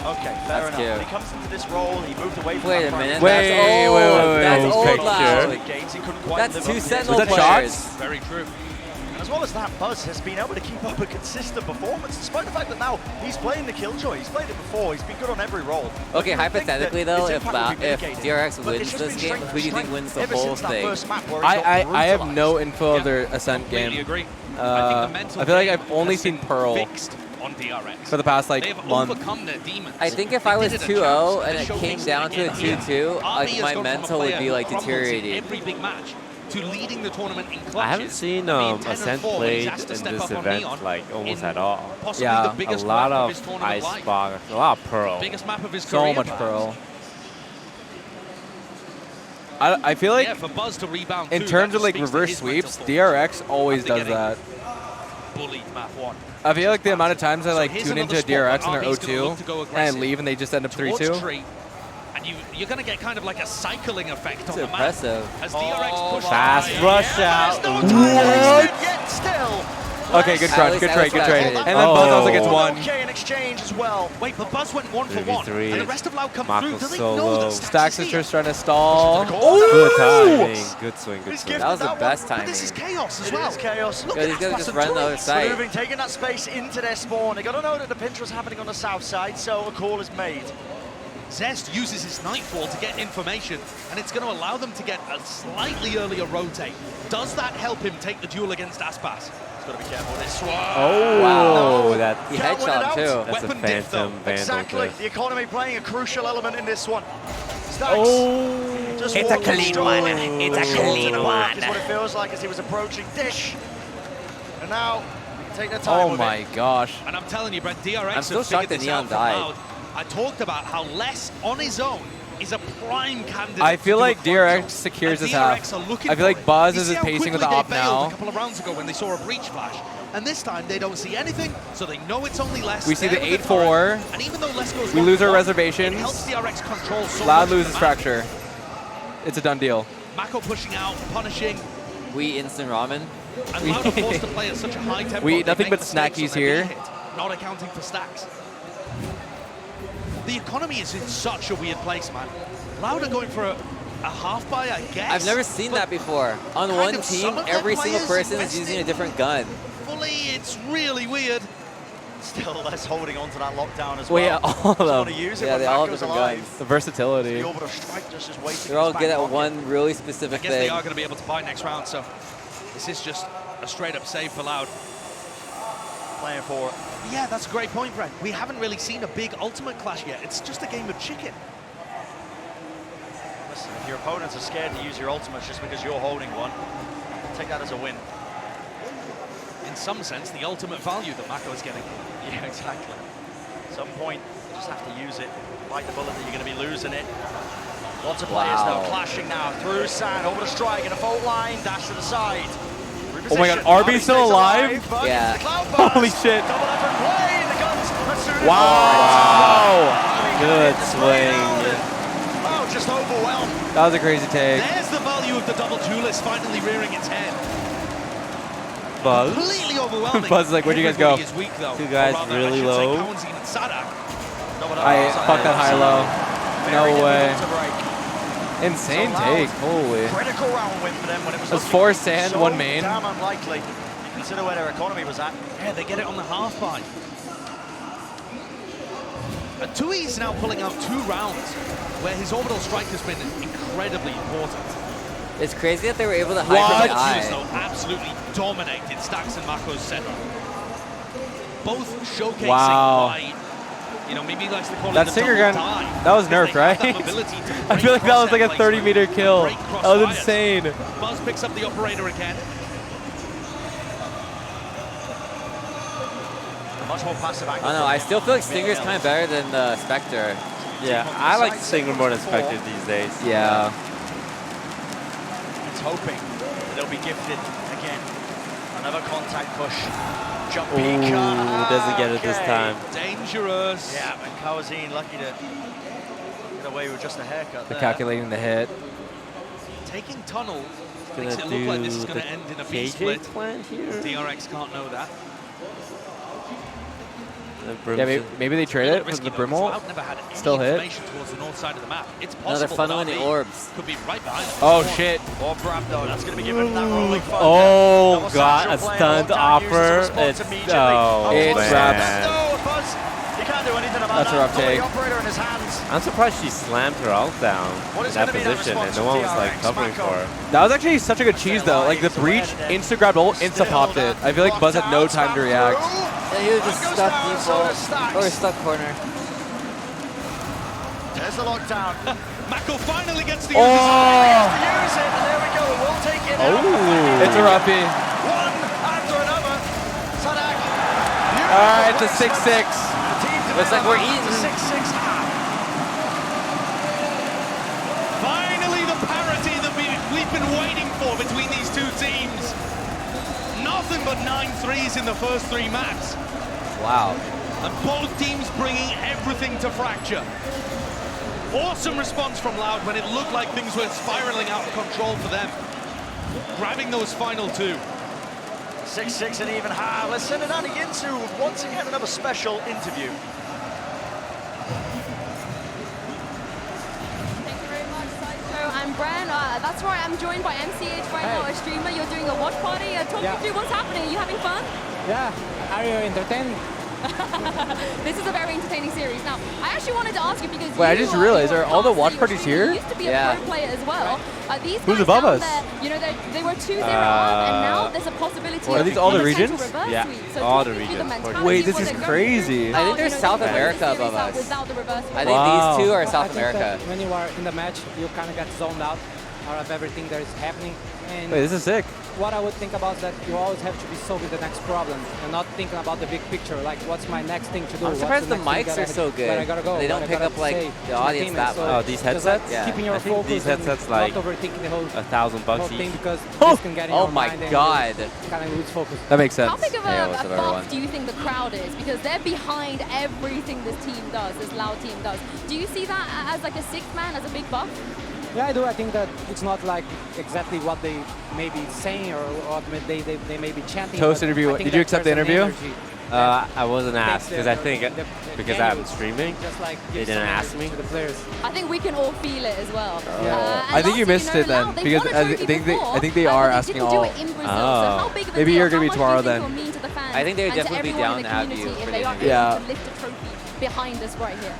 Okay, fair That's enough. cute. When he comes into this role, he moved away from Wait that a minute. Wait, That's old. wait, That's wait, old picture. Loud. Games, he couldn't quite That's live 2 up to Sentinel Was that players. shots? Very true. And as well as that, Buzz has been able to keep up a consistent performance, despite the fact that now he's playing the Killjoy. He's played it before. He's been good on every role. Okay, You would think hypothetically that though, his if impact would be mitigated. DRX But wins it's just this been game, strength who do you to think strength wins the ever whole since that thing? first map where he got I have brutalized. no info of their Ascent Completely game. agree. I feel like I've only seen Pearl Fixed on DRX. for the past like They've month. overcome their demons. I think if They I was did it a 2-0 chance, and it they came showcased down to a it again. 2-2, RB like has my gone from a mental would player be who like crumbles in deteriorating. every big match to leading the tournament in clutches. I haven't seen and being 10 and Ascent 4 when he's played asked to in step this up on event Neon like almost in at all. Possibly Yeah, the a A biggest lot map of his of tournament Ice life. Box, a lot of Pearl. Biggest map of his So career. much perhaps. Pearl. I feel like Yeah, for Buzz to rebound in too, terms that of like just speaks to reverse his mental sweeps, force. DRX always After does getting that. Bullied map 1. I feel like the amount of times I So like here's tune into another a spot DRX where and RB's they're gonna look to go 0-2 and I aggressive leave and they just end up towards 3-2. tree, and you're going to get kind of like a cycling effect It's on the impressive. map. As DRX pushes Fast by. rush out. There's no time wasted yet still. Okay, good crunch, good trade, good trade. Well, And then Buzz also gets Oh. one. Okay, in exchange as well. Wait, but Buzz went 1 for 1, 3v3. and the rest of Loud come Marco through. Do they solo. know that Stacks is is here? just trying to stall. Good timing. Good swing, good He's swing. gifted That was the one, best But timing. this is chaos as It well. is chaos. Look Yeah, at these guys Aspas just and run the Troy. other side. Moving, taking that space into their spawn. They got to know that the pinch was happening on the south side, so a call is made. Zest uses his Nightfall to get information, and it's going to allow them to get a slightly earlier rotate. Does that help him take the duel against Aspas? He's got to be careful with this one. Oh, Wow. that, He Can't win it headshot out. too. that's a Weapon diff, though. phantom vandal Exactly. diff. The economy playing a crucial element in this one. Stacks. Oh, Just It's a walking clean strong. one. It's a Short clean enough one. is what it feels like as he was approaching Dish. And now, take their time Oh with my it. gosh. And I'm telling you, Brett, DRX I'm still have shocked figured that this out Neon from died. Loud. I talked about how Less on his own is a prime candidate. I feel to do like a front DRX jump. secures And this half. DRX are looking I feel for like it. Buzz You is see his how pacing with quickly the op they bailed now. a couple of rounds ago when they saw a breach flash. And this time they don't see anything, so they know it's only Less. We see there the with 8-4. turret. And even though Less goes We 1 lose for our 1, reservations. It helps DRX control so Loud much of the loses map. fracture. It's a done deal. Mako pushing out, punishing, We instant ramen. and Loud are forced to play at such a high tempo. We eat they nothing make but mistakes snackies on their here. hit, not accounting for stacks. The economy is in such a weird place, man. Loud are going for a half buy, I guess. I've never seen but that before. On kind one of team, some of their every single players person is using a invested different gun. fully. It's really weird. Still Less holding on to that lockdown as Well, well. yeah, all of Just them. want to use it Yeah, when they all have Mako's different alive. guns. The versatility. The orbital strike just is waiting. They're all in his good back at pocket. one really I specific guess they thing. are going to be able to buy next round, so this is just a straight up save for Loud. Playing for it. Yeah, that's a great point, Brent. We haven't really seen a big ultimate clash yet. It's just a game of chicken. Listen, if your opponents are scared to use your ultimates just because you're holding one, take that as a win. In some sense, the ultimate value that Mako is getting. Yeah, exactly. At some point, you just have to use it. Bite the bullet that you're going to be losing it. Lots of players, though, clashing now. Through sand, over the strike, and a fault line, dash to the side. Oh my god, RB's still alive? Yeah. Holy shit. Double effort play, the guns. Wow. Good swing. Oh, just overwhelmed. That was a crazy take. There's the value of the double duelist finally rearing its head. Buzz. Completely overwhelming. Buzz is like, where'd you guys go? Everybody is weak, though. Two guys Or rather, really I should say low. Kaunzi and Sadak. I fucked that high low. Very No way. difficult to break. Insane So take. Loud, Holy. critical round win for them when it was That's looking 4 sand, so 1 main. damn unlikely. Consider where their economy was at. Yeah, they get it on the half buy. Tui's now pulling out 2 rounds where his orbital strike has been incredibly important. It's crazy that they were able to What? hide Double from duelist, the though, eye. absolutely dominated Stax and Mako's setup. Both showcasing Wow. why, you know, maybe he likes to call That it the stinger double gun, dive, that was because nerfed, they have right? that ability to I break feel like that was like a crosshair 30-meter placement, kill. break That was crossfires. insane. Buzz picks up the operator again. Much more passive angle. I don't know, I still feel like Stinger's kind of better than the Spectre. Yeah, I like Stinger more than Spectre these days. Yeah. It's hoping that they'll be gifted again. Another contact push. Jump Ooh, peek. doesn't get it this time. Dangerous. Yeah, but Kawazine lucky to get away with just a haircut They're there. calculating the hit. Taking tunnel Gonna makes it look like this is do going to the end in a KJ B-split. plan here? DRX can't know that. Yeah, maybe they trade it for the Brimwall. Cloud never had any Still hit. information towards the north side of the map. It's Another possible funnel that in the RB orbs. could be right behind them. Oh shit. Or Brab though, that's going to be given that rolling fun. Oh Double god, satchel a play, stunned lockdown, uses the offer. response It's immediately. oh It's man. Brab. No, Buzz, he can't do anything about That's a that. rough Got take. the operator in his hands. I'm surprised she slammed her ult down What in is that gonna be that position and response no one from was like DRX? covering Mako. for her. That was actually such a good cheese though. Like the breach, insta grabbed ult, insta popped it. I feel like Buzz had no time to react. Yeah, he was just Goes stuck down, default so does Stax. or stuck corner. There's the lockdown. Mako finally gets to use Oh. his eye. Use it, and there we go. We'll take it. Oh. It's a roughie. One after another. Sadak. Alright, it's a 6-6. Looks like we're eating. 6-6 half. Finally, the parity that we've been waiting for between these two teams. Nothing but 9 threes in the first 3 maps. Wow. And both teams bringing everything to fracture. Awesome response from Loud when it looked like things were spiraling out of control for them. Grabbing those final 2. 6-6 and even half. Let's send it on into once again another special interview. Thank you very much, Sideshow. I'm Bran. That's right, I'm joined by MCH right now, a streamer. You're doing a watch party. Talk me through what's happening. Are you having fun? Yeah, are you entertained? This is a very entertaining series. Now, I actually wanted to ask you because Wait, I just realized, are all the watch parties here? You used to be a pro player as well. These Who's guys above down us? There, you know, they were 2-0 up, and now there's a possibility Are of these all the potential regions? reverse Yeah, sweep. So all talk the me through regions. mentality, Wait, this what is they're going crazy. through. I think there's You know, South they can America series above out us. without the reverse sweep. I think Wow. these 2 are I South think that America. when you are in the match, you kind of get zoned out of everything that is happening. And Wait, this is sick. what I would think about is that you always have to be solving the next problem and not thinking about the big picture. Like, what's my next thing to do? I'm surprised the What's next mics thing are so good. Where I gotta go? They don't what I pick gotta up, like, say the to my audience teammates. that So much. Oh, these just, like, headsets? Yeah. keeping your I think focus these and headsets like not overthinking the whole $1,000 thing each. because this can get in Oh your my mind and God. kind of lose focus. That makes sense. How big of Hey, what's up, a everyone? buff do you think the crowd is? Because they're behind everything this team does, this Loud team does. Do you see that as like a 6th man, as a big buff? Yeah, I do. I think that it's not like exactly what they may be saying or what they may be chanting. Toast but interview. I think Did you that accept the there's an interview? energy I wasn't asked because I think because I'm streaming, just like they give didn't some ask energy me. to the players. I think we can all feel it as well. I think you missed it then because I think they are asking all. Oh. Maybe you're gonna be tomorrow then. I think they would definitely be down to have you for the interview. Yeah. To lift a trophy behind us right here.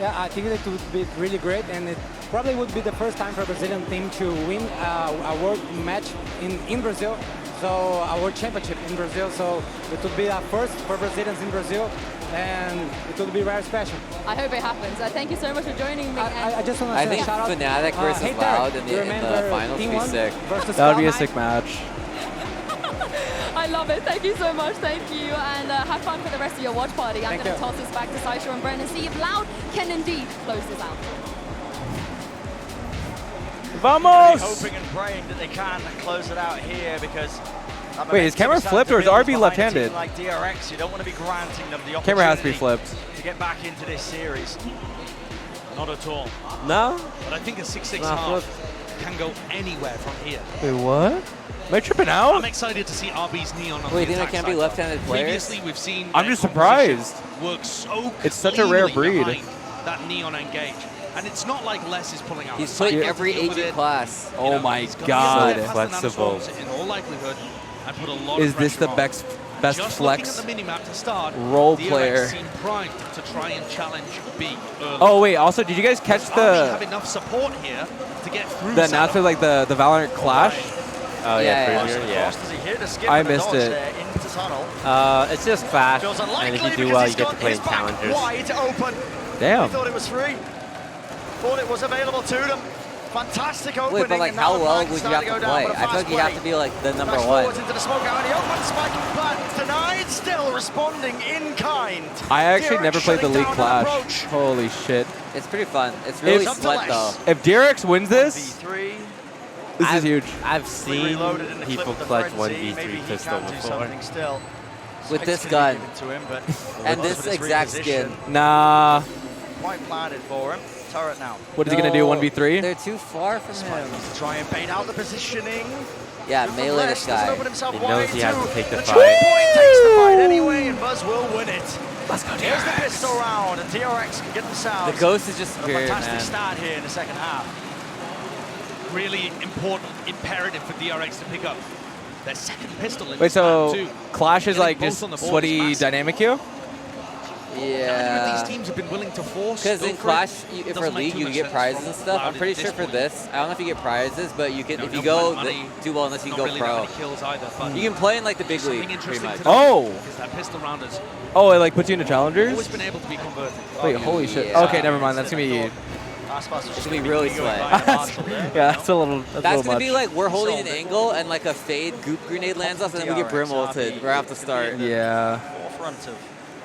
Yeah, I think it would be really great, and it probably would be the first time for a Brazilian team to win a world match in Brazil. So a world championship in Brazil. So it would be a first for Brazilians in Brazil, and it would be very special. I hope it happens. Thank you so much for joining me. I just want to I say think a shout out. Fnatic versus hey, Loud Derek, in the finals would be sick. That would be a sick match. I love it. Thank you so much. Thank you. And have fun for the rest of your watch party. I'm going to toss this back to Saisha and Bren and see if Loud can indeed close this out. Vamos! Hoping and praying that they can close it out here because. Wait, is camera flipped or is RB left-handed? Like DRX, you don't want to be granting them the camera has to be opportunity flipped. to get back into this series. Not at all. No? But I think a 6-6 half can go anywhere from here. Wait, what? Am I tripping out? I'm excited to see RB's Neon on Wait, the think there attack can't be side. left-handed players? Previously, we've seen I'm just surprised. Work so It's such a rare cleanly breed. behind that Neon engage. And it's not like Les is pulling out. He's played every agent class. Oh my god. Flexible. In all likelihood, and put a lot Is of this the pressure on. best Just flex looking at the minimap to start, role DRX player? seem primed to try and challenge B early. Oh wait, also did you guys catch RB have enough support here to get through the announcement, like the Valorant Clash? Oh yeah, I missed it. It's just fast, and if you do well, you get to play in challengers. Wide open. Damn. They thought it was free. Thought it was available to them. Fantastic opening. Wait, but like and how now the well flags would you start have to go down, play? but a I feel fast like you have play. to be like the number Flash one. forwards into the smoke out, and the open spike, but denied. Still responding in kind. I actually DRX never played the shutting League down an Clash. approach. Holy shit. It's pretty fun. It's really sweat though. If DRX wins this, this is huge. I've seen people clutch 1v3 pistol before. Still. With this gun. And this exact skin. Nah. Quite planted for him. Turret now. What is he going to do, 1v3? They're too far from him. To try and bait out the positioning. Yeah, melee this guy. He knows he has to take the The fight. choke point takes the fight anyway, and Buzz will win it. Let's go, Here's the pistol round, and DRX can get themselves The Ghost is just a superior, fantastic man. start here in the second half. Really important, imperative for DRX to pick up their second pistol in Wait, this so map too. Clash is Getting like both just on the board is sweaty massive. dynamic queue? Yeah. These teams have been willing to force. Because in go for Clash, it. if for Doesn't make League, too you much get sense prizes from and stuff. Loud I'm pretty at sure this for point. this, I don't know if you get prizes, but you can, if you no go money, do well unless you not go really pro. that many kills either, but You can play in like the big something league, pretty interesting much. to note Oh! is that pistol rounders Oh, it like puts you into challengers? always been able to be converted. Wait, holy shit. yeah. Okay, never mind. That's going to be... It's gonna be really sweat. Yeah, that's a little That's little gonna much. be like we're holding an angle and like a fade goop grenade lands us and then we get brim ulted right off the start. Yeah. Forefront of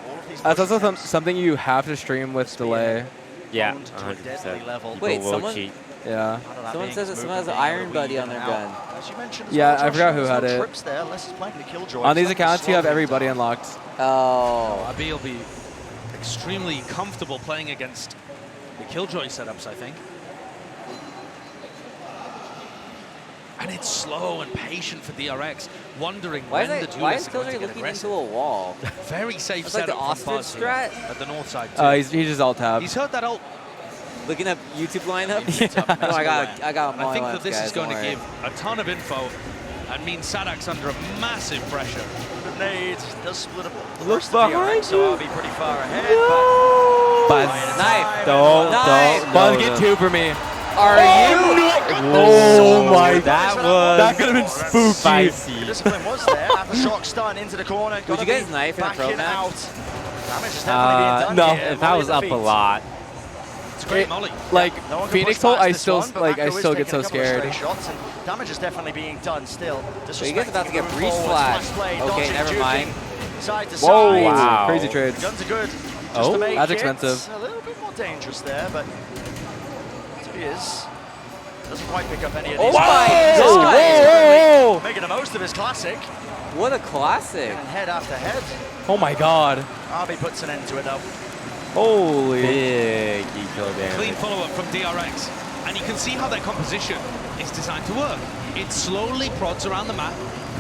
all of these That's also pushes. something you have to stream with delay. Yeah, Owned to a deadly 100%. level. People Wait, will someone- cheat. Yeah. Someone says that someone has an Iron Buddy on their gun. As you mentioned as Yeah, well, I forgot Josh, who there's had no it. trips there. Les is playing the Killjoy. On these It's like accounts, you have slow everybody down. unlocked. Oh. RB will be extremely comfortable playing against the Killjoy setups, I think. And it's slow and patient for DRX, wondering Why when is, the that, why is duelists are going to Killjoy get looking aggressive. into a wall? Very safe It's like the setup from ostrich Buzz here strat? at the north side too. He's just alt tab. He's heard that ult. Looking up YouTube lineup? Yeah. No, I got I think that this guys, is going don't to worry. give a ton of info and mean Sadak's under a massive pressure. Grenade does split up. Look First the behind DRX, so RB pretty far ahead. Buzz. Knife. Don't. Knife. Buzz, get two for me. Are you? Oh my. That was That could have been spooky. spicy. The discipline was there. After shock stun into the corner. Would you guys knife in a back pro in match? out. Damage is definitely being done no. here. If I was up a lot, It's a great molly. Like, No one can Phoenix push ult, past I this still, one, but like, I Mako is still get taking so a couple of scared. stray shots, and damage is definitely being done still. So you guys are about to get Disrespecting, breach moving forward, flash. play, Okay, dodging, never juking, mind. Side to Whoa, side. Wow. crazy trades. Guns are good. Oh, Just to make that's it expensive. A little bit more dangerous there, but he is. Doesn't quite pick up any of Oh these. my Whoa, God. whoa, whoa. Making the most of his classic. What a classic. And head after head. Oh my god. RB puts an end to it though. Holy. big eco damage. Clean follow-up from DRX. And you can see how their composition is designed to work. It slowly prods around the map,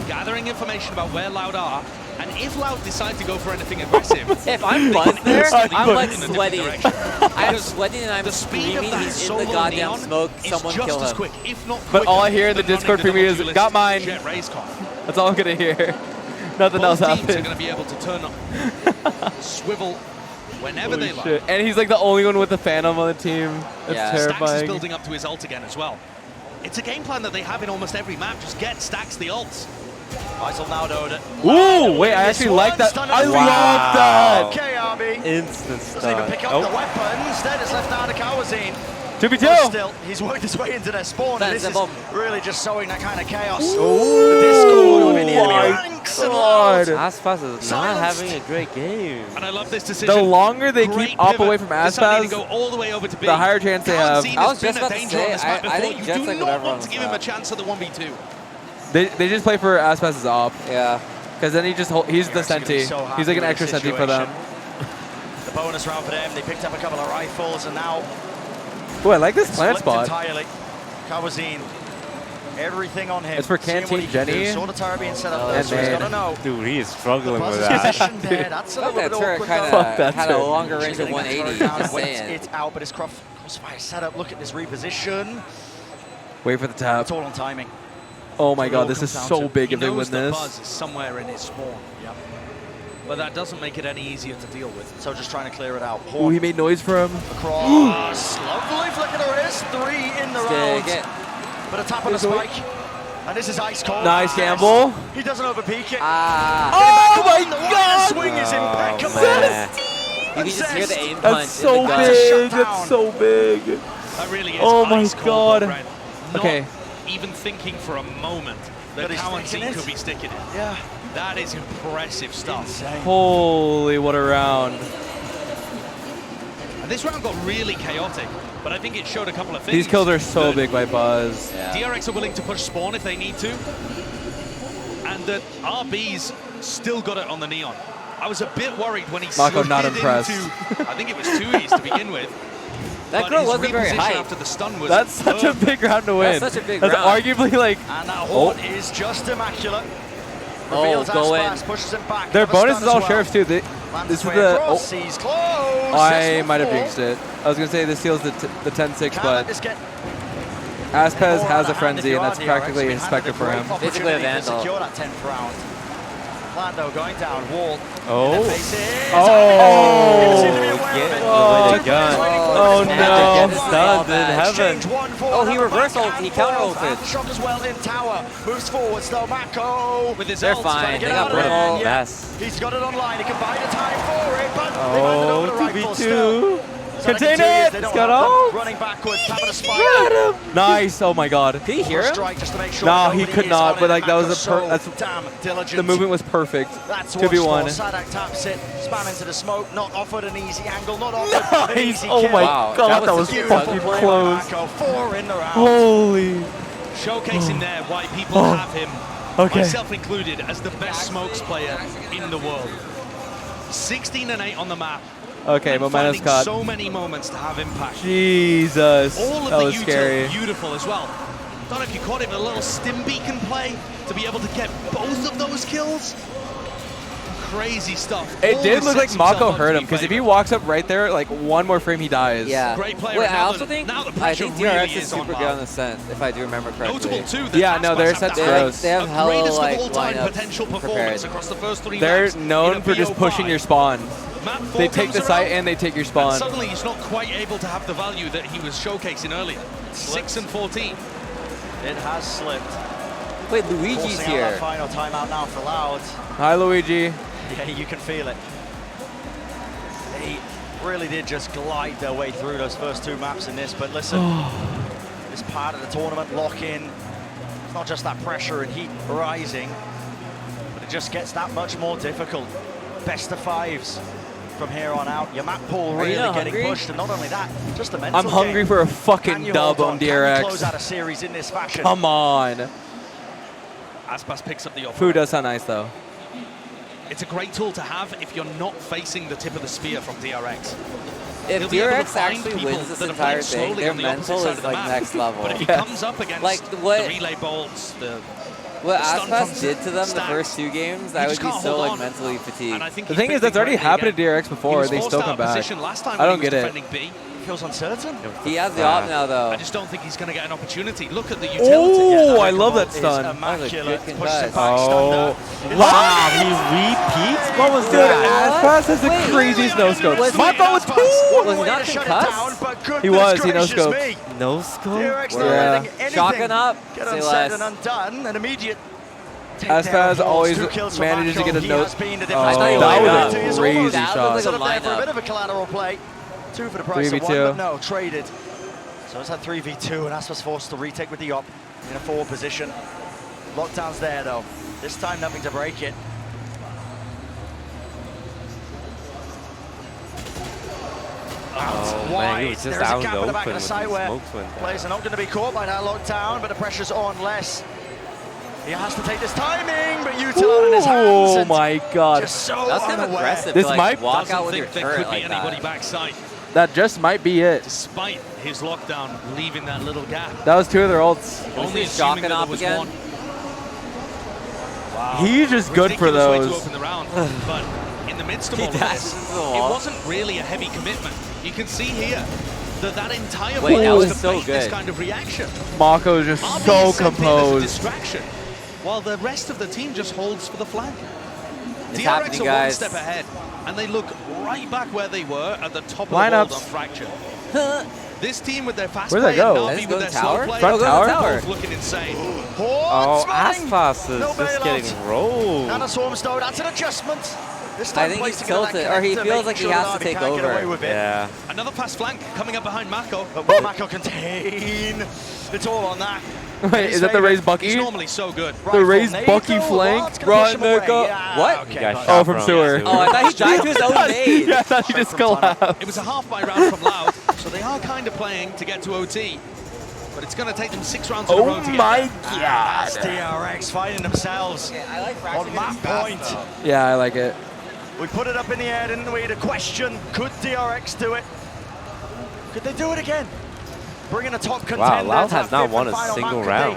gathering information about where Loud are, and if Loud decide to go for anything aggressive, If I'm they Buzz can there, instantly I'm put like it in a different sweating. direction. I'm Because sweating and I'm the speed of screaming. that He's in solo the goddamn neon smoke. is Someone just kill as him. quick, if not But all I quicker hear in the than running Discord the preview is, duelist got mine. Jet race car. That's all I'm gonna hear. Nothing Both else teams are happens. going to be able to turn up, swivel whenever Holy they like. shit. And he's like the only one with the Phantom on the team. That's Yeah. Stax is terrifying. building up to his ult again as well. It's a game plan that they have in almost every map. Just get Stax the ults. Faisal now doed it. Ooh, wait, I actually like that. I love that. KRB Instant doesn't even stun. pick up the weapon. Instead, it's left down to Kawazine. 2v2. Still, he's worked his way into their spawn, and this is really just sowing that kind of chaos. Ooh. The Discord within the enemy my ranks. And God. Aspas is not having a great game. And I love this decision. The longer they Great keep up pivot. away from Deciding to Aspas, go all the way over to B. the higher chance they have. Kawazine I has was been just a about to danger say, on this map I before. think You Jet's do like not whatever want on to this give him a map. chance at the 1v2. They just play for Aspas' op. Yeah. Because then he's the Senti. He's like an extra Senti for them. The bonus round for them. They picked up a couple of rifles, and now Ooh, I like this it's plant flipped spot. entirely. Kawazine, everything on him. It's for Seeing what Canteen he can do. Jenny. Saw the turret being set up there, And so he's man. got to know. Dude, he is struggling The with buzz that. position there, that's a I little thought bit that turret awkward. kind Fuck that of had a turret. longer range of Getting that 180. turret down, Just waits saying. it out, but his crossfire setup. Look at this reposition. Wait for the tap. It's all on timing. Oh my It all god, this is comes down so to- big he if they win knows the this. buzz is somewhere in his spawn. Yep. But that doesn't make it any easier to deal with. So just trying to clear it out. Ooh, he made noise for him. Across. Lovely flick of the wrist. 3 in the round. Stick it. But a tap on the spike. And this is ice cold. Nice gamble. He doesn't overpeak it. Ah. Oh my The god! swing is impeccable. man. You can just hear the aim punch. That's so in the gun. big. That's so big. That really is Oh my ice cold, god. Brent. Not Okay. even thinking for a moment that That he's Cowan sticking it? could be sticking it. Yeah. That is impressive stuff. Insane. Holy, what a round. And this round got really chaotic, but I think it showed a couple of things. These kills are so That big by Buzz. Yeah. DRX are willing to push spawn if they need to, and that RB's still got it on the Neon. I was a bit worried when he Mako slid not impressed. into, I think it was 2Es to begin with. That but girl his wasn't very reposition hyped. after the stun was That's such a perfect. big round to win. That's such a big That's round. arguably like. And that Oh. horn is just immaculate. Oh, Reveals go Aspas, in. pushes him back. Their Have a bonus stun is all as well. sheriffs too. This Lands is his way the. across, Oh, he's close. I That's might have not jinxed it. I was gonna say this seals the 10-6, Can't let but this get Aspez more has out a of hand frenzy, if and you that's are DRX. practically We a had specter a for great him. Basically a opportunity to Vandal. secure that 10th round. Lando going down, wall. Oh. Didn't seem to be aware of Get it. the gun. Oh Magic no. gets Stunned in heaven. Exchange 1-4. Oh, he Another reverse back ult. He and counter forth. ulted. And shot as well in tower. Moves forward, still Mako. With his They're ult, fine. Trying to They get got out of it. Brimble. Yeah. Mess. He's got it online. He can buy the time for it, but they landed over the rifle still. 2v2. So they Contain continue, it. they It's don't got have them. ult. Running backwards, tapping a spike. Got him. Nice. Oh my god. Did he hear For a him? strike just to make sure No, he nobody could is not. on But it. like that was Mako's a so that's damn diligent. the movement was perfect. That's 2v1. Sadak taps it, spam into the smoke, not offered an easy angle, not offered an Nice. easy Oh kill. my Wow, god, that that was was such a fucking play by close. Mako, 4 in the round. Holy. Showcasing there why people Oh. have him, Okay. myself included, as the best smokes player in the world. 16-8 on the map. Okay, and momentum's finding caught. so many moments to have impact. Jesus. All of That the was util scary. beautiful as well. Don't know if you caught him a little stim beacon play to be able to get both of those kills. Crazy stuff. It did Always look like sets himself Mako up to hurt be him, because if he favored. walks up right there, like one more frame, he dies. Yeah. Great player, Wait, and I now also the- think now the I pressure think really DRX is is on super good Lau. on the scent, if I do remember correctly. Notable too that Yeah, no, Aspas their have set's that gross. They have a hella, greatest like, of all time lineups potential performance prepared. across the first 3 They're maps known in a for just pushing VO5. your spawn. Map 4 They take comes the site around, and they take your and spawn. suddenly he's not quite able to have the value that he was showcasing earlier. 6 and 14. It has slipped. Wait, Luigi's Forcing out here. that final timeout now for Loud. Hi, Luigi. Yeah, you can feel it. They really did just glide their way through those first 2 maps in this, but listen, this part of the tournament lock-in, it's not just that pressure and heat rising, but it just gets that much more difficult. Best of 5s from here on out. Your map pool Are you really not getting hungry? pushed, and not only that, just the mental I'm hungry game. for a Can fucking you dub hold on Can you close DRX. out a series in this fashion? Come on. Aspas picks up the offer. Food does sound nice, though. It's a great tool to have if you're not facing the tip of the spear from DRX. If He'll be able to DRX find actually people wins this that are entire playing thing, slowly their on the opposite mental side is of the like map. next level. But if he Yeah. comes up against Like, the what- relay bolts, What the stun Aspas from did to them the Stacks, first 2 games, you I just would be can't so hold like on. mentally fatigued. And I think The he's thing is, picked that's it already correctly happened again. to DRX He before. was They forced still out come of back. position last time I when don't he was get it. defending B. feels uncertain. He has the op now, though. I just don't think he's going to get an opportunity. Look at the utility. Oh, I love that stun. Immaculate. That was a good Pushes him contest. back, stunned Oh, her. wow, he repeats? What was Dude, that? Aspas has the craziest no scope. Mako with 2! Was he not concussed? He was, he no scoped. No scope? DRX not Yeah. letting anything Shocking up. get Say unsaid less. and undone. An immediate Aspas always manages to get a no. That was a crazy shot. Set up there for a bit of a collateral play. 2 for the price of 1, 3v2. but no, traded. So it's at 3v2, and Aspas forced to retake with the op in a forward position. Lockdown's there, though. This time, nothing to break it. Oh, man, Wide. he was just There's a out in gap the at the back open of the when site the where smokes went down. players are not going to be caught by that lockdown, but the pressure's on less. He has to take this timing, but Util out in his hands. Oh and my god. Just so That's kind of unaware. aggressive This to like, might- walk Doesn't out with think your there turret could be like anybody that. backside, That just might be it. despite his lockdown leaving that little gap. That was 2 of their ults. Only see assuming Shocking that up there was again? one. Wow. He's just good for Ridiculous way to those. open the round, but in the midst of He all of dashes this, into the it wall. wasn't really a heavy commitment. You can see here that entire Wait, play that was was to so bait this good. kind of reaction. Mako is just RB so is sent in as a composed. distraction, while the rest of the team just holds for the flank. It's DRX happening, are guys. 1 step ahead, and they look right back where they were at the top Lineups. of the world on Fracture. This team with their fast Where'd play they go? and Let's Navi go with their tower. slow play, Front tower? both looking insane. Oh, Hornsman! Aspas is No just bailout. getting rolled. And a swarm stowed. That's an adjustment. This I time think placed he's together that tilted, or he connector, feels making like he sure has that to Navi take can't get away over. with it. Yeah. Another fast flank coming up behind Mako. But will Mako contain? It's all on that. Wait, is that the raised He's Bucky? normally so good. The raised Bucky flank? Run, Mako. What? You got Oh, shot from sewer. Oh, I thought he died to his own nade. Yeah, I thought he just collapsed. It was a half by round from Loud, so they are kind of playing to get to OT. But it's going to take them 6 rounds in a row Oh to get my there. That's god. DRX finding themselves I like on that point. Yeah, I like it. We put it up in the air, didn't we? The question, could DRX do it? Could they do it again? Bringing a top contender Loud to has that not fifth won and a final single map. Could round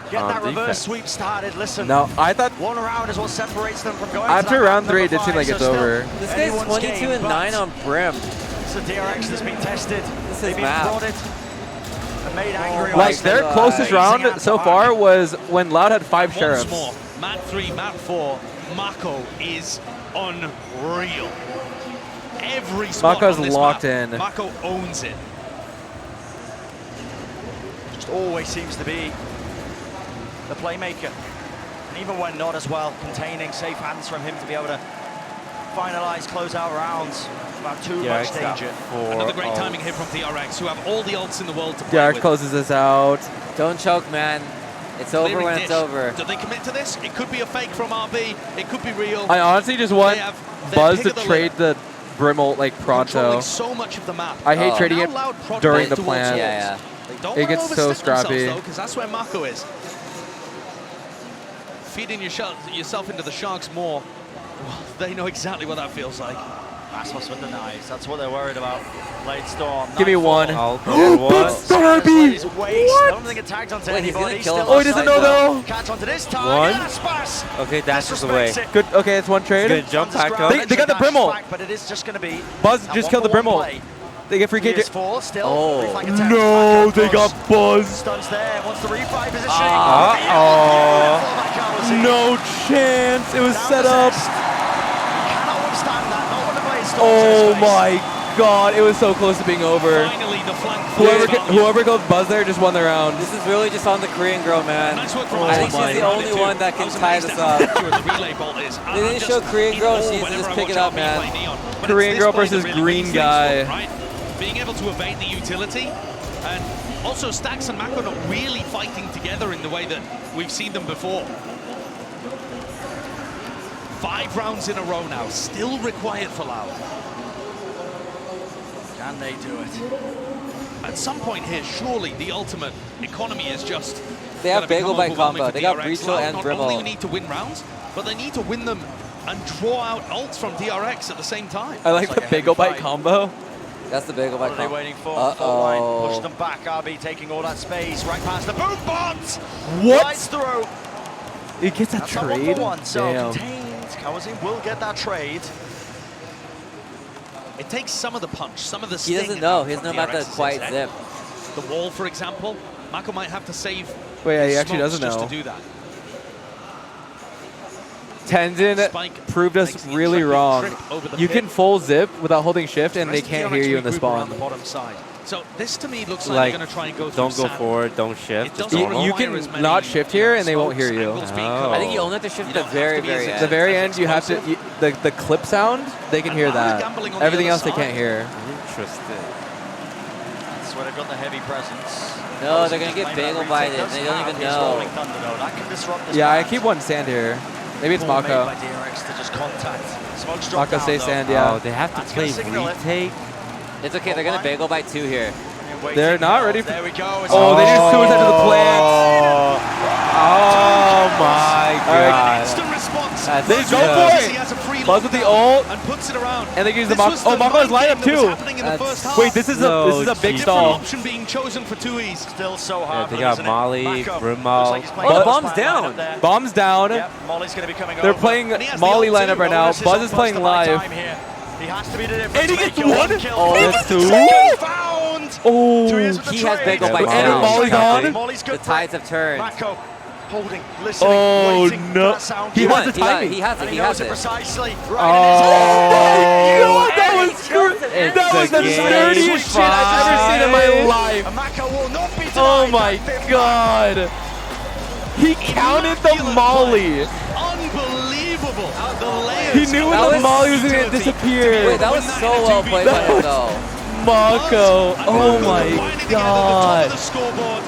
they get on that reverse defense. sweep started? Listen, No, I thought one round is what separates them from going after to that round map 3, number it did seem 5, like so it's still over. This guy's anyone's 22 game, and but 9 on Brim. It's a DRX that's been tested. This They've is been map. prodded and made angry. Like, their closest round so far was when Loud had 5 Once sheriffs. more, map 3, map 4, Mako is unreal. Every spot Mako's on this locked map, in. Mako owns it. Just always seems to be the playmaker. And even when not as well, containing safe hands from him to be able to finalize, close out rounds without too much danger. Another great timing here from DRX, who have all the ults in the world to play DRX with. closes this out. Don't choke, man. It's over Clearing when dish. it's over. Do they commit to this? It could be a fake from RB. It could be real. I honestly just want They have their Buzz pick to of the trade the Brimble like pronto. Controlling so much of the map. I hate trading Now it Loud prod during both the towards plan. Yeah, They don't It wanna gets so overstep themselves, scrappy. though, because that's where Mako is. Feeding yourself into the sharks more. Well, they know exactly what that feels like. Aspas with the knives. That's what they're worried about. Blade Storm. Give me one. I'll go one. That's Darby! What? I don't think it tags onto Wait, he's anybody. gonna kill Still him. Oh, he doesn't know though. Catch onto this One. target. Aspas Okay, dashes away. disrespects it. Good. Okay, it's one trade. He's gonna jump back up. They got the Dash Brimble. back, but it is just going to be Buzz a just killed the 1-for-1 Brimble. play. They get free KJ. PS4 still. Oh. free flank attack. No, Mako they got close. Buzz. Stuns there. Wants the replay positioning. Uh-oh. No chance. It was set up. Cannot withstand that. Not when the blade storms Oh in his face. my god. It was so close to being over. Finally, the flank. Whoever goes Buzz there just won the round. This is really just on the Korean girl, man. Nice work from Oh I think my she's the only one that can tie this up. The relay bolt is. They didn't show Korean girl, she needs to just pick it up, man. Korean girl versus green guy. Right? Being able to evade the utility, and also Stax and Mako not really fighting together in the way that we've seen them before. 5 rounds in a row now, still required for Loud. Can they do it? At some point here, surely the ultimate economy is just. They have gonna become Bagel Bite overwhelming combo. for They got DRX. Breachel Loud and not Brimble. only need to win rounds, but they need to win them and draw out ults from DRX at the same time. I like the Bagel Bite combo. That's the Bagel Bite What are they combo. waiting for? Full line, push them back. RB taking all that space, right past the boom bombs. What? Right through. He gets a That's a trade? 1-for-1, so Damn. contained. Kawazin will get that trade. It takes some of the punch, some of the He sting doesn't know. out He doesn't from know about the DRX's quiet exit. zip. The wall, for example, Mako might have to save Wait, yeah, he his actually smokes doesn't just know. to do that. Tenzin proved us really wrong. You can full zip without holding shift, and they can't hear you in the spawn. The bottom side. So this to me looks like they're going to try and go through don't go sand. forward, don't shift. just You, normal. you can not shift here, and they won't hear you. I think you only have to shift at the very, very end. The very end, you have to. The clip sound, they can hear that. Everything else, they can't hear. Interesting. That's where they've got the heavy presence. No, they're going to get bagel by it. They don't even know. That can disrupt this Yeah, I match. keep one sand here. Maybe it's Ball made Mako. by DRX to just contact. Smoke's dropped Mako down, stay though. sand, yeah. Oh, they have to That's gonna play signal it. retake. It's okay. They're going to bagel by 2 here. They're not ready for. There we go. Oh, they just suicide to the plant. Oh my god. Instant response. That's They just go good. for He has a free it. Buzz with the ult, and puts it around. and they use the This Mako. was Oh, the Mako has mind lineup game that was too. happening in the first half. Wait, this is a big Different stall. option being chosen for 2Es. Still so Yeah, hard. they got Molly, Brimall. Oh, the bomb's down. Bomb's down. Yep, Molly's going to be coming They're over. playing And he has Molly the ult lineup too. right now. Bonus Buzz is on playing first to buy live. time here. He has to be the difference And he gets maker. one? Kill. Oh, That's that's two. found. Oh, Two is with the He has trade. bagel by And now. Molly's on. Molly's good. The tides have turned. Mako holding, listening, Oh, waiting for no. that sound. He has the He got- timing. He has And it. he He knows has it it. precisely. Oh, Right God, that was that was the nerdiest shit I've ever seen in my life. And Mako will not be denied Oh my that fifth god. He counted the molly. Unbelievable. The layers. He knew That when the was- molly was going to disappear. Wait, that was so well played by him, though. Mako. Oh my god. The scoreboard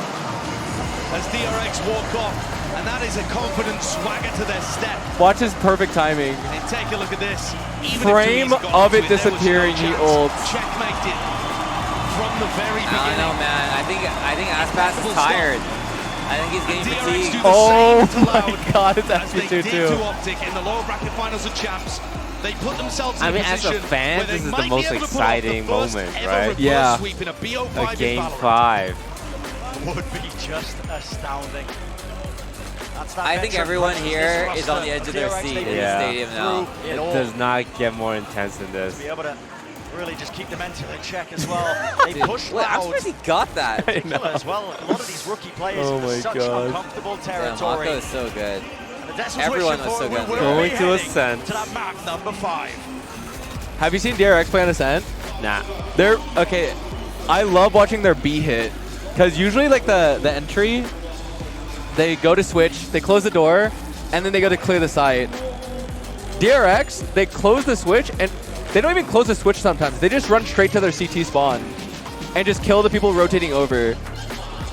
as DRX walk off. And that is a confident swagger to their step. Watch his perfect timing. And take a look at this. Even Frame if Tui's of gone to it there was no disappearing, he chance. ults. Checkmated from the very I don't beginning. know, man. I think Aspas is tired. I think he's getting DRX fatigued. do the Oh same to my Loud god, it's as they actually did 2-2. to Optic in the lower bracket finals of champs. They put themselves in I a mean, as a position fan, where they this is the might most be able to pull off the exciting first moment, ever right? reverse Yeah. sweep in a A BO5 in game Valorant. 5. would be just astounding. That's that I think veteran everyone presence, here this is on the roster edge of of their DRX. seat They in the Yeah. stadium now. threw It it all. does not get more intense than this. To be able to really just keep the mental in check as well. They Dude, push wait, I'm Loud. surprised he got that. Ridiculous as well. A lot of these rookie players Oh in my such God. uncomfortable Yeah, territory. Mako is so good. And that's what's Everyone wishing was for so it. good. We will Going be to heading Ascent. to that map number 5. Have you seen DRX play on Ascent? Nah. They're okay. I love watching their B hit because usually like the entry, they go to switch, they close the door, and then they go to clear the site. DRX, they close the switch and they don't even close the switch sometimes. They just run straight to their CT spawn and just kill the people rotating over.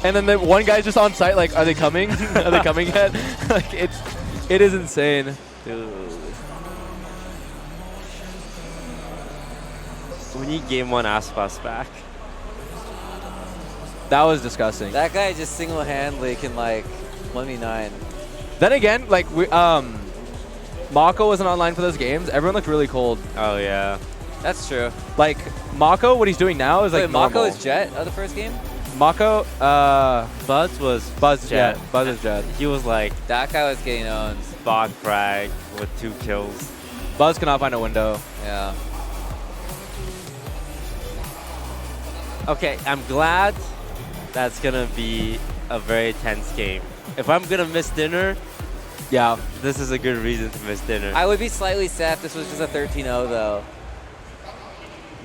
And then the one guy's just on site like, are they coming? Are they coming yet? Like it is insane. Dude. We need game 1 Aspas back. That was disgusting. That guy just single-handedly can like 1v9. Then again, like Mako wasn't online for those games. Everyone looked really cold. Oh yeah. That's true. Like Mako, what he's doing now is like Wait, Mako normal. is Jet of the first game? Mako, Buzz was Buzz, Jet. yeah, Buzz is Jet. He was like That guy was getting owned. bot frag with 2 kills. Buzz cannot find a window. Yeah. Okay, I'm glad that's gonna be a very tense game. If I'm gonna miss dinner, yeah, this is a good reason to miss dinner. I would be slightly sad if this was just a 13-0 though.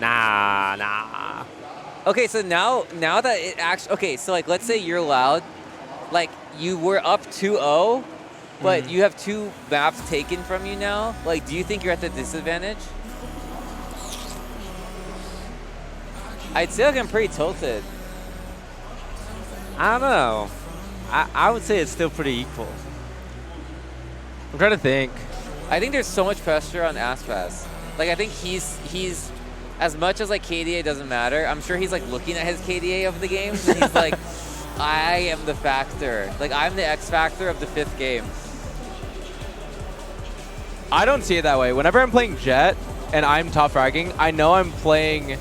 Nah. Okay, so now that it actually, okay, so like let's say you're Loud, like you were up 2-0, but you have 2 maps taken from you now. Like, do you think you're at the disadvantage? I'd say like I'm pretty tilted. I don't know. I would say it's still pretty equal. I'm trying to think. I think there's so much pressure on Aspas. Like I think he's as much as like KDA doesn't matter. I'm sure he's like looking at his KDA of the games and he's like, I am the factor. Like I'm the X factor of the 5th game. I don't see it that way. Whenever I'm playing Jet and I'm top fragging, I know I'm playing.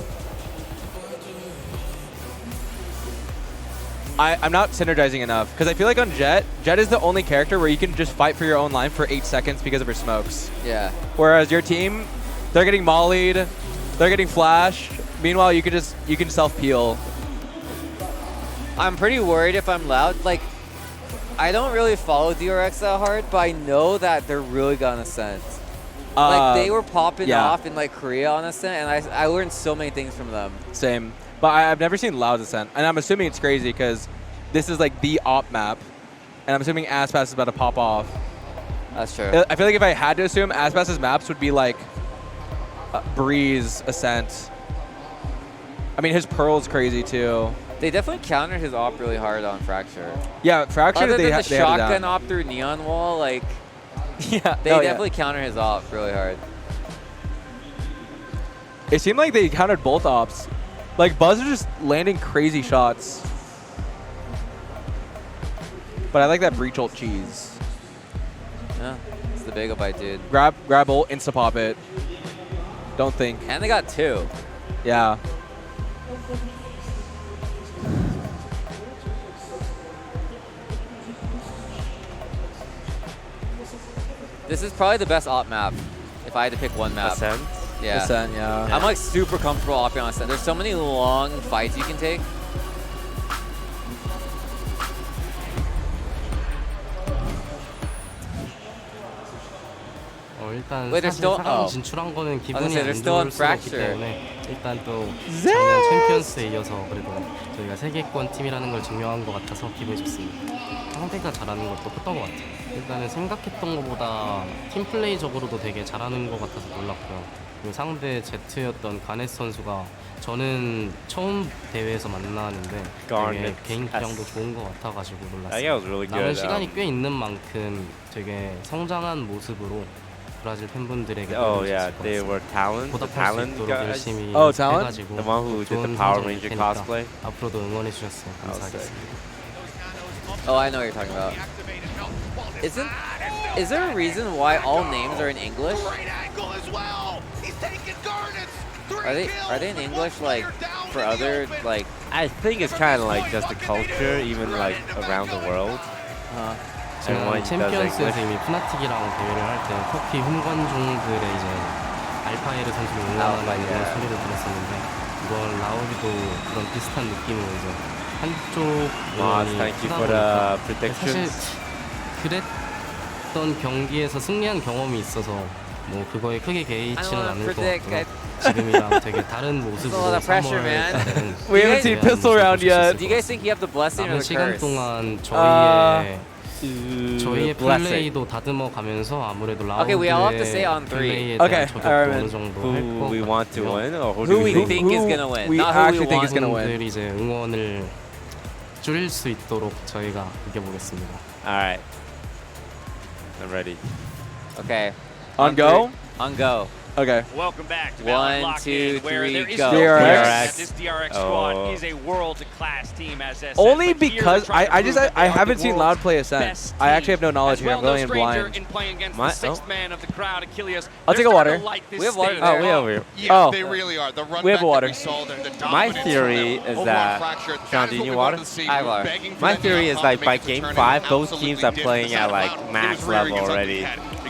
I'm not synergizing enough because I feel like on Jet is the only character where you can just fight for your own line for 8 seconds because of her smokes. Yeah. Whereas your team, they're getting mollied, They're getting flash. Meanwhile, you can self peel. I'm pretty worried if I'm Loud. Like, I don't really follow DRX that hard, but I know that they're really gonna Ascent. Like, they were popping off in like Korea on Ascent, and I learned so many things from them. Same. But I've never seen Loud's Ascent, and I'm assuming it's crazy because this is like the op map, and I'm assuming Aspas is about to pop off. That's true. I feel like if I had to assume, Aspas's maps would be like Breeze, Ascent. I mean, his Pearl's crazy too. They definitely countered his op really hard on Fracture. Yeah, Fracture. Other than they the shotgun op through Neon Wall, like, yeah, they definitely countered his op really hard. It seemed like they countered both ops. Like, Buzz is just landing crazy shots. But I like that breach ult cheese. Yeah, it's the big bite, dude. Grab ult, insta pop it. Don't think. And they got 2. Yeah. This is probably the best op map, if I had to pick one map. Ascent? Yeah. Ascent, yeah. I'm like super comfortable opping on Ascent. There's so many long fights you can take. 일단 Wait, they're 사실 still 4강 진출한 거는 기분이 they're 안 still on 좋을 수가 없기 Fracture. 때문에 일단 또 작년 챔피언스에 이어서 그래도 저희가 세계권 팀이라는 걸 증명한 것 같아서 기분이 좋습니다. 상대가 잘하는 것도 컸던 것 같아요. 일단은 생각했던 것보다 팀 플레이적으로도 되게 잘하는 것 같아서 놀랐고요. 그리고 상대 제트였던 가넷 선수가 저는 처음 대회에서 만나는데 되게 개인 기량도 좋은 것 같아가지고 놀랐어요. 남은 시간이 꽤 있는 만큼 되게 성장한 모습으로 브라질 팬분들에게 they were talent. The talent guys. 열심히 talent? 해가지고 The one who did the 좋은 Power 성적일 Ranger 테니까 cosplay. 앞으로도 응원해 주셨으면 감사하겠습니다. Oh, I know what you're talking about. Is there a reason why all names are in English? Are they in English like for other like? I think it's kind of like just the culture, even like around the world. 제가 챔피언스에서 이미 푸나틱이랑 대회를 할 때 터키 홈관중들의 이제 알파에르 선수를 응원하는 이런 소리를 들었었는데 이번 라우리도 그런 비슷한 느낌으로 이제 한쪽 Thank you for the predictions. 사실 그랬던 경기에서 승리한 경험이 있어서 뭐 그거에 크게 개의치는 않을 것 같고요. 지금이랑 되게 다른 모습으로 3월 We haven't seen pistol round yet. Do you guys think you have the blessing or 남은 the 시간 curse? 동안 저희의 플레이도 다듬어 가면서 아무래도 Okay, we all have to say 라운드의 on 3. 플레이에 대한 저도 어느 정도 Who 했고 we want to win, or who we think is gonna win? We Not who actually we think want. is gonna win. 분들이 이제 응원을 줄일 수 있도록 저희가 이겨보겠습니다. All right, I'm ready. Okay. On go? On go. Okay. Welcome back to 1, 2, 3, go. DRX. This DRX squad is a world-class team as SS. Only because I haven't seen Loud play Ascent. I actually have no knowledge here. I'm really in blind. I'll take a water. We have water. Oh, we have water. Yeah, they really are. The run We have water. My theory is that Sean, do you need water? I have water. My theory is like by game 5, both teams are playing at like max level already.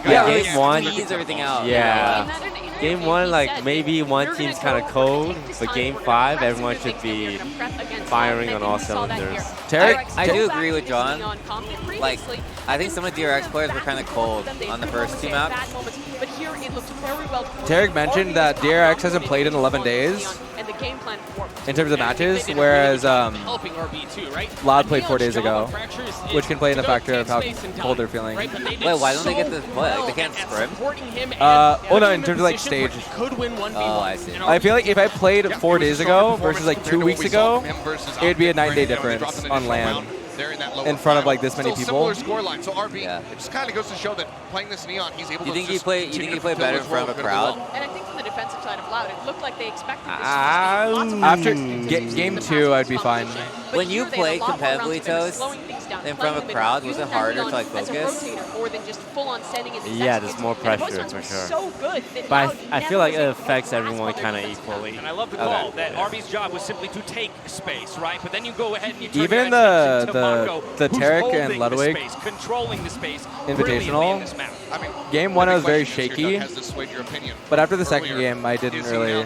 Yeah, Game 1, squeeze everything out. yeah. Game 1, like maybe one team's kind of cold, but game 5, everyone should be firing on all cylinders. I do agree with John. Like, I think some of the DRX players were kind of cold on the first 2 maps. Tarek mentioned that DRX hasn't played in 11 days in terms of matches, whereas Loud played 4 days ago, which can play in the factor of how cold they're feeling. Wait, why don't they get this play? Like, they can't scrim? Oh no, in terms of like stage. Oh, I see. I feel like if I played 4 days ago versus like 2 weeks ago, it'd be a 9-day difference on LAN in front of like this many people. Similar scoreline. So RB, it just kind of goes to show that playing this Neon, he's able You to think he play better in front of a crowd? And I think from the defensive side of Loud, it looked like they expected this After game 2, I'd be fine. When you play competitively, Toast, in front of a crowd, was it harder to like focus? Yeah, there's more pressure for sure. But I feel like it affects everyone kind of equally. And I love the call that RB's job was simply to take space, right? But then you go ahead and you turn Even your attention to Mongo, the who's Tarek holding and the Ludwig space, controlling the space Invitational. in this map. Game 1 I was very shaky, but after the second game I didn't really.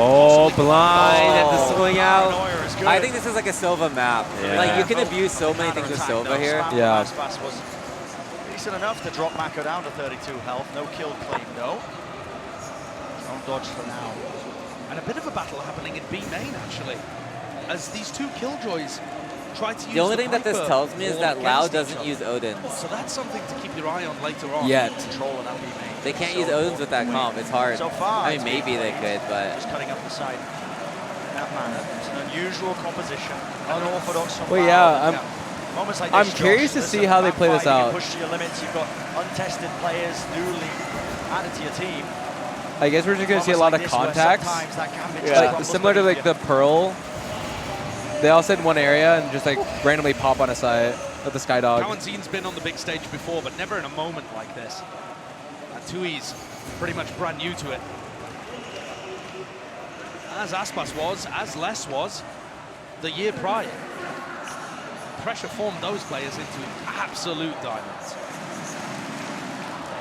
Oh, blind at the swing out. I think this is like a Silva map. Yeah. Like you can abuse so many things with Silva here. Yeah. Was decent enough to drop Mako down to 32 health. No kill claim, though. Drone dodge for now. And a bit of a battle happening in B main, actually. as these two Killjoys try to use The only thing that this Viper tells me is all that Loud against each doesn't other. use Odin. So that's something to keep your eye on later on. Yet. Control of that B main. They can't So use Odins with that comp. It's hard. So far, I mean, maybe they could, but just cutting up the side. In that manner. It's an unusual composition, unorthodox from Well, Loud. yeah, Moments like I'm this, curious Josh, to see listen, how they play this backfire, you out. can push to your limits. You've got untested players newly added to your team. I guess we're just gonna see a lot of contacts, like similar to like the Pearl. They all sit in one area and just like randomly pop on a site of the Skydog. Kawanzin's been on the big stage before, but never in a moment like this. And Tui's pretty much brand new to it. As Aspas was, as Les was, the year prior. Pressure formed those players into absolute diamonds.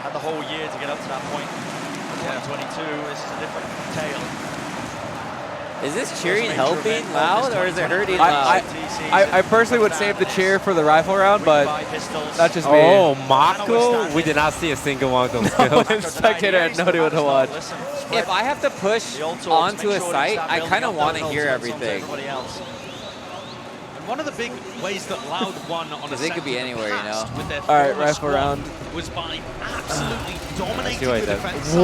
Had the whole year to get up to that point. 2022, this is a different tale. is this cheering helping Loud or is it hurting Loud? I personally would save the cheer for the rifle round, but that's just me. Oh, Mako? We did not see a single one of those kills. Spectator had no idea what to watch. If I have to push onto a site, I kind of want to hear everything. And one of the big ways that Loud won on a They could be anywhere, you know. with their All right, former rifle squad round. was by absolutely dominating what the he does. defense.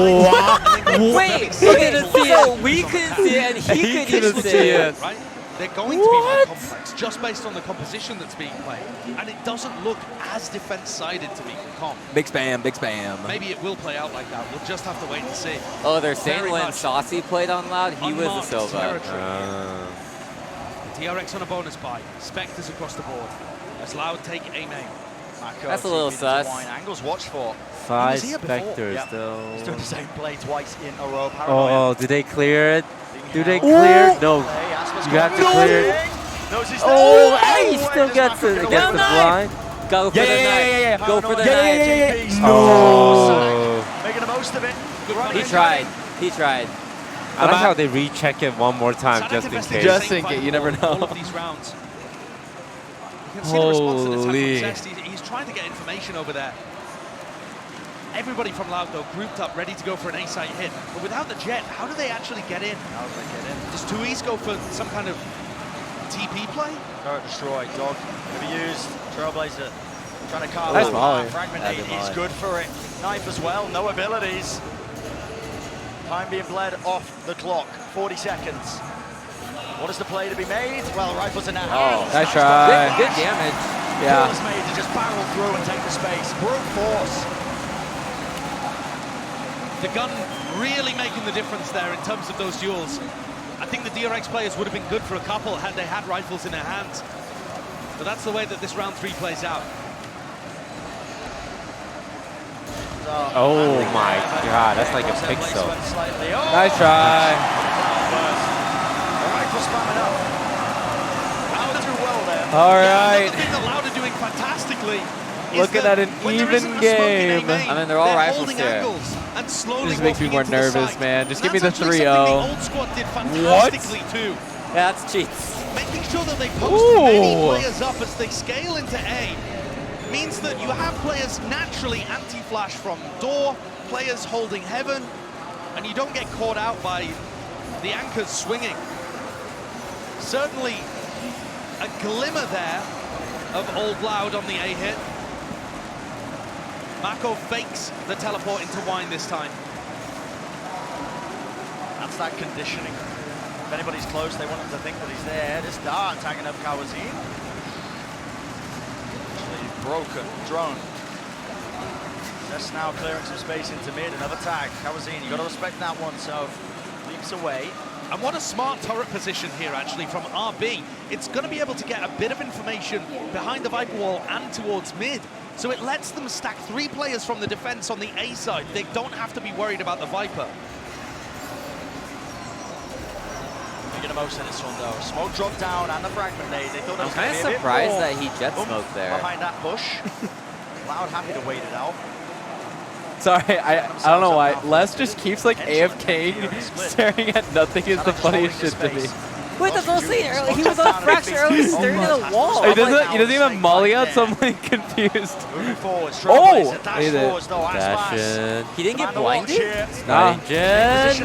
Wait, so we couldn't see it and he couldn't see it. Right? They're going to be more complex just based on the composition that's being played. And it doesn't look as defense-sided to me from comp. Big spam, big spam. Maybe it will play out like that. We'll just have to wait and see. Oh, they're saying Very when much Saucy played on Loud, he was a unmarked Silva. territory. DRX on a bonus buy. Spectres across the board. As Loud take A main. That's a little sus. Angles watched for. 5 He was here before. Spectres, Yeah. though. He's doing the same play twice in a row. Paranoia. Oh, did they clear it? Do they clear it? No. You have to clear it. Oh, hey, he still gets it. It gets the blind. Go for the knife. Go for the knife. No. Making the most of it. He tried. He tried. I like how they recheck it one more time just in case. Just in case, you never know. All of these rounds. You can see the response that it's had Holy. from Zest. He's trying to get information over there. Everybody from Loud, though, grouped up, ready to go for an A-site hit. But without the jet, how do they actually get in? How do they get in? Does Tui's go for some kind of TP play? Turret destroyed. Dog going to be used. Trailblazer trying to carve Nice out volley. Fragment He's good for it. Knife as well. No abilities. Time being bled off the clock. 40 seconds. What is the play to be made? Well, rifles in their hands. Nice try. Good damage. Yeah. Is made to just barrel through and take the space. Brute force. The gun really making the difference there in terms of those duels. I think the DRX players would have been good for a couple had they had rifles in their hands. But that's the way that this round 3 plays out. Oh my god, that's like a pixel. Nice try. All right. The thing that Loud are doing fantastically is Looking that at an when there isn't even a smoke in game. A-main, I mean, they're all rifles holding here. angles and slowly This makes me walking more into the nervous, site. man. Just And give me the that's actually something 3-0. the old squad did fantastically too. Yeah, that's cheats. Making sure that they post many Ooh. players up as they scale into A means that you have players naturally anti-flash from door, players holding heaven, and you don't get caught out by the anchors swinging. Certainly a glimmer there of Old Loud on the A hit. Mako fakes the teleport into Wine this time. That's that conditioning. If anybody's close, they want them to think that he's there. This dart tagging up Kawazin. Actually broken. Drone. Just now clearing some space into mid. Another tag. Kawazin, you got to respect that one. So leaps away. And what a smart turret position here, actually, from RB. It's going to be able to get a bit of information behind the Viper wall and towards mid. So it lets them stack 3 players from the defense on the A side. They don't have to be worried about the Viper. Making the most of this one, though. Smoke dropped down and the fragment nade. They thought I'm kind of surprised that he jet smoked there. Behind that bush. Loud happy to wait it out. Sorry, I don't know why. Les just keeps like AFKing, staring at nothing is the funniest shit to me. Wait, that's what I was saying earlier. He was on fracture earlier staring at the wall. He doesn't even molly out, so I'm like confused. Oh! He did. Dash in. He didn't get blinded? Nah. Jen.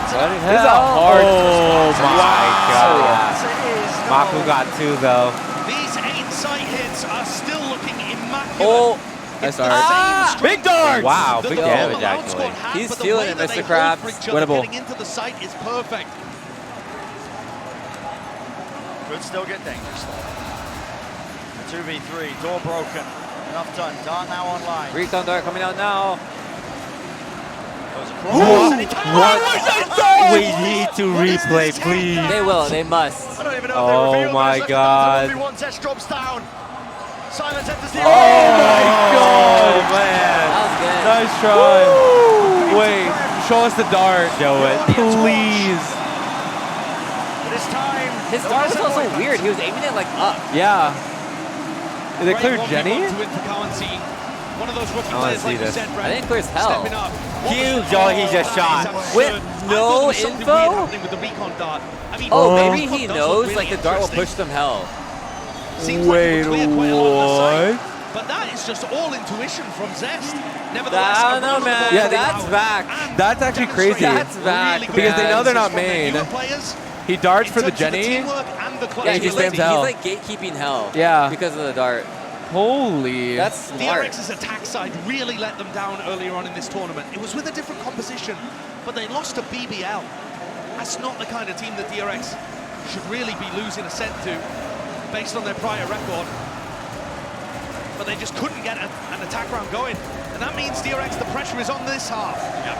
This is a hard. Oh my god. Maku got 2 though. These 8 sight hits are still looking immaculate. Oh, nice start. Big darts! Wow, big damage actually. He's feeling it, Mr. Krabs. Winnable. Getting into the sight is perfect. Could still get dangerous though. 2v3, door broken. Enough done. Dart now online. Recon dart coming out now. Goes across. And he What? We need to replay, please. They will. They must. I don't even know Oh if they revealed my this. god. 1v1 test drops down. Silence enters the Oh my god, man. That was good. Nice try. Wait, show us the dart. Show it, please. It is time. His dart was also weird. He was aiming it like up. Yeah. Did they clear Great Jenny? 1v1 to win for Kawansi. One of those rookie I wanna players see like you this. said, Brent. I think it clears hell. Stepping up. Huge, oh, he just shot. With no info? With the recon dart. I mean, Oh, the maybe recon he does knows look like really the dart will interesting. push them hell. Seems like it would clear quite a lot of the What? site, but that is just all intuition from Zest. Nevertheless, I don't know, man. Yeah, That's back. That's actually crazy. That's back. Because they know they're not From their main. newer players, He darts in for the terms of Jenny. teamwork and the clutch Yeah, he he's spams like, hell. he's like gatekeeping hell. Yeah. Because of the dart. Holy. That's smart. DRX's attack side really let them down earlier on in this tournament. It was with a different composition, but they lost to BBL. That's not the kind of team that DRX should really be losing a set to, based on their prior record. But they just couldn't get an attack round going. And that means DRX, the pressure is on this half. Yep.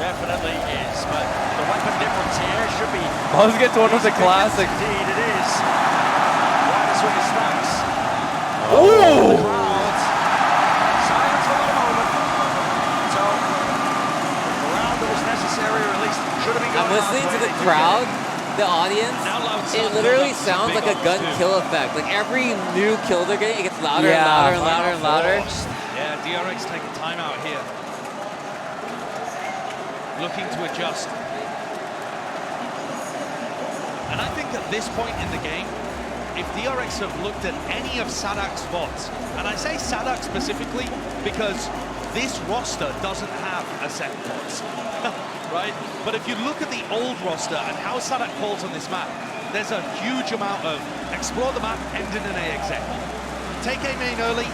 Definitely is, but the weapon difference here should be... Buzz gets one with the classic. Indeed, it is. Riders with his stacks. Ooh! Crowds. Silence for the moment. So, the round that was necessary, or at least should have been going I'm listening to the crowd, the audience. It literally sounds like a gun kill effect. Like every new kill they're getting, it gets louder and louder and louder and louder. Yeah, DRX taking time out here. Looking to adjust. And I think at this point in the game, if DRX have looked at any of Sadak's VODs, and I say Sadak specifically because this roster doesn't have a set VODs, right? But if you look at the old roster and how Sadak falls on this map, there's a huge amount of explore the map, end in an A exec. Take A main early,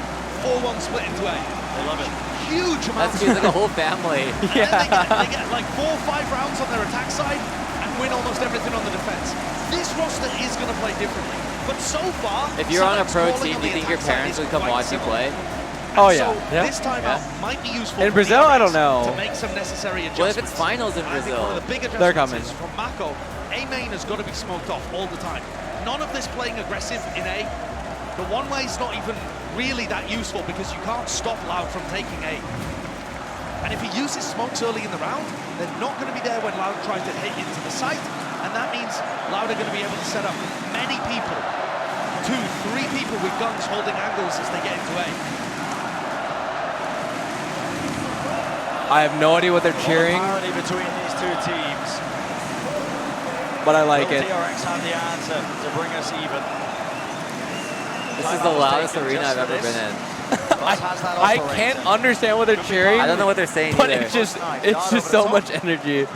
4-1 split into A. They love it. Huge amount. That's like a whole family. Yeah. They get like 4 or 5 rounds on their attack side and win almost everything on the defense. This roster is going to play differently. But so far, If you're on a Sadak's pro falling team, on do you the think your attack side parents is would come quite watch you similar. play? Oh, So yeah. this time out might be useful In for Brazil, I don't DRX know. to make some necessary adjustments. What if it's finals in I think Brazil? one of the big They're adjustments coming. is from Mako. A main has got to be smoked off all the time. None of this playing aggressive in A. The one way is not even really that useful because you can't stop Loud from taking A. And if he uses smokes early in the round, they're not going to be there when Loud tries to hit into the site, and that means Loud are going to be able to set up many people, 2, 3 people with guns holding angles as they get into A. I have no idea what they're cheering, Parity between these two teams. but I like Will it. DRX have the answer to bring us even? This is the loudest arena I've ever been in. I can't understand what they're cheering. I don't know what they're saying but either. it's just so much energy.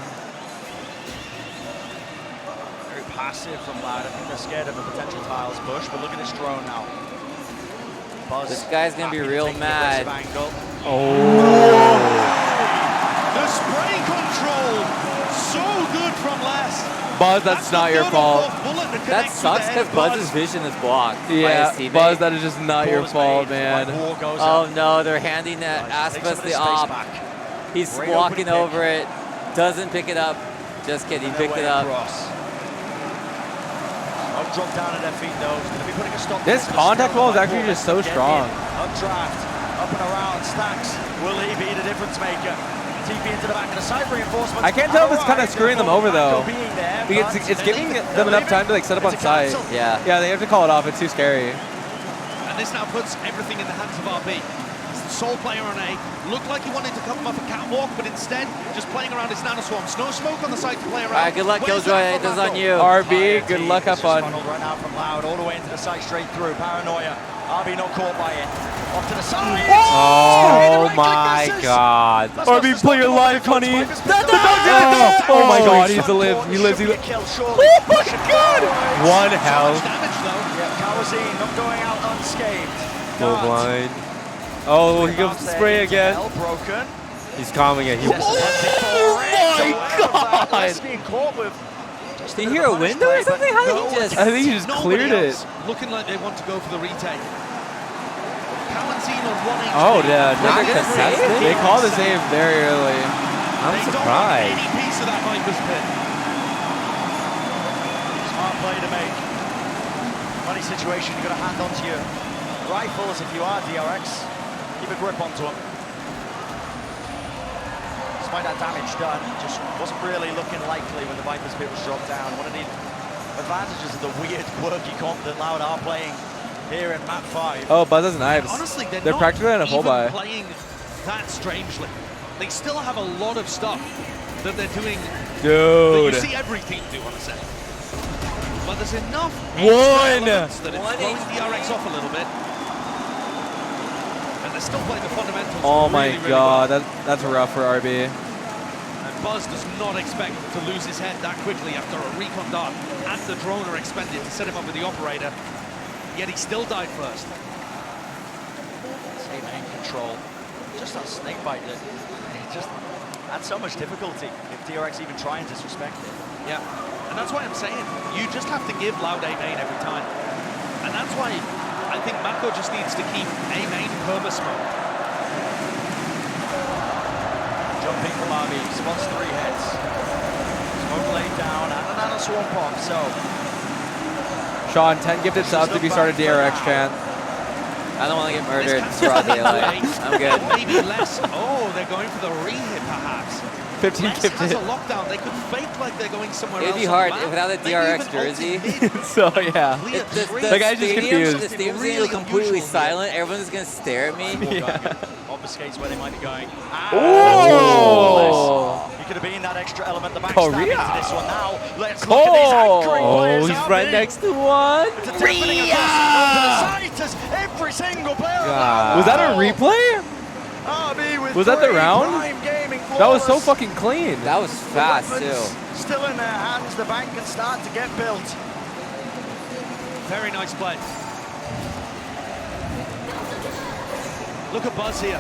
Very passive from Loud. I think they're scared of a potential tiles push, but look at this drone now. Buzz This guy's gonna be happy to real take the mad. aggressive angle. The spray control, so good from Les. Buzz, that's not your fault. That sucks because Buzz's vision is blocked by Yeah, his teammate. Buzz, that is just not your fault, man. Oh no, they're handing that Aspas the op. He's Great walking opening over it, doesn't pick it up. Just kidding, he picked it up. Up drop down at their feet though. He's going to be putting a stop. This contact wall is actually just so strong. Updraft, up and around, Stacks. Will he be the difference maker? TP into the back of the side reinforcements. I can't tell if it's kind of screwing them over though. Being there, Because it's giving them enough time to like set up on site. Yeah. Yeah, they have to call it off. It's too scary. And this now puts everything in the hands of RB. He's the sole player on A. Looked like he wanted to come up a catwalk, but instead just playing around his nanoswarms. No smoke on the site to play around. Alright, good luck, Killjoy. This is on you. RB, good luck, have fun. Funneled right now from Loud all the way into the site straight through. Paranoia RB not caught by it. Off to the side. Oh my God. RB, play your life, honey. Oh my God, he's a live. He lives. He lives. Oh my God. One health. Yeah, Kawazine not going out unscathed. Go blind. Oh, he goes to spray again. Broken. He's calming it. Oh my God. Being caught with. Did he hear a window or something? How did he just? I think he just cleared it. Looking like they want to go for the retake. Kawazine on 1 HP. Oh, yeah. Not gonna save? They called the save very early. I'm They surprised. don't want any piece of that Viper's pit. Smart play to make. Funny situation, you've got a hand onto your rifles if you are DRX. Keep a grip onto them. Despite that damage done, just wasn't really looking likely when the Viper's pit was dropped down. One of the advantages of the weird, quirky comp that Loud are playing here in map 5. Oh, Buzz has knives. Honestly, they're not practically on a full even buy. playing that strangely. They still have a lot of stuff that they're doing Dude. that you see every team do, on a set. But there's enough One. elements that it's throwing DRX off a little bit. And they're still playing the fundamentals. Oh my really, really God, well. that's rough for RB. And Buzz does not expect to lose his head that quickly after a recon dart and the drone are expended to set him up with the operator. Yet he still died first. Same aim control. Just that snake bite that it just adds so much difficulty if DRX even try and disrespect it. Yeah, and that's why I'm saying you just have to give Loud A main every time. And that's why I think Mako just needs to keep A main perma-smoke. Jumping from RB, spots 3 heads. Smoke laid down and another swarm pop, so Sean, 10 gifted subs if you start a DRX chant. I don't want to get murdered. It's raw daylight. I'm good. Maybe less. Oh, they're going for the re-hit perhaps. 15 Lex gifted. has a lockdown. They could fake like they're going somewhere It'd else. be hard without a DRX jersey. So yeah, the guy's just confused. The stadium's gonna be completely silent. Everyone's gonna stare at me. yeah. Obfuscates where they might be going. Oh! He could have been that extra element. The Korea. backstab into this one now. Let's look at these anchoring players. He's right next to one. Every single player. Was that a replay? Was that the round? That was so fucking clean. That was fast too. Still in their hands. The bank can start to get built. Very nice play. Look at Buzz here.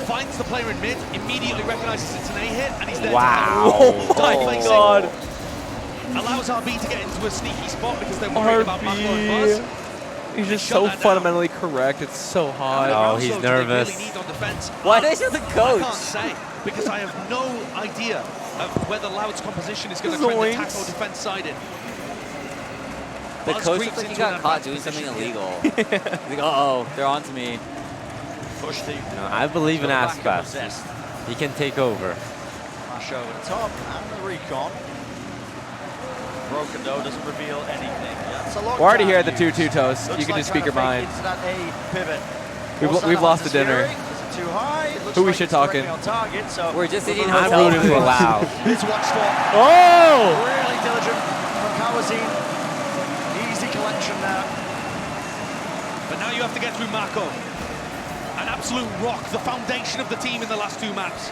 Finds the player in mid, immediately recognizes it's an A hit, and he's there Wow. to Oh my God. Allows RB to get into a sneaky spot because they're worried about Mako and Buzz. He's just so fundamentally correct. It's so hot. Oh, he's nervous. Why is he the coach? I can't say, because I have no idea of whether Loud's composition is going to trend attack or defense sided. The coach looks like he got caught doing something illegal. He's like, uh-oh, they're on to me. Push deep. No, I believe in Aspas. He can take over. Flash over the top and the recon. Broken though, doesn't reveal anything. Yeah, it's a We're already here at the 2-2 toast. You can just speak your mind. We've lost the dinner. Too high. Who we should talk in? Target, so we're just eating I'm hotel rooting for Loud. It's watched for. Oh! Really diligent from Kawazine. Easy collection there. But now you have to get through Mako. An absolute rock, the foundation of the team in the last 2 maps.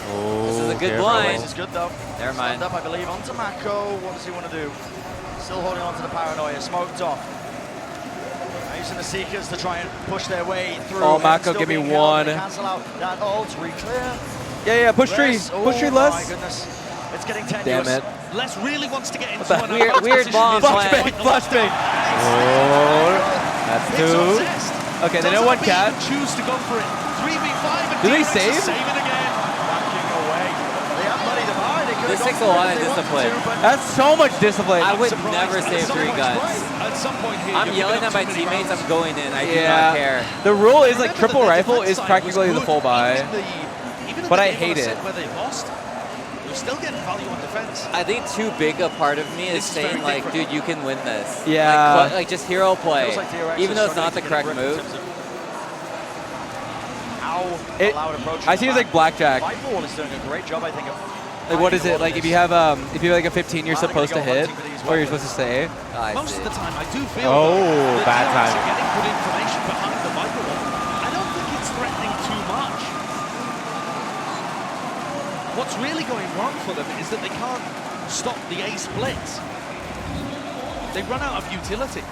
Oh, this is a good careful. blind. This is good though. Never mind. Stand up, I believe, onto Mako. What does he want to do? Still holding on to the paranoia. Smoked off. Now using the Seekers to try and push their way through. Oh, Mako, give me one. Cancel out that ult, re-clear. Yeah, push tree. Push tree, Les. Oh my goodness. It's getting tenuous. Damn it. Les really wants to get into What the- Weird bomb plan. Flashbang. Oh, that's 2. Okay, they know one cat. Choose to go for it. 3v5 and Do they DRX is save? saving again. Backing away. They have money to buy. They could This have takes gone a for lot it of if they wanted discipline. to, but That's so much discipline. I would surprised never at save some 3 point. guns. At some point here, I'm you're yelling giving at my up too many teammates. rounds. I'm going in. I do not care. The rule is like Remember triple that the rifle defense is side practically was the good, full buy. even in But the I game on hate a set it. Where they lost, you're still getting value on defense. I think too big a part of me is This is very saying like, different. dude, you can win this. Yeah. Like just hero play, Feels like DRX even is though it's not struggling the to get a correct grip in move. terms of how Loud approaches I see it as like blackjack. Viperwall is doing a great job, I think, of Like what is finding it? Like all if you have like a 15, you're Finally supposed to gonna go hit. hunting for these What you're supposed to say? Most of the time, I do feel Oh, that bad DRX time. are getting good information behind the Viper wall. I don't think it's threatening too much. What's really going wrong for them is that they can't stop the A splits. They run out of utility.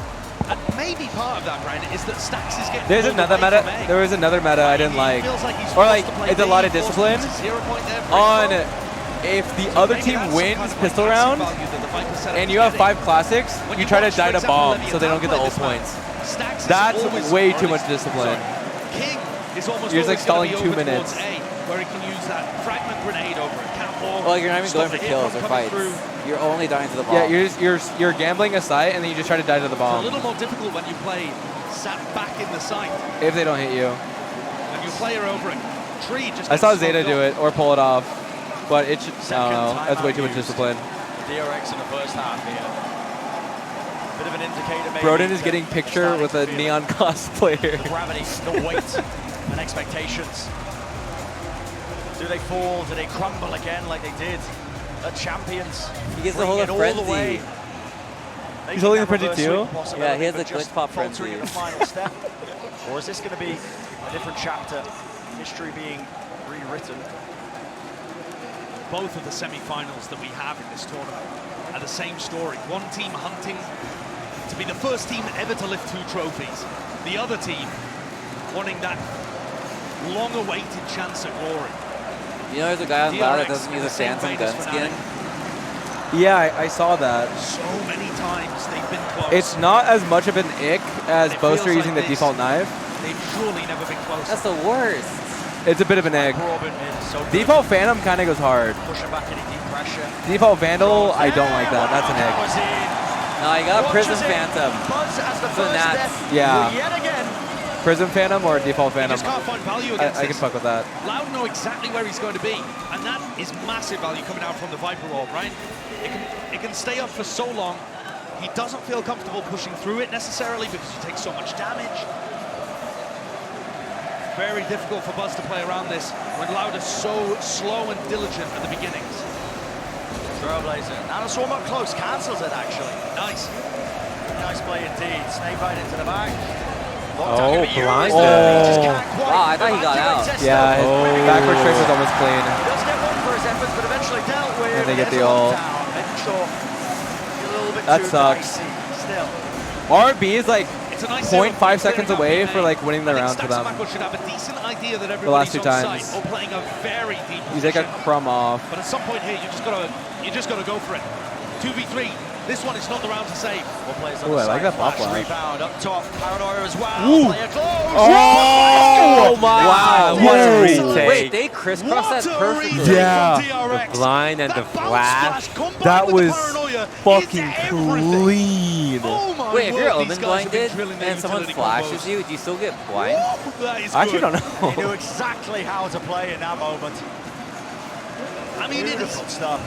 And maybe part of that, Brian, is that Stax is getting There's pulled another away meta. from A. There was another meta I didn't like. Feels like he's Or like, forced to play it's a B, lot of forced to discipline. lose a 0 point there for On Info. if the other maybe team that's some wins kind of pistol like round, passive value that the Viper setup and is you have getting. 5 classics, When you you try to watch, die for to example, bomb Leviathan so they don't get the play ult this map, points. Stax is That's always- way or too at much least- discipline. sorry, King is almost You're just like always stalling gonna be 2 over minutes. towards A, where he can use that fragment grenade over a catwalk. Well, you're not even stop going for the hit kills from or coming fights. through. You're only dying to the bomb. Yeah, you're gambling a site and then you just try to die to the It's a bomb little more difficult when you play sat back in the site. if they don't hit you. When you play her over a tree, just I gets saw smoked Zeta do off. it or pull it off, but it should. I don't know. Second That's way timeout too much used. discipline. DRX in the first half here. Bit of an indicator maybe. Broden is that getting they're picture starting with to a feel neon cosplayer. the gravity, the weight, and expectations. Do they fall? Do they crumble again like they did at Champions? He gets Bring the whole it of all the way. frenzy. Making holding that the frenzy reverse too? sweep possibility, Yeah, he has but a just glitch pop faltering in the frenzy. final step. Or is this going to be a different chapter? History being rewritten. Both of the semi-finals that we have in this tournament are the same story. One team hunting to be the first team ever to lift 2 trophies. The other team wanting that long-awaited chance at glory. You know, there's a guy on Loud that DRX doesn't in use a the same Phantom vein gun as skin. Fnatic. Yeah, I saw that. So many times they've been close. It's not as much of an ick as It Boaster feels using like the this. default knife. They've surely never been close. That's the worst. It's a bit of an egg. Robin is so good. Default Phantom kind of goes hard. Pushing back any deep pressure. Default Vandal, I don't like that. That's an egg. Was in. No, you got a Prism Watches it. Phantom. Buzz as the So first that's- death. Yeah. Yet again. Prism Phantom or Default You Phantom? just can't find value against I can this. fuck with that. Loud know exactly where he's going to be, and that is massive value coming out from the Viper Orb, right? It can stay up for so long. He doesn't feel comfortable pushing through it necessarily because he takes so much damage. Very difficult for Buzz to play around this when Loud is so slow and diligent at the beginnings. Trailblazer. Now Swarm up close. Cancels it, actually. Nice. Nice play indeed. Snake bite into the back. Oh, blind. Wow, I thought he got out. Yeah, his backward trick was almost clean. He does get one for his efforts, but eventually dealt with. And they get There's the a ult. lockdown, making sure a little bit That too sucks. dicey still. RB is like It's a nice 0.5 seconds away for like winning the I think round for them. Staxamaco should have a decent idea that The last everybody's 2 on times. site or playing a very deep He's like a position. crumb off. But at some point here, you just gotta go for it. 2v3. This one is not the round to save. What plays on Ooh, the I like side? that pop Flash flash. rebound up top. Paranoia as well. Ooh. Player close. Oh my! Wow, what a retake. Wait, they crisscrossed that perfectly. Yeah. The blind and the flash. That was Paranoia fucking is everything. clean. Oh my Wait, if you're word, these omen guys have been blinded drilling their and someone utility flashes combos. you, do you still get blind? That is I actually good. don't know. He knew exactly how to play in that moment. I mean, Beautiful stuff.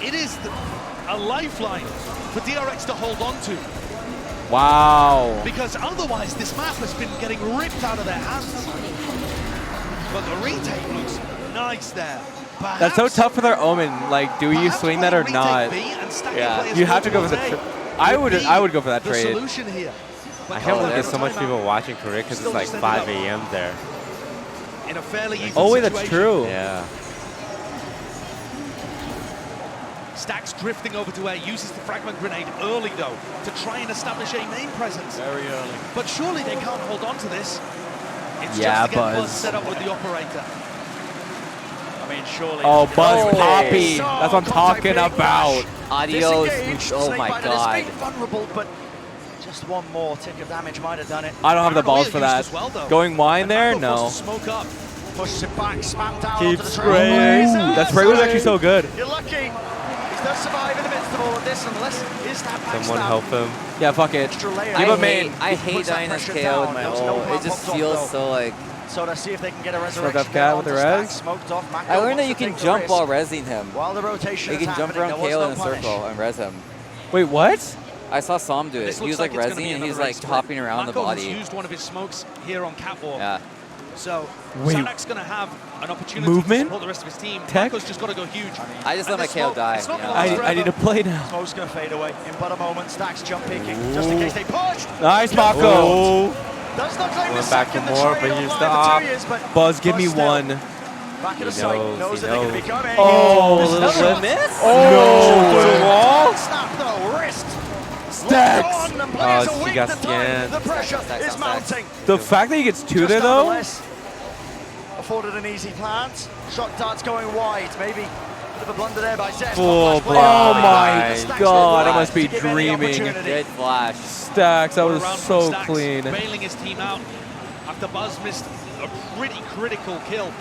it is a lifeline for DRX to hold on to, Wow. because otherwise this map has been getting ripped out of their hands. But the retake looks nice there. That's so tough for their omen. Like, do you swing that or not? Yeah. You have to go for the. I would go for that the trade. solution here. I can't believe there's so much people watching Korea because it's like 5 a.m. there. In a fairly even Oh wait, that's situation. true. Yeah. Stax drifting over to air, uses the fragment grenade early though to try and establish a main presence. Very early. But surely they can't hold on to this. It's Yeah, just to get Buzz. Buzz set up with the operator. I mean, surely. Oh, Buzz No Poppy. way. That's what I'm talking about. Adios. Disengaged. Oh Snake my bite has god. been vulnerable, but just one more tick of damage might have done it. I don't have the balls for Paranoia that. used as well, though. Going wine there? Mako No. forced to smoke up. Pushes it back, spam down Keep onto the spraying. Trailblazers. That spray was actually so good. You're lucky. He does survive in the midst of all of this, unless his that backstab. Someone help him. Yeah, fuck it. Extra layer. Give a main. I hate Puts that dying as pressure KO with down. my There was no ult. plan It just popped off, feels though. so like. So to see if they can get a Smoke resurrection. up cat with the res. Smoked off. Mako I learned wants that you to can take the jump risk. while resing him. While the rotation You is can jump happening, around there was KO no in a punish. circle and res him. Wait, what? I saw Som do it. This He looks was like like it's gonna resing be and he's another like sprint. hopping around the Mako has body. used one of his smokes here on catwalk. Yeah. So Wait. Sadak's going to have an opportunity Movement? to support the rest of his team. Tech? Mako's just got to go huge. I just let my KO die. It's not gonna Yeah. last I need to play now. Smoke's going to fade away. In but a moment, Stacks jump picking, just in case they push. Nice, Mako. Does not claim the Going back second, for the more, trade but he's online the for op. 2 years, but Buzz, give me still, one. Back at the He site, knows, knows he that they could be knows. coming. Oh, This is little the shot. miss? No. To the wall? Snap though, wrist. Stacks. Locked on, and players Oh, are she weak got to time. scanned. The pressure Stacks, is Stacks. mounting. The fact that he gets two Just there, though. nonetheless, afforded an easy plant. Shock darts going wide. Maybe a bit of a blunder there by Zest. Full Oh my Stacks God, I with must be to give any dreaming. opportunity. Good flash. Stacks, that was Around so from Stacks, clean. Bailing his team out after Buzz missed a pretty critical kill.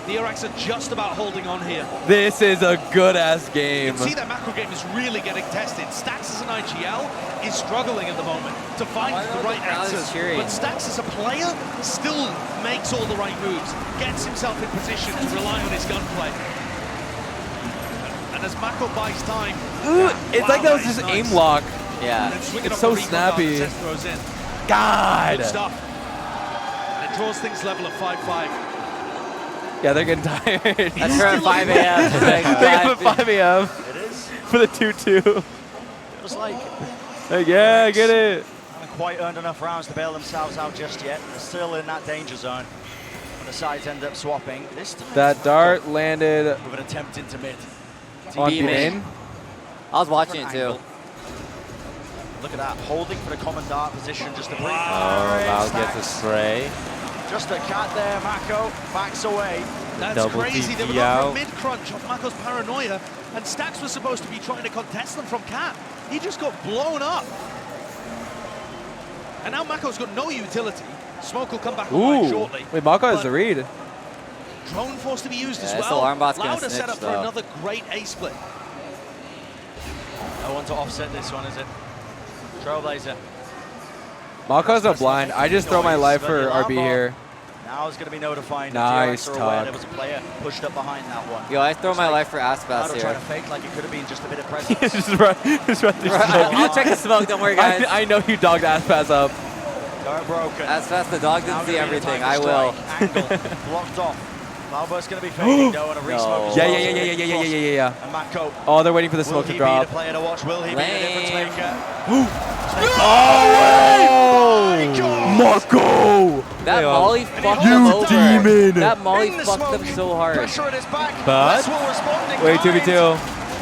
DRX are just about holding on here. This is a good-ass You game. can see that macro game is really getting tested. Stacks as an IGL is struggling at the moment to find the right answers. But Stacks as a player still makes all the right moves, gets himself in position to rely on his gunplay. And as Mako buys time, Ooh, it's like that was just aim lock. Yeah. It's so snappy. Throws in. God. Good stuff. And it draws things level at 5-5. Yeah, they're getting tired. That's her at 5 a.m. They got at 5 a.m. It is. for the 2-2. It was like Like, yeah, I get it. haven't quite earned enough rounds to bail themselves out just yet. They're still in that danger zone. When the sides end up swapping. This time That dart landed with an attempt into mid. on B main. main. I was watching it too. Look at that, holding for the common dart position just to breathe. Oh, Lau gets a spray. Just a cat there, Mako backs away. That's Double crazy. They were TP going out. for a mid-crunch off Mako's paranoia, and Stacks was supposed to be trying to contest them from Cat. He just got blown up. And now Mako's got no utility. Smoke will come back online Ooh. shortly. Wait, Mako has But the read. drone force to be used as Yeah, this well. alarm bot's gonna Lauda set snitch, up for though. another great A split. No one to offset this one, is it? Trailblazer. Mako's a blind. I just throw my life for RB here. Now is going to be notifying the Nice DRX are aware talk. there was a player pushed up behind that one. Yo, I throw my life for Aspas Lauda trying here. to fake like it could have been just a bit of presence. just run through smoke. I'll check the smoke, don't worry, guys. I know you dogged Aspas up. Dart broken. Aspas, the dog Now didn't see gonna be the everything. time I to will. strike. Angle blocked off. Lauber's going to be fading though, and a re-smoke as Yeah, well. yeah. And Mako. Oh, they're waiting for the Will smoke he to be drop. the player to watch? Will he be the difference Lame. maker? Oh! Mako! That molly fucked You them over. demon! That molly In the fucked them smoke. so hard. Pressure at his back. But- West will respond in Wait, kind. 2v2.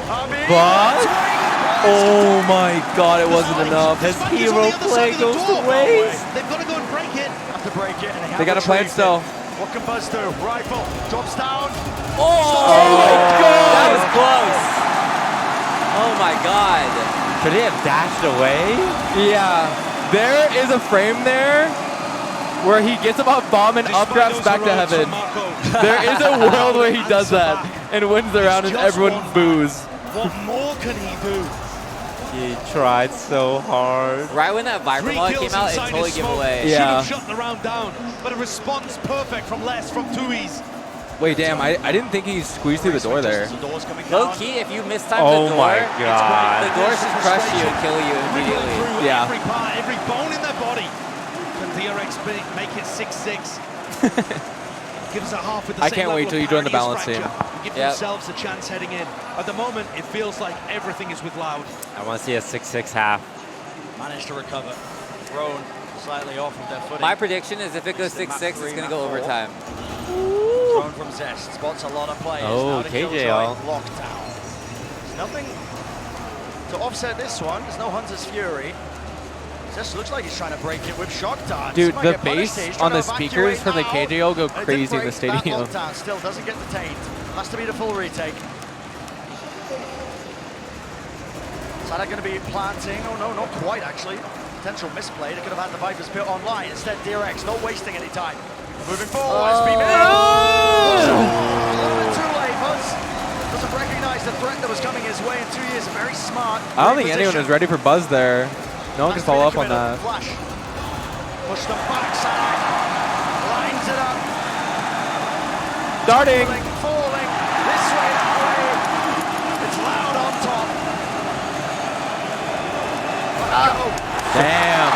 Abi, But- swing. Oh my god, it wasn't enough. His hero play goes to waste. They've got to go and break it. Have to break it. And They got a plan still. What can Buzz do? Rifle drops down. Oh my god! That was close. Oh my god. Could he have dashed away? Yeah. There is a frame there where he gets him off bomb and up grabs back to heaven. There is a world where he does that and wins the round and everyone boos. What more can he do? He tried so hard. Right when that Viper 3 ball kills came out, it inside totally his gave smoke. away. Should Yeah. have shut the round down, but a response perfect from Les from Tui's. Wait, damn, I didn't think he squeezed through the door there. The door's coming Low down. key, if you mistime Oh the door, my god. the door should crush you and kill you Rippling immediately. through Yeah. every part, every bone in their body. Can DRX make it 6-6? Give us a half with the I same can't level wait of till you join the parity as balance team. Fracture. Give Yep. themselves a chance heading in. At the moment, it feels like everything is with Loud. I want to see a 6-6 half. Managed to recover. Thrown slightly off of their footing. My prediction is if it goes 6-6, it's going to go overtime. Thrown from Zest. Spots a lot of players. Oh, Now to Killjoy, KJL. locked down. There's nothing to offset this one. There's no Hunter's Fury. Zest looks like he's trying to break it with shock darts. Dude, Might the get punished here. bass He's on trying the to speakers evacuate from the now. KJO go And it did crazy in the break that stadium. lockdown. Still doesn't get detained. Has to be the full retake. Sadak going to be planting. Oh no, not quite actually. Potential misplay. They could have had the Vipers pit online. Instead, DRX not wasting any time. Moving forward. SB a little bit too late. Buzz doesn't recognize the threat that was coming his way in 2 years. Very smart. I don't think anyone is ready for Buzz there. No one can follow up on that. Flash. Push them back. Sadak lines it up. Darting. Falling. This way, that way. It's Loud on top. Damn.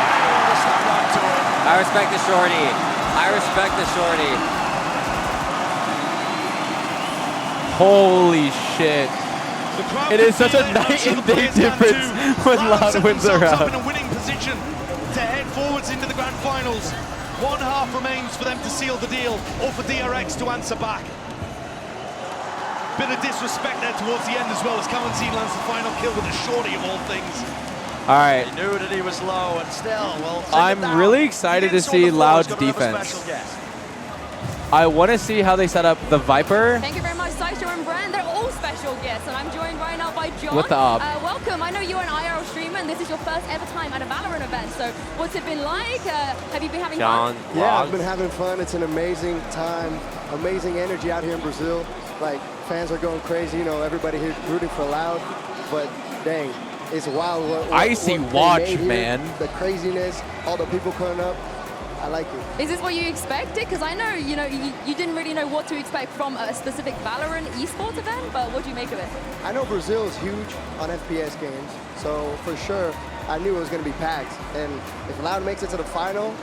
I respect the shorty. I respect the shorty. Holy shit. It is such a night and day difference when Loud wins a round. In a winning position to head forwards into the grand finals. One half remains for them to seal the deal, or for DRX to answer back. Bit of disrespect there towards the end as well, as Kawanzin lands the final kill with a shorty of all things. All right. He knew that he was low, and still, well, I'm really excited to see Loud's defense. I want to see how they set up the Viper. Thank you very much, Saisho and Bran. They're all special guests, and I'm joined right now by John. With the op. Welcome. I know you're an IRL streamer, and this is your first ever time at a Valorant event. So what's it been like? Have you been having fun? Yeah, I've been having fun. It's an amazing time, amazing energy out here in Brazil. Like, fans are going crazy. You know, everybody here rooting for Loud. But dang, it's wild. Icy what watch, they made here, man. The craziness, all the people coming up. I like it. Is this what you expected? Because I know, you didn't really know what to expect from a specific Valorant esports event, but what do you make of it? I know Brazil is huge on FPS games, so for sure, I knew it was going to be packed. And if Loud makes it to the final,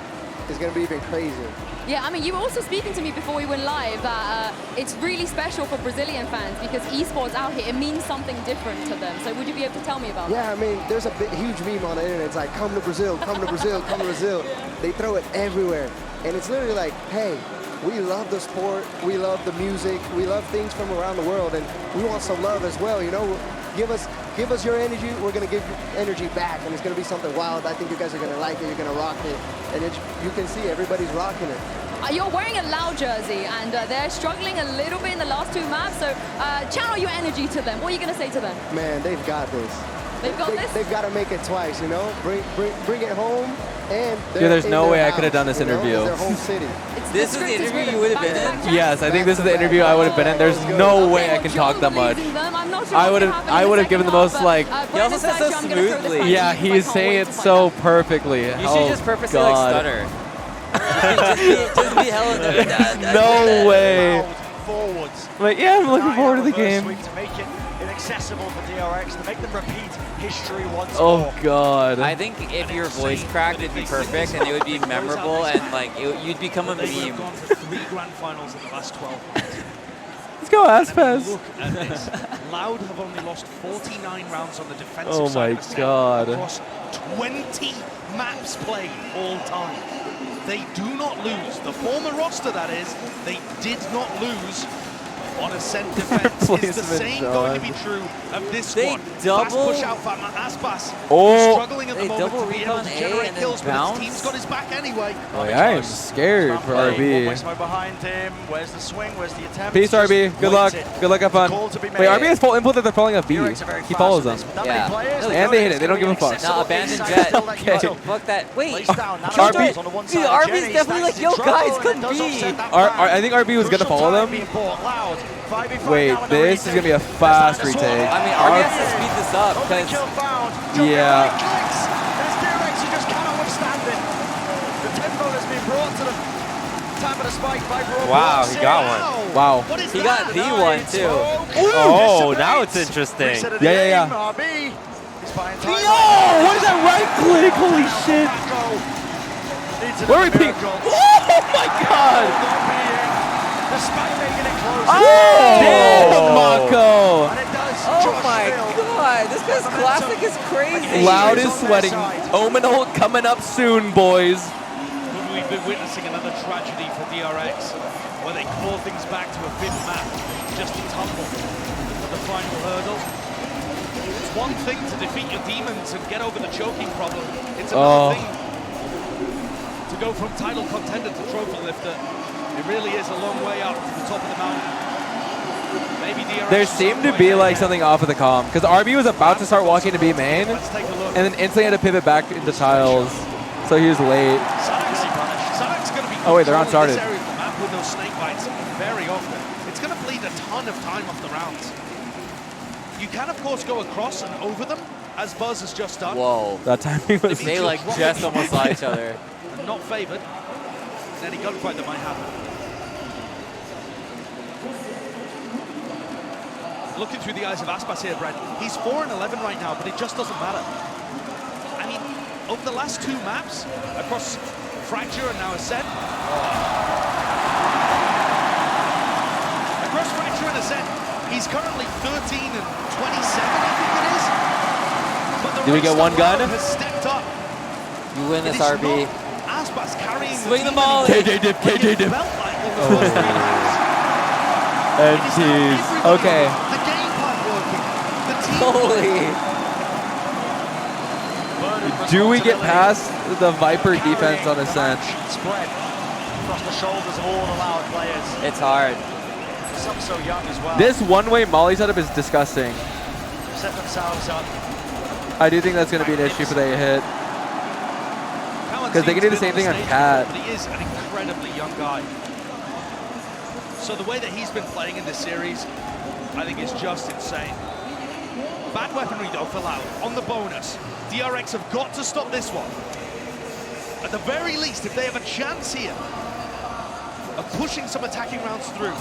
it's going to be even crazier. Yeah, I mean, you were also speaking to me before we went live that it's really special for Brazilian fans because esports out here, it means something different to them. So would you be able to tell me about that? Yeah, I mean, there's a huge meme on the internet. It's like, come to Brazil, come to Brazil, come to Brazil. They throw it everywhere. And it's literally like, hey, we love the sport, we love the music, we love things from around the world, and we want some love as well, you know? Give us your energy, we're going to give you energy back, and it's going to be something wild. I think you guys are going to like it, you're going to rock it, and you can see everybody's rocking it. You're wearing a Loud jersey, and they're struggling a little bit in the last 2 maps, so channel your energy to them. What are you going to say to them? Man, they've got this. They've got this? They've got to make it twice, you know? Bring it home, and Dude, there's no way I could have done this interview. It's their home city. This is the interview you would have been in? Yes, I think this is the interview I would have been in. There's no way I can talk that much. I would have given the most like. He also says so smoothly. Yeah, he's saying it so perfectly. You should just purposely like stutter. just be hella. No way. Forwards. But yeah, I'm looking forward to the game. To make it inaccessible for DRX, to make them repeat history once Oh more. God. I think if your voice cracked, it'd be perfect and it would be memorable and like you'd become a They would meme. have gone to 3 grand finals in the last 12 months. Let's go, Aspes. Look at this. Loud have only lost 49 rounds on the defensive Oh side my of the set God. across 20 maps played all time. They do not lose. The former roster, that is, they did not lose on Ascent defense. Is the same going to be true of this squad? Fast push out for Aspas. Oh. Struggling at the moment to be able to generate kills, but his team's got his back anyway. Oh, yeah, I am scared for RB. Behind him. Where's the swing? Where's the attempt? Peace, RB. Good luck. Good luck, have fun. Wait, RB has full input that they're falling up B. He follows them. Yeah. And they hit it. They don't give a fuck. No, abandoned jet. Okay. Fuck that. Wait. RB. Dude, RB's definitely like, yo guys, couldn't be. I think RB was gonna follow them. Wait, this is gonna be a fast retake. I mean, RB has to speed this up because. Yeah. There's DRX, you just cannot withstand it. The tempo has been brought to the top of the spike by Bro. Wow, he got one. Wow. He got the one too. Oh, now it's interesting. Yeah. RB. He's buying time. Yo, what is that right click? Holy shit. Where are we peeking? Oh my God. Despite making it close. Damn, Mako. Oh my God, this guy's classic is crazy. Loud is sweating. Omenhold coming up soon, boys. We've been witnessing another tragedy for DRX, where they claw things back to a 5th map, just to tumble at the final hurdle. It's one thing to defeat your demons and get over the choking problem. It's another thing to go from title contender to trophy lifter. It really is a long way up to the top of the mountain. Maybe DRX There seemed to be like something off of the comm because RB was about to start walking to B main and then instantly had to pivot back into tiles, so he was late. Oh wait, they're on started. Map with those snake bites very often. It's going to bleed a ton of time off the rounds. You can of course go across and over them, as Buzz has just done. Whoa. That timing was. They like just almost saw each other. And not favoured. Any gunfight that might happen. Looking through the eyes of Aspas here, Brent. He's 4-11 right now, but it just doesn't matter. I mean, over the last 2 maps, across Fracture and now Ascent, Do we get one gun? Has stepped up. You win this, It is RB. not Aspas carrying Swing the team ball. anymore. KJ dip, When KJ you dip. felt like it was first three rounds. And It is now tease. everybody. Okay. The game plan working. The team Holy. Do we get past the Viper defense on Ascent? Spread across the shoulders of all the Loud players. It's hard. Some so young as well. This one-way Molly setup is disgusting. Set themselves up. I do think that's going to be an issue for they hit. Because they can do the same thing on Cat. But he is an incredibly young guy. So the way that he's been playing in this series, I think is just insane. Bad weaponry though for Loud on the bonus. DRX have got to stop this one. At the very least, if they have a chance here of pushing some attacking rounds through,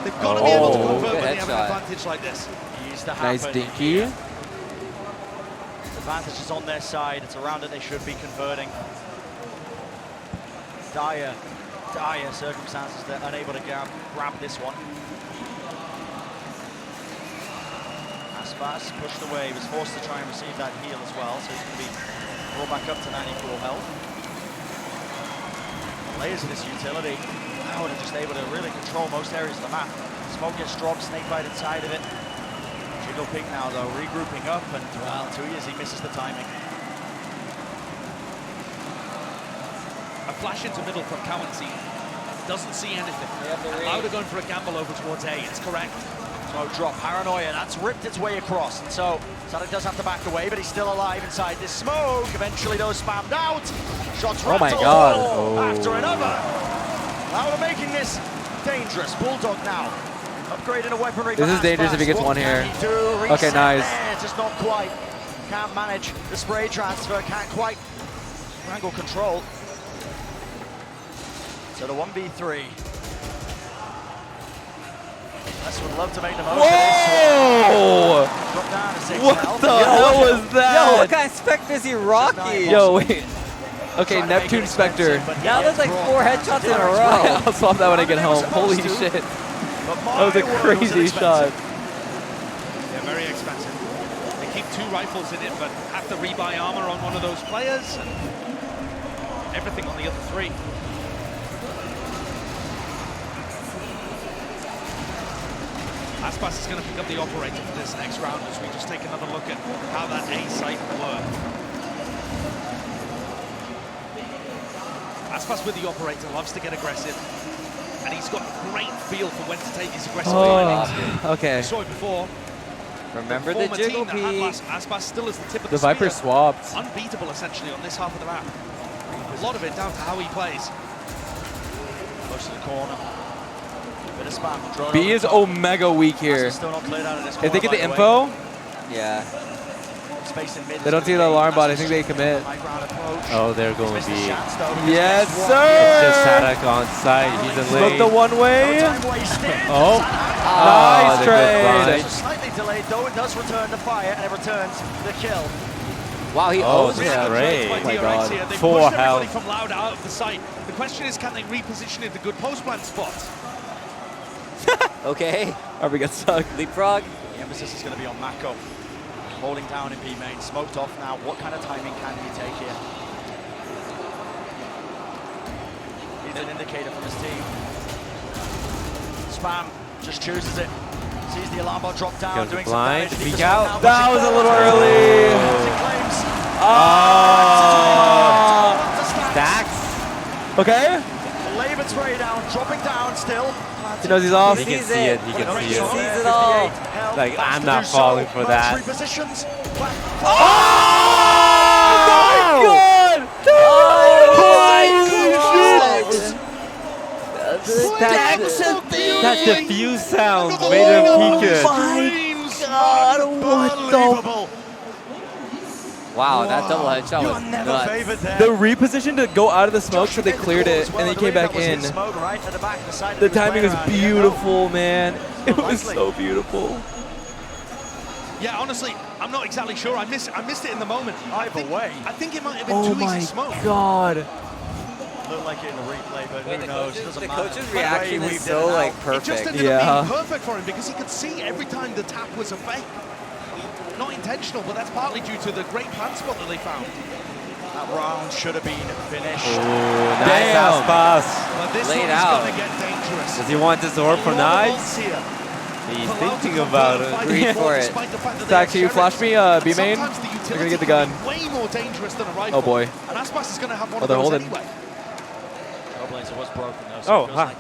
they've got to be able to convert when they have an advantage like this. Nice dinky. The advantage is on their side. It's a round that they should be converting. Dire circumstances. They're unable to grab this one. Aspas pushed away. He was forced to try and receive that heal as well, so he's going to be brought back up to 94 health. Layers of this utility. Now they're just able to really control most areas of the map. Smoke gets dropped, Snakebite inside of it. Jiggle Pink now though, regrouping up, and well, 2 years he misses the timing. A flash into middle from Cowancy. Doesn't see anything. Loud are going for a gamble over towards A, it's correct. Smoke drop, Paranoia, that's ripped its way across, and so Sadek does have to back away, but he's still alive inside this smoke. Eventually those spammed out. Shots Oh my rattle God. after another. Loud are making this dangerous. Bulldog now upgrading a weaponry. This is dangerous if he gets one here. Okay, nice. There, just not quite. Can't manage the spray transfer, can't quite wrangle control. So the 1v3. Wes would love to make the most of this one. Drop down to 6 What health. the hell was that? Yo, what kind of Spectre is he rocking? Yo, wait. Okay, Neptune Spectre. Now there's like 4 headshots in a row. I'll swap that when I get home. Holy shit. That was a crazy shot. They're very expensive. They keep 2 rifles in it, but have to rebuy armor on one of those players, and everything on the other 3. Aspas is going to pick up the operator for this next round as we just take another look at how that A site worked. Aspas with the operator loves to get aggressive, and he's got a great feel for when to take his aggressive landings. Okay. We saw it before. Remember the Former jiggle team that had peek. Aspas still as the tip of The the Viper spear. swapped. Unbeatable essentially on this half of the map. A lot of it down to how he plays. Close to the corner. Bit of spam. Drone B over is top. omega weak here. Still not cleared out of this If they corner, get the by way. info, Yeah. Space in mid they don't is see the gonna be alarm bot. I massive think they commit. high ground approach. Oh, they're going Missed to the be. chance, though. Yes, It's sir. It's just Sadek on site. He's in Smoke lane. the one way. No time wasted. Oh. Nice the good trade. blind. Slightly delayed, though it does return to fire, and it returns the kill. Wow, he Oh, owns this him. is great. By Oh my DRX God. here. They 4 pushed everybody health. from Loud out of the site. The question is, can they reposition into good post-plant spots? Okay. Or got stuck. Leapfrog. The emphasis is going to be on Mako. Holding down in B main, smoked off now. What kind of timing can he take here? He's an indicator from his team. Spam just chooses it. Sees the alarm bot drop down, Goes doing blind, some damage. peek out. That was a little early. Stacks. Okay. Labored spray down, dropping down still. He knows he's off. He can see it. He can see He it. sees it all. Like, I'm not falling for that. Repositions. That diffuse sound made him peek What the? Wow, that double headshot was nuts. The reposition to go out of the smoke, so they cleared it, and they came back in. The timing was beautiful, man. It was so beautiful. Yeah, honestly, I'm not exactly sure. I missed it in the moment. I think it might have been Oh too my easy smoke. God. Looked like it in the replay, but who knows? It doesn't The matter. coach's reaction is so like It just perfect. ended up being perfect for him because he could see every time the tap was a fake. not intentional, but that's partly due to the great plant spot that they found. That round should have been finished. Ooh, nice ass pass. But this Laid one is out. going to get dangerous. Does he want this orb for A lot of nice? ults here. He's thinking about it. Reach for it. Stack, can you flash me B main? They're gonna get the gun. Way more dangerous than a rifle. Oh boy. And Aspas is going to have one Oh, of they're those holding. anyway. Trailblazer was broken though, so it feels huh. like,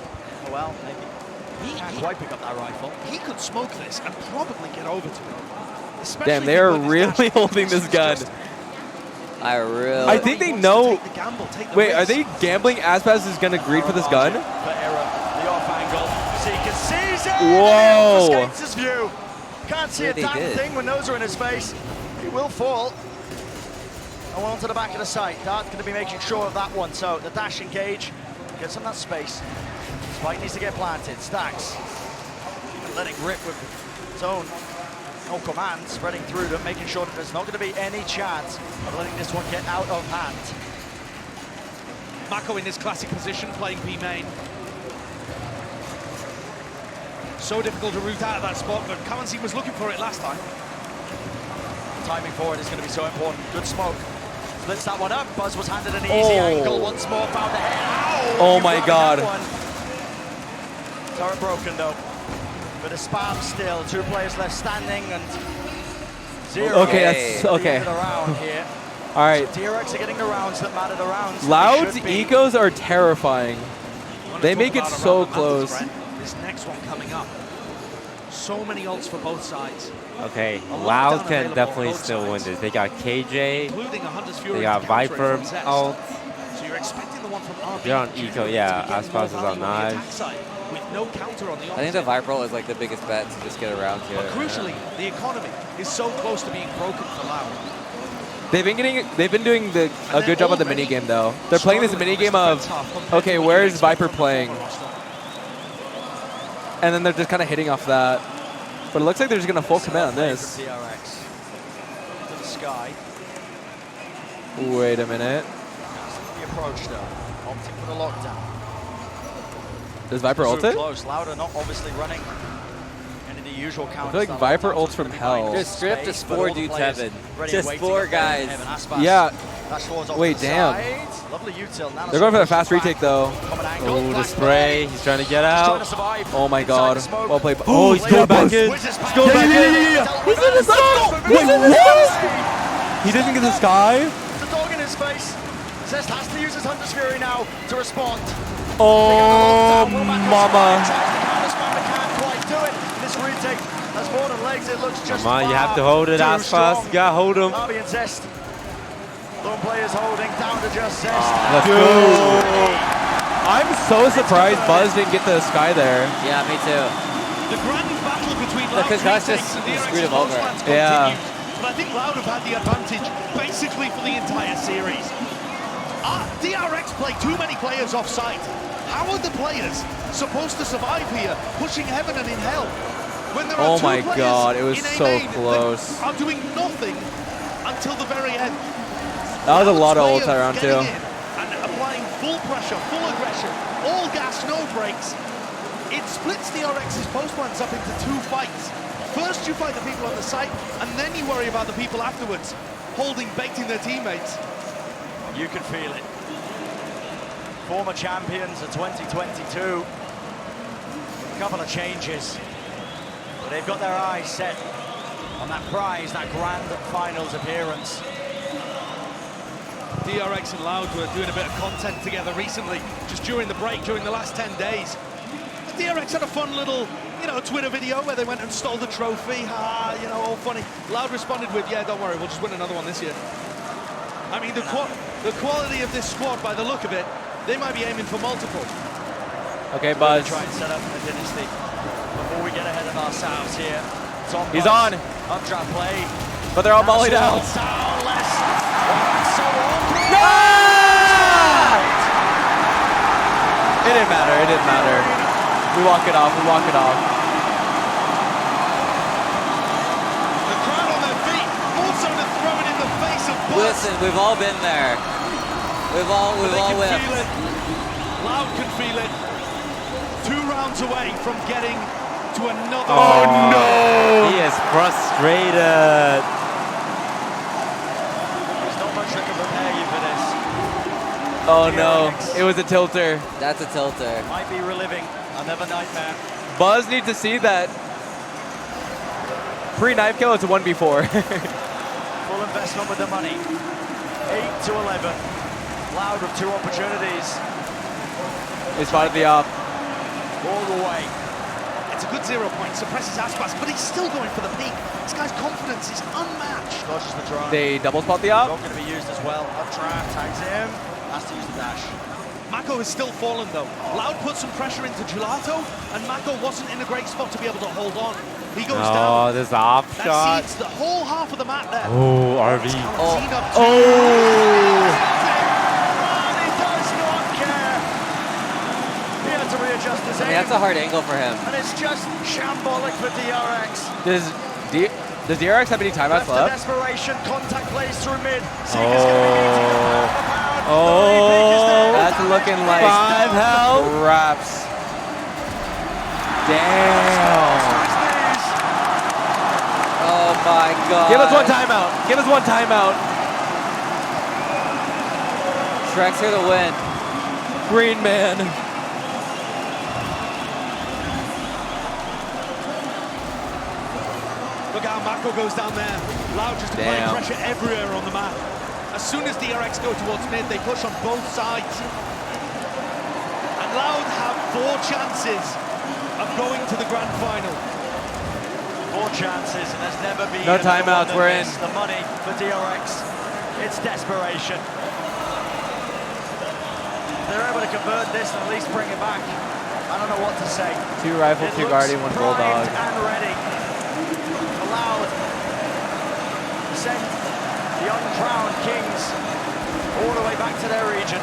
oh well, maybe. He can't quite pick up that rifle. He could smoke this and probably get over to it. Especially Damn, if they he are put his really dash holding this gun. I really. I think they know. Take the gamble, take the Wait, risk. are they gambling Aspas is gonna greed for this gun? For error, the off angle. Seeker sees it. Whoa. And escapes his view. Can't see Yeah, a they damn did. thing when those are in his face. He will fall. And one onto the back of the site. Dart's going to be making sure of that one. So the dash engage gets him that space. Spike needs to get planted. Stacks. Letting rip with his own no command, spreading through them, making sure that there's not going to be any chance of letting this one get out of hand. Mako in his classic position, playing B main. So difficult to root out of that spot, but Currency was looking for it last time. Timing for it is going to be so important. Good smoke. Splits that one up. Buzz was handed an easy angle once more. Found the head. Ow! Oh You my grabbed God. that one. Turret broken though. But a spam still. 2 players left standing and 0. Okay, that's okay. Leave it around here. All right. So DRX are getting the rounds that matter. The rounds. that Loud's they should be. ecos are terrifying. They Talk make it about so around the mountains, close. Brent. This next one coming up. So many ults for both sides. Okay, A lot Loud down can available definitely on both still win sides, this. They got KJ, including a Hunter's Fury they got to counter it Viper from Zest. out. So you're expecting the one from RB They're on to eco, be yeah. getting more Aspas is value on the attack knives. side, with no counter on the I think the Viper ult is like the biggest bet to just get around here. But crucially, the economy is so close to being broken for Loud. They've been doing a good job at the mini game though. They're playing this mini game of, okay, where is Viper playing? And then they're just kind of hitting off that. But it looks like they're just gonna full commit on this. DRX to the sky. Wait a minute. The approach though, opting for the lockdown. Does Viper So ult it? close. Louder not obviously running any of the usual I counters. feel like that Viper lockdown's ults from gonna be hell. buying Just strip space, to but 4 all the dudes players heaven. ready Just waiting 4 up there. guys. Evan Aspas. Yeah. Dash towards off Wait, to the damn. side. Lovely util. Nano They're going for the smash fast back. retake though. Common angle. Oh, the Black spray. He's trying to get He's trying out. to survive. Oh my Inside God. the smoke. Well played. Oh, he's going back in. Wizards He's going back in. He's in the sky! Wait, what? He doesn't get the sky? The dog in his face. Zest has to use his Hunter's Fury now to respond. Oh, mama. Can't quite do it. This retake has more than legs. It looks just Come on, you far have to hold it, too Aspas. strong. You gotta hold him. Bobby and Zest. Lone players holding down to just Zest. Let's Dude. go. I'm so surprised Buzz didn't get the sky there. Yeah, me too. The grand battle between Loud Because that's retakes just and DRX screwed him and over. Postlands Yeah. continues. But I think Loud have had the advantage basically for the entire series. DRX play too many players off site. How are the players supposed to survive here, pushing heaven and in hell? When there are Oh two my players God, it was in a so main close. that are doing nothing until the very end. That was a lot of Loud's ults way around getting too. in and applying full pressure, full aggression, all gas, no brakes. It splits DRX's post-plans up into 2 fights. First you fight the people on the site, and then you worry about the people afterwards, holding, baiting their teammates. You can feel it. Former champions of 2022. A couple of changes. But they've got their eyes set on that prize, that grand finals appearance. DRX and Loud were doing a bit of content together recently, just during the break, during the last 10 days. DRX had a fun little, Twitter video where they went and stole the trophy. All funny. Loud responded with, yeah, don't worry, we'll just win another one this year. I mean, the quality of this squad, by the look of it, they might be aiming for multiple. Okay, Buzz. Try and set up a dynasty before we get ahead of ourselves here. He's on. Updraft play. But they're all mollied out. It didn't matter. It didn't matter. We walk it off. We walk it off. The crowd on their feet, also to throw it in the face of Buzz. Listen, we've all been there. We've all They can lived. feel it. Loud can feel it. 2 rounds away from getting to another. Oh no! He is frustrated. There's not much that can prepare you for this. Oh no, it was a tilter. That's a tilter. Might be reliving another nightmare. Buzz needs to see that. Pre-knife kill, it's a 1v4. Full investment with the money. 8 to 11. Loud with 2 opportunities. He spotted the op. All the way. It's a good 0 point, suppresses Aspas, but he's still going for the peak. This guy's confidence is unmatched. Dodges the drone. They double spot the op. Not going to be used as well. Updraft, tags him. Has to use the dash. Mako has still fallen though. Loud put some pressure into Gelato, and Mako wasn't in a great spot to be able to hold on. He goes down. Oh, this op That shot. seeds the whole half of the map there. Oh, RV. Oh. He does not care. He had to readjust his aim. That's a hard angle for him. And it's just shambolic for DRX. Does DRX have any timeouts Left to left? desperation, contact plays through mid. Oh, that's looking like 5 health. wraps. Damn. Oh my god. Give us one timeout. Give us one timeout. Shrek's here to win. Green man. Look how Mako goes down there. Loud just applying Damn. pressure everywhere on the map. As soon as DRX go towards mid, they push on both sides. And Loud have 4 chances of going to the grand final. 4 chances, and there's never been No timeouts, we're in. The money for DRX. It's desperation. They're able to convert this and at least bring it back. I don't know what to say. 2 rifle, 2 guardian, 1 bulldog. And ready. Allowed. Send the uncrowned kings all the way back to their region.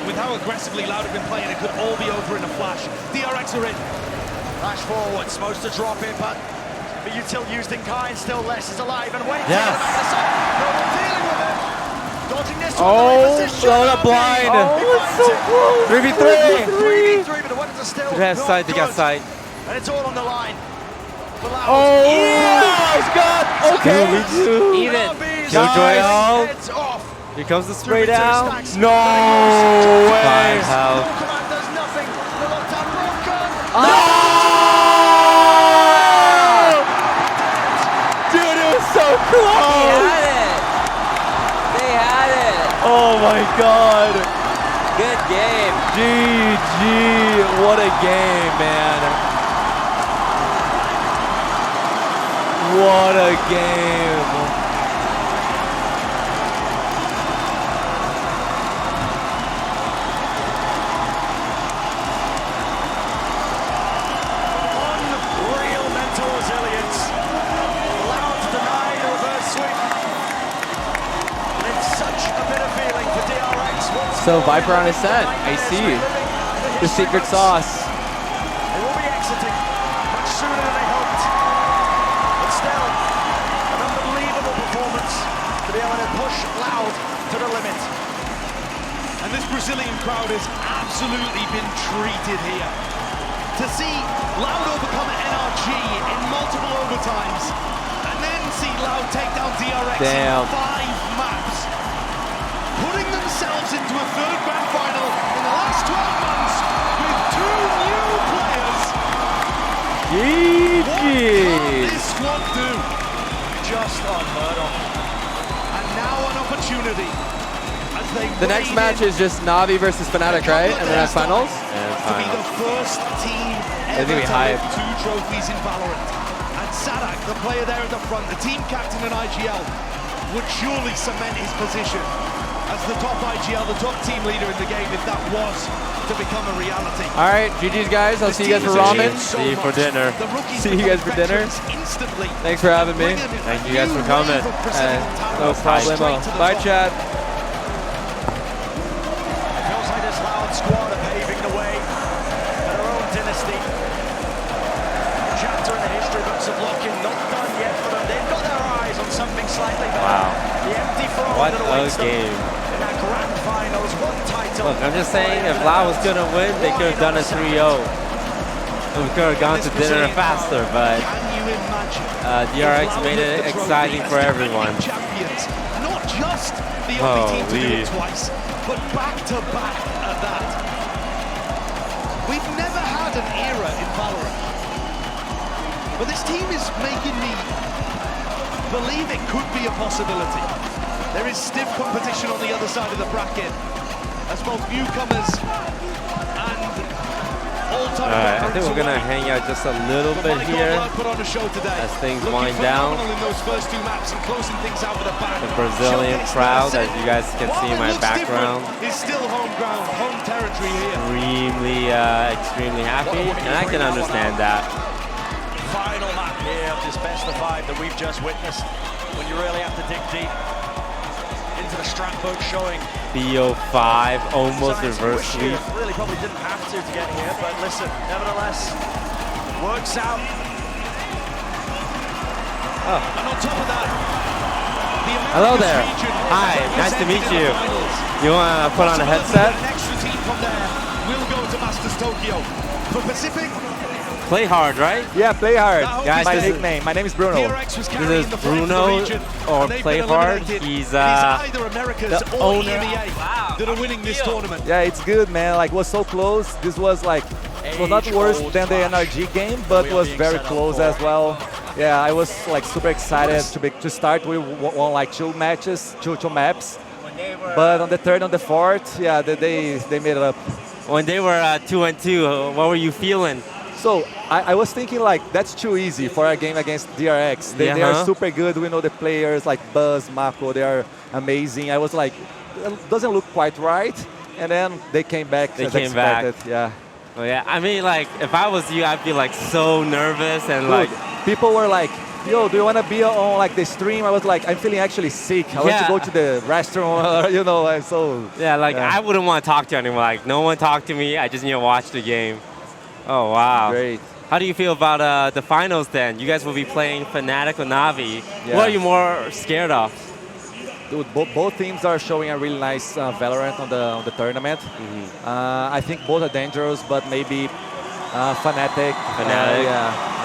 With how aggressively Loud have been playing, it could all be over in a flash. DRX are in. Flash forward, supposed to drop it, but util used in kind, still less is alive and waiting. Yes. No one dealing with it. Dodging this one. Oh, the blind. Oh, it's so close. 3v3. 3v3, but the weapons are still They have not sight, they got good. sight. And it's all on the line. For Loud. Oh, yeah! God. Okay. Even. Jojo Heads off. Here comes the spray down. No way. 5 health. Command does nothing. The lockdown broken. Dude, it was so close. They had it. They had it. Oh my God. Good game. GG. What a game, man. What a game. Unreal mental resilience. Loud to deny the reverse sweep. And it's such a bitter feeling for DRX. So Viper on his scent. I see. The secret sauce. They will be exiting much sooner than they hoped. But still, an unbelievable performance to be able to push Loud to the limit. And this Brazilian crowd has absolutely been treated here. To see Loud overcome NRG in multiple overtimes, and then see Loud take down DRX Damn. in 5 maps, putting themselves into a 3rd grand final in the last 12 months with 2 new players. What can this squad do? Just unheard of. And now an opportunity as they The next match is just Navi versus Fnatic, right? And then that's finals? to be the first team It's ever gonna be to hype. win 2 trophies in Valorant. And Sadak, the player there at the front, the team captain in IGL, would surely cement his position as the top IGL, the top team leader in the game, if that was to become a reality. All right, GG's guys. I'll see you guys for ramen. See you for dinner. See you guys for dinner. Instantly. Thanks for having me. Thank you guys for coming. No problemo. Bye, chat. Feels like this Loud squad are paving the way for their own dynasty. A chapter in the history books of Locking, not done yet for them. They've got their eyes on something slightly better. Wow. The empty throne What that a awaits them game. in that grand finals. One title Look, I'm just saying, if Lao was going to win, they could have done a 3-0. We could have gone to dinner faster, but DRX made it exciting for everyone. Champions, not just the only team to do it twice, but back-to-back at that. We've never had an era in Valorant, but this team is making me believe it could be a possibility. There is stiff competition on the other side of the bracket, as both newcomers and all-time. Alright, I think we're gonna hang out just a little bit here as things wind down. The Brazilian crowd, as you guys can see in my background, is still home ground, home territory here. extremely happy, and I can understand that. Final map here of this best of 5 that we've just witnessed. When you really have to dig deep into the strat book, showing BO5 almost reverse sweep. Really probably didn't have to get here, but listen, nevertheless, works out. And on top of that, the hello there. Hi, nice to meet you. You want to put on a headset? An extra team from there will go to Masters Tokyo. For Pacific, Play hard, right? Yeah, play hard. Guys, my nickname. My name is Bruno. DRX was This carrying is the flag Bruno, for the region, or and they've Play been Hard. eliminated. He's either Americas the or owner. EMEA that are winning this tournament. Yeah, it's good, man. Like, it was so close. This was like, it was not worse than the NRG game, but it was very close as well. Yeah, I was like super excited to start. We won like two matches, two maps. But on the third, on the fourth, yeah, they made it up. When they were 2-2, what were you feeling? So I was thinking like that's too easy for a game against DRX. They are super good. We know the players like Buzz, Mako. They are amazing. I was like, it doesn't look quite right. And then they came back. They came back. Yeah. Oh yeah. I mean, like if I was you, I'd be like so nervous and Dude, like people were like, yo, do you want to be on like the stream? I was like, I'm feeling actually sick. I want to go to the restaurant, you know, and so. Yeah, like I wouldn't want to talk to anyone. Like no one talk to me. I just need to watch the game. Oh wow. Great. How do you feel about the finals then? You guys will be playing Fnatic or Na'Vi. Yeah. What are you more scared of? Dude, both teams are showing a really nice Valorant on the tournament. I think both are dangerous, but maybe Fnatic.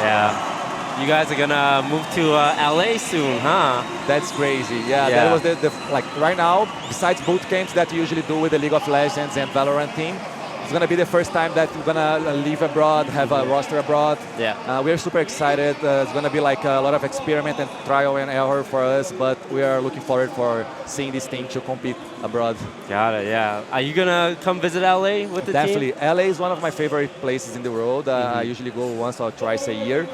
Yeah. You guys are gonna move to LA soon, huh? That's crazy. Yeah, that was the like right now. Besides boot camps that we usually do with the League of Legends and Valorant team, it's gonna be the first time that we're gonna live abroad, have a roster abroad. Yeah. We're super excited. It's gonna be like a lot of experiment and trial and error for us, but we are looking forward for seeing this team to compete abroad. Got it. Yeah. Are you gonna come visit LA with the Definitely. team? LA is one of my favorite places in the world. I usually go once or twice a year.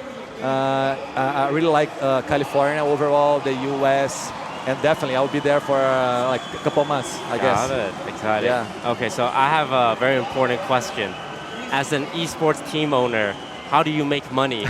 I really like California overall, the US. And definitely, I'll be there for like a couple months, I guess. Got it. Exciting. Yeah. Okay, so I have a very important question. As an esports team owner, how do you make money?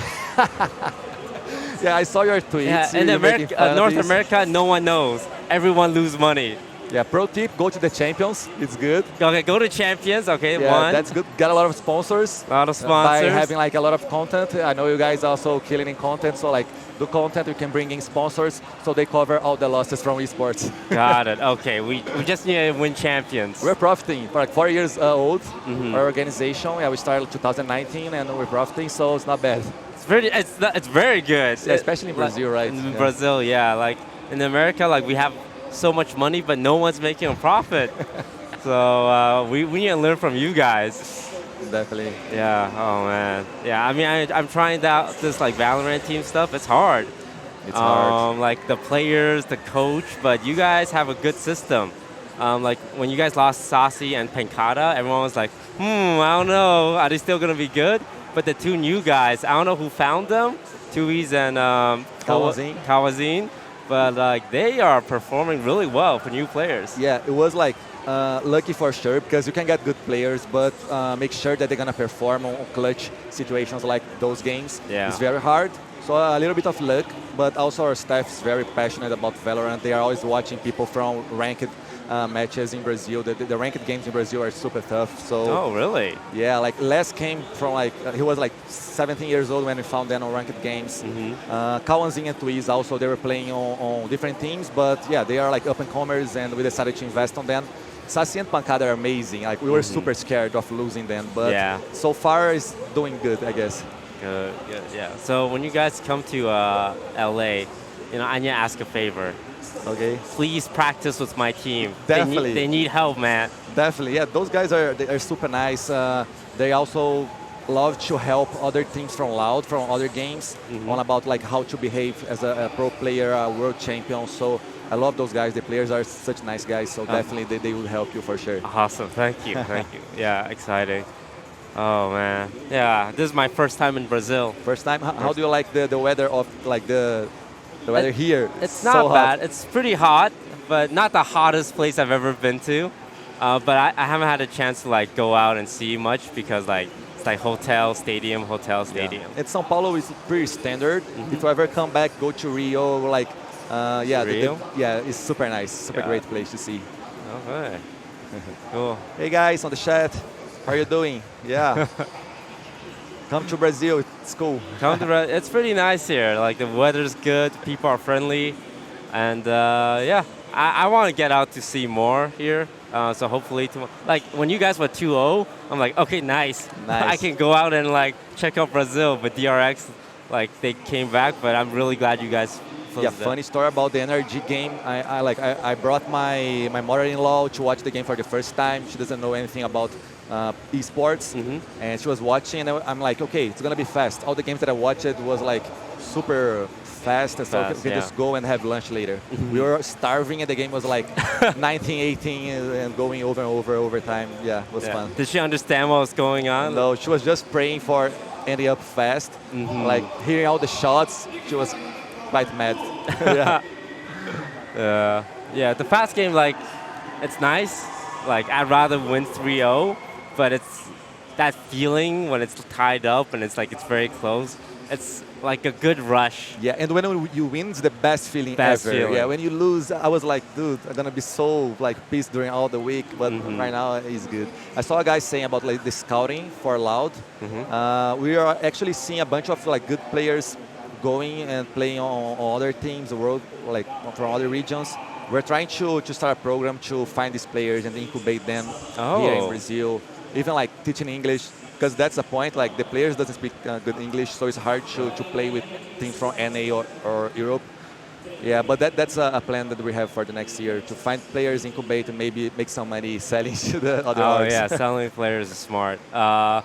Yeah, I saw your tweets. Yeah, in North America, no one knows. Everyone lose money. Yeah, pro tip, go to the champions. It's good. Okay, go to champions. Okay, yeah, one. That's good. Get a lot of sponsors. A lot of sponsors. By having like a lot of content. I know you guys also killing in content. So like do content, you can bring in sponsors so they cover all the losses from esports. Got it. Okay, we just need to win champions. We're profiting. For like 4 years old, our organization. Yeah, we started 2019 and we're profiting, so it's not bad. It's very good. Yeah, especially in Brazil, right? In Brazil, yeah. Like in America, like we have so much money, but no one's making a profit. So we need to learn from you guys. Definitely. Yeah. Oh man. Yeah. I mean, I'm trying out this like Valorant team stuff. It's hard. It's hard. Like the players, the coach, but you guys have a good system. Like when you guys lost Sassy and Penkata, everyone was like, I don't know, are they still gonna be good? But the two new guys, I don't know who found them, Tui's and Kawazin. But like they are performing really well for new players. Yeah, it was like lucky for sure because you can get good players, but make sure that they're gonna perform on clutch situations like those games. Yeah. It's very hard. So a little bit of luck, but also our staff is very passionate about Valorant. They are always watching people from ranked matches in Brazil. The ranked games in Brazil are super tough. So. Oh, really? Yeah, like Les came from like, he was like 17 years old when we found them on ranked games. Kawanzin and Tuiz also, they were playing on different teams, but yeah, they are like up and comers and we decided to invest on them. Saci and Pancada are amazing. Like we were super scared of losing them, but so far it's doing good, I guess. Good, yeah. So when you guys come to LA, I need to ask a favor. Okay. Please practice with my team. Definitely. They need help, man. Definitely, yeah. Those guys are super nice. They also love to help other teams from Loud, from other games, on about like how to behave as a pro player, a world champion. So I love those guys. The players are such nice guys. So definitely they will help you for sure. Awesome. Thank you. Thank you. Yeah, exciting. Oh man. Yeah, this is my first time in Brazil. First time. How do you like the weather of like the weather here? It's not bad. It's pretty hot, but not the hottest place I've ever been to. But I haven't had a chance to like go out and see much because like it's like hotel, stadium. Yeah. And São Paulo is pretty standard. If you ever come back, go to Rio. Like, Rio? It's super nice. Super great place to see. Okay. Cool. Hey guys on the chat, how are you doing? Yeah. Come to Brazil. It's cool. It's pretty nice here. Like the weather's good. People are friendly, and I want to get out to see more here. So hopefully, like when you guys were 2-0, I'm like, okay, nice. I can go out and like check out Brazil. But DRX, like they came back. But I'm really glad you guys. Funny story about the NRG game. I brought my mother-in-law to watch the game for the first time. She doesn't know anything about esports, and she was watching. And I'm like, okay, it's gonna be fast. All the games that I watched was like super fast, and so we can just go and have lunch later. We were starving, and the game was like 19-18 and going over and over time. Yeah, it was fun. Did she understand what was going on? No, she was just praying for ending up fast. Like hearing all the shots, she was quite mad. Yeah, the fast game, like, it's nice. Like, I'd rather win 3-0, but it's that feeling when it's tied up and it's like it's very close. It's like a good rush. Yeah, and when you win, it's the best feeling ever. Yeah, when you lose, I was like, dude, I'm gonna be so like pissed during all the week, but right now it's good. I saw a guy saying about like the scouting for Loud. We are actually seeing a bunch of like good players going and playing on other teams, the world, like from other regions. We're trying to start a program to find these players and incubate them here in Brazil. Even like teaching English, because that's the point. Like the players doesn't speak good English, so it's hard to play with teams from NA or Europe. Yeah, but that's a plan that we have for the next year, to find players, incubate, and maybe make some money selling to the other orgs. Oh yeah, selling players is smart. I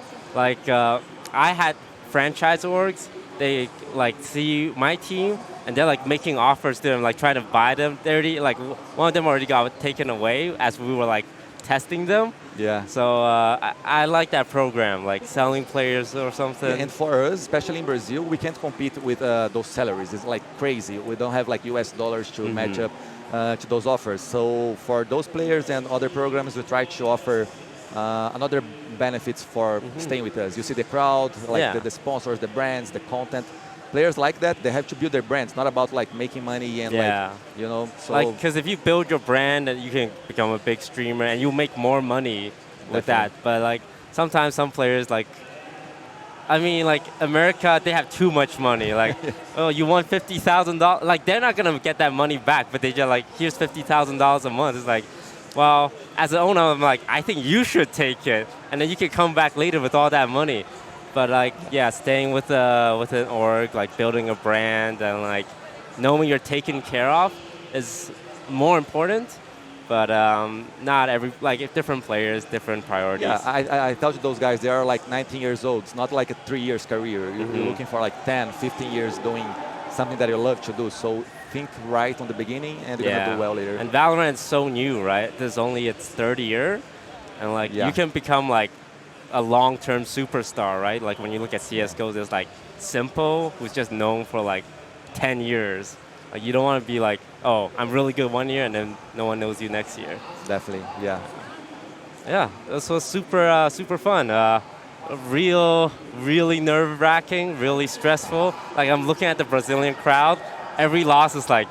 had franchise orgs. They like see my team and they're like making offers to them, like trying to buy them. They already like one of them already got taken away as we were like testing them. Yeah. So I like that program, like selling players or something. Yeah, and for us, especially in Brazil, we can't compete with those salaries. It's like crazy. We don't have like US dollars to match up to those offers. So for those players and other programs, we try to offer another benefits for staying with us. You see the crowd, like the sponsors, the brands, the content. Players like that, they have to build their brands, not about like making money and like, you know. So like, because if you build your brand, you can become a big streamer and you make more money with that. But like sometimes some players like, I mean, like America, they have too much money. Like, oh, you won $50,000. Like they're not gonna get that money back, but they just like, here's $50,000 a month. It's like, well, as an owner, I'm like, I think you should take it, and then you can come back later with all that money. But like, yeah, staying with an org, like building a brand, and like knowing you're taken care of is more important. But not every, like different players, different priorities. Yeah, I told you those guys, they are like 19 years old. It's not like a 3 years career. You're looking for like 10, 15 years doing something that you love to do. So think right on the beginning, and you're gonna do well later. And Valorant's so new, right? There's only its third year, and like you can become like a long-term superstar, right? Like when you look at CS:GO, there's like Simple, who's just known for like 10 years. Like you don't want to be like, oh, I'm really good one year, and then no one knows you next year. Definitely, yeah. Yeah, this was super fun. Really nerve-wracking, really stressful. Like I'm looking at the Brazilian crowd. Every loss is like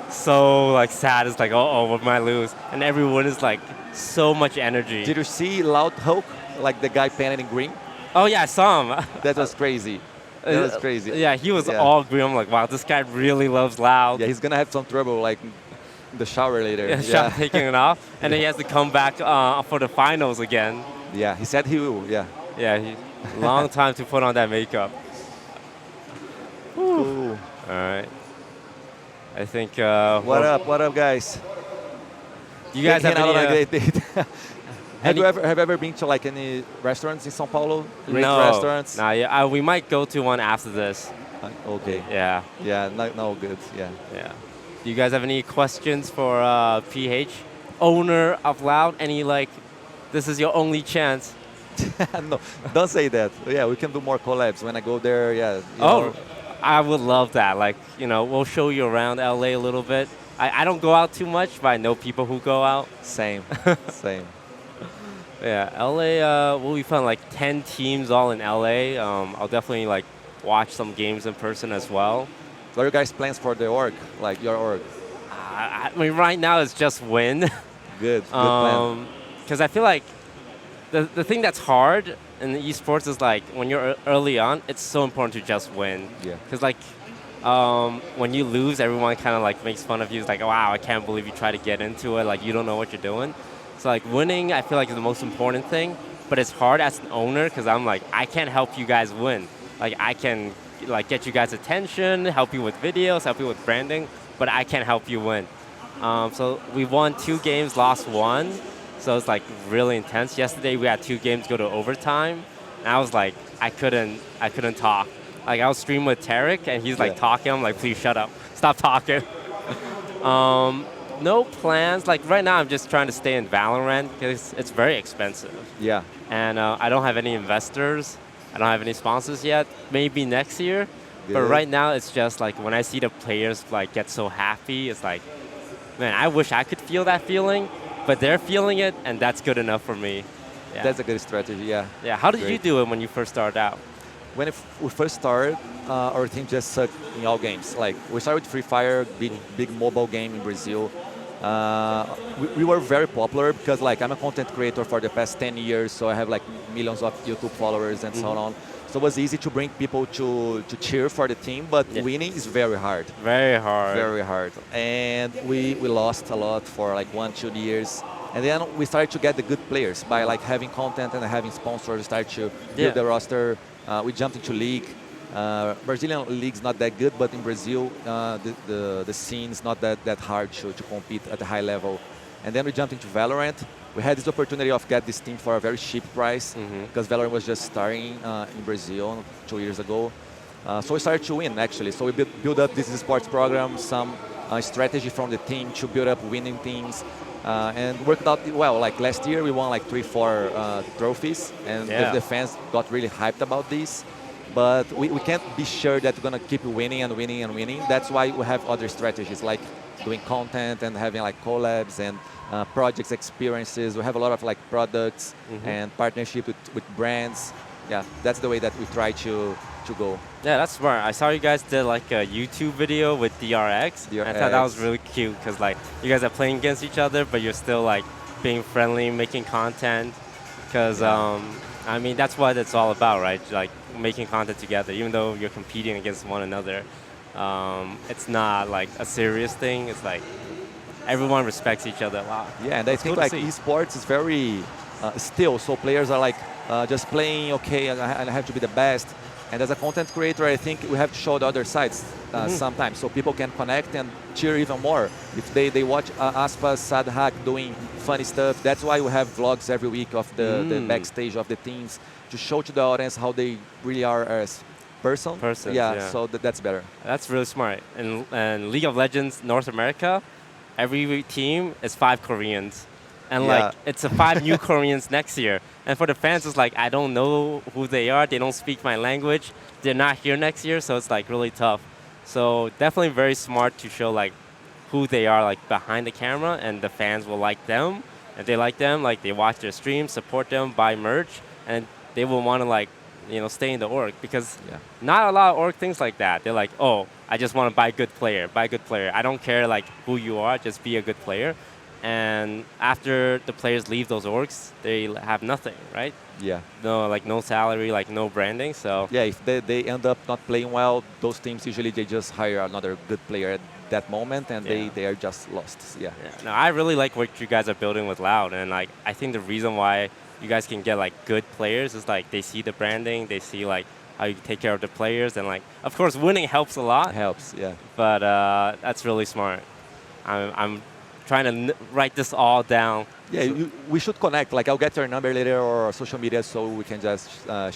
so like sad. It's like, oh, we might lose, and everyone is like so much energy. Did you see Loud Hulk, like the guy painted in green? Oh yeah, I saw him. That was crazy. That was crazy. Yeah, he was all green. I'm like, wow, this guy really loves Loud. Yeah, he's gonna have some trouble like the shower later. Yeah, taking it off, and then he has to come back for the finals again. Yeah, he said he will. Yeah. Yeah, long time to put on that makeup. Cool. All right. I think. What up, guys? You guys have out on a any, great date. Have you ever been to like any restaurants in São Paulo? Great no, restaurants? Nah, yeah, we might go to one after this. Okay. Yeah. Yeah. No good. Yeah. Yeah. Do you guys have any questions for PH, owner of Loud? Any like, this is your only chance? No, don't say that. Yeah, we can do more collabs when I go there. Yeah. I would love that. Like, we'll show you around LA a little bit. I don't go out too much, but I know people who go out. Same. Same. Yeah, LA will be fun. Like 10 teams all in LA. I'll definitely like watch some games in person as well. What are your guys' plans for the org? Like your org? I mean, right now it's just win. Good plan. Because I feel like the thing that's hard in esports is like when you're early on, it's so important to just win. Yeah. Because like when you lose, everyone kind of like makes fun of you. It's like, wow, I can't believe you try to get into it. Like you don't know what you're doing. So like winning, I feel like is the most important thing. But it's hard as an owner because I'm like, I can't help you guys win. Like I can like get you guys attention, help you with videos, help you with branding, but I can't help you win. So we won 2 games, lost 1. So it's like really intense. Yesterday we had 2 games go to overtime. And I was like, I couldn't talk. Like I was streaming with Tarek and he's like talking. I'm like, please shut up, stop talking. No plans. Like right now I'm just trying to stay in Valorant because it's very expensive. Yeah. And I don't have any investors. I don't have any sponsors yet. Maybe next year. Good. But right now it's just like when I see the players like get so happy, it's like, man, I wish I could feel that feeling. But they're feeling it, and that's good enough for me. Yeah. That's a good strategy, yeah. Yeah, how did you do it when you first started out? When we first started, our team just sucked in all games. Like, we started with Free Fire, big mobile game in Brazil. We were very popular because, like, I'm a content creator for the past 10 years, so I have, like, millions of YouTube followers and so on. So it was easy to bring people to cheer for the team, but winning is very hard. Very hard. Very hard. And we lost a lot for like 1-2 years. And then we started to get the good players by like having content and having sponsors. We started to build the roster. We jumped into league. Brazilian league's not that good, but in Brazil, the scene is not that hard to compete at a high level. And then we jumped into Valorant. We had this opportunity of get this team for a very cheap price because Valorant was just starting in Brazil 2 years ago. So we started to win, actually. So we built up this sports program, some strategy from the team to build up winning teams, and worked out well. Like last year, we won like 3-4 trophies, and the fans got really hyped about this. But we can't be sure that we're going to keep winning and winning and winning. That's why we have other strategies, like doing content and having like collabs and projects, experiences. We have a lot of like products and partnership with brands. Yeah, that's the way that we try to go. Yeah, that's smart. I saw you guys did like a YouTube video with DRX. I thought that was really cute because like you guys are playing against each other, but you're still like being friendly, making content. Because I mean, that's what it's all about, right? Like making content together, even though you're competing against one another. It's not like a serious thing. It's like everyone respects each other a lot. Yeah, and I think like esports is very still. So players are like just playing, okay, I have to be the best. And as a content creator, I think we have to show the other sides sometimes so people can connect and cheer even more. If they watch Aspas, Sadhak doing funny stuff, that's why we have vlogs every week of the backstage of the teams to show to the audience how they really are as persons. Yeah, so that's better. That's really smart. And League of Legends North America, every team is 5 Koreans. And like it's 5 new Koreans next year. And for the fans, it's like I don't know who they are. They don't speak my language. They're not here next year, so it's like really tough. So definitely very smart to show like who they are like behind the camera, and the fans will like them. If they like them, like they watch their streams, support them, buy merch, and they will want to like stay in the org because not a lot of org things like that. They're like, oh, I just want to buy a good player. I don't care like who you are, just be a good player. And after the players leave those orgs, they have nothing, right? Yeah. No salary, like no branding. So yeah, if they end up not playing well, those teams usually they just hire another good player. that moment, and they are just lost. Yeah. No, I really like what you guys are building with Loud, and like I think the reason why you guys can get like good players is like they see the branding, they see like how you take care of the players, and like of course winning helps a lot. Helps, yeah. But that's really smart. I'm trying to write this all down. Yeah, we should connect. Like I'll get your number later or social media so we can just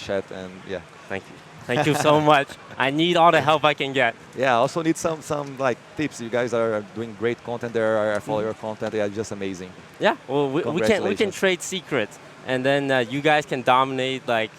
chat and yeah. Thank you. Thank you so much. I need all the help I can get. Yeah, I also need some like tips. You guys are doing great content there. I follow your content. Yeah, just amazing. Yeah, well, we can trade secrets, and then you guys can dominate like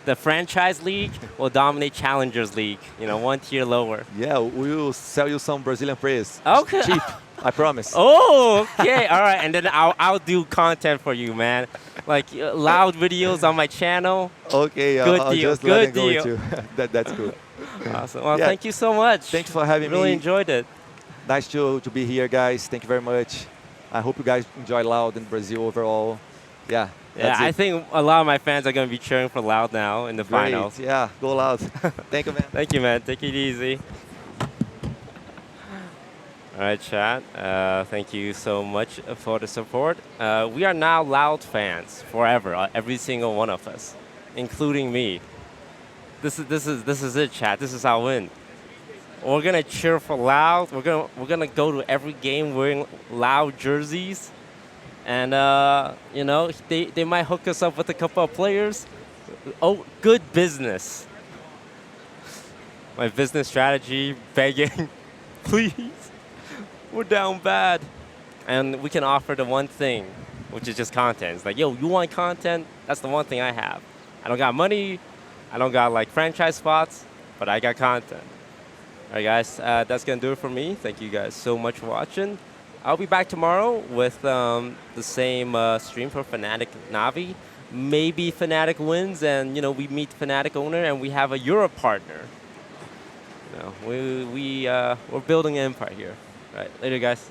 the franchise league will dominate Challengers League. You know, one tier lower. Yeah, we will sell you some Brazilian players. Okay. Cheap, I promise. Oh, okay. All right, and then I'll do content for you, man. Like Loud videos on my channel. Okay, good I'll deal. just Good let it deal. go with you. That's good. Awesome. Well, thank you so much. Thanks for having me. Really enjoyed it. Nice to be here, guys. Thank you very much. I hope you guys enjoy Loud in Brazil overall. Yeah. Yeah, I think a lot of my fans are going to be cheering for Loud now in the finals. Yeah, go Loud. Thank you, man. Thank you, man. Take it easy. All right, chat. Thank you so much for the support. We are now Loud fans forever, every single one of us, including me. This is it, chat. This is our win. We're gonna cheer for Loud. We're gonna go to every game wearing Loud jerseys, and you know they might hook us up with a couple of players. Oh, good business. My business strategy, begging, please. We're down bad. And we can offer the one thing, which is just content. It's like, yo, you want content? That's the one thing I have. I don't got money. I don't got like franchise spots, but I got content. All right, guys, that's going to do it for me. Thank you guys so much for watching. I'll be back tomorrow with the same stream for Fnatic Navi. Maybe Fnatic wins and, you know, we meet Fnatic owner and we have a Europe partner. You know, we're building an empire here. All right, later, guys.